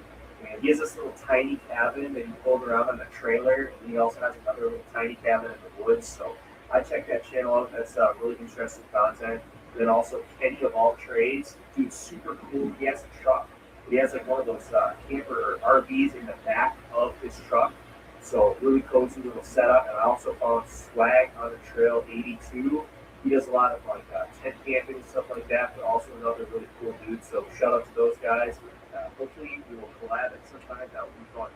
And he has this little tiny cabin that he pulled around on a trailer, and he also has another little tiny cabin in the woods. So I checked that channel out. That's really interesting content. Then also Kenny of All Trades. Dude's super cool. He has a truck. He has like one of those camper or RVs in the back of his truck. So really cozy little setup. And I also found Swag on the Trail 82. He does a lot of like tent camping and stuff like that, but also another really cool dude. So shout out to those guys. Hopefully we will collab at some time. That would be fun.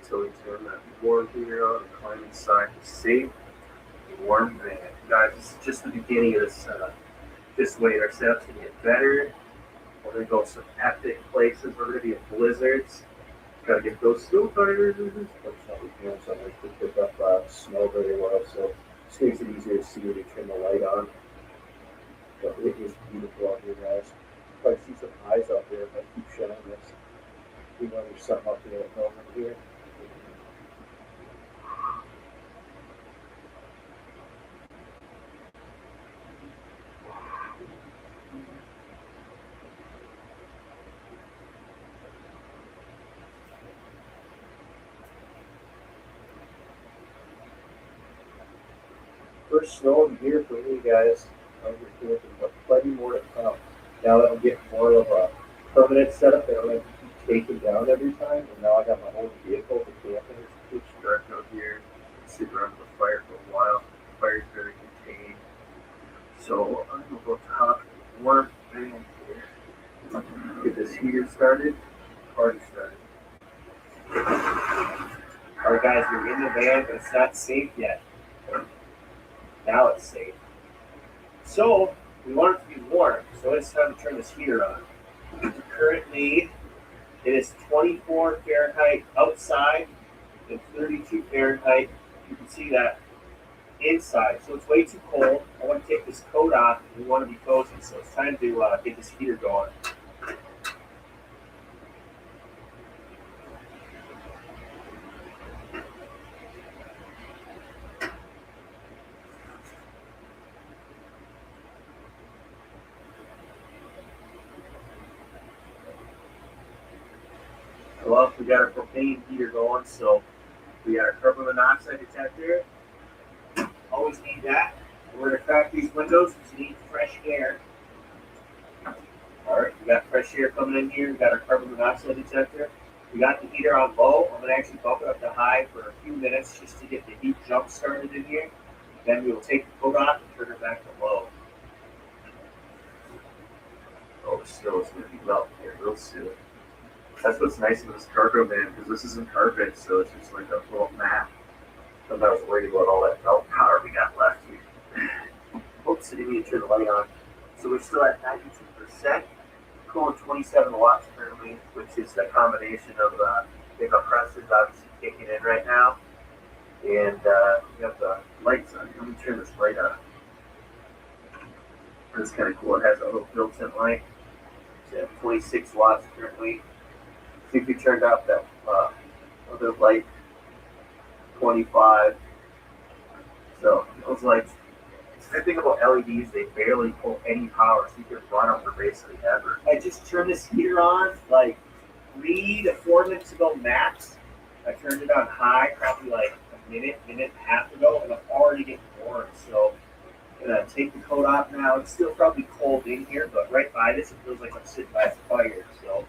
Until we turn that warm heater on and climb inside the safe, warm van. Guys, this is just the beginning of this. Just wait, our setup's gonna get better. We're gonna go some epic places. We're gonna be in blizzards. Gotta get those snow tires. That's not we can, so I like to pick up snow very well. So this makes it easier to see when you turn the light on. But it is beautiful out here, guys. Probably see some eyes out there if I keep showing this. We know there's something up there over here. First snow in here for me, guys. I'm just camping, but plenty more to come. Now that I'm getting more of a permanent setup that I don't have to keep taking down every time, and now I got my own vehicle for camping. It's pitch dark out here. Sit around the fire for a while. The fire's very contained. So I'm about to hop in the warm van here. Get this heater started. Party started. Alright guys, we're in the van, but it's not safe yet. Now it's safe. So, we want it to be warm, so it's time to turn this heater on. Currently, it is 24 Fahrenheit outside and 32 Fahrenheit. You can see that inside, so it's way too cold. I want to take this coat off, and we want to be cozy, so it's time to get this heater going. Well, we got our propane heater going, so we got our carbon monoxide detector. Always need that. We're going to crack these windows because you need fresh air. Alright, we got fresh air coming in here. We got our carbon monoxide detector. We got the heater on low. I'm going to actually bump it up to high for a few minutes just to get the heat jump started in here. Then we will take the coat off and turn it back to low. Oh, the snow is going to be melting here real soon. That's what's nice about this cargo van, because this isn't carpet, so it's just like a little mat. I'm not worried about all that melt power we got left here. Oops, I didn't even turn the light on. So we're still at 92%. Cooling 27 watts currently, which is the combination of the compressors obviously kicking in right now. And we have the lights on. Let me turn this light on. That's kind of cool. It has a little built-in light. It's at 26 watts currently. I think we turned off that other light, 25. So those lights, the thing about LEDs, they barely pull any power, so you can run them for basically ever. I just turned this heater on like 3 to 4 minutes ago max. I turned it on high probably like a minute and a half ago, and I'm already getting warm. So I'm gonna take the coat off now. It's still probably cold in here, but right by this, it feels like I'm sitting by a fire. So.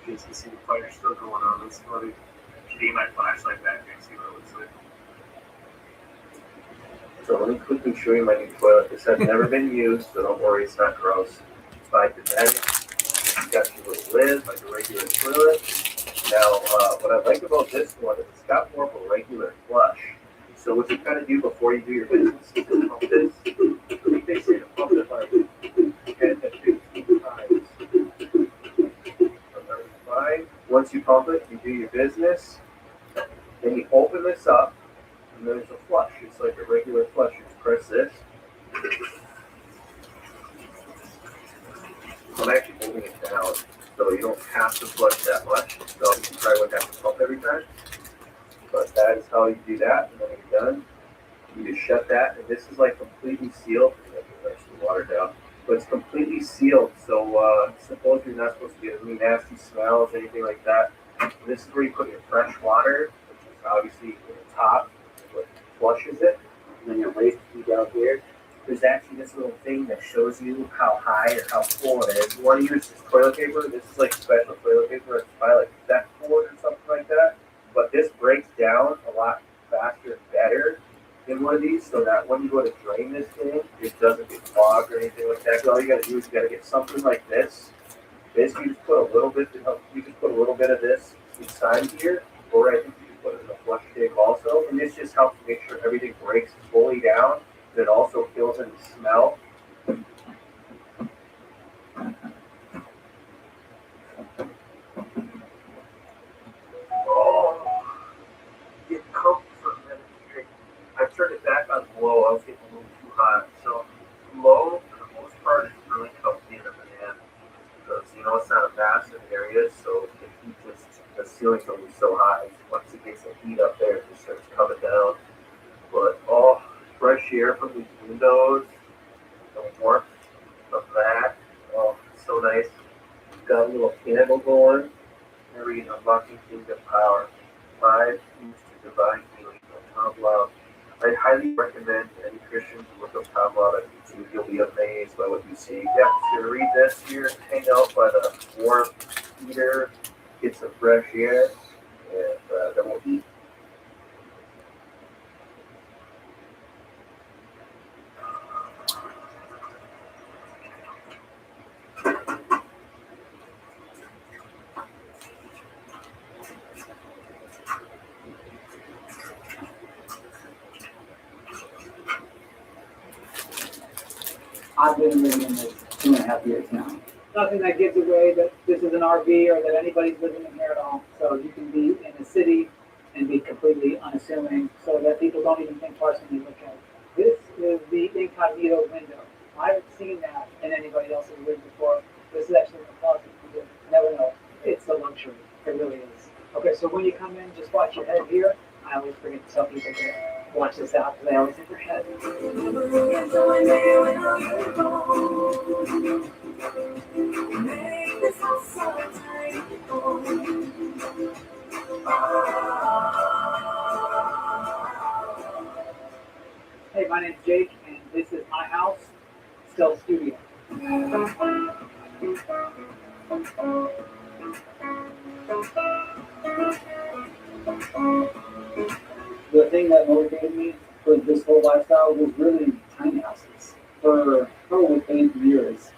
You can see the fire still going on. Let's go to aim my flashlight back here and see what it looks like. So let me quickly show you my new toilet. This has never been used, so don't worry, it's not gross. It's by Tibet. It's got your little lid, like a regular toilet. Now, what I like about this one is it's got more of a regular flush. So what you kind of do before you do your business is to pump this. I think they say to pump it like 10 to 15 times. Fine. Once you pump it, you do your business. Then you open this up, and there's a flush. It's like a regular flush. You just press this. I'm actually moving it down, so you don't have to flush that much. So you probably wouldn't have to pump every time. But that is how you do that, and then when you're done, you just shut that. And this is like completely sealed. There's some water down. But it's completely sealed, so suppose you're not supposed to get any nasty smells, anything like that. And this is where you put your fresh water, which is obviously in the top, what flushes it. And then your waste will be down here. There's actually this little thing that shows you how high or how full it is. You want to use this toilet paper. This is like special toilet paper. It's probably like that cord or something like that. But this breaks down a lot faster and better in one of these, so that when you go to drain this thing, it doesn't get clogged or anything like that. So all you gotta do is you gotta get something like this. Basically, you just put a little bit. You just put a little bit of this inside here, or I think you can put it in a flush tank also. And this just helps make sure everything breaks fully down. It also kills any smell. Oh, get comfy for a minute here. I turned it back on low. I was getting a little too hot. So low, for the most part, is really comfy in a van because it's not a massive area, so the ceiling's gonna be so high. Once it gets the heat up there, it just starts coming down. But fresh air from these windows, the warmth of that. Oh, it's so nice. Got a little candle going. We're reading Unlocking Kingdom Power. 5 Keys to Divine Healing by Tom Love. I highly recommend any Christians look up Tom Lott on YouTube. You'll be amazed by what you see. Yeah, just gonna read this here, hang out by the warm heater, get some fresh air, and then we'll eat. I've been living in this 2.5 years now. Nothing that gives away that this is an RV or that anybody's living in here at all. So you can be in a city and be completely unassuming so that people don't even think twice when they look at it. This is the incognito window. I haven't seen that in anybody else's room before. This is actually a closet. You never know. It's a luxury. It really is. Okay, so when you come in, just watch your head here. I always forget to tell people to watch this out because they always hit their head. Hey, my name's Jake, and this is my house, Stealth Studio. The thing that motivated me for this whole lifestyle was really tiny houses. For probably 8 years,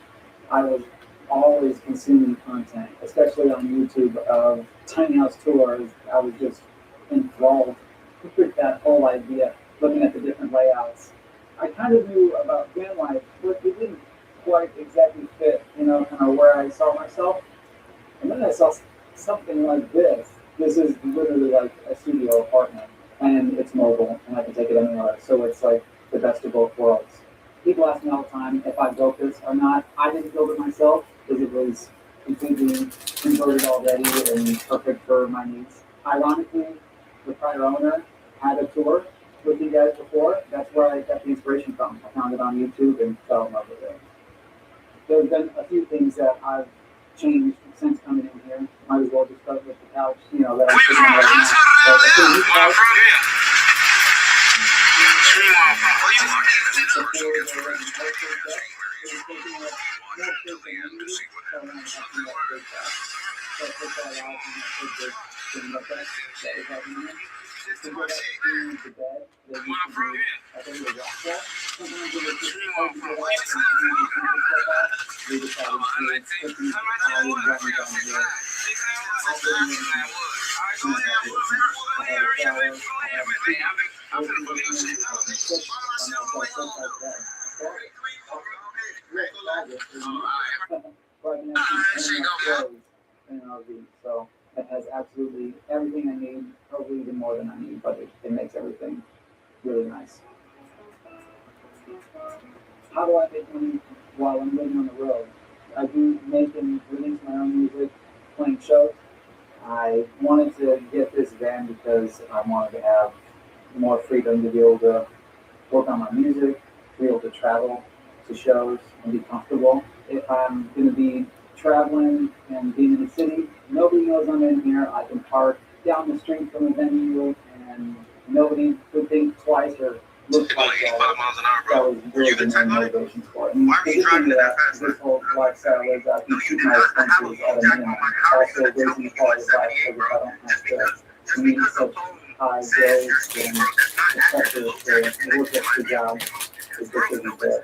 I was always consuming content, especially on YouTube, of tiny house tours. I was just enthralled with that whole idea, looking at the different layouts. I kind of knew about van life, but it didn't quite exactly fit, kind of where I saw myself. And then I saw something like this. This is literally like a studio apartment, and it's mobile, and I can take it anywhere. So it's like the best of both worlds. People ask me all the time if I built this or not. I didn't build it myself because it was completely converted already and perfect for my needs. Ironically, the prior owner had a tour with you guys before. That's where I got the inspiration from. I found it on YouTube and fell in love with it. There's been a few things that I've changed since coming in here. Might as well just start with the couch, that I'm sitting on right now. So it has absolutely everything I need, probably even more than I need, but it makes everything really nice. How do I make money while I'm living on the road? I do make and release my own music, playing shows. I wanted to get this van because I wanted to have more freedom to be able to work on my music, to be able to travel to shows and be comfortable. If I'm going to be traveling and being in the city, nobody knows I'm in here. I can park down the street from the venue and nobody would think twice or look twice at it. That was really the main motivation for it. And the good thing that this whole lifestyle is I can keep my expenses at a minimum. Also raising the quality of life so that I don't have to meet such high bills and especially if the work at the job is just isn't there.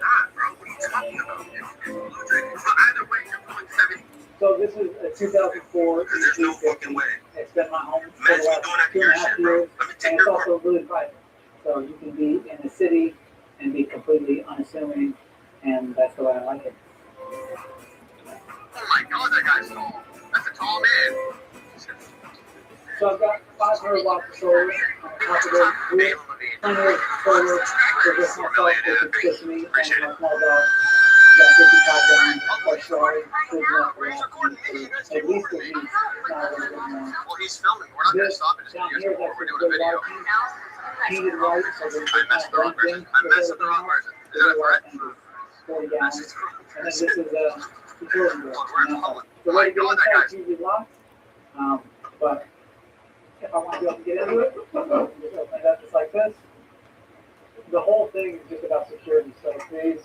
So this is a 2004 E350. It's been my home for the last 2.5 years, and it's also really private. So you can be in the city and be completely unassuming, and that's the way I like it. Oh my God, that guy's tall. That's a tall man. So I've got 500 watts of solar on top of it. We have plenty of solar for just myself, it's just me and my small dog. Got 55 gallons of sorry, good enough for that. At least a week, not a little bit more. Well, he's filming. We're not going to stop it until Down he here, gets that's we're a doing a good video. water heated right, so there's I messed with the wrong person. I messed with the wrong person. Is that a threat? 40 gallons. And then this is a utility bill. The way to get inside is usually locked, but if I want to be able to get into it, just open it up just like this. the whole thing is just about security. So these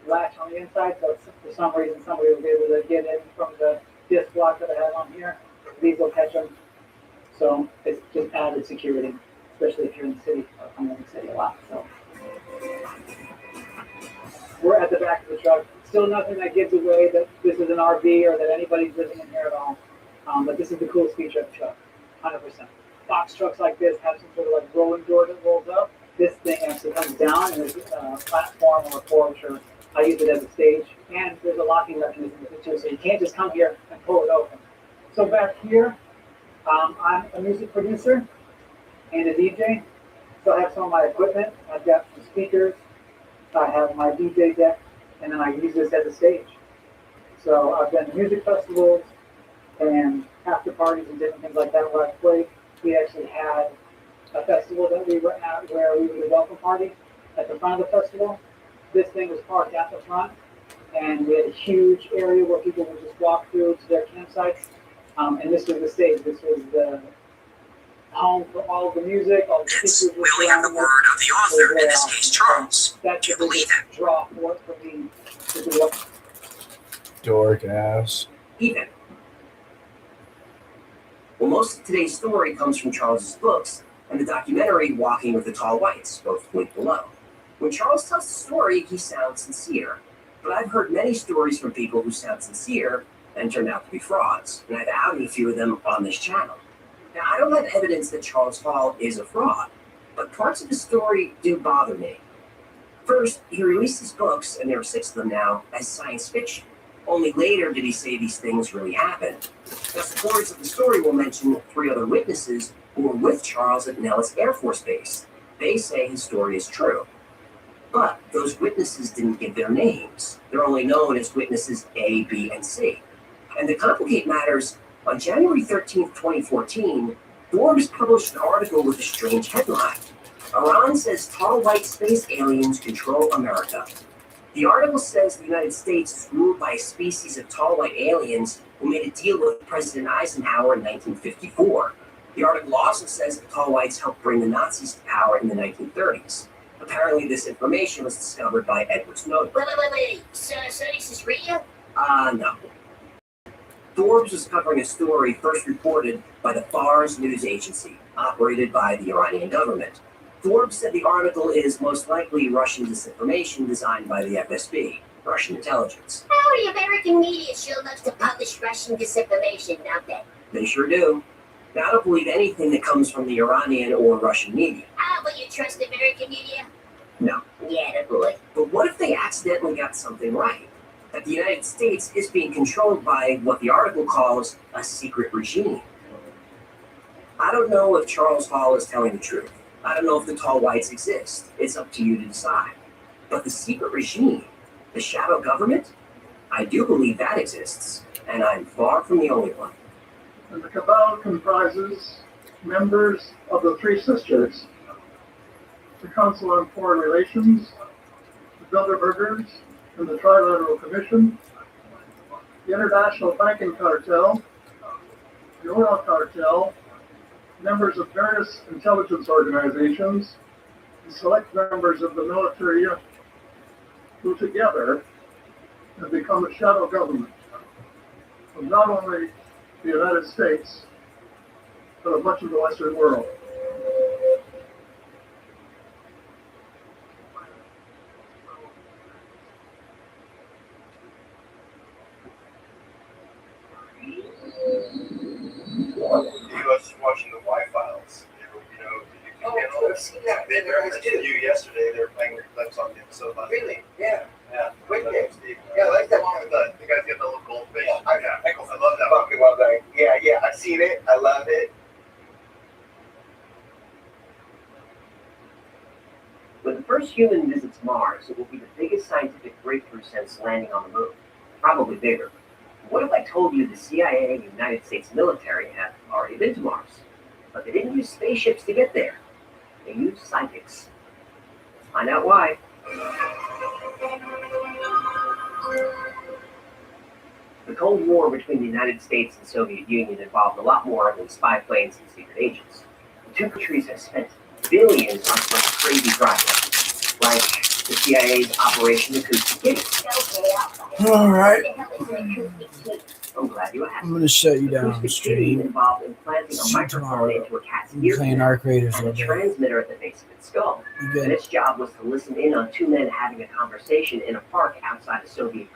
latch on the inside, so for some reason somebody was able to get in from the disc block that I have on here. These will catch them. So it's just added security, especially if you're in the city. I'm in the city a lot. So we're at the back of the truck. Still nothing that gives away that this is an RV or that anybody's living in here at all. But this is the coolest feature of the truck, 100%. Box trucks like this have some sort of like rolling door that rolls up. This thing actually comes down and there's a platform or a porch, or I use it as a stage. And there's a locking mechanism with it too, so you can't just come here and pull it open. So back here, I'm a music producer and a DJ. So I have some of my equipment. I've got some speakers. I have my DJ deck, and then I use this as a stage. So I've done music festivals and after parties and different things like that where I've played. We actually had a festival that we were at where we were the welcome party at the front of the festival. This thing was parked at the front, and we had a huge area where people would just walk through to their campsites. And this was the stage. This was the home for all of the music, all the speakers. We only have the word of the author, in this case Charles. Do you believe it? Draw for it for me. Dork ass. Ethan. Well, most of today's story comes from Charles's books and the documentary Walking with the Tall Whites, both linked below. When Charles tells the story, he sounds sincere. But I've heard many stories from people who sound sincere and turned out to be frauds, and I've outed a few of them on this channel. Now, I don't have evidence that Charles Hall is a fraud, but parts of the story do bother me. First, he released his books, and there are 6 of them now, as science fiction. Only later did he say these things really happened. Now, supporters of the story will mention 3 other witnesses who were with Charles at Nellis Air Force Base. They say his story is true. But those witnesses didn't give their names. They're only known as witnesses A, B, and C. And to complicate matters, on January 13th, 2014, Forbes published an article with a strange headline. Iran says tall white space aliens control America. The article says the United States is ruled by a species of tall white aliens who made a deal with President Eisenhower in 1954. The article also says the tall whites helped bring the Nazis to power in the 1930s. Apparently, this information was discovered by Edward Snowden. Wait. So this is real? No. Forbes was covering a story first reported by the Fars news agency, operated by the Iranian government. Forbes said the article is most likely Russian disinformation designed by the FSB, Russian intelligence. Oh, the American media sure loves to publish Russian disinformation, don't they? They sure do. Now, I don't believe anything that comes from the Iranian or Russian media. Ah, but you trust the American media? No. Yeah, boy. But what if they accidentally got something right? That the United States is being controlled by what the article calls a secret regime. I don't know if Charles Hall is telling the truth. I don't know if the tall whites exist. It's up to you to decide. But the secret regime, the shadow government, I do believe that exists, and I'm far from the only one. And the cabal comprises members of the Three Sisters, the Council on Foreign Relations, the Bilderbergers, and the Trilateral Commission, the International Banking Cartel, the Oil Cartel, members of various intelligence organizations, and select members of the military who together have become a shadow government of not only the United States, but of much of the Western world. I was watching the Y-Files. You know, I've seen that. They were you yesterday. They were playing with clips on the episode. Really? Yeah. Yeah. Great game. Yeah, I like that one with the guys getting the little goldfish. Yeah, I love that. Fucking love that. Yeah, I've seen it. I love it. When the first human visits Mars, it will be the biggest scientific breakthrough since landing on the moon. Probably bigger. What if I told you the CIA and the United States military have already been to Mars? But they didn't use spaceships to get there. They used psychics. Let's find out why. The Cold War between the United States and the Soviet Union involved a lot more than spy planes and secret agents. The two countries have spent billions on some crazy project, like the CIA's Operation Acoustic Gate. All right. I'm glad you asked. I'm gonna shut you down, Acoustic stream. Gate involved implanting a See you microphone tomorrow. into a cat's I'm ear playing canal Arc Raiders and all a day. transmitter at the base of its skull. You good? And its job was to listen in on two men having a conversation in a park outside a Soviet